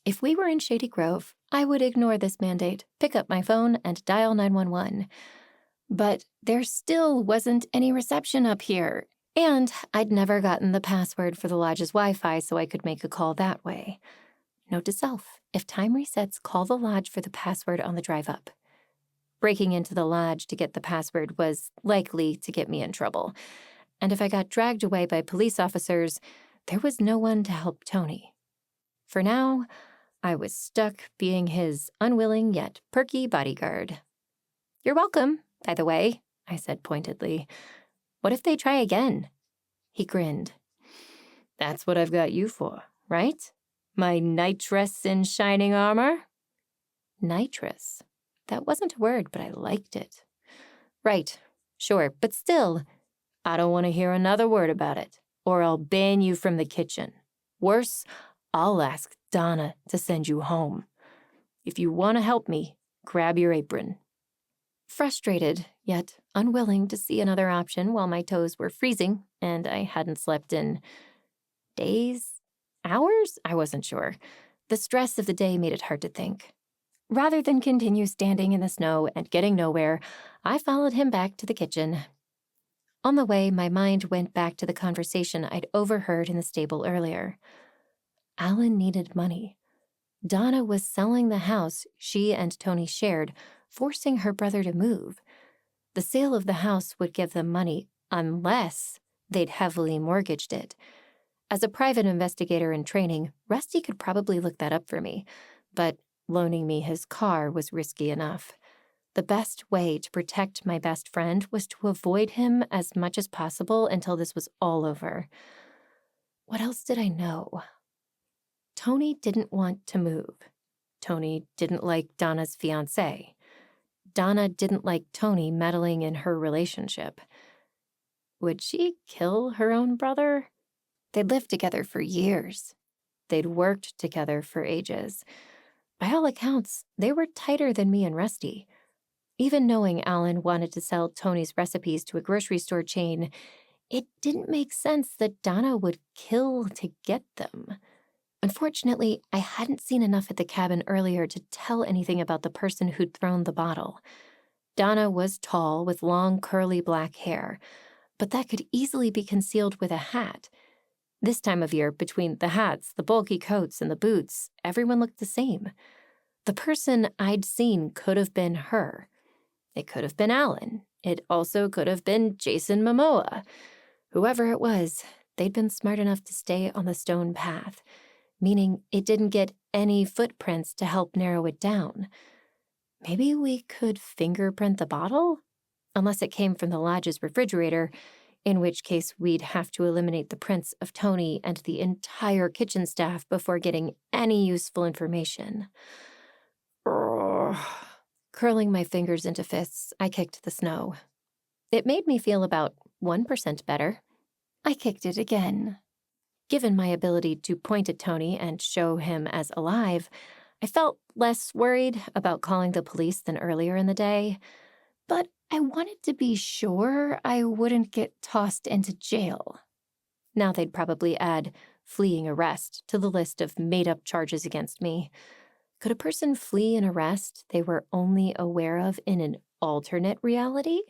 Speaker 2: If we were in Shady Grove, I would ignore this mandate, pick up my phone, and dial 911. But there still wasn't any reception up here, and I'd never gotten the password for the lodge's Wi-Fi so I could make a call that way. Note to self, if time resets, call the lodge for the password on the drive up. Breaking into the lodge to get the password was likely to get me in trouble, and if I got dragged away by police officers, there was no one to help Tony. For now, I was stuck being his unwilling yet perky bodyguard. You're welcome, by the way, I said pointedly. What if they try again? He grinned. That's what I've got you for, right? My nitrous in shining armor? Nitrous? That wasn't a word, but I liked it. Right, sure, but still, I don't want to hear another word about it, or I'll ban you from the kitchen. Worse, I'll ask Donna to send you home. If you want to help me, grab your apron. Frustrated, yet unwilling to see another option while my toes were freezing and I hadn't slept in days? Hours? I wasn't sure. The stress of the day made it hard to think. Rather than continue standing in the snow and getting nowhere, I followed him back to the kitchen. On the way, my mind went back to the conversation I'd overheard in the stable earlier. Alan needed money. Donna was selling the house she and Tony shared, forcing her brother to move. The sale of the house would give them money unless they'd heavily mortgaged it. As a private investigator in training, Rusty could probably look that up for me, but loaning me his car was risky enough. The best way to protect my best friend was to avoid him as much as possible until this was all over. What else did I know? Tony didn't want to move. Tony didn't like Donna's fiancé. Donna didn't like Tony meddling in her relationship. Would she kill her own brother? They'd lived together for years. They'd worked together for ages. By all accounts, they were tighter than me and Rusty. Even knowing Alan wanted to sell Tony's recipes to a grocery store chain, it didn't make sense that Donna would kill to get them. Unfortunately, I hadn't seen enough at the cabin earlier to tell anything about the person who'd thrown the bottle. Donna was tall with long, curly black hair, but that could easily be concealed with a hat. This time of year, between the hats, the bulky coats, and the boots, everyone looked the same. The person I'd seen could have been her. It could have been Alan. It also could have been Jason Momoa. Whoever it was, they'd been smart enough to stay on the stone path, meaning it didn't get any footprints to help narrow it down. Maybe we could fingerprint the bottle? Unless it came from the lodge's refrigerator, in which case we'd have to eliminate the prints of Tony and the entire kitchen staff before getting any useful information. Curling my fingers into fists, I kicked the snow. It made me feel about 1% better. I kicked it again. Given my ability to point at Tony and show him as alive, I felt less worried about calling the police than earlier in the day, but I wanted to be sure I wouldn't get tossed into jail. Now they'd probably add fleeing arrest to the list of made-up charges against me. Could a person flee an arrest they were only aware of in an alternate reality?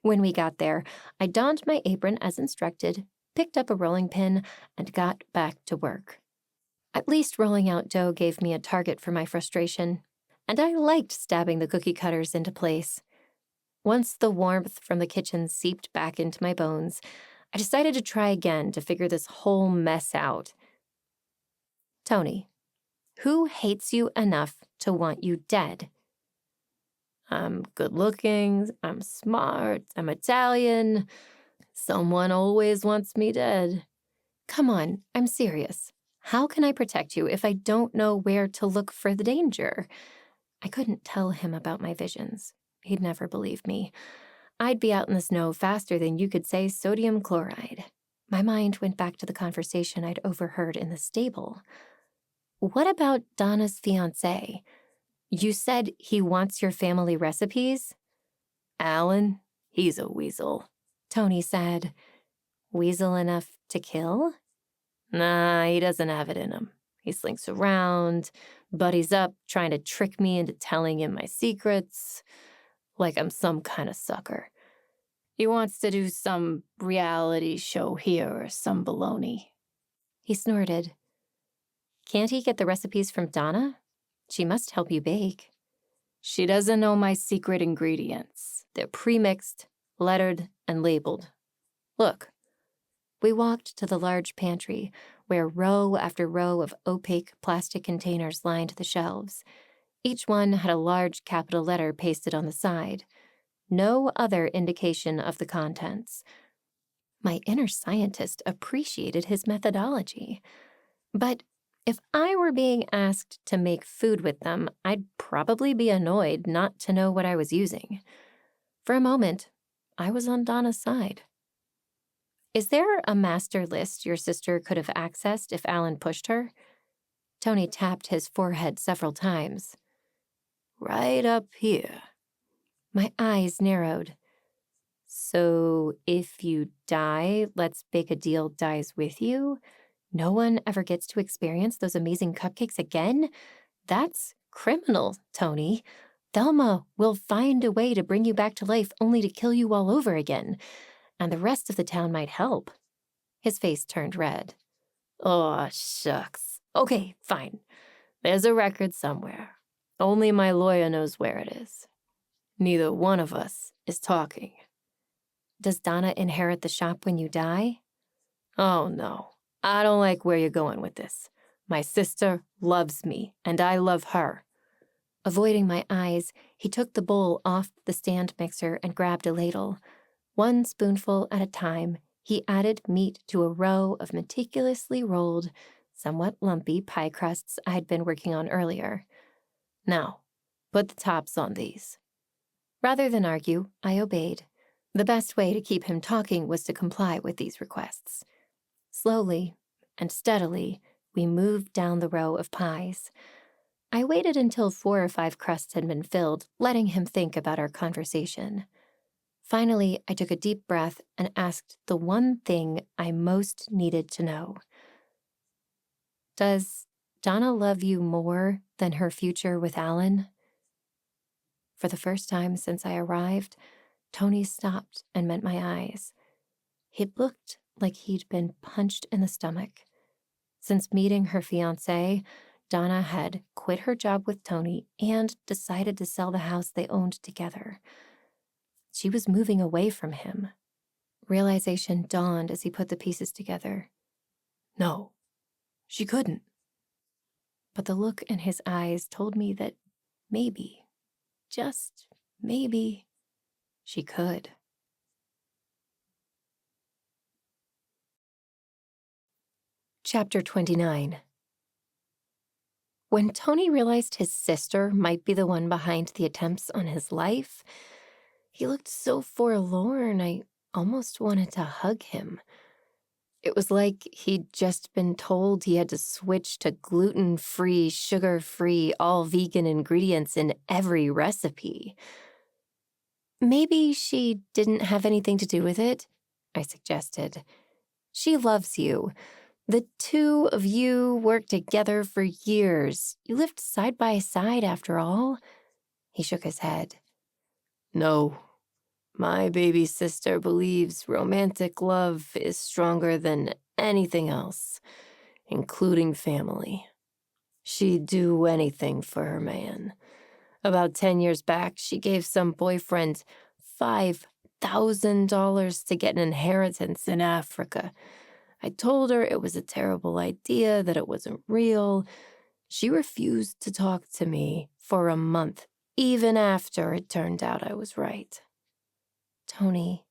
Speaker 2: When we got there, I donned my apron as instructed, picked up a rolling pin, and got back to work. At least rolling out dough gave me a target for my frustration, and I liked stabbing the cookie cutters into place. Once the warmth from the kitchen seeped back into my bones, I decided to try again to figure this whole mess out. Tony, who hates you enough to want you dead? I'm good-looking, I'm smart, I'm Italian. Someone always wants me dead. Come on, I'm serious. How can I protect you if I don't know where to look for the danger? I couldn't tell him about my visions. He'd never believe me. I'd be out in the snow faster than you could say sodium chloride. My mind went back to the conversation I'd overheard in the stable. What about Donna's fiancé? You said he wants your family recipes? Alan, he's a weasel, Tony said. Weasel enough to kill? Nah, he doesn't have it in him. He slinks around, buddies up, trying to trick me into telling him my secrets, like I'm some kind of sucker. He wants to do some reality show here or some baloney. He snorted. Can't he get the recipes from Donna? She must help you bake. She doesn't know my secret ingredients. They're pre-mixed, lettered, and labeled. Look. We walked to the large pantry, where row after row of opaque plastic containers lined the shelves. Each one had a large capital letter pasted on the side. No other indication of the contents. My inner scientist appreciated his methodology. But if I were being asked to make food with them, I'd probably be annoyed not to know what I was using. For a moment, I was on Donna's side. Is there a master list your sister could have accessed if Alan pushed her? Tony tapped his forehead several times. Right up here. My eyes narrowed. So if you die, Let's Bake a Deal dies with you? No one ever gets to experience those amazing cupcakes again? That's criminal, Tony. Thelma will find a way to bring you back to life only to kill you all over again. And the rest of the town might help. His face turned red. Oh, shucks. Okay, fine. There's a record somewhere. Only my lawyer knows where it is.
Speaker 4: Neither one of us is talking.
Speaker 2: Does Donna inherit the shop when you die?
Speaker 4: Oh, no. I don't like where you're going with this. My sister loves me, and I love her.
Speaker 2: Avoiding my eyes, he took the bowl off the stand mixer and grabbed a ladle. One spoonful at a time, he added meat to a row of meticulously rolled, somewhat lumpy pie crusts I had been working on earlier.
Speaker 4: Now, put the tops on these.
Speaker 2: Rather than argue, I obeyed. The best way to keep him talking was to comply with these requests. Slowly and steadily, we moved down the row of pies. I waited until 4 or 5 crusts had been filled, letting him think about our conversation. Finally, I took a deep breath and asked the one thing I most needed to know. Does Donna love you more than her future with Alan? For the first time since I arrived, Tony stopped and met my eyes. He looked like he'd been punched in the stomach. Since meeting her fiancé, Donna had quit her job with Tony and decided to sell the house they owned together. She was moving away from him. Realization dawned as he put the pieces together.
Speaker 4: No, she couldn't.
Speaker 2: But the look in his eyes told me that maybe, just maybe, she could. Chapter 29. When Tony realized his sister might be the one behind the attempts on his life, he looked so forlorn I almost wanted to hug him. It was like he'd just been told he had to switch to gluten-free, sugar-free, all-vegan ingredients in every recipe. Maybe she didn't have anything to do with it, I suggested. She loves you. The two of you worked together for years. You lived side by side, after all. He shook his head.
Speaker 4: No. My baby sister believes romantic love is stronger than anything else, including family. She'd do anything for her man. About 10 years back, she gave some boyfriend $5,000 to get an inheritance in Africa. I told her it was a terrible idea, that it wasn't real. She refused to talk to me for a month, even after it turned out I was right.
Speaker 2: Tony,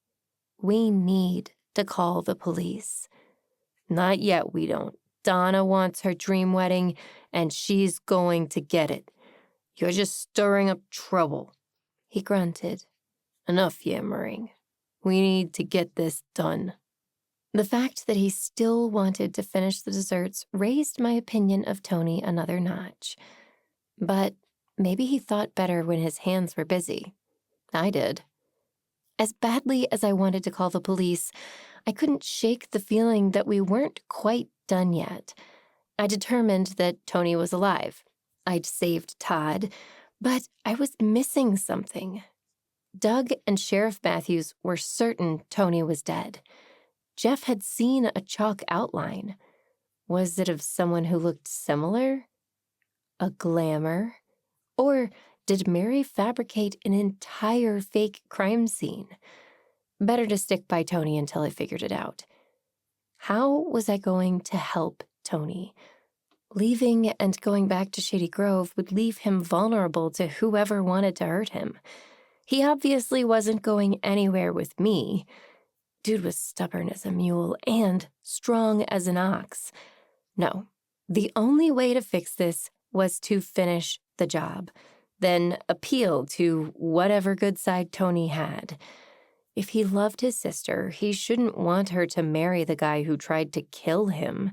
Speaker 2: we need to call the police.
Speaker 4: Not yet, we don't. Donna wants her dream wedding, and she's going to get it. You're just stirring up trouble.
Speaker 2: He grunted.
Speaker 4: Enough yammering. We need to get this done.
Speaker 2: The fact that he still wanted to finish the desserts raised my opinion of Tony another notch. But maybe he thought better when his hands were busy. I did. As badly as I wanted to call the police, I couldn't shake the feeling that we weren't quite done yet. I determined that Tony was alive. I'd saved Todd, but I was missing something. Doug and Sheriff Matthews were certain Tony was dead. Jeff had seen a chalk outline. Was it of someone who looked similar? A glamour? Or did Mary fabricate an entire fake crime scene? Better to stick by Tony until I figured it out. How was I going to help Tony? Leaving and going back to Shady Grove would leave him vulnerable to whoever wanted to hurt him. He obviously wasn't going anywhere with me. Dude was stubborn as a mule and strong as an ox. No, the only way to fix this was to finish the job, then appeal to whatever good side Tony had. If he loved his sister, he shouldn't want her to marry the guy who tried to kill him.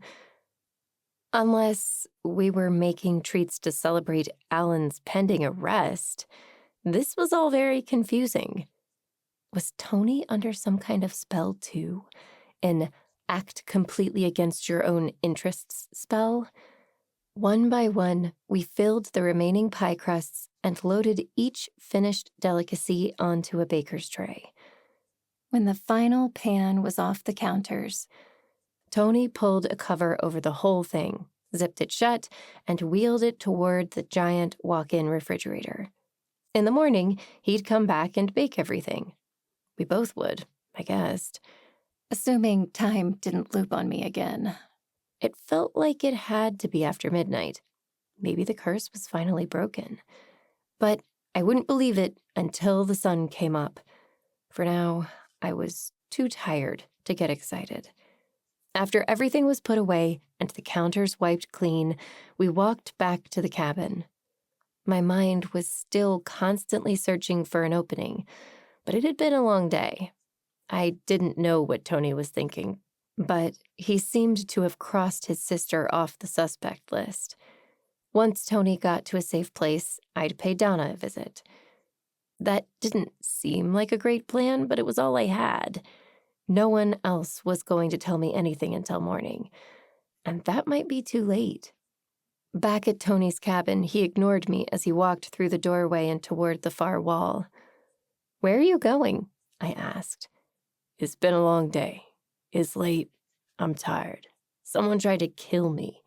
Speaker 2: Unless we were making treats to celebrate Alan's pending arrest. This was all very confusing. Was Tony under some kind of spell, too? An act completely against your own interests spell? One by one, we filled the remaining pie crusts and loaded each finished delicacy onto a baker's tray. When the final pan was off the counters, Tony pulled a cover over the whole thing, zipped it shut, and wheeled it toward the giant walk-in refrigerator. In the morning, he'd come back and bake everything. We both would, I guessed.
Speaker 3: Assuming time didn't loop on me again.
Speaker 2: It felt like it had to be after midnight. Maybe the curse was finally broken. But I wouldn't believe it until the sun came up. For now, I was too tired to get excited. After everything was put away and the counters wiped clean, we walked back to the cabin. My mind was still constantly searching for an opening, but it had been a long day. I didn't know what Tony was thinking, but he seemed to have crossed his sister off the suspect list. Once Tony got to a safe place, I'd pay Donna a visit. That didn't seem like a great plan, but it was all I had. No one else was going to tell me anything until morning, and that might be too late. Back at Tony's cabin, he ignored me as he walked through the doorway and toward the far wall. "Where are you going?" I asked. "It's been a long day. It's late. I'm tired. Someone tried to kill me.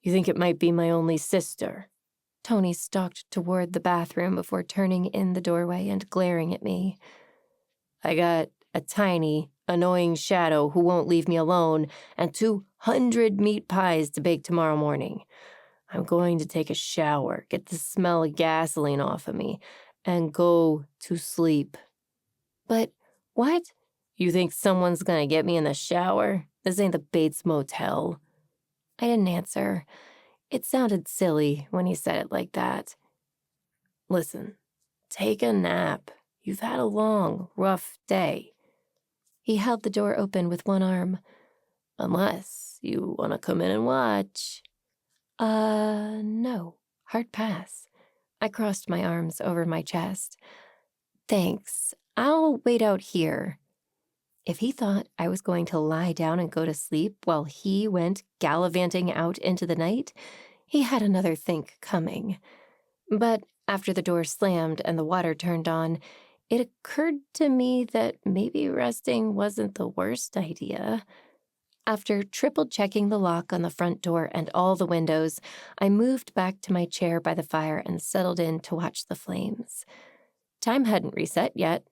Speaker 2: You think it might be my only sister?" Tony stalked toward the bathroom before turning in the doorway and glaring at me. "I got a tiny, annoying shadow who won't leave me alone and 200 meat pies to bake tomorrow morning. I'm going to take a shower, get the smell of gasoline off of me, and go to sleep." "But what?" "You think someone's gonna get me in the shower? This ain't the Bates Motel." I didn't answer. It sounded silly when he said it like that. "Listen, take a nap. You've had a long, rough day." He held the door open with one arm. "Unless you want to come in and watch." No. Hard pass. I crossed my arms over my chest. "Thanks. I'll wait out here." If he thought I was going to lie down and go to sleep while he went gallivanting out into the night, he had another think coming. But after the door slammed and the water turned on, it occurred to me that maybe resting wasn't the worst idea. After triple-checking the lock on the front door and all the windows, I moved back to my chair by the fire and settled in to watch the flames. Time hadn't reset yet.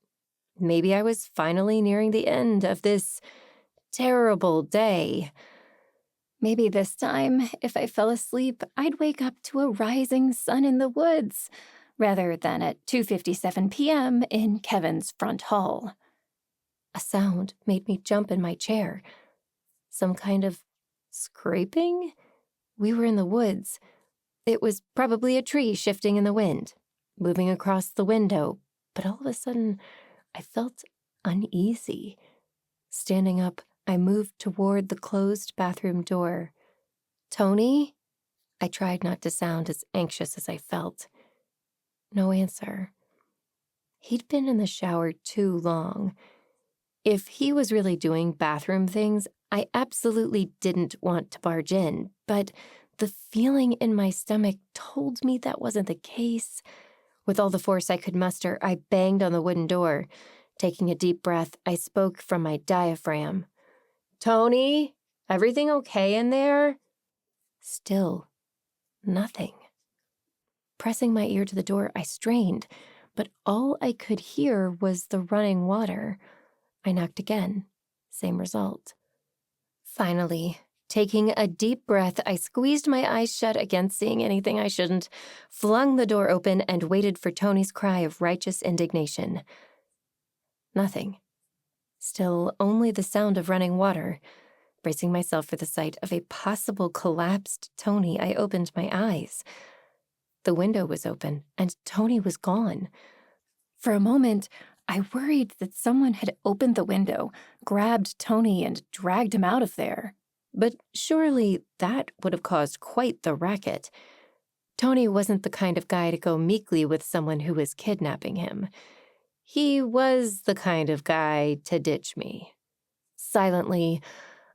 Speaker 2: Maybe I was finally nearing the end of this terrible day.
Speaker 3: Maybe this time, if I fell asleep, I'd wake up to a rising sun in the woods, rather than at 2:57 p.m. in Kevin's front hall.
Speaker 2: A sound made me jump in my chair. Some kind of scraping? We were in the woods. It was probably a tree shifting in the wind, moving across the window, but all of a sudden, I felt uneasy. Standing up, I moved toward the closed bathroom door. "Tony?" I tried not to sound as anxious as I felt. No answer. He'd been in the shower too long. If he was really doing bathroom things, I absolutely didn't want to barge in, but the feeling in my stomach told me that wasn't the case. With all the force I could muster, I banged on the wooden door. Taking a deep breath, I spoke from my diaphragm. "Tony, everything okay in there?" Still, nothing. Pressing my ear to the door, I strained, but all I could hear was the running water. I knocked again. Same result. Finally, taking a deep breath, I squeezed my eyes shut against seeing anything I shouldn't, flung the door open, and waited for Tony's cry of righteous indignation. Nothing. Still only the sound of running water. Bracing myself for the sight of a possible collapsed Tony, I opened my eyes. The window was open, and Tony was gone.
Speaker 3: For a moment, I worried that someone had opened the window, grabbed Tony, and dragged him out of there.
Speaker 2: But surely that would have caused quite the racket. Tony wasn't the kind of guy to go meekly with someone who was kidnapping him. He was the kind of guy to ditch me. Silently,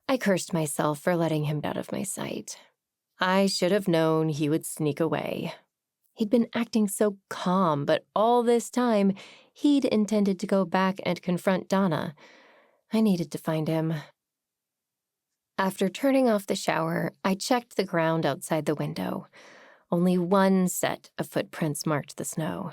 Speaker 2: I cursed myself for letting him out of my sight. I should have known he would sneak away. He'd been acting so calm, but all this time, he'd intended to go back and confront Donna. I needed to find him. After turning off the shower, I checked the ground outside the window. Only one set of footprints marked the snow.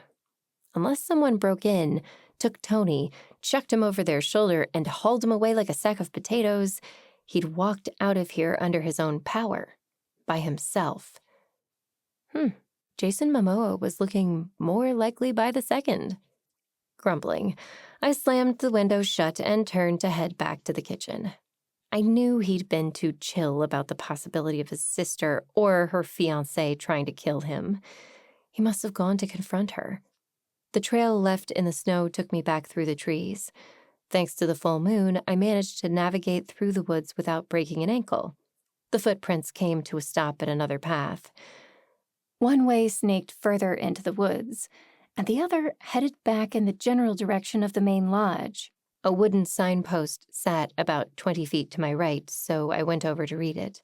Speaker 2: Unless someone broke in, took Tony, chucked him over their shoulder, and hauled him away like a sack of potatoes, he'd walked out of here under his own power, by himself. Jason Momoa was looking more likely by the second. Grumbling, I slammed the window shut and turned to head back to the kitchen. I knew he'd been too chill about the possibility of his sister or her fiancé trying to kill him. He must have gone to confront her. The trail left in the snow took me back through the trees. Thanks to the full moon, I managed to navigate through the woods without breaking an ankle. The footprints came to a stop at another path.
Speaker 3: One way snaked further into the woods, and the other headed back in the general direction of the main lodge.
Speaker 2: A wooden signpost sat about 20 feet to my right, so I went over to read it.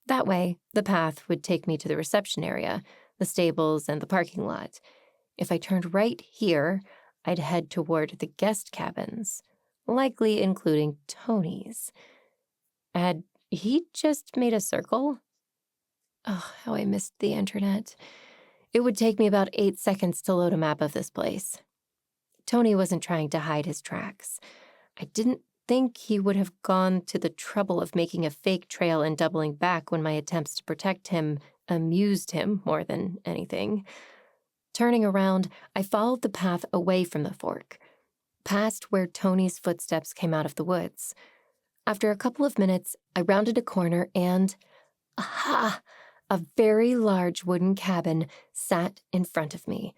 Speaker 2: That way, the path would take me to the reception area, the stables, and the parking lot. If I turned right here, I'd head toward the guest cabins, likely including Tony's. Had he just made a circle? Oh, how I missed the internet. It would take me about 8 seconds to load a map of this place. Tony wasn't trying to hide his tracks. I didn't think he would have gone to the trouble of making a fake trail and doubling back when my attempts to protect him amused him more than anything. Turning around, I followed the path away from the fork, past where Tony's footsteps came out of the woods. After a couple of minutes, I rounded a corner and, aha! A very large wooden cabin sat in front of me,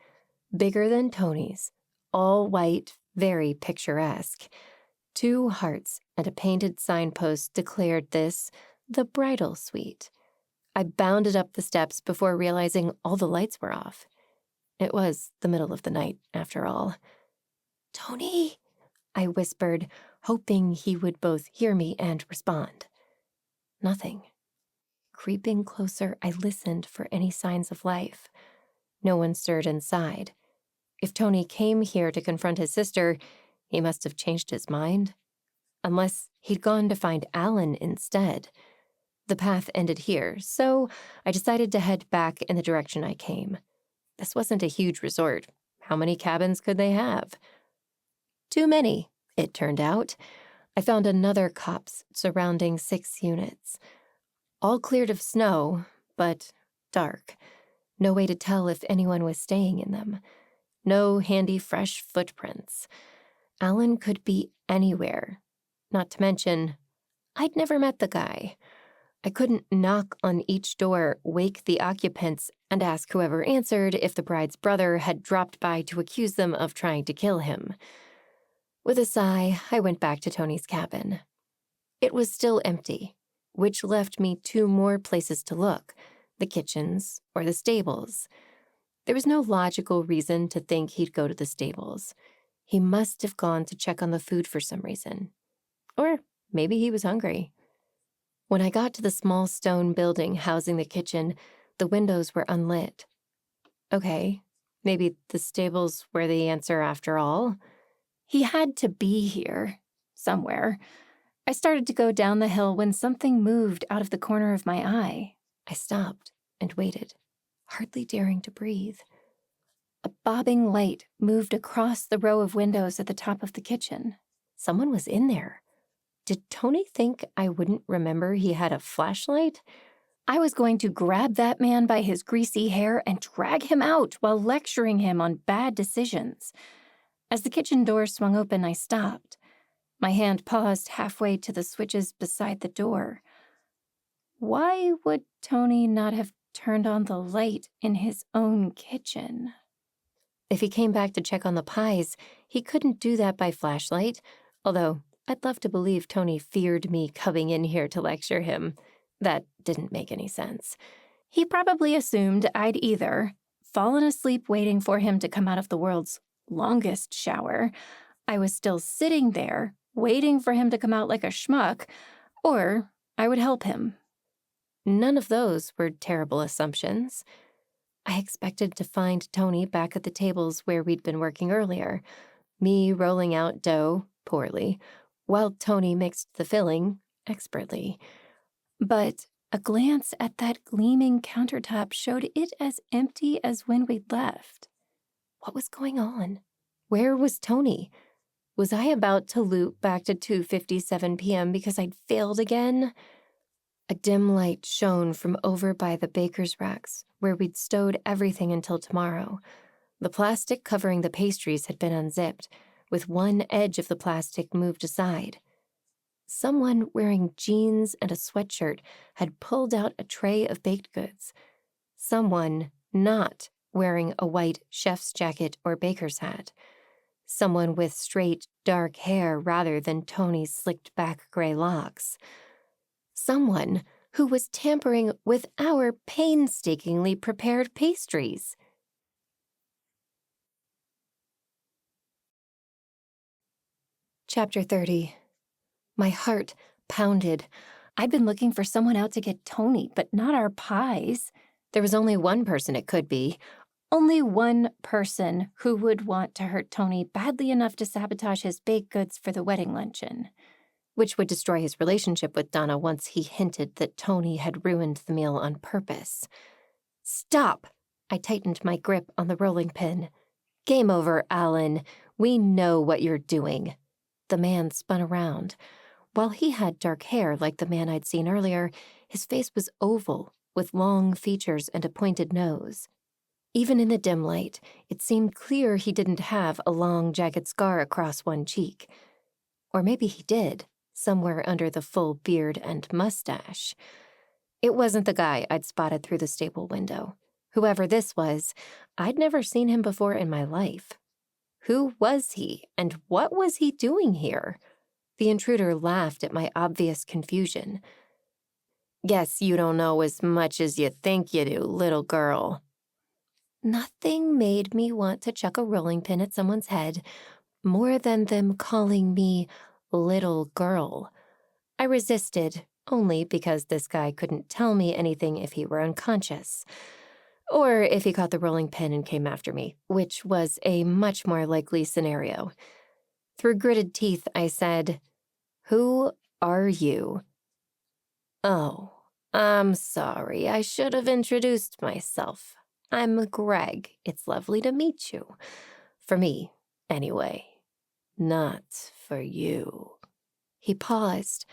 Speaker 2: bigger than Tony's, all white, very picturesque. 2 hearts and a painted signpost declared this the bridal suite. I bounded up the steps before realizing all the lights were off. It was the middle of the night, after all. "Tony," I whispered, hoping he would both hear me and respond. Nothing. Creeping closer, I listened for any signs of life. No one stirred inside. If Tony came here to confront his sister, he must have changed his mind. Unless he'd gone to find Alan instead. The path ended here, so I decided to head back in the direction I came. This wasn't a huge resort. How many cabins could they have? Too many, it turned out. I found another copse surrounding 6 units. All cleared of snow, but dark. No way to tell if anyone was staying in them. No handy fresh footprints. Alan could be anywhere. Not to mention, I'd never met the guy. I couldn't knock on each door, wake the occupants, and ask whoever answered if the bride's brother had dropped by to accuse them of trying to kill him. With a sigh, I went back to Tony's cabin. It was still empty, which left me 2 more places to look, the kitchens or the stables. There was no logical reason to think he'd go to the stables. He must have gone to check on the food for some reason. Or maybe he was hungry. When I got to the small stone building housing the kitchen, the windows were unlit. Okay, maybe the stables were the answer after all.
Speaker 3: He had to be here, somewhere. I started to go down the hill when something moved out of the corner of my eye.
Speaker 2: I stopped and waited, hardly daring to breathe.
Speaker 3: A bobbing light moved across the row of windows at the top of the kitchen.
Speaker 2: Someone was in there. Did Tony think I wouldn't remember he had a flashlight?
Speaker 3: I was going to grab that man by his greasy hair and drag him out while lecturing him on bad decisions. As the kitchen door swung open, I stopped. My hand paused halfway to the switches beside the door. Why would Tony not have turned on the light in his own kitchen?
Speaker 2: If he came back to check on the pies, he couldn't do that by flashlight, although I'd love to believe Tony feared me coming in here to lecture him. That didn't make any sense.
Speaker 3: He probably assumed I'd either fallen asleep waiting for him to come out of the world's longest shower, I was still sitting there waiting for him to come out like a schmuck, or I would help him.
Speaker 2: None of those were terrible assumptions. I expected to find Tony back at the tables where we'd been working earlier, me rolling out dough, poorly, while Tony mixed the filling expertly.
Speaker 3: But a glance at that gleaming countertop showed it as empty as when we'd left.
Speaker 2: What was going on? Where was Tony? Was I about to loop back to 2:57 p.m. because I'd failed again? A dim light shone from over by the baker's racks, where we'd stowed everything until tomorrow. The plastic covering the pastries had been unzipped, with one edge of the plastic moved aside. Someone wearing jeans and a sweatshirt had pulled out a tray of baked goods. Someone not wearing a white chef's jacket or baker's hat. Someone with straight, dark hair rather than Tony's slicked-back gray locks. Someone who was tampering with our painstakingly prepared pastries. Chapter 30. My heart pounded. I'd been looking for someone out to get Tony, but not our pies. There was only one person it could be. Only one person who would want to hurt Tony badly enough to sabotage his baked goods for the wedding luncheon, which would destroy his relationship with Donna once he hinted that Tony had ruined the meal on purpose. Stop! I tightened my grip on the rolling pin. Game over, Alan. We know what you're doing. The man spun around. While he had dark hair like the man I'd seen earlier, his face was oval, with long features and a pointed nose. Even in the dim light, it seemed clear he didn't have a long, jagged scar across one cheek. Or maybe he did, somewhere under the full beard and mustache. It wasn't the guy I'd spotted through the stable window. Whoever this was, I'd never seen him before in my life. Who was he, and what was he doing here? The intruder laughed at my obvious confusion. Guess you don't know as much as you think you do, little girl. Nothing made me want to chuck a rolling pin at someone's head more than them calling me little girl. I resisted, only because this guy couldn't tell me anything if he were unconscious. Or if he caught the rolling pin and came after me, which was a much more likely scenario. Through gritted teeth, I said, "Who are you?" "Oh, I'm sorry. I should have introduced myself. I'm Greg. It's lovely to meet you. For me, anyway. Not for you." He paused.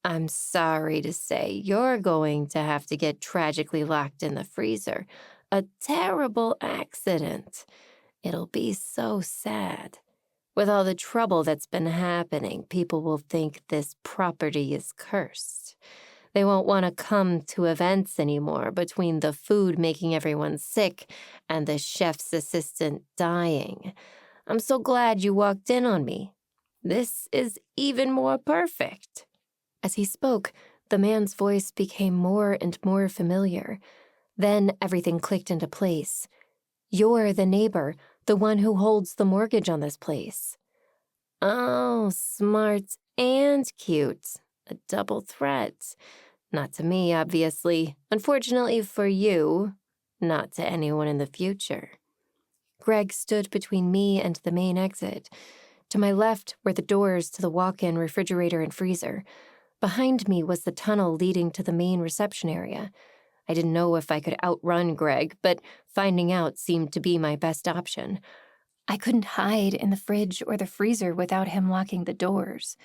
Speaker 2: "I'm sorry to say you're going to have to get tragically locked in the freezer. A terrible accident. It'll be so sad. With all the trouble that's been happening, people will think this property is cursed. They won't want to come to events anymore between the food making everyone sick and the chef's assistant dying. I'm so glad you walked in on me. This is even more perfect." As he spoke, the man's voice became more and more familiar. Then everything clicked into place. "You're the neighbor, the one who holds the mortgage on this place." "Oh, smart and cute. A double threat. Not to me, obviously. Unfortunately for you, not to anyone in the future." Greg stood between me and the main exit. To my left were the doors to the walk-in refrigerator and freezer. Behind me was the tunnel leading to the main reception area. I didn't know if I could outrun Greg, but finding out seemed to be my best option. I couldn't hide in the fridge or the freezer without him locking the doors.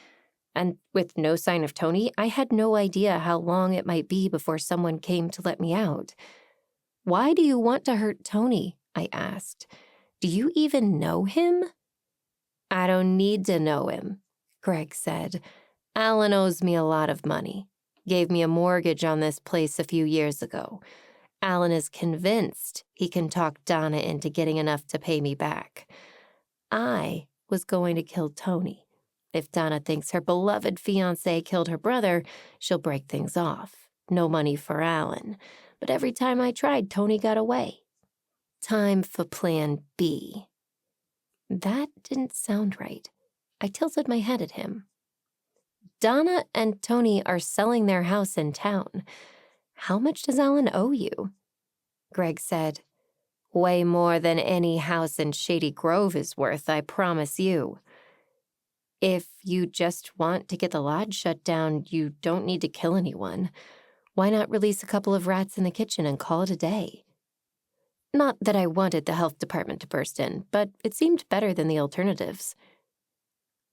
Speaker 2: And with no sign of Tony, I had no idea how long it might be before someone came to let me out. "Why do you want to hurt Tony?" I asked. "Do you even know him?" "I don't need to know him," Greg said. "Alan owes me a lot of money. Gave me a mortgage on this place a few years ago. Alan is convinced he can talk Donna into getting enough to pay me back. I was going to kill Tony. If Donna thinks her beloved fiancé killed her brother, she'll break things off. No money for Alan. But every time I tried, Tony got away. Time for plan B." That didn't sound right. I tilted my head at him. "Donna and Tony are selling their house in town. How much does Alan owe you?" Greg said, "Way more than any house in Shady Grove is worth, I promise you. If you just want to get the lodge shut down, you don't need to kill anyone. Why not release a couple of rats in the kitchen and call it a day?" Not that I wanted the health department to burst in, but it seemed better than the alternatives.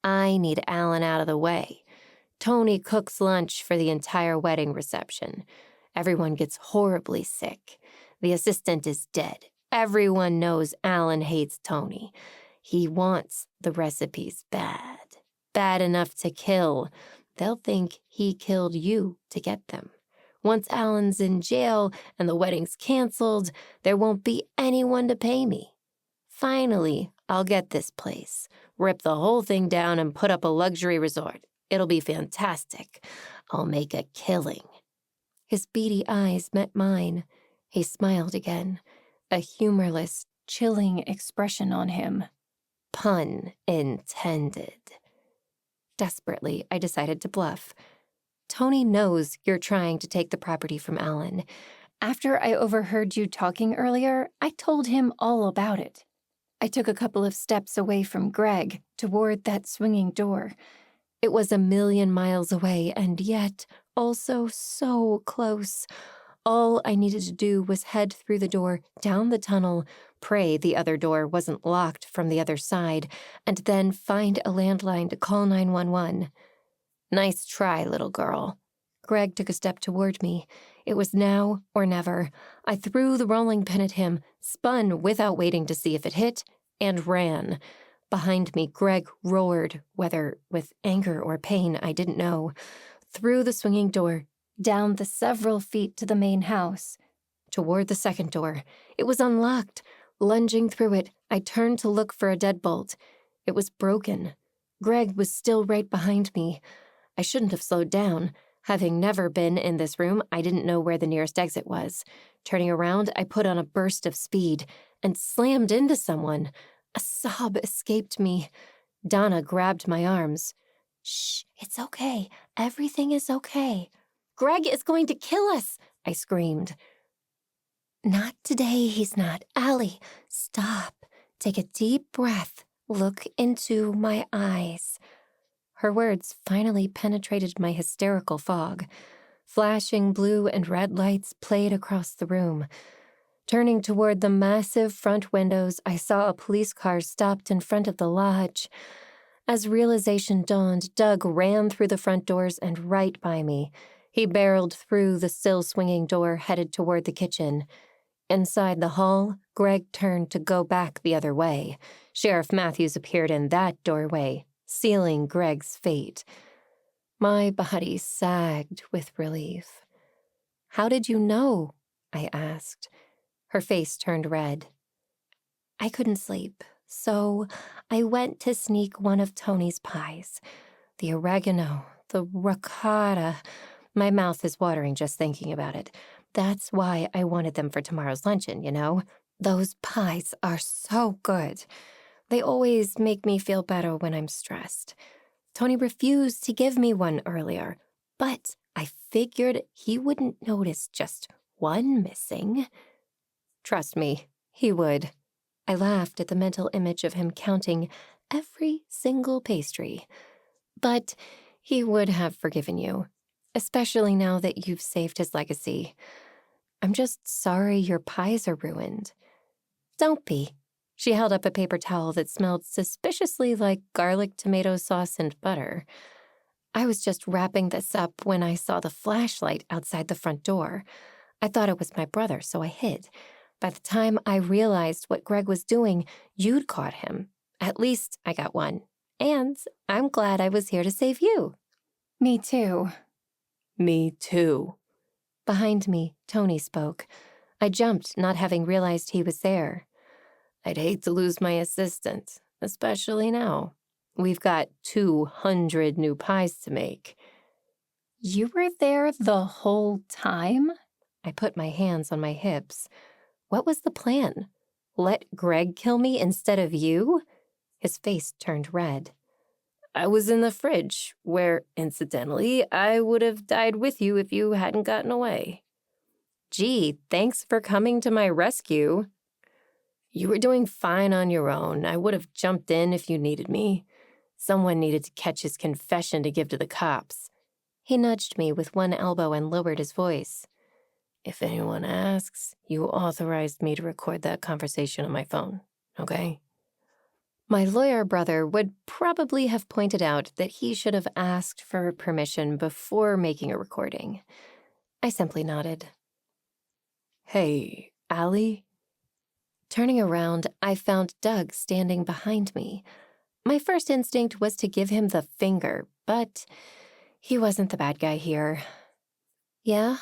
Speaker 2: I need Alan out of the way. Tony cooks lunch for the entire wedding reception. Everyone gets horribly sick. The assistant is dead. Everyone knows Alan hates Tony. He wants the recipes bad. Bad enough to kill. They'll think he killed you to get them. Once Alan's in jail and the wedding's canceled, there won't be anyone to pay me. Finally, I'll get this place, rip the whole thing down and put up a luxury resort. It'll be fantastic. I'll make a killing. His beady eyes met mine. He smiled again, a humorless, chilling expression on him. Pun intended. Desperately, I decided to bluff. Tony knows you're trying to take the property from Alan. After I overheard you talking earlier, I told him all about it. I took a couple of steps away from Greg toward that swinging door. It was 1,000,000 miles away and yet also so close. All I needed to do was head through the door, down the tunnel, pray the other door wasn't locked from the other side, and then find a landline to call 911. Nice try, little girl. Greg took a step toward me. It was now or never. I threw the rolling pin at him, spun without waiting to see if it hit, and ran. Behind me, Greg roared, whether with anger or pain, I didn't know, through the swinging door, down the several feet to the main house, toward the second door. It was unlocked. Lunging through it, I turned to look for a deadbolt. It was broken. Greg was still right behind me. I shouldn't have slowed down. Having never been in this room, I didn't know where the nearest exit was. Turning around, I put on a burst of speed and slammed into someone. A sob escaped me. Donna grabbed my arms. "Shh, it's okay. Everything is okay." "Greg is going to kill us," I screamed. "Not today, he's not. Allie, stop. Take a deep breath. Look into my eyes." Her words finally penetrated my hysterical fog. Flashing blue and red lights played across the room. Turning toward the massive front windows, I saw a police car stopped in front of the lodge. As realization dawned, Doug ran through the front doors and right by me. He barreled through the still swinging door, headed toward the kitchen. Inside the hall, Greg turned to go back the other way. Sheriff Matthews appeared in that doorway, sealing Greg's fate. My body sagged with relief. "How did you know?" I asked. Her face turned red. "I couldn't sleep, so I went to sneak one of Tony's pies. The oregano, the ricotta. My mouth is watering just thinking about it. That's why I wanted them for tomorrow's luncheon, you know? Those pies are so good. They always make me feel better when I'm stressed. Tony refused to give me one earlier, but I figured he wouldn't notice just one missing. Trust me, he would." I laughed at the mental image of him counting every single pastry. "But he would have forgiven you, especially now that you've saved his legacy. I'm just sorry your pies are ruined." "Don't be." She held up a paper towel that smelled suspiciously like garlic tomato sauce and butter. "I was just wrapping this up when I saw the flashlight outside the front door. I thought it was my brother, so I hid. By the time I realized what Greg was doing, you'd caught him. At least I got one. And I'm glad I was here to save you."
Speaker 3: Me too.
Speaker 4: Me too.
Speaker 2: Behind me, Tony spoke. I jumped, not having realized he was there. "I'd hate to lose my assistant, especially now. We've got 200 new pies to make."
Speaker 3: You were there the whole time?
Speaker 2: I put my hands on my hips. What was the plan? Let Greg kill me instead of you? His face turned red.
Speaker 4: "I was in the fridge, where, incidentally, I would have died with you if you hadn't gotten away."
Speaker 2: "Gee, thanks for coming to my rescue."
Speaker 4: "You were doing fine on your own. I would have jumped in if you needed me. Someone needed to catch his confession to give to the cops."
Speaker 2: He nudged me with one elbow and lowered his voice.
Speaker 4: If anyone asks, you authorized me to record that conversation on my phone, okay?
Speaker 1: My lawyer brother would probably have pointed out that he should have asked for permission before making a recording. I simply nodded.
Speaker 4: Hey, Allie?
Speaker 1: Turning around, I found Doug standing behind me. My first instinct was to give him the finger, but he wasn't the bad guy here. Yeah?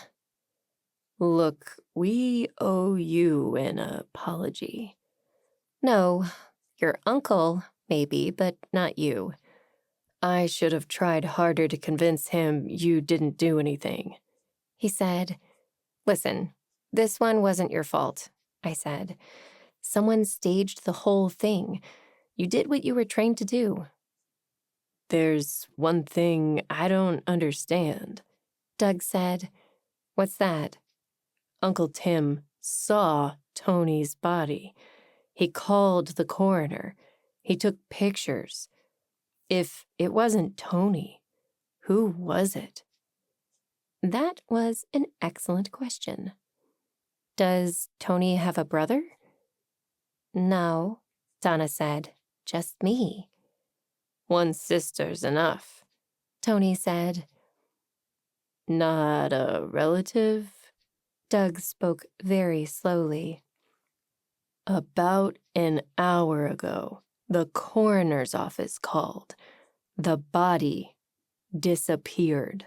Speaker 4: Look, we owe you an apology.
Speaker 1: No, your uncle, maybe, but not you.
Speaker 4: I should have tried harder to convince him you didn't do anything.
Speaker 1: He said. Listen, this one wasn't your fault, I said. Someone staged the whole thing. You did what you were trained to do.
Speaker 4: There's one thing I don't understand,
Speaker 1: Doug said. What's that?
Speaker 4: Uncle Tim saw Tony's body. He called the coroner. He took pictures. If it wasn't Tony, who was it?
Speaker 1: That was an excellent question. Does Tony have a brother? No, Donna said. Just me.
Speaker 4: One sister's enough,
Speaker 1: Tony said.
Speaker 4: Not a relative?
Speaker 1: Doug spoke very slowly.
Speaker 4: About an hour ago, the coroner's office called. The body disappeared.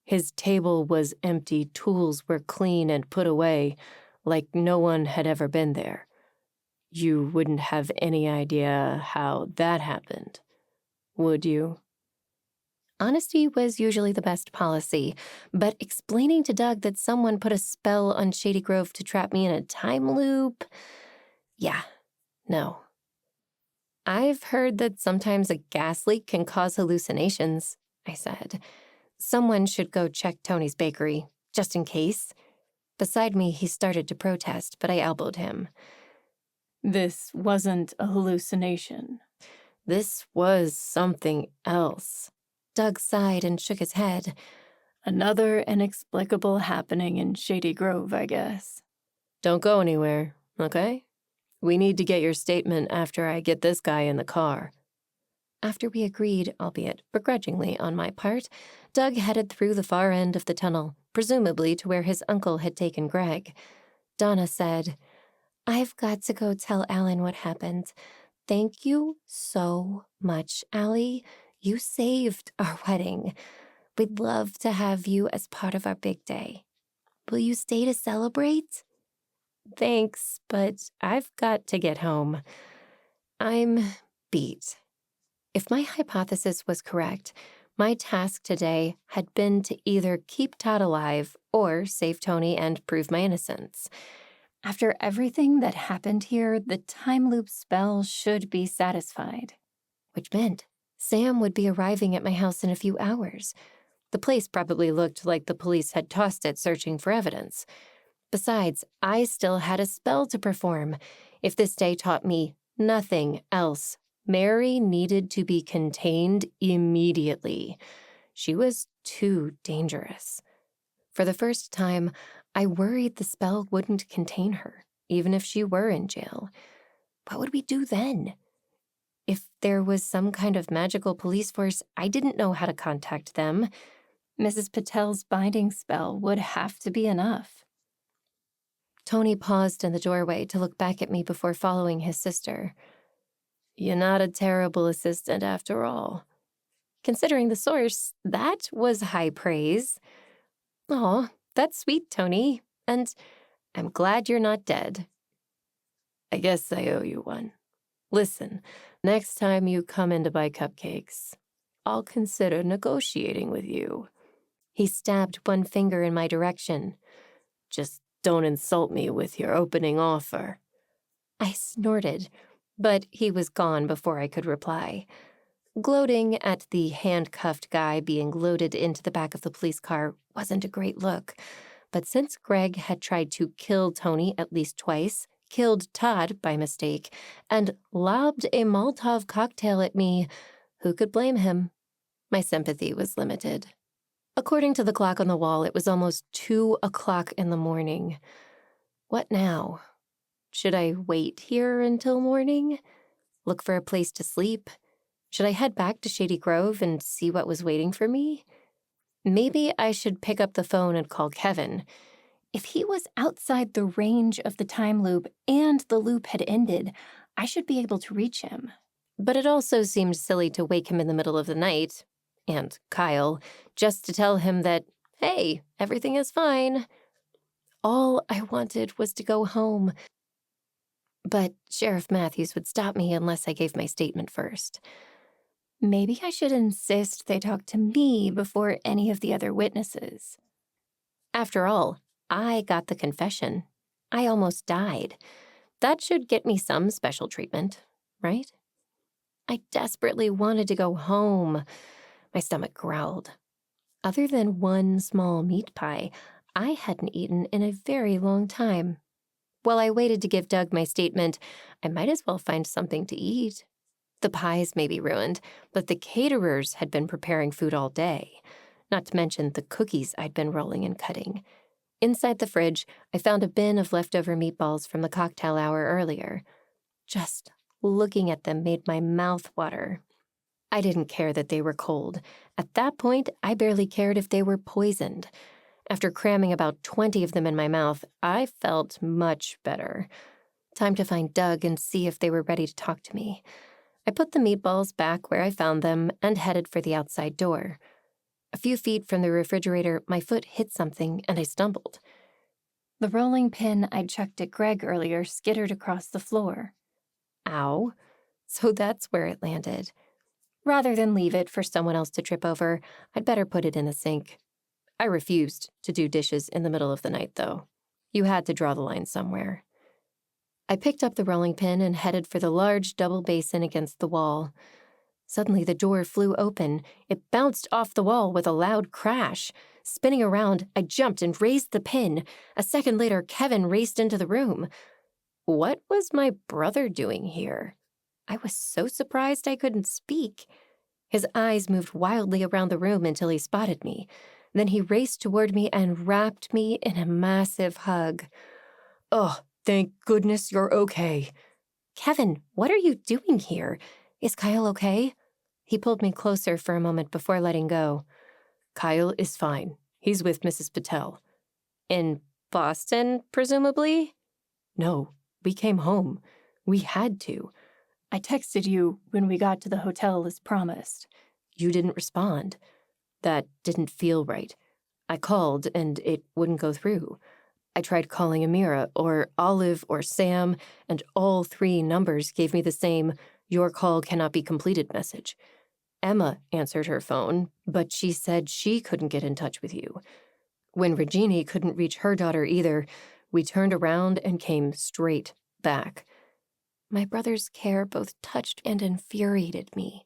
Speaker 4: His table was empty, tools were clean and put away, like no one had ever been there. You wouldn't have any idea how that happened, would you?
Speaker 1: Honesty was usually the best policy, but explaining to Doug that someone put a spell on Shady Grove to trap me in a time loop? Yeah, no. I've heard that sometimes a gas leak can cause hallucinations, I said. Someone should go check Tony's bakery, just in case. Beside me, he started to protest, but I elbowed him.
Speaker 4: This wasn't a hallucination. This was something else.
Speaker 1: Doug sighed and shook his head.
Speaker 4: Another inexplicable happening in Shady Grove, I guess. Don't go anywhere, okay? We need to get your statement after I get this guy in the car.
Speaker 1: After we agreed, albeit begrudgingly on my part, Doug headed through the far end of the tunnel, presumably to where his uncle had taken Greg. Donna said, I've got to go tell Alan what happened. Thank you so much, Allie. You saved our wedding. We'd love to have you as part of our big day. Will you stay to celebrate? Thanks, but I've got to get home. I'm beat. If my hypothesis was correct, my task today had been to either keep Todd alive or save Tony and prove my innocence. After everything that happened here, the time loop spell should be satisfied, which meant Sam would be arriving at my house in a few hours. The place probably looked like the police had tossed it searching for evidence. Besides, I still had a spell to perform. If this day taught me nothing else, Mary needed to be contained immediately. She was too dangerous. For the first time, I worried the spell wouldn't contain her, even if she were in jail. What would we do then? If there was some kind of magical police force, I didn't know how to contact them. Mrs. Patel's binding spell would have to be enough. Tony paused in the doorway to look back at me before following his sister.
Speaker 4: You're not a terrible assistant after all.
Speaker 1: Considering the source, that was high praise. Aw, that's sweet, Tony. And I'm glad you're not dead.
Speaker 4: I guess I owe you one. Listen, next time you come in to buy cupcakes, I'll consider negotiating with you.
Speaker 1: He stabbed one finger in my direction.
Speaker 4: Just don't insult me with your opening offer.
Speaker 1: I snorted, but he was gone before I could reply. Gloating at the handcuffed guy being loaded into the back of the police car wasn't a great look, but since Greg had tried to kill Tony at least twice, killed Todd by mistake, and lobbed a Molotov cocktail at me, who could blame him? My sympathy was limited.
Speaker 2: According to the clock on the wall, it was almost 2 o'clock in the morning. What now? Should I wait here until morning? Look for a place to sleep? Should I head back to Shady Grove and see what was waiting for me? Maybe I should pick up the phone and call Kevin.
Speaker 3: If he was outside the range of the time loop and the loop had ended, I should be able to reach him.
Speaker 2: But it also seemed silly to wake him in the middle of the night, and Kyle, just to tell him that, hey, everything is fine. All I wanted was to go home. But Sheriff Matthews would stop me unless I gave my statement first.
Speaker 3: Maybe I should insist they talk to me before any of the other witnesses.
Speaker 2: After all, I got the confession. I almost died. That should get me some special treatment, right? I desperately wanted to go home. My stomach growled. Other than one small meat pie, I hadn't eaten in a very long time. While I waited to give Doug my statement, I might as well find something to eat. The pies may be ruined, but the caterers had been preparing food all day, not to mention the cookies I'd been rolling and cutting. Inside the fridge, I found a bin of leftover meatballs from the cocktail hour earlier. Just looking at them made my mouth water. I didn't care that they were cold. At that point, I barely cared if they were poisoned. After cramming about 20 of them in my mouth, I felt much better. Time to find Doug and see if they were ready to talk to me. I put the meatballs back where I found them and headed for the outside door. A few feet from the refrigerator, my foot hit something and I stumbled.
Speaker 3: The rolling pin I'd chucked at Greg earlier skittered across the floor.
Speaker 2: Ow. So that's where it landed. Rather than leave it for someone else to trip over, I'd better put it in the sink. I refused to do dishes in the middle of the night, though. You had to draw the line somewhere. I picked up the rolling pin and headed for the large double basin against the wall. Suddenly, the door flew open. It bounced off the wall with a loud crash. Spinning around, I jumped and raised the pin. A second later, Kevin raced into the room. What was my brother doing here? I was so surprised I couldn't speak. His eyes moved wildly around the room until he spotted me. Then he raced toward me and wrapped me in a massive hug.
Speaker 4: Oh, thank goodness you're okay.
Speaker 2: Kevin, what are you doing here? Is Kyle okay? He pulled me closer for a moment before letting go.
Speaker 4: Kyle is fine. He's with Mrs. Patel.
Speaker 2: In Boston, presumably?
Speaker 4: No, we came home. We had to. I texted you when we got to the hotel as promised. You didn't respond. That didn't feel right. I called and it wouldn't go through. I tried calling Amira or Olive or Sam, and all 3 numbers gave me the same "your call cannot be completed" message. Emma answered her phone, but she said she couldn't get in touch with you. When Regina couldn't reach her daughter either, we turned around and came straight back. My brother's care both touched and infuriated me.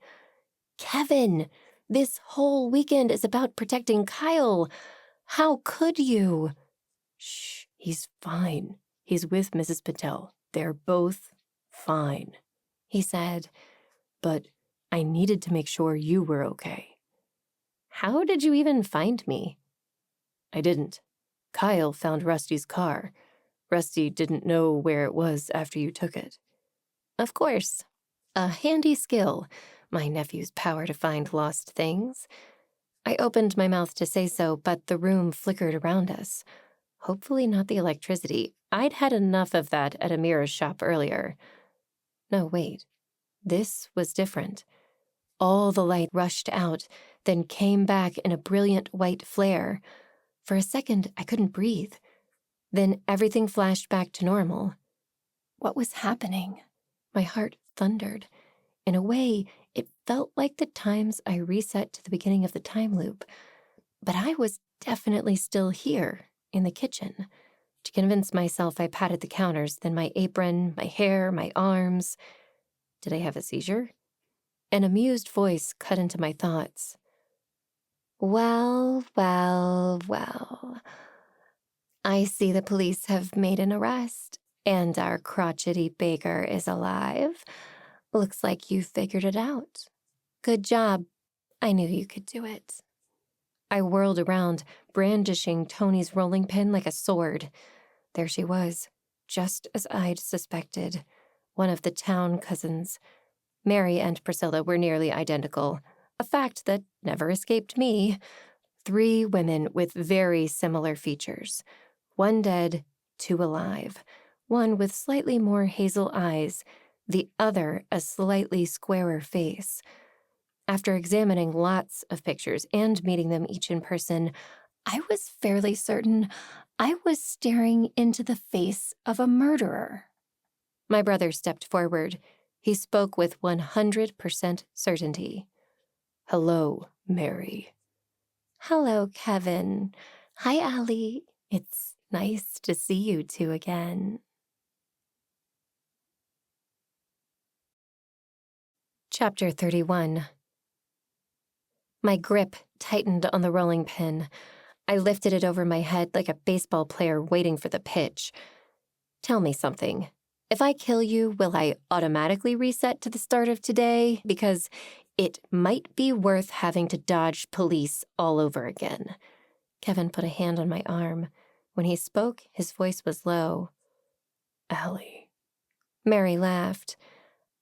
Speaker 4: Kevin, this whole weekend is about protecting Kyle. How could you? Shh, he's fine. He's with Mrs. Patel. They're both fine, he said. But I needed to make sure you were okay. How did you even find me? I didn't. Kyle found Rusty's car. Rusty didn't know where it was after you took it. Of course. A handy skill, my nephew's power to find lost things. I opened my mouth to say so, but the room flickered around us. Hopefully not the electricity. I'd had enough of that at Amira's shop earlier. No, wait. This was different. All the light rushed out, then came back in a brilliant white flare. For a second, I couldn't breathe. Then everything flashed back to normal. What was happening? My heart thundered. In a way, it felt like the times I reset to the beginning of the time loop. But I was definitely still here, in the kitchen. To convince myself, I patted the counters, then my apron, my hair, my arms. Did I have a seizure? An amused voice cut into my thoughts. Well, well, well. I see the police have made an arrest, and our crotchety baker is alive. Looks like you figured it out. Good job. I knew you could do it.
Speaker 1: I whirled around, brandishing Tony's rolling pin like a sword. There she was, just as I'd suspected, one of the town cousins. Mary and Priscilla were nearly identical, a fact that never escaped me. 3 women with very similar features. 1 dead, 2 alive. 1 with slightly more hazel eyes, the other a slightly squarer face. After examining lots of pictures and meeting them each in person,
Speaker 3: I was fairly certain I was staring into the face of a murderer.
Speaker 1: my brother stepped forward. He spoke with 100% certainty. "Hello, Mary."
Speaker 3: Hello, Kevin. Hi, Allie. It's nice to see you 2 again.
Speaker 1: Chapter 31. My grip tightened on the rolling pin. I lifted it over my head like a baseball player waiting for the pitch. Tell me something. If I kill you, will I automatically reset to the start of today? Because it might be worth having to dodge police all over again. Kevin put a hand on my arm. When he spoke, his voice was low. "Allie." Mary laughed.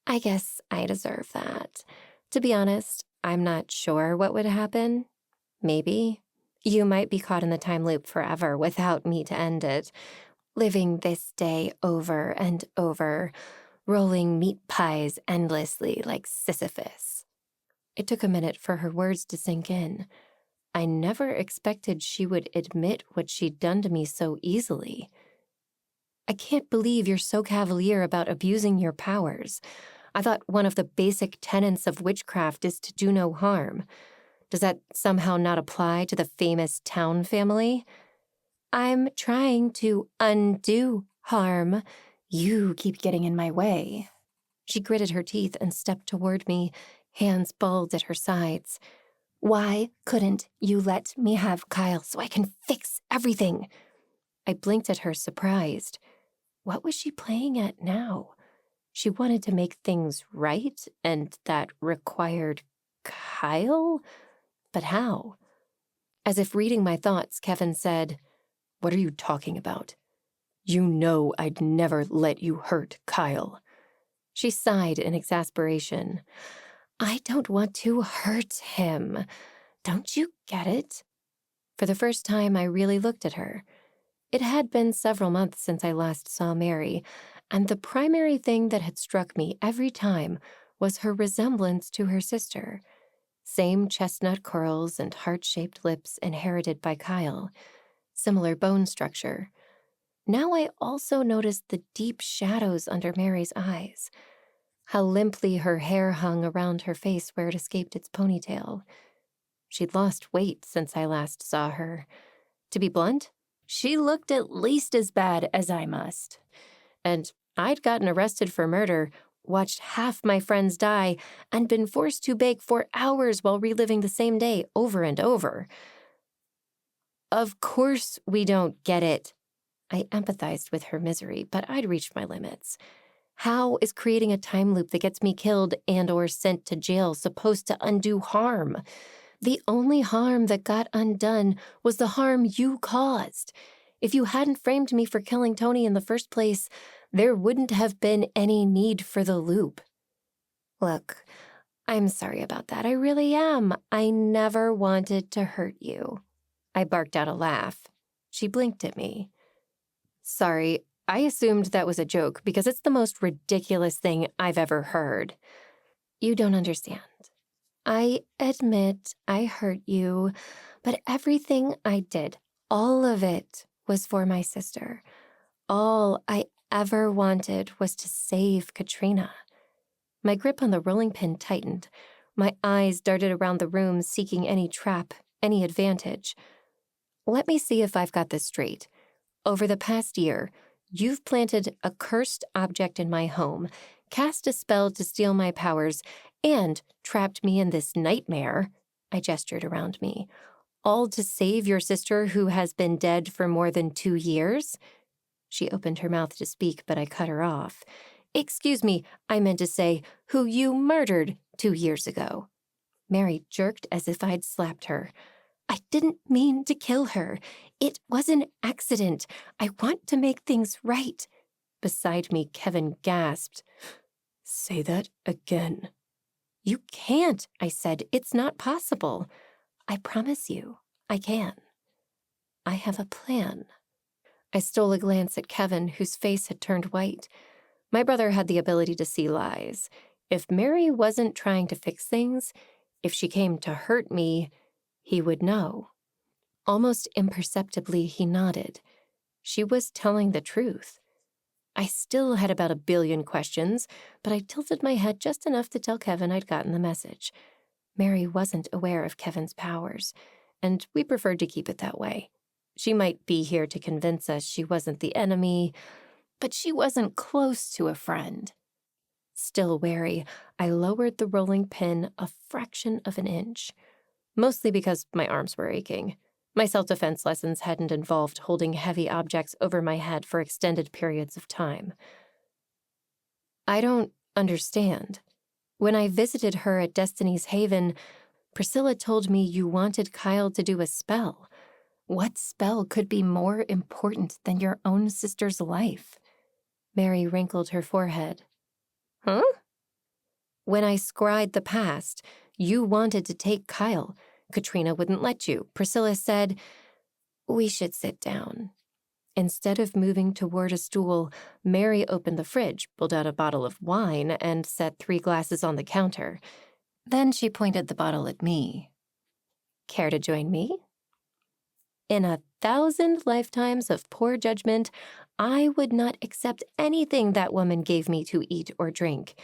Speaker 1: "I guess I deserve that. To be honest, I'm not sure what would happen. Maybe. You might be caught in the time loop forever without me to end it, living this day over and over, rolling meat pies endlessly like Sisyphus." It took a minute for her words to sink in. I never expected she would admit what she'd done to me so easily. "I can't believe you're so cavalier about abusing your powers. I thought one of the basic tenets of witchcraft is to do no harm. Does that somehow not apply to the famous town family?" "I'm trying to undo harm. You keep getting in my way." She gritted her teeth and stepped toward me, hands balled at her sides.
Speaker 3: Why couldn't you let me have Kyle so I can fix everything?
Speaker 1: I blinked at her, surprised. What was she playing at now? She wanted to make things right, and that required Kyle? But how? As if reading my thoughts, Kevin said, "What are you talking about? You know I'd never let you hurt Kyle." She sighed in exasperation. "I don't want to hurt him. Don't you get it?" For the first time, I really looked at her. It had been several months since I last saw Mary, and the primary thing that had struck me every time was her resemblance to her sister. Same chestnut curls and heart-shaped lips inherited by Kyle. Similar bone structure. Now I also noticed the deep shadows under Mary's eyes. How limply her hair hung around her face where it escaped its ponytail. She'd lost weight since I last saw her. To be blunt, she looked at least as bad as I must. And I'd gotten arrested for murder, watched half my friends die, and been forced to bake for hours while reliving the same day over and over. Of course we don't get it. I empathized with her misery, but I'd reached my limits. How is creating a time loop that gets me killed and or sent to jail supposed to undo harm? The only harm that got undone was the harm you caused. If you hadn't framed me for killing Tony in the first place, there wouldn't have been any need for the loop. Look, I'm sorry about that. I really am. I never wanted to hurt you. I barked out a laugh. She blinked at me. Sorry, I assumed that was a joke because it's the most ridiculous thing I've ever heard. You don't understand. I admit I hurt you, but everything I did, all of it, was for my sister. All I ever wanted was to save Katrina. My grip on the rolling pin tightened. My eyes darted around the room, seeking any trap, any advantage. Let me see if I've got this straight. Over the past year, you've planted a cursed object in my home, cast a spell to steal my powers, and trapped me in this nightmare. I gestured around me. All to save your sister who has been dead for more than 2 years? She opened her mouth to speak, but I cut her off. Excuse me, I meant to say, who you murdered 2 years ago. Mary jerked as if I'd slapped her. I didn't mean to kill her. It was an accident. I want to make things right. Beside me, Kevin gasped.
Speaker 4: Say that again.
Speaker 1: You can't, I said. It's not possible. I promise you, I can. I have a plan. I stole a glance at Kevin, whose face had turned white. My brother had the ability to see lies. If Mary wasn't trying to fix things, if she came to hurt me, he would know. Almost imperceptibly, he nodded. She was telling the truth. I still had about 1 billion questions, but I tilted my head just enough to tell Kevin I'd gotten the message. Mary wasn't aware of Kevin's powers, and we preferred to keep it that way. She might be here to convince us she wasn't the enemy, but she wasn't close to a friend. Still wary, I lowered the rolling pin a fraction of an inch, mostly because my arms were aching. My self-defense lessons hadn't involved holding heavy objects over my head for extended periods of time. I don't understand. When I visited her at Destiny's Haven, Priscilla told me you wanted Kyle to do a spell. What spell could be more important than your own sister's life? Mary wrinkled her forehead. Huh? When I scried the past, you wanted to take Kyle. Katrina wouldn't let you. Priscilla said, "We should sit down." Instead of moving toward a stool, Mary opened the fridge, pulled out a bottle of wine, and set 3 glasses on the counter. Then she pointed the bottle at me. Care to join me? In 1,000 lifetimes of poor judgment, I would not accept anything that woman gave me to eat or drink.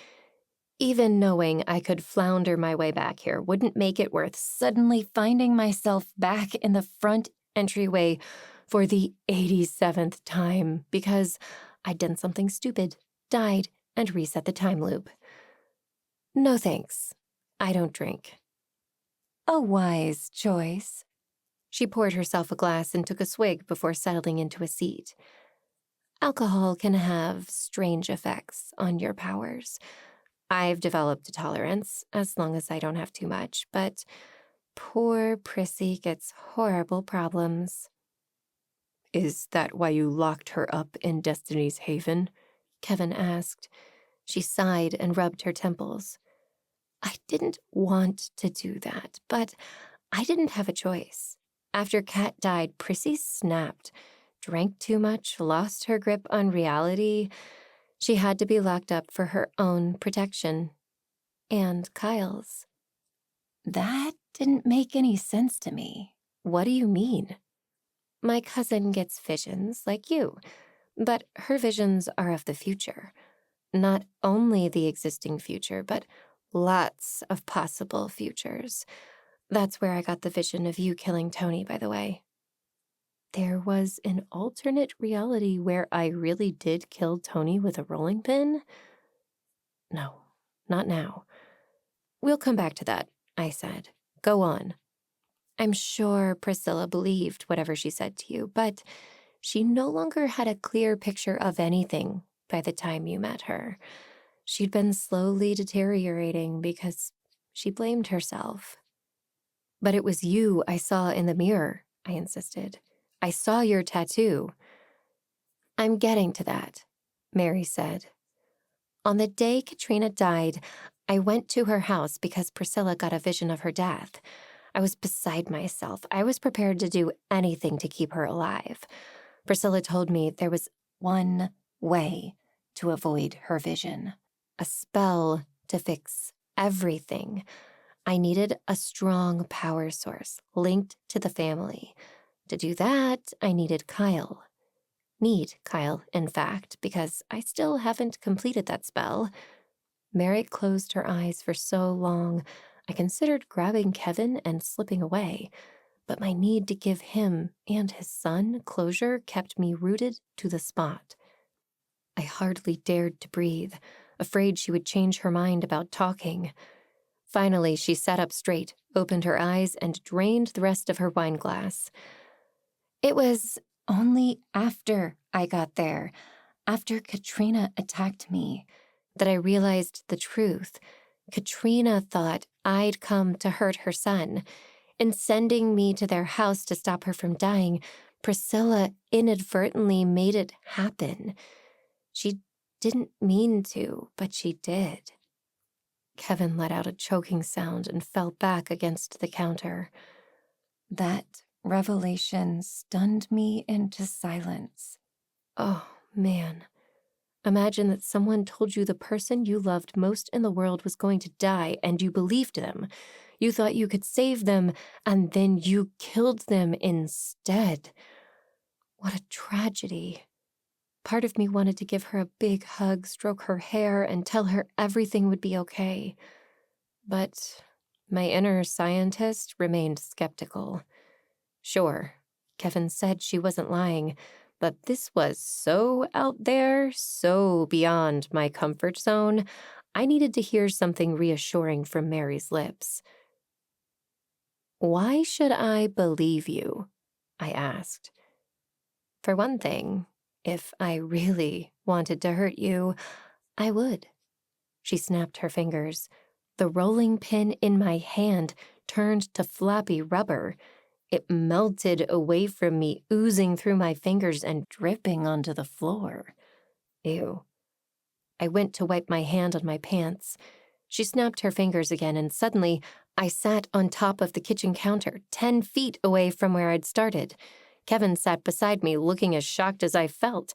Speaker 1: Even knowing I could flounder my way back here wouldn't make it worth suddenly finding myself back in the front entryway for the 87th time because I'd done something stupid, died, and reset the time loop. No thanks. I don't drink. A wise choice. She poured herself a glass and took a swig before settling into a seat. Alcohol can have strange effects on your powers. I've developed a tolerance, as long as I don't have too much, but poor Prissy gets horrible problems.
Speaker 4: Is that why you locked her up in Destiny's Haven?
Speaker 1: Kevin asked. She sighed and rubbed her temples. I didn't want to do that, but I didn't have a choice. After Kat died, Prissy snapped, drank too much, lost her grip on reality. She had to be locked up for her own protection. And Kyle's. That didn't make any sense to me. What do you mean? My cousin gets visions like you, but her visions are of the future. Not only the existing future, but lots of possible futures. That's where I got the vision of you killing Tony, by the way. There was an alternate reality where I really did kill Tony with a rolling pin? No, not now. We'll come back to that, I said. Go on. I'm sure Priscilla believed whatever she said to you, but she no longer had a clear picture of anything by the time you met her. She'd been slowly deteriorating because she blamed herself. But it was you I saw in the mirror, I insisted. I saw your tattoo. I'm getting to that, Mary said. On the day Katrina died, I went to her house because Priscilla got a vision of her death. I was beside myself. I was prepared to do anything to keep her alive. Priscilla told me there was one way to avoid her vision. A spell to fix everything. I needed a strong power source linked to the family. To do that, I needed Kyle. Need Kyle, in fact, because I still haven't completed that spell. Mary closed her eyes for so long, I considered grabbing Kevin and slipping away, but my need to give him and his son closure kept me rooted to the spot. I hardly dared to breathe, afraid she would change her mind about talking. Finally, she sat up straight, opened her eyes, and drained the rest of her wine glass. It was only after I got there, after Katrina attacked me, that I realized the truth. Katrina thought I'd come to hurt her son,
Speaker 2: In sending me to their house to stop her from dying, Priscilla inadvertently made it happen. She didn't mean to, but she did. Kevin let out a choking sound and fell back against the counter.
Speaker 1: That revelation stunned me into silence.
Speaker 2: Oh, man. Imagine that someone told you the person you loved most in the world was going to die, and you believed them. You thought you could save them, and then you killed them instead. What a tragedy. Part of me wanted to give her a big hug, stroke her hair, and tell her everything would be okay. But my inner scientist remained skeptical. Sure, Kevin said she wasn't lying, but this was so out there, so beyond my comfort zone, I needed to hear something reassuring from Mary's lips. "Why should I believe you?" I asked. "For one thing, if I really wanted to hurt you, I would." She snapped her fingers. The rolling pin in my hand turned to floppy rubber. It melted away from me, oozing through my fingers and dripping onto the floor. Ew. I went to wipe my hand on my pants. She snapped her fingers again, and suddenly I sat on top of the kitchen counter, 10 feet away from where I'd started. Kevin sat beside me, looking as shocked as I felt.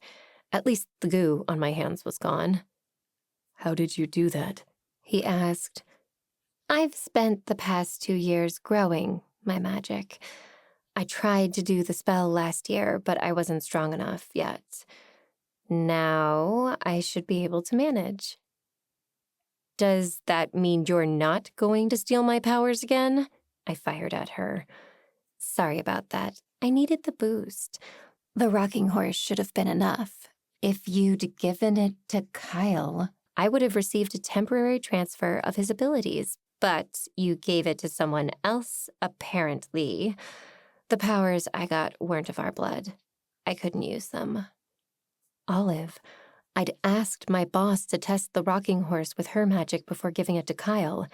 Speaker 2: At least the goo on my hands was gone.
Speaker 4: "How did you do that?"
Speaker 2: he asked. "I've spent the past 2 years growing my magic. I tried to do the spell last year, but I wasn't strong enough yet. Now I should be able to manage." "Does that mean you're not going to steal my powers again?" I fired at her. "Sorry about that. I needed the boost.
Speaker 3: The rocking horse should have been enough. If you'd given it to Kyle,
Speaker 2: I would have received a temporary transfer of his abilities, but you gave it to someone else, apparently. The powers I got weren't of our blood. I couldn't use them." Olive, I'd asked my boss to test the rocking horse with her magic before giving it to Kyle.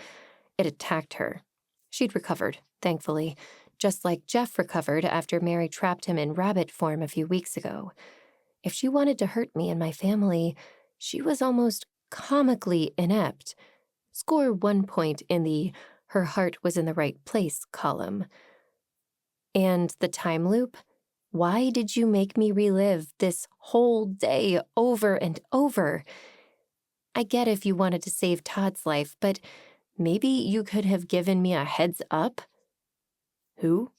Speaker 2: It attacked her. She'd recovered, thankfully, just like Jeff recovered after Mary trapped him in rabbit form a few weeks ago. If she wanted to hurt me and my family, she was almost comically inept. Score 1 point in the "her heart was in the right place" column. And the time loop? Why did you make me relive this whole day over and over? I get if you wanted to save Todd's life, but maybe you could have given me a heads up?
Speaker 4: "Who?"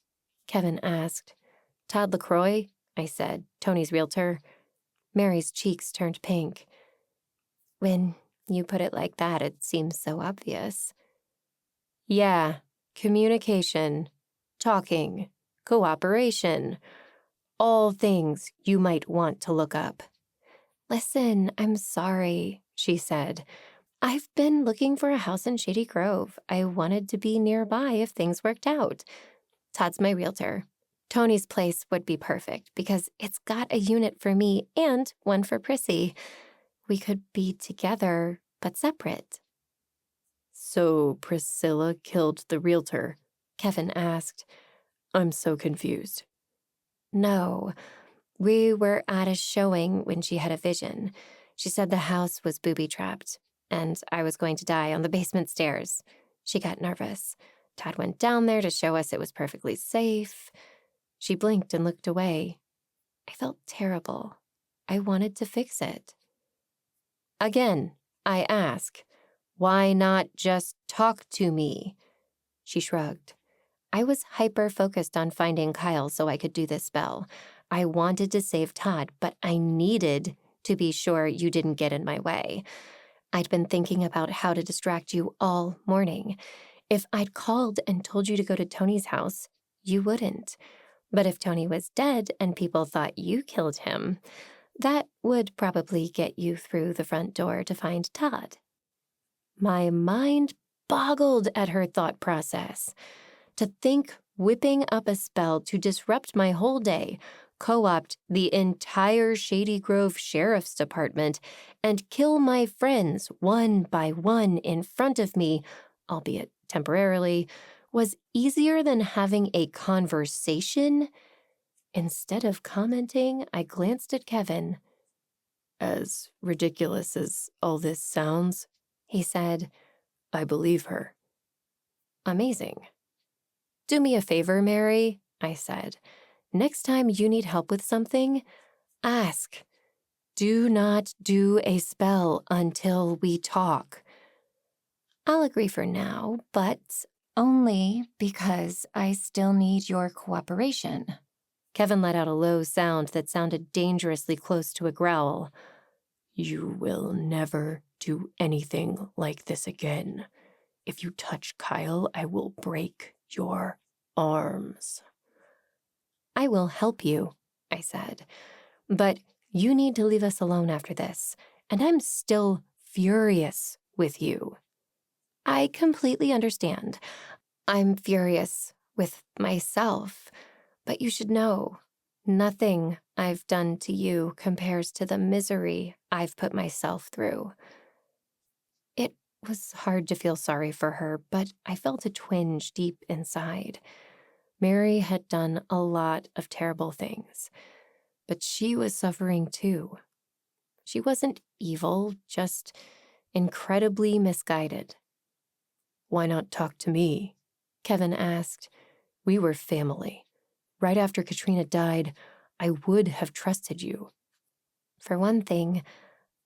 Speaker 2: Kevin asked. "Todd LaCroix," I said, "Tony's realtor." Mary's cheeks turned pink. "When you put it like that, it seems so obvious." "Yeah, communication, talking, cooperation, all things you might want to look up." "Listen, I'm sorry," she said. "I've been looking for a house in Shady Grove. I wanted to be nearby if things worked out. Todd's my realtor. Tony's place would be perfect because it's got a unit for me and one for Prissy. We could be together, but separate."
Speaker 4: "So Priscilla killed the realtor?"
Speaker 2: Kevin asked.
Speaker 4: "I'm so confused."
Speaker 2: "No. We were at a showing when she had a vision. She said the house was booby-trapped, and I was going to die on the basement stairs. She got nervous. Todd went down there to show us it was perfectly safe." She blinked and looked away. I felt terrible. I wanted to fix it. Again, I ask, why not just talk to me? She shrugged. I was hyper-focused on finding Kyle so I could do this spell. I wanted to save Todd, but I needed to be sure you didn't get in my way. I'd been thinking about how to distract you all morning. If I'd called and told you to go to Tony's house, you wouldn't. But if Tony was dead and people thought you killed him, that would probably get you through the front door to find Todd. My mind boggled at her thought process. To think whipping up a spell to disrupt my whole day, co-opt the entire Shady Grove Sheriff's Department, and kill my friends one by one in front of me, albeit temporarily, was easier than having a conversation. Instead of commenting, I glanced at Kevin.
Speaker 4: As ridiculous as all this sounds,
Speaker 2: He said,
Speaker 4: I believe her.
Speaker 2: amazing. Do me a favor, Mary, I said. Next time you need help with something, ask. Do not do a spell until we talk. I'll agree for now, but
Speaker 3: Only because I still need your cooperation.
Speaker 2: Kevin let out a low sound that sounded dangerously close to a growl.
Speaker 4: You will never do anything like this again. If you touch Kyle, I will break your arms.
Speaker 2: I will help you, I said, but you need to leave us alone after this, and I'm still furious with you. I completely understand. I'm furious with myself, but you should know, nothing I've done to you compares to the misery I've put myself through. It was hard to feel sorry for her, but I felt a twinge deep inside. Mary had done a lot of terrible things, but she was suffering too. She wasn't evil, just incredibly misguided.
Speaker 4: Why not talk to me?
Speaker 2: Kevin asked.
Speaker 4: We were family. Right after Katrina died, I would have trusted you.
Speaker 2: For one thing,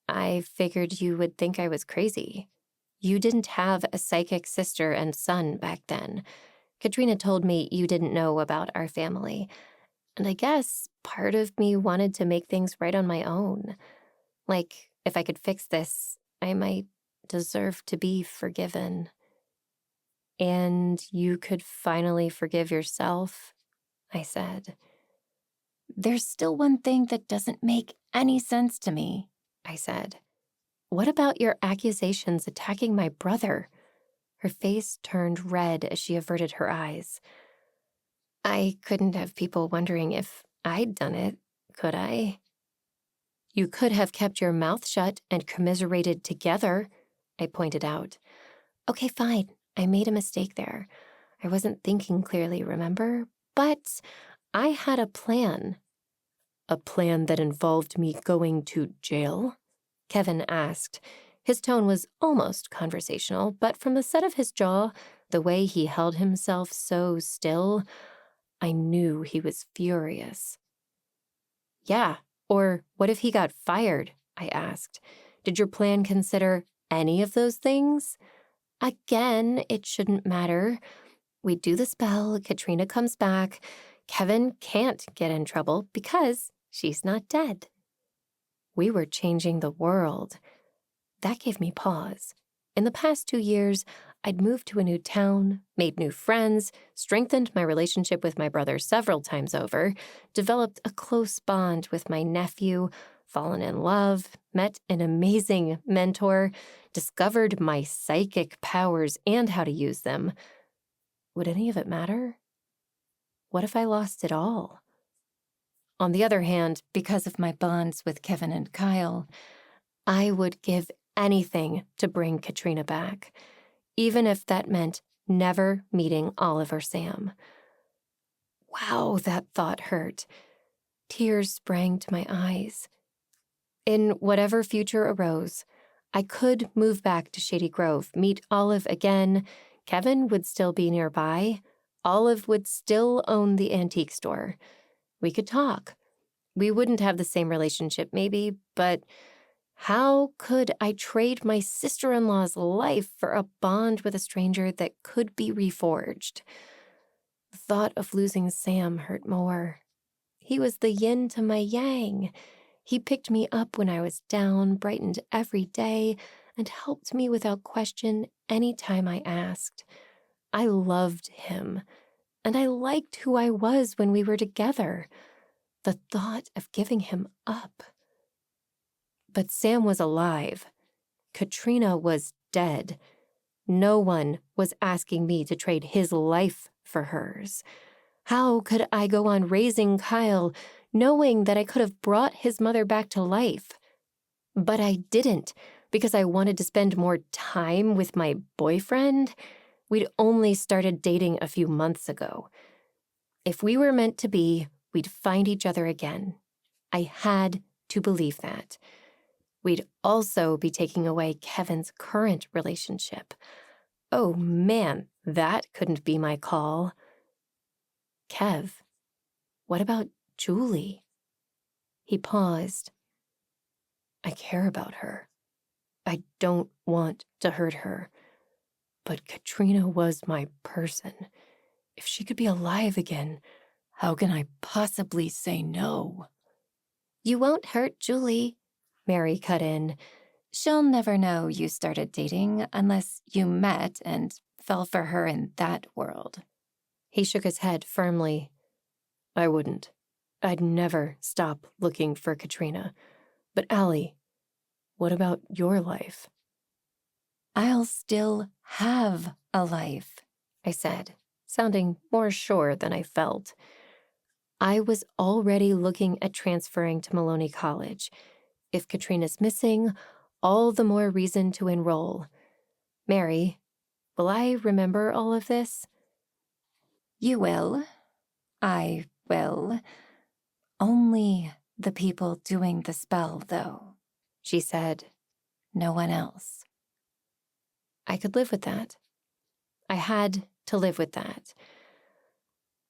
Speaker 2: I figured you would think I was crazy. You didn't have a psychic sister and son back then. Katrina told me you didn't know about our family, and I guess part of me wanted to make things right on my own. Like, if I could fix this, I might deserve to be forgiven. And you could finally forgive yourself, I said.
Speaker 3: There's still one thing that doesn't make any sense to me,
Speaker 2: I said. What about your accusations attacking my brother? Her face turned red as she averted her eyes. I couldn't have people wondering if I'd done it, could I? You could have kept your mouth shut and commiserated together, I pointed out. Okay, fine. I made a mistake there. I wasn't thinking clearly, remember? But I had a plan.
Speaker 4: A plan that involved me going to jail?
Speaker 2: Kevin asked. His tone was almost conversational, but from the set of his jaw, the way he held himself so still, I knew he was furious. Yeah, or what if he got fired? I asked. Did your plan consider any of those things? Again, it shouldn't matter. We do the spell, Katrina comes back. Kevin can't get in trouble because she's not dead. We were changing the world. That gave me pause. In the past 2 years, I'd moved to a new town, made new friends, strengthened my relationship with my brother several times over, developed a close bond with my nephew, fallen in love, met an amazing mentor, discovered my psychic powers and how to use them. Would any of it matter? What if I lost it all? On the other hand, because of my bonds with Kevin and Kyle, I would give anything to bring Katrina back, even if that meant never meeting Olive or Sam. Wow, that thought hurt. Tears sprang to my eyes. In whatever future arose, I could move back to Shady Grove, meet Olive again. Kevin would still be nearby. Olive would still own the antique store. We could talk. We wouldn't have the same relationship, maybe, but how could I trade my sister-in-law's life for a bond with a stranger that could be reforged? The thought of losing Sam hurt more. He was the yin to my yang. He picked me up when I was down, brightened every day, and helped me without question any time I asked. I loved him, and I liked who I was when we were together. The thought of giving him up. But Sam was alive. Katrina was dead. No one was asking me to trade his life for hers. How could I go on raising Kyle, knowing that I could have brought his mother back to life? But I didn't, because I wanted to spend more time with my boyfriend. We'd only started dating a few months ago. If we were meant to be, we'd find each other again. I had to believe that. We'd also be taking away Kevin's current relationship. Oh man, that couldn't be my call. Kev, what about Julie? He paused. I care about her. I don't want to hurt her. But Katrina was my person. If she could be alive again, how can I possibly say no?
Speaker 3: You won't hurt Julie, Mary cut in. She'll never know you started dating unless you met and fell for her in that world.
Speaker 2: He shook his head firmly. I wouldn't. I'd never stop looking for Katrina. But Allie, what about your life?
Speaker 3: I'll still have a life,
Speaker 2: I said, sounding more sure than I felt. I was already looking at transferring to Maloney College. If Katrina's missing, all the more reason to enroll. Mary, will I remember all of this?
Speaker 3: You will. I will. Only the people doing the spell, though,
Speaker 2: She said.
Speaker 3: no one else.
Speaker 2: I could live with that. I had to live with that.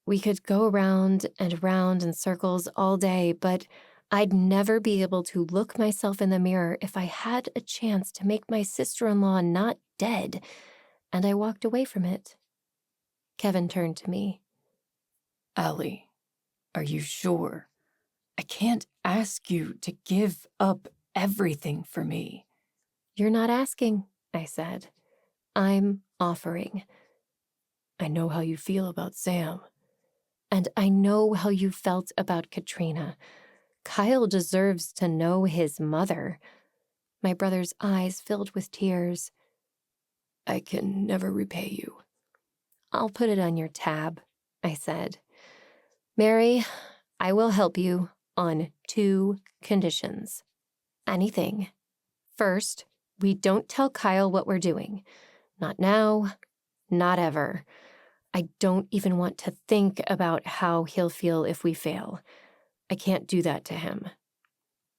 Speaker 2: We could go around and around in circles all day, but I'd never be able to look myself in the mirror if I had a chance to make my sister-in-law not dead, and I walked away from it. Kevin turned to me.
Speaker 4: Allie, are you sure? I can't ask you to give up everything for me.
Speaker 2: You're not asking, I said. I'm offering.
Speaker 4: I know how you feel about Sam.
Speaker 2: And I know how you felt about Katrina. Kyle deserves to know his mother. My brother's eyes filled with tears.
Speaker 4: I can never repay you.
Speaker 2: I'll put it on your tab, I said. Mary, I will help you on 2 conditions. Anything. First, we don't tell Kyle what we're doing. Not now, not ever. I don't even want to think about how he'll feel if we fail. I can't do that to him.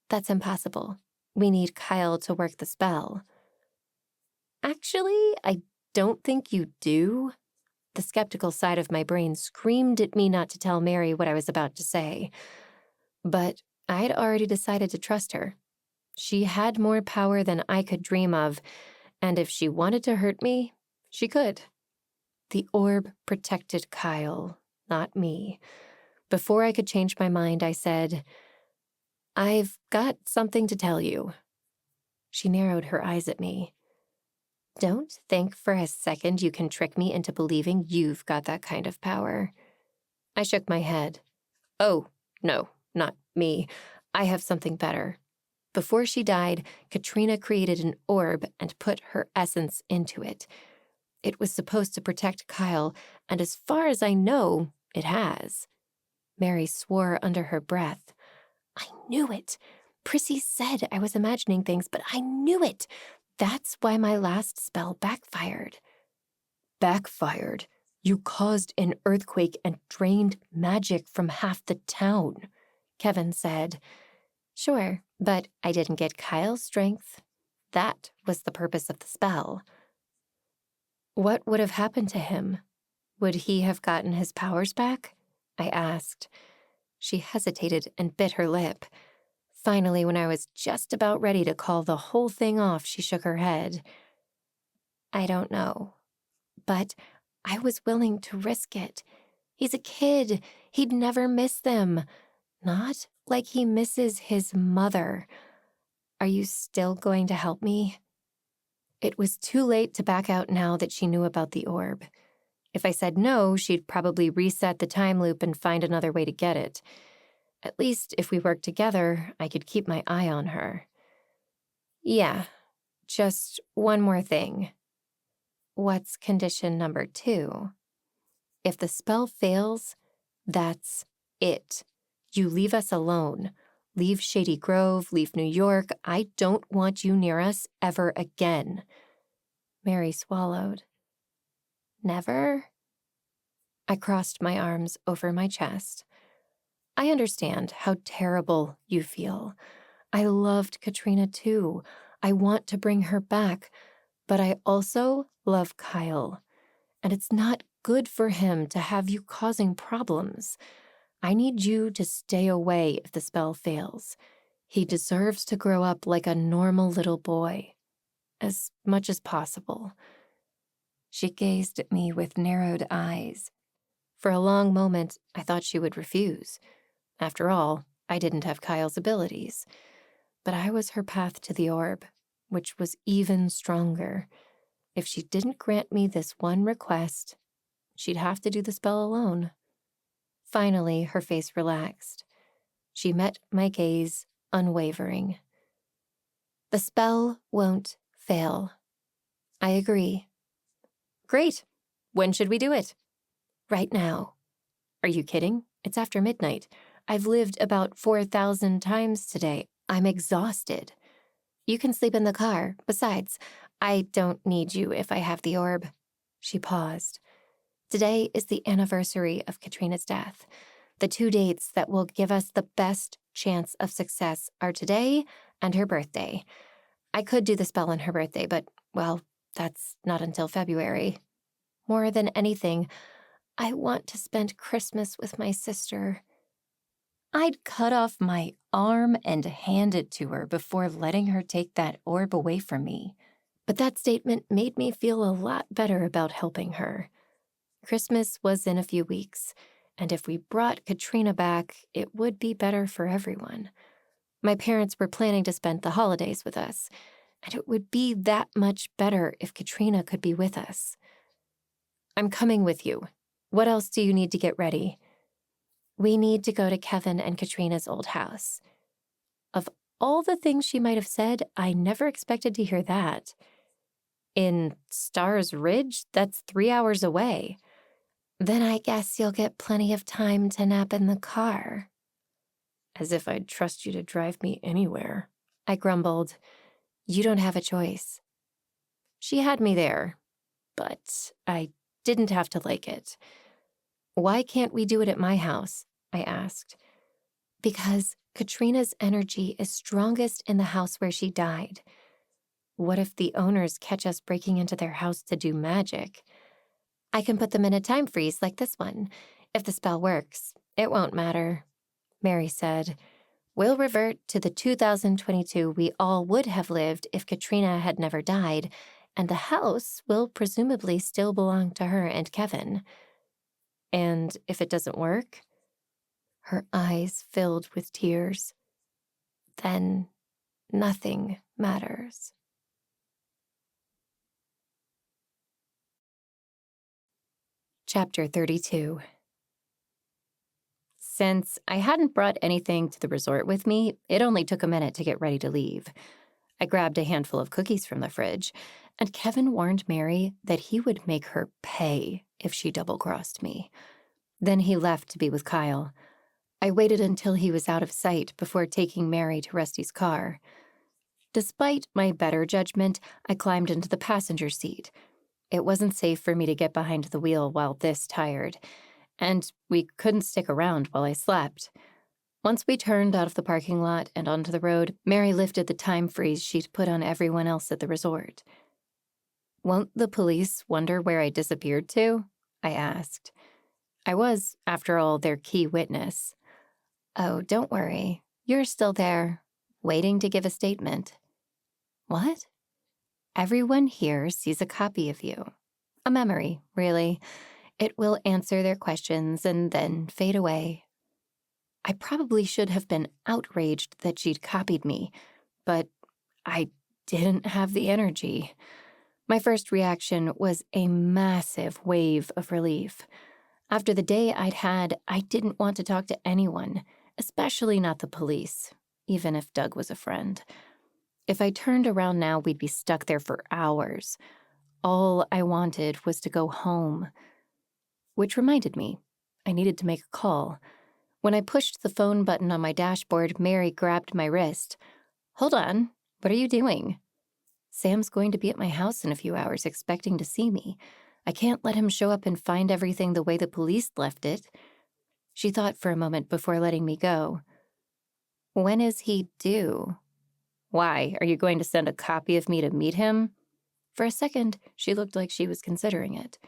Speaker 2: That's impossible. We need Kyle to work the spell. Actually, I don't think you do. The skeptical side of my brain screamed at me not to tell Mary what I was about to say. But I'd already decided to trust her. She had more power than I could dream of, and if she wanted to hurt me, she could. The orb protected Kyle, not me. Before I could change my mind, I said, I've got something to tell you. She narrowed her eyes at me. Don't think for a second you can trick me into believing you've got that kind of power. I shook my head. Oh, no, not me. I have something better. Before she died, Katrina created an orb and put her essence into it. It was supposed to protect Kyle, and as far as I know, it has. Mary swore under her breath. I knew it. Prissy said I was imagining things, but I knew it. That's why my last spell backfired.
Speaker 4: Backfired? You caused an earthquake and drained magic from half the town,
Speaker 2: Kevin said. Sure, but I didn't get Kyle's strength. That was the purpose of the spell. What would have happened to him? Would he have gotten his powers back? I asked. She hesitated and bit her lip. Finally, when I was just about ready to call the whole thing off, she shook her head. I don't know. But I was willing to risk it. He's a kid. He'd never miss them. Not like he misses his mother. Are you still going to help me? It was too late to back out now that she knew about the orb. If I said no, she'd probably reset the time loop and find another way to get it. At least if we worked together, I could keep my eye on her. Yeah, just one more thing. What's condition number 2? If the spell fails, that's it. You leave us alone. Leave Shady Grove, leave New York. I don't want you near us ever again. Mary swallowed. Never? I crossed my arms over my chest. I understand how terrible you feel. I loved Katrina too. I want to bring her back, but I also love Kyle. And it's not good for him to have you causing problems. I need you to stay away if the spell fails. He deserves to grow up like a normal little boy, as much as possible.
Speaker 1: She gazed at me with narrowed eyes.
Speaker 2: For a long moment, I thought she would refuse. After all, I didn't have Kyle's abilities. But I was her path to the orb, which was even stronger. If she didn't grant me this one request, she'd have to do the spell alone. Finally, her face relaxed. She met my gaze, unwavering. The spell won't fail. I agree. Great. When should we do it? Right now. Are you kidding? It's after midnight. I've lived about 4,000 times today. I'm exhausted. You can sleep in the car. Besides, I don't need you if I have the orb. She paused. Today is the anniversary of Katrina's death. The 2 dates that will give us the best chance of success are today and her birthday. I could do the spell on her birthday, but, well, that's not until February. More than anything, I want to spend Christmas with my sister.
Speaker 1: I'd cut off my arm and hand it to her before letting her take that orb away from me.
Speaker 2: But that statement made me feel a lot better about helping her. Christmas was in a few weeks, and if we brought Katrina back, it would be better for everyone. My parents were planning to spend the holidays with us, and it would be that much better if Katrina could be with us. I'm coming with you. What else do you need to get ready? We need to go to Kevin and Katrina's old house. Of all the things she might have said, I never expected to hear that. In Stars Ridge, that's 3 hours away.
Speaker 1: Then I guess you'll get plenty of time to nap in the car.
Speaker 4: As if I'd trust you to drive me anywhere.
Speaker 2: I grumbled. You don't have a choice. She had me there, but I didn't have to like it. Why can't we do it at my house? I asked. Because Katrina's energy is strongest in the house where she died. What if the owners catch us breaking into their house to do magic? I can put them in a time freeze like this one. If the spell works, it won't matter, Mary said. We'll revert to the 2022 we all would have lived if Katrina had never died, and the house will presumably still belong to her and Kevin. And if it doesn't work? Her eyes filled with tears. Then nothing matters. Chapter 32. Since I hadn't brought anything to the resort with me, it only took a minute to get ready to leave. I grabbed a handful of cookies from the fridge, and Kevin warned Mary that he would make her pay if she double-crossed me. Then he left to be with Kyle. I waited until he was out of sight before taking Mary to Rusty's car. Despite my better judgment, I climbed into the passenger seat. It wasn't safe for me to get behind the wheel while this tired, and we couldn't stick around while I slept. Once we turned out of the parking lot and onto the road, Mary lifted the time freeze she'd put on everyone else at the resort. Won't the police wonder where I disappeared to? I asked. I was, after all, their key witness. Oh, don't worry. You're still there, waiting to give a statement. What? Everyone here sees a copy of you. A memory, really. It will answer their questions and then fade away. I probably should have been outraged that she'd copied me, but I didn't have the energy. My first reaction was a massive wave of relief. After the day I'd had, I didn't want to talk to anyone, especially not the police, even if Doug was a friend. If I turned around now, we'd be stuck there for hours. All I wanted was to go home. Which reminded me, I needed to make a call. When I pushed the phone button on my dashboard, Mary grabbed my wrist. Hold on, what are you doing? Sam's going to be at my house in a few hours expecting to see me. I can't let him show up and find everything the way the police left it. She thought for a moment before letting me go. When is he due? Why, are you going to send a copy of me to meet him? For a second, she looked like she was considering it.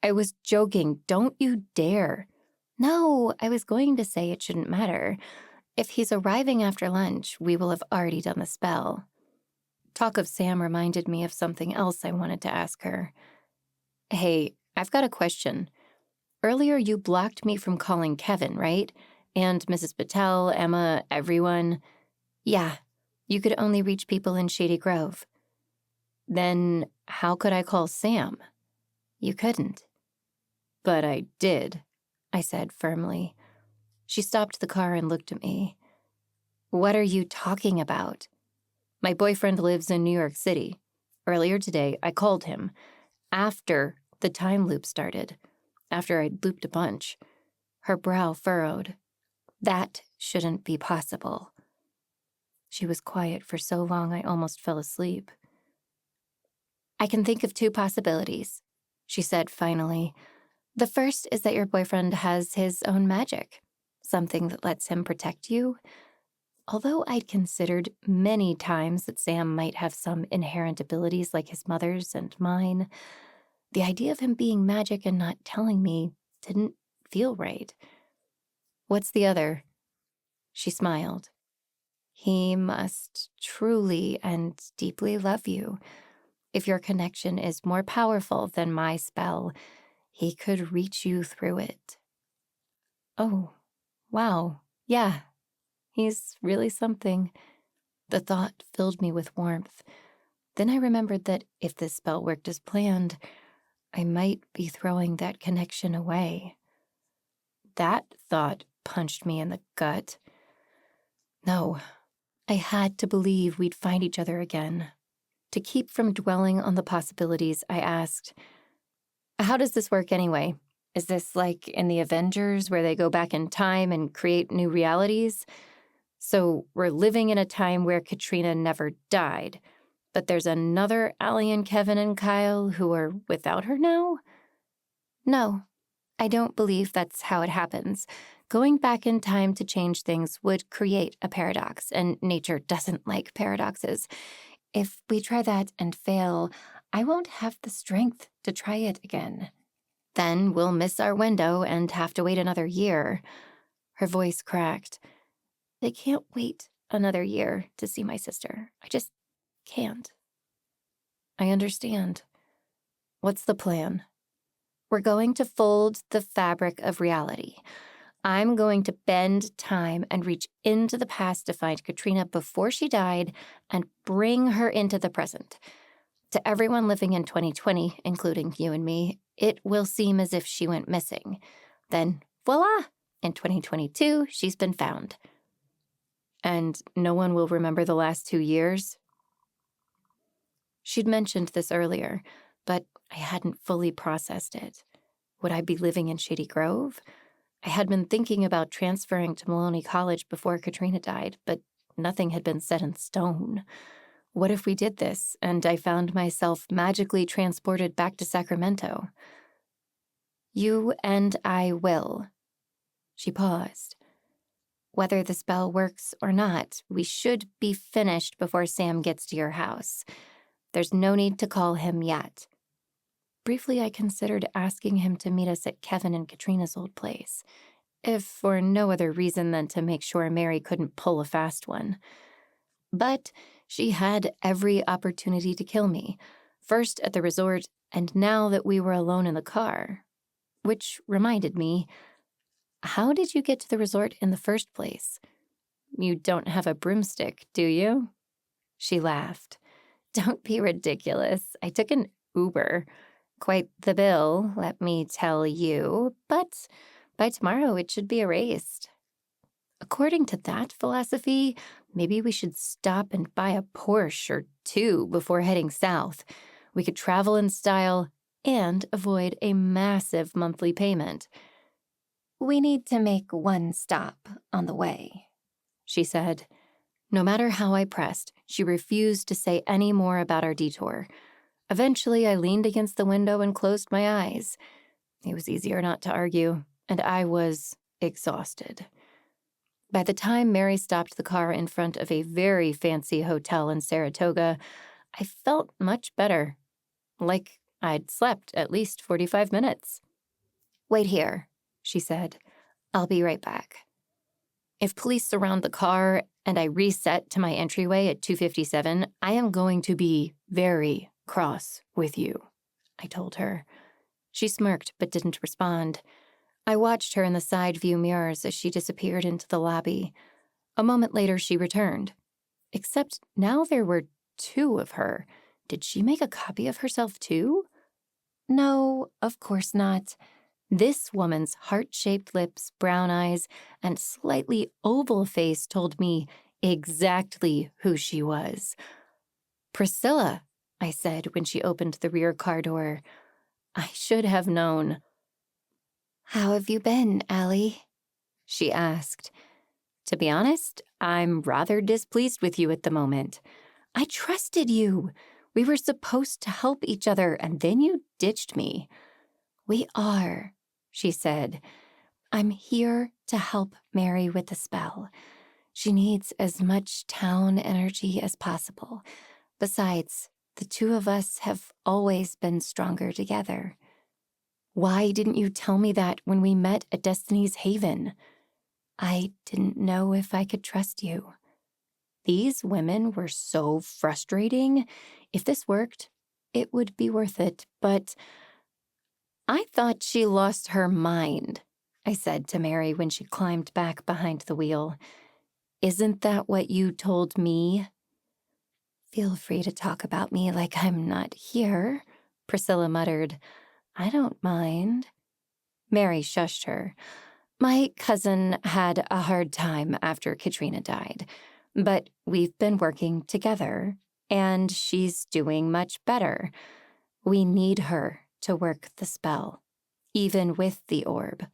Speaker 2: I was joking. Don't you dare. No, I was going to say it shouldn't matter. If he's arriving after lunch, we will have already done the spell. Talk of Sam reminded me of something else I wanted to ask her. Hey, I've got a question. Earlier you blocked me from calling Kevin, right? And Mrs. Patel, Emma, everyone. Yeah, you could only reach people in Shady Grove. Then how could I call Sam? You couldn't. But I did, I said firmly. She stopped the car and looked at me. What are you talking about? My boyfriend lives in New York City. Earlier today, I called him. After the time loop started. After I'd looped a bunch. Her brow furrowed. That shouldn't be possible. She was quiet for so long I almost fell asleep. I can think of two possibilities, she said finally. The first is that your boyfriend has his own magic, something that lets him protect you. Although I'd considered many times that Sam might have some inherent abilities like his mother's and mine, the idea of him being magic and not telling me didn't feel right. What's the other? She smiled. He must truly and deeply love you. If your connection is more powerful than my spell, he could reach you through it. Oh, wow. Yeah, he's really something. The thought filled me with warmth. Then I remembered that if this spell worked as planned, I might be throwing that connection away. That thought punched me in the gut. No, I had to believe we'd find each other again. To keep from dwelling on the possibilities, I asked, how does this work anyway? Is this like in the Avengers where they go back in time and create new realities? So we're living in a time where Katrina never died, but there's another Allie and Kevin and Kyle who are without her now? No, I don't believe that's how it happens. Going back in time to change things would create a paradox, and nature doesn't like paradoxes. If we try that and fail, I won't have the strength to try it again. Then we'll miss our window and have to wait another year. Her voice cracked. I can't wait another year to see my sister. I just can't. I understand. What's the plan? We're going to fold the fabric of reality. I'm going to bend time and reach into the past to find Katrina before she died and bring her into the present. To everyone living in 2020, including you and me, it will seem as if she went missing. Then, voila, in 2022, she's been found. And no one will remember the last 2 years? She'd mentioned this earlier, but I hadn't fully processed it. Would I be living in Shady Grove? I had been thinking about transferring to Maloney College before Katrina died, but nothing had been set in stone. What if we did this, and I found myself magically transported back to Sacramento? You and I will. She paused. Whether the spell works or not, we should be finished before Sam gets to your house. There's no need to call him yet. Briefly, I considered asking him to meet us at Kevin and Katrina's old place, if for no other reason than to make sure Mary couldn't pull a fast one. But she had every opportunity to kill me, first at the resort and now that we were alone in the car. Which reminded me, how did you get to the resort in the first place? You don't have a broomstick, do you? She laughed. Don't be ridiculous. I took an Uber. Quite the bill, let me tell you, but by tomorrow it should be erased. According to that philosophy, maybe we should stop and buy a Porsche or two before heading south. We could travel in style and avoid a massive monthly payment.
Speaker 3: We need to make one stop on the way,
Speaker 2: she said. No matter how I pressed, she refused to say any more about our detour. Eventually, I leaned against the window and closed my eyes. It was easier not to argue, and I was exhausted. By the time Mary stopped the car in front of a very fancy hotel in Saratoga, I felt much better, like I'd slept at least 45 minutes. "Wait here," she said. "I'll be right back." If police surround the car and I reset to my entryway at 2:57, I am going to be very cross with you, I told her. She smirked but didn't respond. I watched her in the side view mirrors as she disappeared into the lobby. A moment later, she returned. Except now there were two of her. Did she make a copy of herself too? No, of course not. This woman's heart-shaped lips, brown eyes, and slightly oval face told me exactly who she was. "Priscilla," I said when she opened the rear car door. I should have known.
Speaker 3: "How have you been, Allie?"
Speaker 2: she asked. "To be honest, I'm rather displeased with you at the moment. I trusted you. We were supposed to help each other, and then you ditched me."
Speaker 3: "We are," she said. "I'm here to help Mary with the spell. She needs as much town energy as possible. Besides, the two of us have always been stronger together."
Speaker 2: "Why didn't you tell me that when we met at Destiny's Haven?"
Speaker 3: "I didn't know if I could trust you."
Speaker 2: These women were so frustrating. If this worked, it would be worth it, but I thought she lost her mind, I said to Mary when she climbed back behind the wheel. "Isn't that what you told me?"
Speaker 3: "Feel free to talk about me like I'm not here," Priscilla muttered. "I don't mind."
Speaker 2: Mary shushed her. "My cousin had a hard time after Katrina died, but we've been working together, and she's doing much better. We need her to work the spell, even with the orb."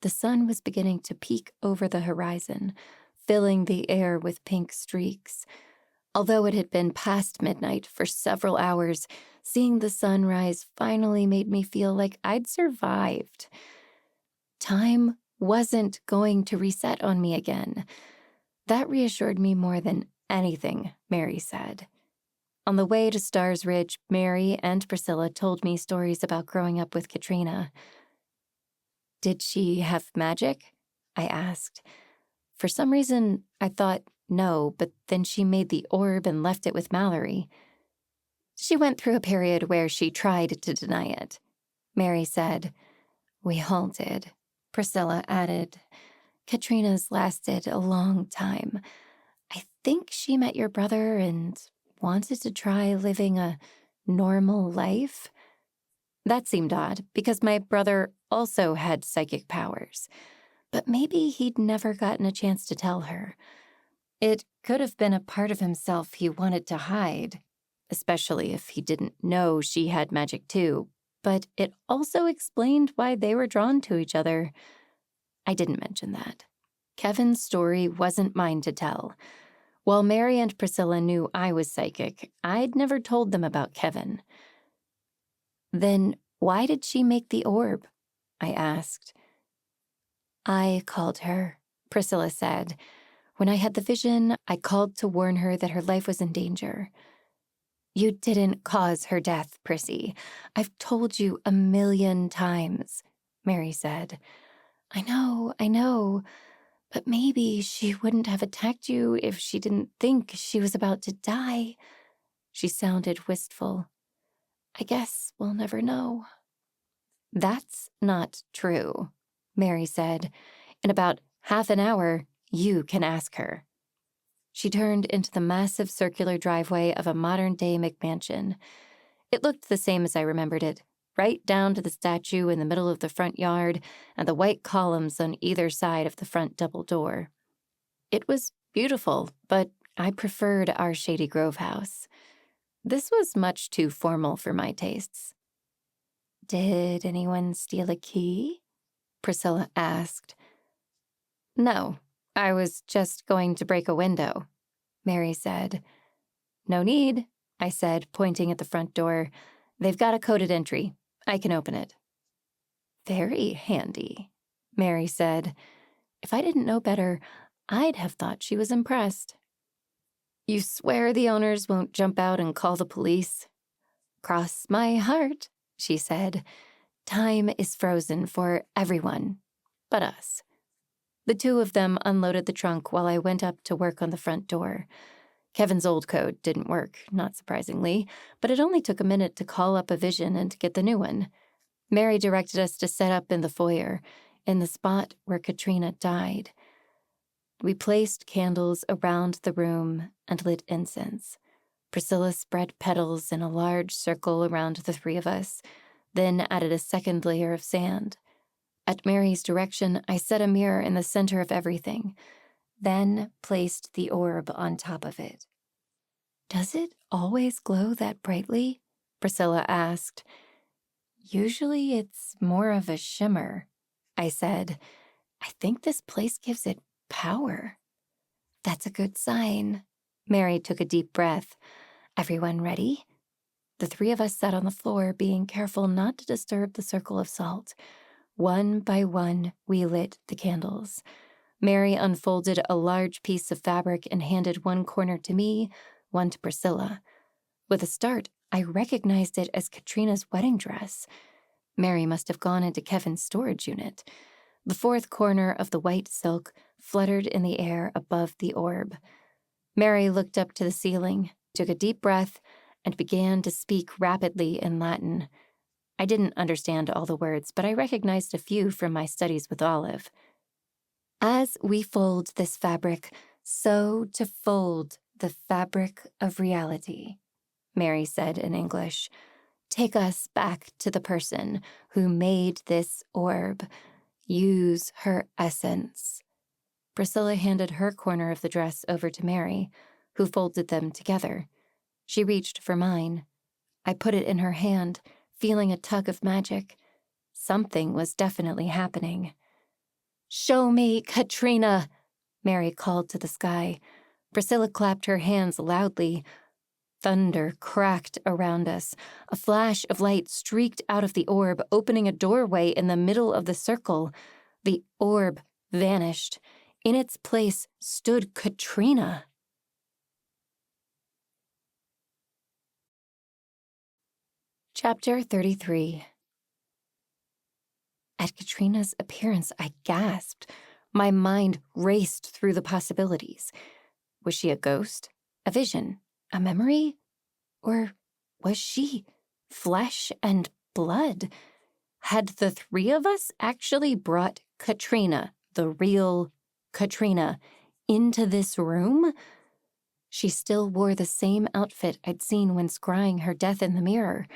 Speaker 2: The sun was beginning to peek over the horizon, filling the air with pink streaks. Although it had been past midnight for several hours, seeing the sunrise finally made me feel like I'd survived. Time wasn't going to reset on me again. That reassured me more than anything, Mary said. On the way to Stars Ridge, Mary and Priscilla told me stories about growing up with Katrina. "Did she have magic?" I asked. For some reason, I thought no, but then she made the orb and left it with Mallory. "She went through a period where she tried to deny it," Mary said.
Speaker 3: "We all did," Priscilla added. "Katrina's lasted a long time. I think she met your brother and wanted to try living a normal life."
Speaker 2: That seemed odd, because my brother also had psychic powers. But maybe he'd never gotten a chance to tell her. It could have been a part of himself he wanted to hide, especially if he didn't know she had magic too. But it also explained why they were drawn to each other. I didn't mention that. Kevin's story wasn't mine to tell. While Mary and Priscilla knew I was psychic, I'd never told them about Kevin. "Then why did she make the orb?" I asked.
Speaker 3: "I called her," Priscilla said. "When I had the vision, I called to warn her that her life was in danger."
Speaker 2: "You didn't cause her death, Prissy. I've told you 1,000,000 times, Mary said.
Speaker 3: I know, but maybe she wouldn't have attacked you if she didn't think she was about to die." She sounded wistful. "I guess we'll never know."
Speaker 2: "That's not true," Mary said. "In about half an hour, you can ask her." She turned into the massive circular driveway of a modern-day McMansion. It looked the same as I remembered it, right down to the statue in the middle of the front yard and the white columns on either side of the front double door. It was beautiful, but I preferred our Shady Grove house. This was much too formal for my tastes.
Speaker 3: "Did anyone steal a key?" Priscilla asked.
Speaker 2: "No, I was just going to break a window," Mary said. "No need. I said, pointing at the front door. "They've got a coded entry. I can open it." "Very handy," Mary said. If I didn't know better, I'd have thought she was impressed. "You swear the owners won't jump out and call the police?" "Cross my heart," she said. "Time is frozen for everyone but us." The two of them unloaded the trunk while I went up to work on the front door. Kevin's old code didn't work, not surprisingly, but it only took a minute to call up a vision and get the new one. Mary directed us to set up in the foyer, in the spot where Katrina died. We placed candles around the room and lit incense. Priscilla spread petals in a large circle around the three of us, then added a second layer of sand. At Mary's direction, I set a mirror in the center of everything, then placed the orb on top of it. "Does it always glow that brightly?" Priscilla asked. "Usually it's more of a shimmer," I said. "I think this place gives it power." "That's a good sign." Mary took a deep breath. "Everyone ready?" The three of us sat on the floor, being careful not to disturb the circle of salt. One by one, we lit the candles. Mary unfolded a large piece of fabric and handed one corner to me, one to Priscilla. With a start, I recognized it as Katrina's wedding dress. Mary must have gone into Kevin's storage unit. The fourth corner of the white silk fluttered in the air above the orb. Mary looked up to the ceiling, took a deep breath, and began to speak rapidly in Latin. I didn't understand all the words, but I recognized a few from my studies with Olive. "As we fold this fabric, so to fold the fabric of reality," Mary said in English. "Take us back to the person who made this orb. Use her essence." Priscilla handed her corner of the dress over to Mary, who folded them together. She reached for mine. I put it in her hand, feeling a tug of magic. Something was definitely happening. "Show me, Katrina," Mary called to the sky. Priscilla clapped her hands loudly. Thunder cracked around us. A flash of light streaked out of the orb, opening a doorway in the middle of the circle. The orb vanished. In its place stood Katrina. Chapter 33. At Katrina's appearance, I gasped. My mind raced through the possibilities. Was she a ghost? A vision? A memory? Or was she flesh and blood? Had the three of us actually brought Katrina, the real Katrina, into this room? She still wore the same outfit I'd seen when scrying her death in the mirror.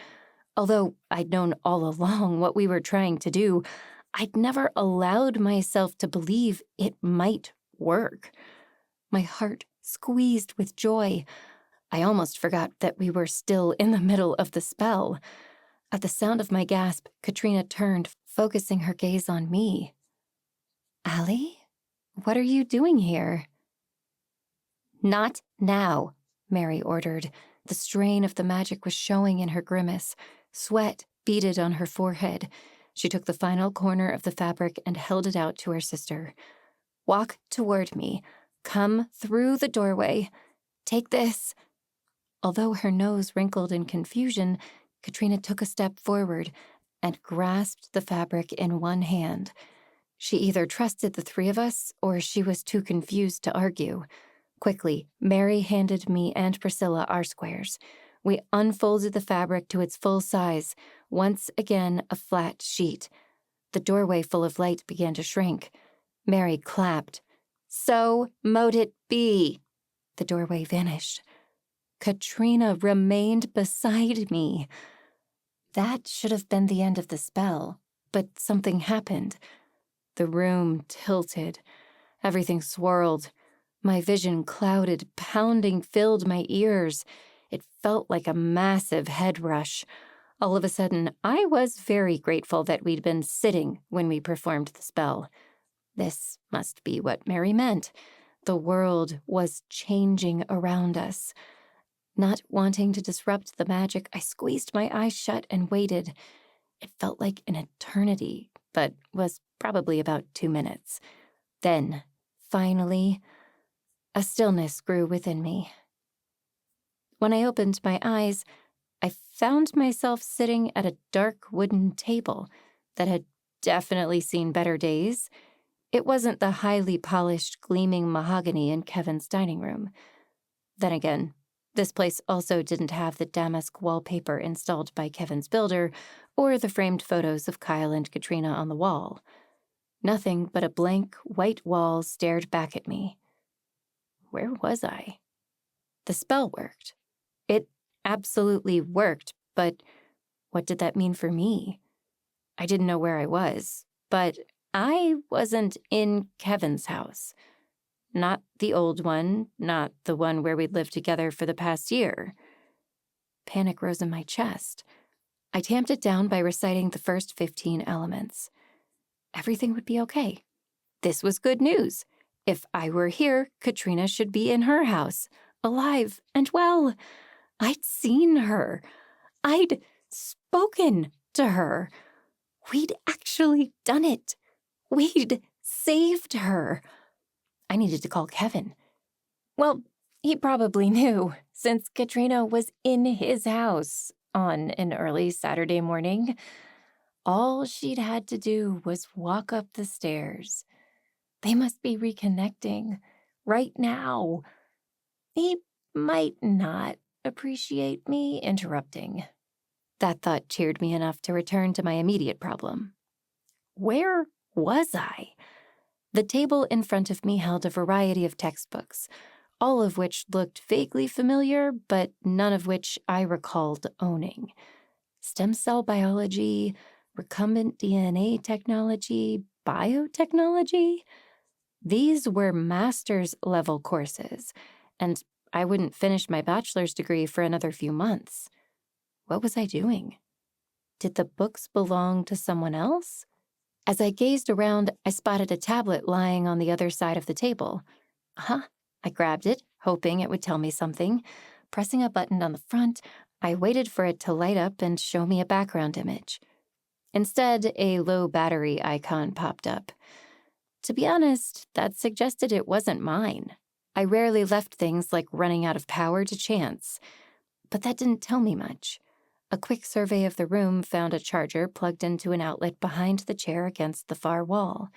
Speaker 2: Although I'd known all along what we were trying to do, I'd never allowed myself to believe it might work. My heart squeezed with joy. I almost forgot that we were still in the middle of the spell. At the sound of my gasp, Katrina turned, focusing her gaze on me. "Allie, what are you doing here?" "Not now," Mary ordered. The strain of the magic was showing in her grimace. Sweat beaded on her forehead. She took the final corner of the fabric and held it out to her sister. "Walk toward me. Come through the doorway. Take this." Although her nose wrinkled in confusion, Katrina took a step forward and grasped the fabric in one hand. She either trusted the three of us or she was too confused to argue. Quickly, Mary handed me and Priscilla our squares. We unfolded the fabric to its full size, once again a flat sheet. The doorway full of light began to shrink. Mary clapped. "So mote it be." The doorway vanished. Katrina remained beside me. That should have been the end of the spell, but something happened. The room tilted. Everything swirled. My vision clouded, pounding filled my ears. It felt like a massive head rush. All of a sudden, I was very grateful that we'd been sitting when we performed the spell. This must be what Mary meant. The world was changing around us. Not wanting to disrupt the magic, I squeezed my eyes shut and waited. It felt like an eternity, but was probably about 2 minutes. Then, finally, a stillness grew within me. When I opened my eyes, I found myself sitting at a dark wooden table that had definitely seen better days. It wasn't the highly polished, gleaming mahogany in Kevin's dining room. Then again, this place also didn't have the damask wallpaper installed by Kevin's builder or the framed photos of Kyle and Katrina on the wall. Nothing but a blank, white wall stared back at me. Where was I? The spell worked. It absolutely worked, but what did that mean for me? I didn't know where I was, but I wasn't in Kevin's house. Not the old one, not the one where we'd lived together for the past year. Panic rose in my chest. I tamped it down by reciting the first 15 elements. Everything would be okay. This was good news. If I were here, Katrina should be in her house, alive and well. I'd seen her. I'd spoken to her. We'd actually done it. We'd saved her. I needed to call Kevin. Well, he probably knew, since Katrina was in his house on an early Saturday morning. All she'd had to do was walk up the stairs. They must be reconnecting right now. He might not appreciate me interrupting. That thought cheered me enough to return to my immediate problem. Where was I? The table in front of me held a variety of textbooks, all of which looked vaguely familiar, but none of which I recalled owning. Stem cell biology, recombinant DNA technology, biotechnology. These were master's level courses, and I wouldn't finish my bachelor's degree for another few months. What was I doing? Did the books belong to someone else? As I gazed around, I spotted a tablet lying on the other side of the table. I grabbed it, hoping it would tell me something. Pressing a button on the front, I waited for it to light up and show me a background image. Instead, a low battery icon popped up. To be honest, that suggested it wasn't mine. I rarely left things like running out of power to chance. But that didn't tell me much. A quick survey of the room found a charger plugged into an outlet behind the chair against the far wall.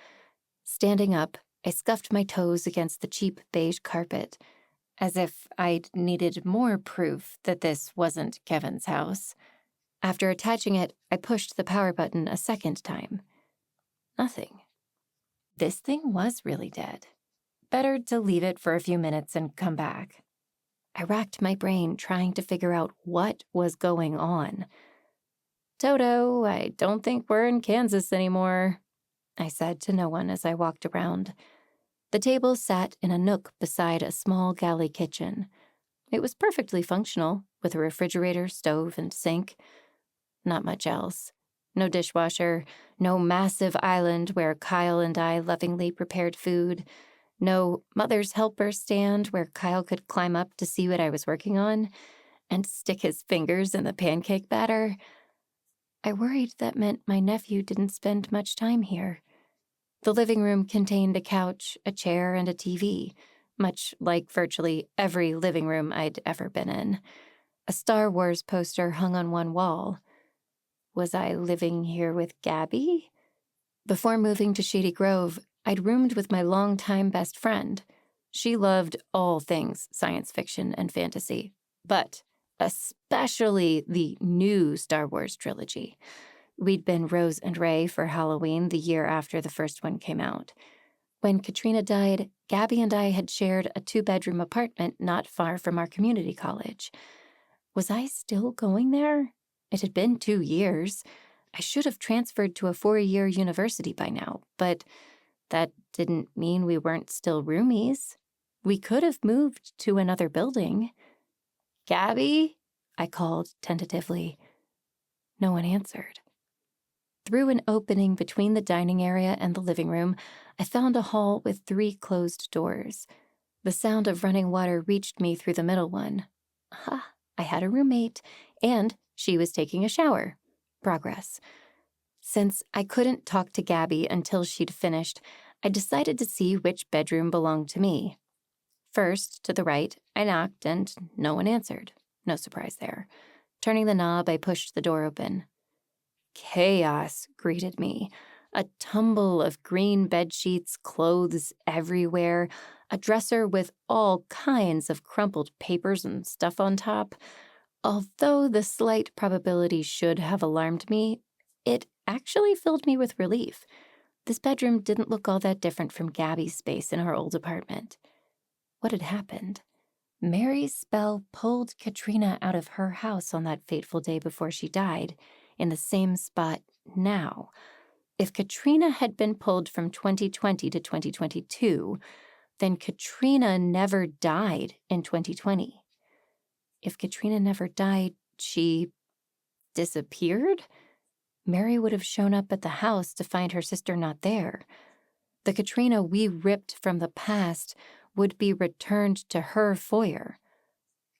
Speaker 2: Standing up, I scuffed my toes against the cheap beige carpet, as if I'd needed more proof that this wasn't Kevin's house. After attaching it, I pushed the power button a second time. Nothing. This thing was really dead. Better to leave it for a few minutes and come back. I racked my brain trying to figure out what was going on. "Toto, I don't think we're in Kansas anymore," I said to no one as I walked around. The table sat in a nook beside a small galley kitchen. It was perfectly functional, with a refrigerator, stove, and sink. Not much else. No dishwasher, no massive island where Kyle and I lovingly prepared food, no mother's helper stand where Kyle could climb up to see what I was working on and stick his fingers in the pancake batter. I worried that meant my nephew didn't spend much time here. The living room contained a couch, a chair, and a TV, much like virtually every living room I'd ever been in. A Star Wars poster hung on one wall. Was I living here with Gabby? Before moving to Shady Grove, I'd roomed with my longtime best friend. She loved all things science fiction and fantasy, but especially the new Star Wars trilogy. We'd been Rose and Ray for Halloween the year after the first one came out. When Katrina died, Gabby and I had shared a 2-bedroom apartment not far from our community college. Was I still going there? It had been 2 years. I should have transferred to a 4-year university by now, but that didn't mean we weren't still roomies. We could have moved to another building. "Gabby?" I called tentatively. No one answered. Through an opening between the dining area and the living room, I found a hall with 3 closed doors. The sound of running water reached me through the middle one. I had a roommate, and she was taking a shower. Progress. Since I couldn't talk to Gabby until she'd finished, I decided to see which bedroom belonged to me. First, to the right, I knocked, and no one answered. No surprise there. Turning the knob, I pushed the door open. Chaos greeted me. A tumble of green bedsheets, clothes everywhere, a dresser with all kinds of crumpled papers and stuff on top. Although the slight probability should have alarmed me, it actually filled me with relief. This bedroom didn't look all that different from Gabby's space in her old apartment. What had happened? Mary's spell pulled Katrina out of her house on that fateful day before she died, in the same spot now. If Katrina had been pulled from 2020 to 2022, then Katrina never died in 2020. If Katrina never died, she disappeared? Mary would have shown up at the house to find her sister not there. The Katrina we ripped from the past would be returned to her foyer.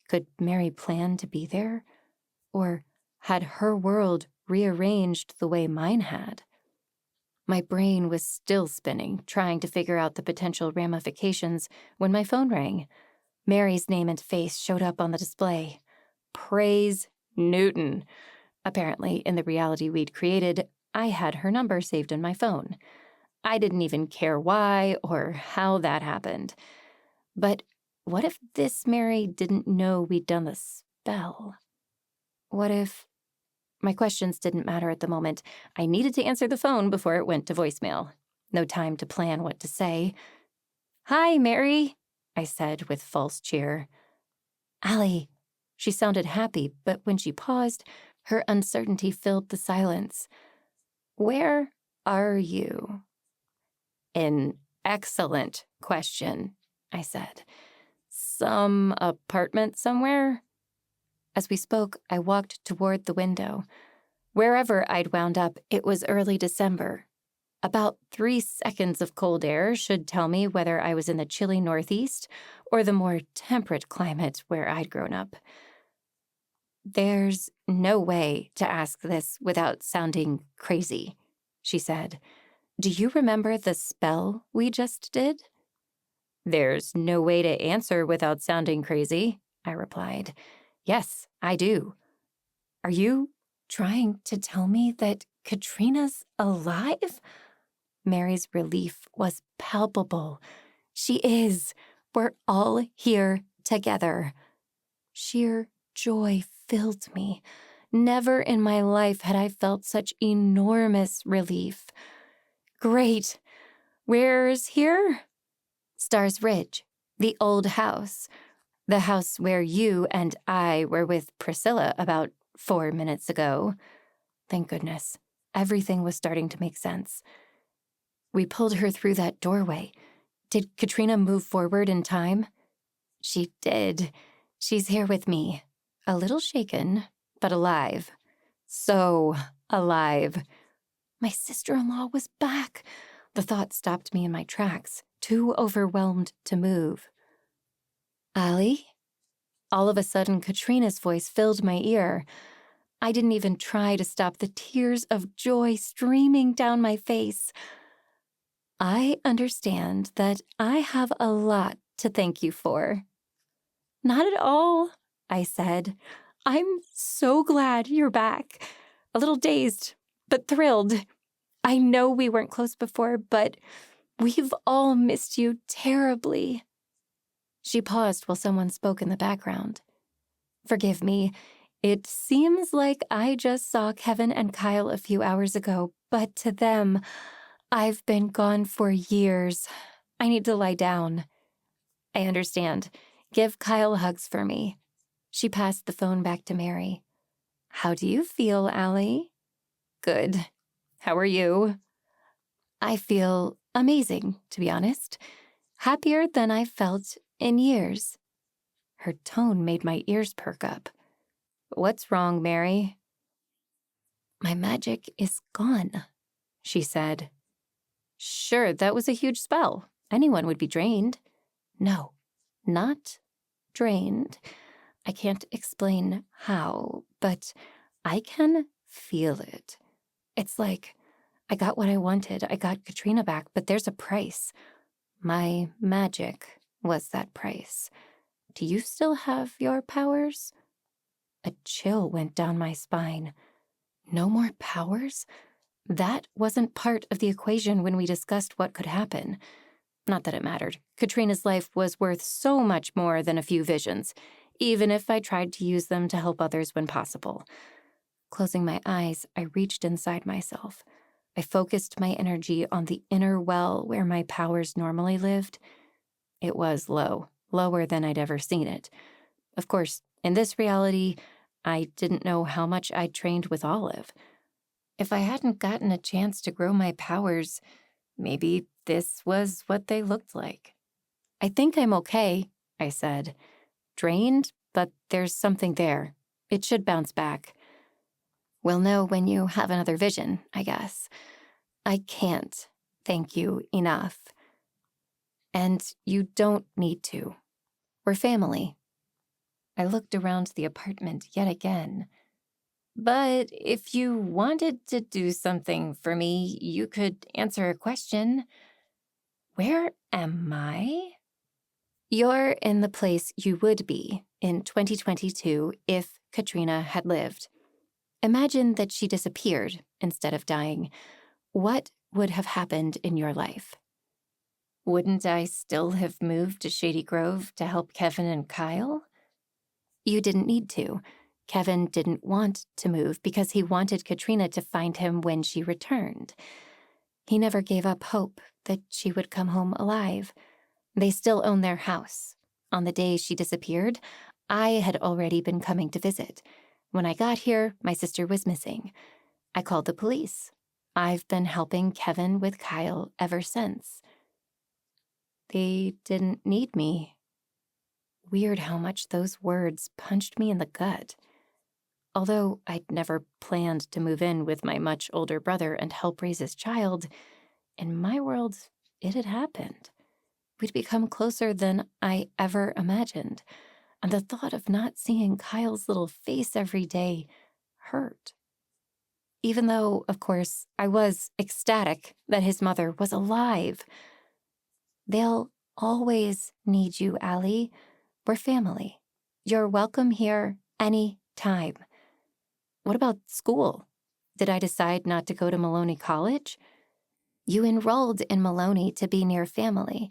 Speaker 2: Could Mary plan to be there? Or had her world rearranged the way mine had? My brain was still spinning, trying to figure out the potential ramifications, when my phone rang. Mary's name and face showed up on the display. Praise Newton. Apparently, in the reality we'd created, I had her number saved in my phone. I didn't even care why or how that happened. But what if this Mary didn't know we'd done the spell? What if... My questions didn't matter at the moment. I needed to answer the phone before it went to voicemail. No time to plan what to say. "Hi, Mary," I said with false cheer. "Allie." She sounded happy, but when she paused, her uncertainty filled the silence. "Where are you?" "An excellent question," I said. "Some apartment somewhere?" As we spoke, I walked toward the window. Wherever I'd wound up, it was early December. About 3 seconds of cold air should tell me whether I was in the chilly Northeast or the more temperate climate where I'd grown up. "There's no way to ask this without sounding crazy," she said. "Do you remember the spell we just did?" "There's no way to answer without sounding crazy," I replied. "Yes, I do." "Are you trying to tell me that Katrina's alive?" Mary's relief was palpable. "She is. We're all here together." Sheer joy filled me. Never in my life had I felt such enormous relief. "Great. Where's here?" "Stars Ridge, the old house. The house where you and I were with Priscilla about 4 minutes ago." Thank goodness. Everything was starting to make sense. "We pulled her through that doorway. Did Katrina move forward in time?" "She did. She's here with me. A little shaken, but alive. So alive." My sister-in-law was back. The thought stopped me in my tracks, too overwhelmed to move. "Allie?" All of a sudden, Katrina's voice filled my ear. I didn't even try to stop the tears of joy streaming down my face. "I understand that I have a lot to thank you for." "Not at all," I said. "I'm so glad you're back. A little dazed, but thrilled. I know we weren't close before, but we've all missed you terribly." She paused while someone spoke in the background. "Forgive me. It seems like I just saw Kevin and Kyle a few hours ago, but to them, I've been gone for years. I need to lie down." "I understand. Give Kyle hugs for me." She passed the phone back to Mary. "How do you feel, Allie?" "Good. How are you?" "I feel amazing, to be honest. Happier than I've felt in years." Her tone made my ears perk up. "What's wrong, Mary?" "My magic is gone," she said. "Sure, that was a huge spell. Anyone would be drained." "No, not drained. I can't explain how, but I can feel it. It's like I got what I wanted. I got Katrina back, but there's a price. My magic was that price. Do you still have your powers? A chill went down my spine. No more powers? That wasn't part of the equation when we discussed what could happen. Not that it mattered. Katrina's life was worth so much more than a few visions, even if I tried to use them to help others when possible. Closing my eyes, I reached inside myself. I focused my energy on the inner well where my powers normally lived. It was low, lower than I'd ever seen it. Of course, in this reality, I didn't know how much I'd trained with Olive. If I hadn't gotten a chance to grow my powers, maybe this was what they looked like. I think I'm okay, I said. Drained, but there's something there. It should bounce back. We'll know when you have another vision, I guess. I can't thank you enough. And you don't need to. We're family. I looked around the apartment yet again. But if you wanted to do something for me, you could answer a question. Where am I? You're in the place you would be in 2022 if Katrina had lived. Imagine that she disappeared instead of dying. What would have happened in your life? Wouldn't I still have moved to Shady Grove to help Kevin and Kyle? You didn't need to. Kevin didn't want to move because he wanted Katrina to find him when she returned. He never gave up hope that she would come home alive. They still own their house. On the day she disappeared, I had already been coming to visit. When I got here, my sister was missing. I called the police. I've been helping Kevin with Kyle ever since. They didn't need me. Weird how much those words punched me in the gut. Although I'd never planned to move in with my much older brother and help raise his child, in my world, it had happened. We'd become closer than I ever imagined, and the thought of not seeing Kyle's little face every day hurt. Even though, of course, I was ecstatic that his mother was alive. They'll always need you, Allie. We're family. You're welcome here any time. What about school? Did I decide not to go to Maloney College? You enrolled in Maloney to be near family.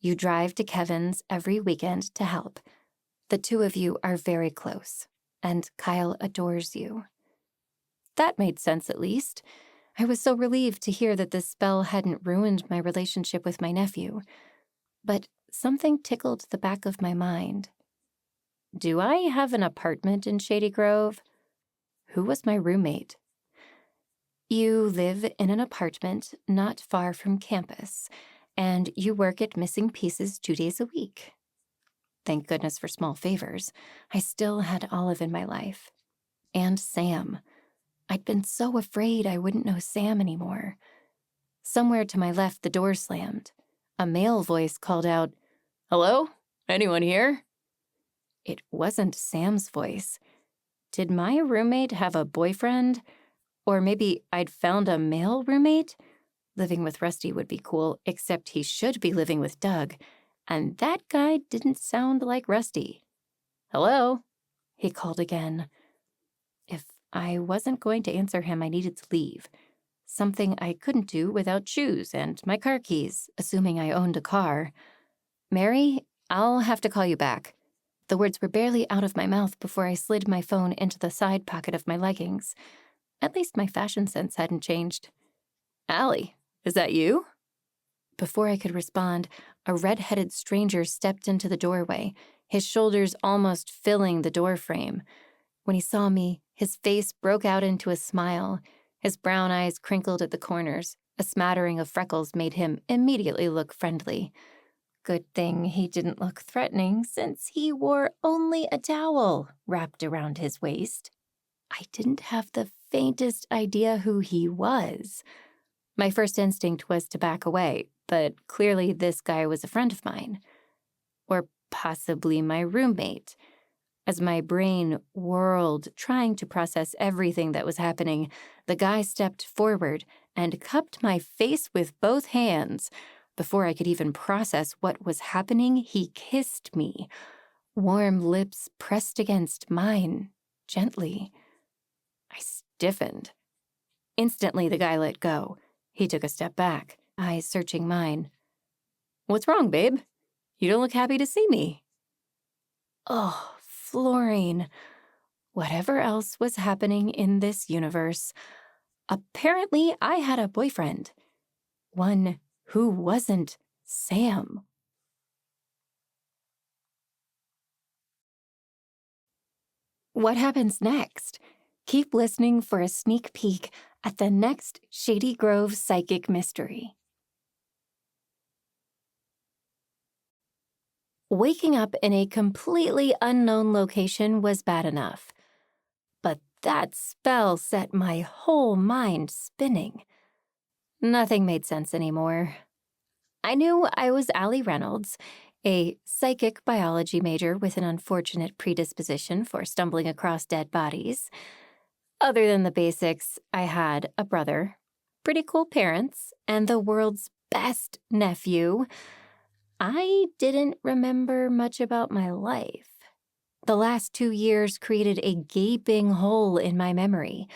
Speaker 2: You drive to Kevin's every weekend to help. The two of you are very close, and Kyle adores you. That made sense, at least. I was so relieved to hear that this spell hadn't ruined my relationship with my nephew. But something tickled the back of my mind. Do I have an apartment in Shady Grove? Who was my roommate? You live in an apartment not far from campus, and you work at Missing Pieces 2 days a week. Thank goodness for small favors. I still had Olive in my life. And Sam. I'd been so afraid I wouldn't know Sam anymore. Somewhere to my left, the door slammed. A male voice called out, "Hello? Anyone here?" It wasn't Sam's voice. Did my roommate have a boyfriend? Or maybe I'd found a male roommate? Living with Rusty would be cool, except he should be living with Doug. And that guy didn't sound like Rusty. "Hello?" he called again. If I wasn't going to answer him, I needed to leave. Something I couldn't do without shoes and my car keys, assuming I owned a car. "Mary, I'll have to call you back." The words were barely out of my mouth before I slid my phone into the side pocket of my leggings. At least my fashion sense hadn't changed. "Allie, is that you?" Before I could respond, a red-headed stranger stepped into the doorway, his shoulders almost filling the doorframe. When he saw me, his face broke out into a smile. His brown eyes crinkled at the corners. A smattering of freckles made him immediately look friendly. Good thing he didn't look threatening, since he wore only a towel wrapped around his waist. I didn't have the faintest idea who he was. My first instinct was to back away, but clearly this guy was a friend of mine. Or possibly my roommate. As my brain whirled, trying to process everything that was happening, the guy stepped forward and cupped my face with both hands. Before I could even process what was happening, he kissed me. Warm lips pressed against mine, gently. I stiffened. Instantly, the guy let go. He took a step back, eyes searching mine. "What's wrong, babe? You don't look happy to see me." Oh, Florine. Whatever else was happening in this universe, apparently I had a boyfriend. One who wasn't Sam. What happens next? Keep listening for a sneak peek at the next Shady Grove Psychic Mystery. Waking up in a completely unknown location was bad enough. But that spell set my whole mind spinning. Nothing made sense anymore. I knew I was Allie Reynolds, a psychic biology major with an unfortunate predisposition for stumbling across dead bodies. Other than the basics, I had a brother, pretty cool parents, and the world's best nephew. I didn't remember much about my life. The last 2 years created a gaping hole in my memory,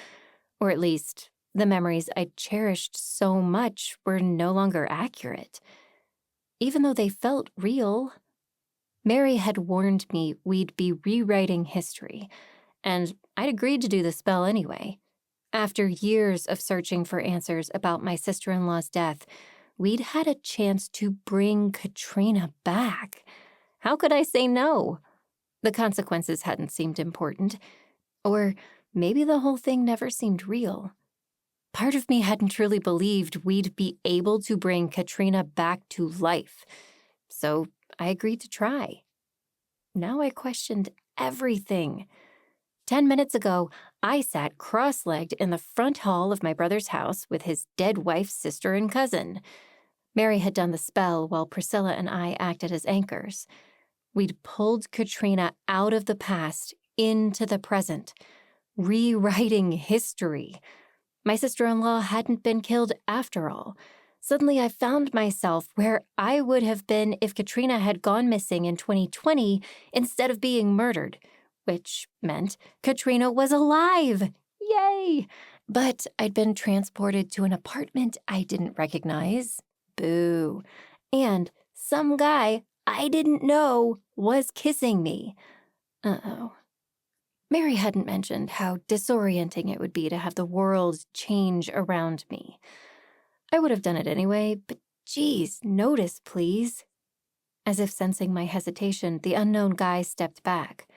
Speaker 2: or at least the memories I cherished so much were no longer accurate, even though they felt real. Mary had warned me we'd be rewriting history, and I'd agreed to do the spell anyway. After years of searching for answers about my sister-in-law's death, we'd had a chance to bring Katrina back. How could I say no? The consequences hadn't seemed important, or maybe the whole thing never seemed real. Part of me hadn't truly believed we'd be able to bring Katrina back to life, so I agreed to try. Now I questioned everything. 10 minutes ago, I sat cross-legged in the front hall of my brother's house with his dead wife's sister and cousin. Mary had done the spell while Priscilla and I acted as anchors. We'd pulled Katrina out of the past into the present, rewriting history. My sister-in-law hadn't been killed after all. Suddenly, I found myself where I would have been if Katrina had gone missing in 2020 instead of being murdered, which meant Katrina was alive. Yay! But I'd been transported to an apartment I didn't recognize. Boo. And some guy I didn't know was kissing me. Uh-oh. Mary hadn't mentioned how disorienting it would be to have the world change around me. I would have done it anyway, but geez, notice, please. As if sensing my hesitation, the unknown guy stepped back.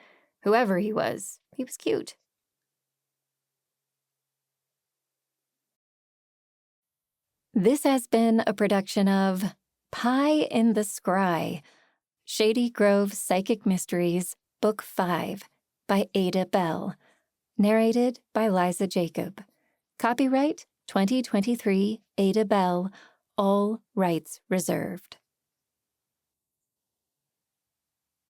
Speaker 2: Whoever he was cute. This has been a production of PIE in the Scry, Shady Grove Psychic Mysteries, Book 5, by Ada Bell. Narrated by Liza Jacob. Copyright 2023 Ada Bell. All rights reserved.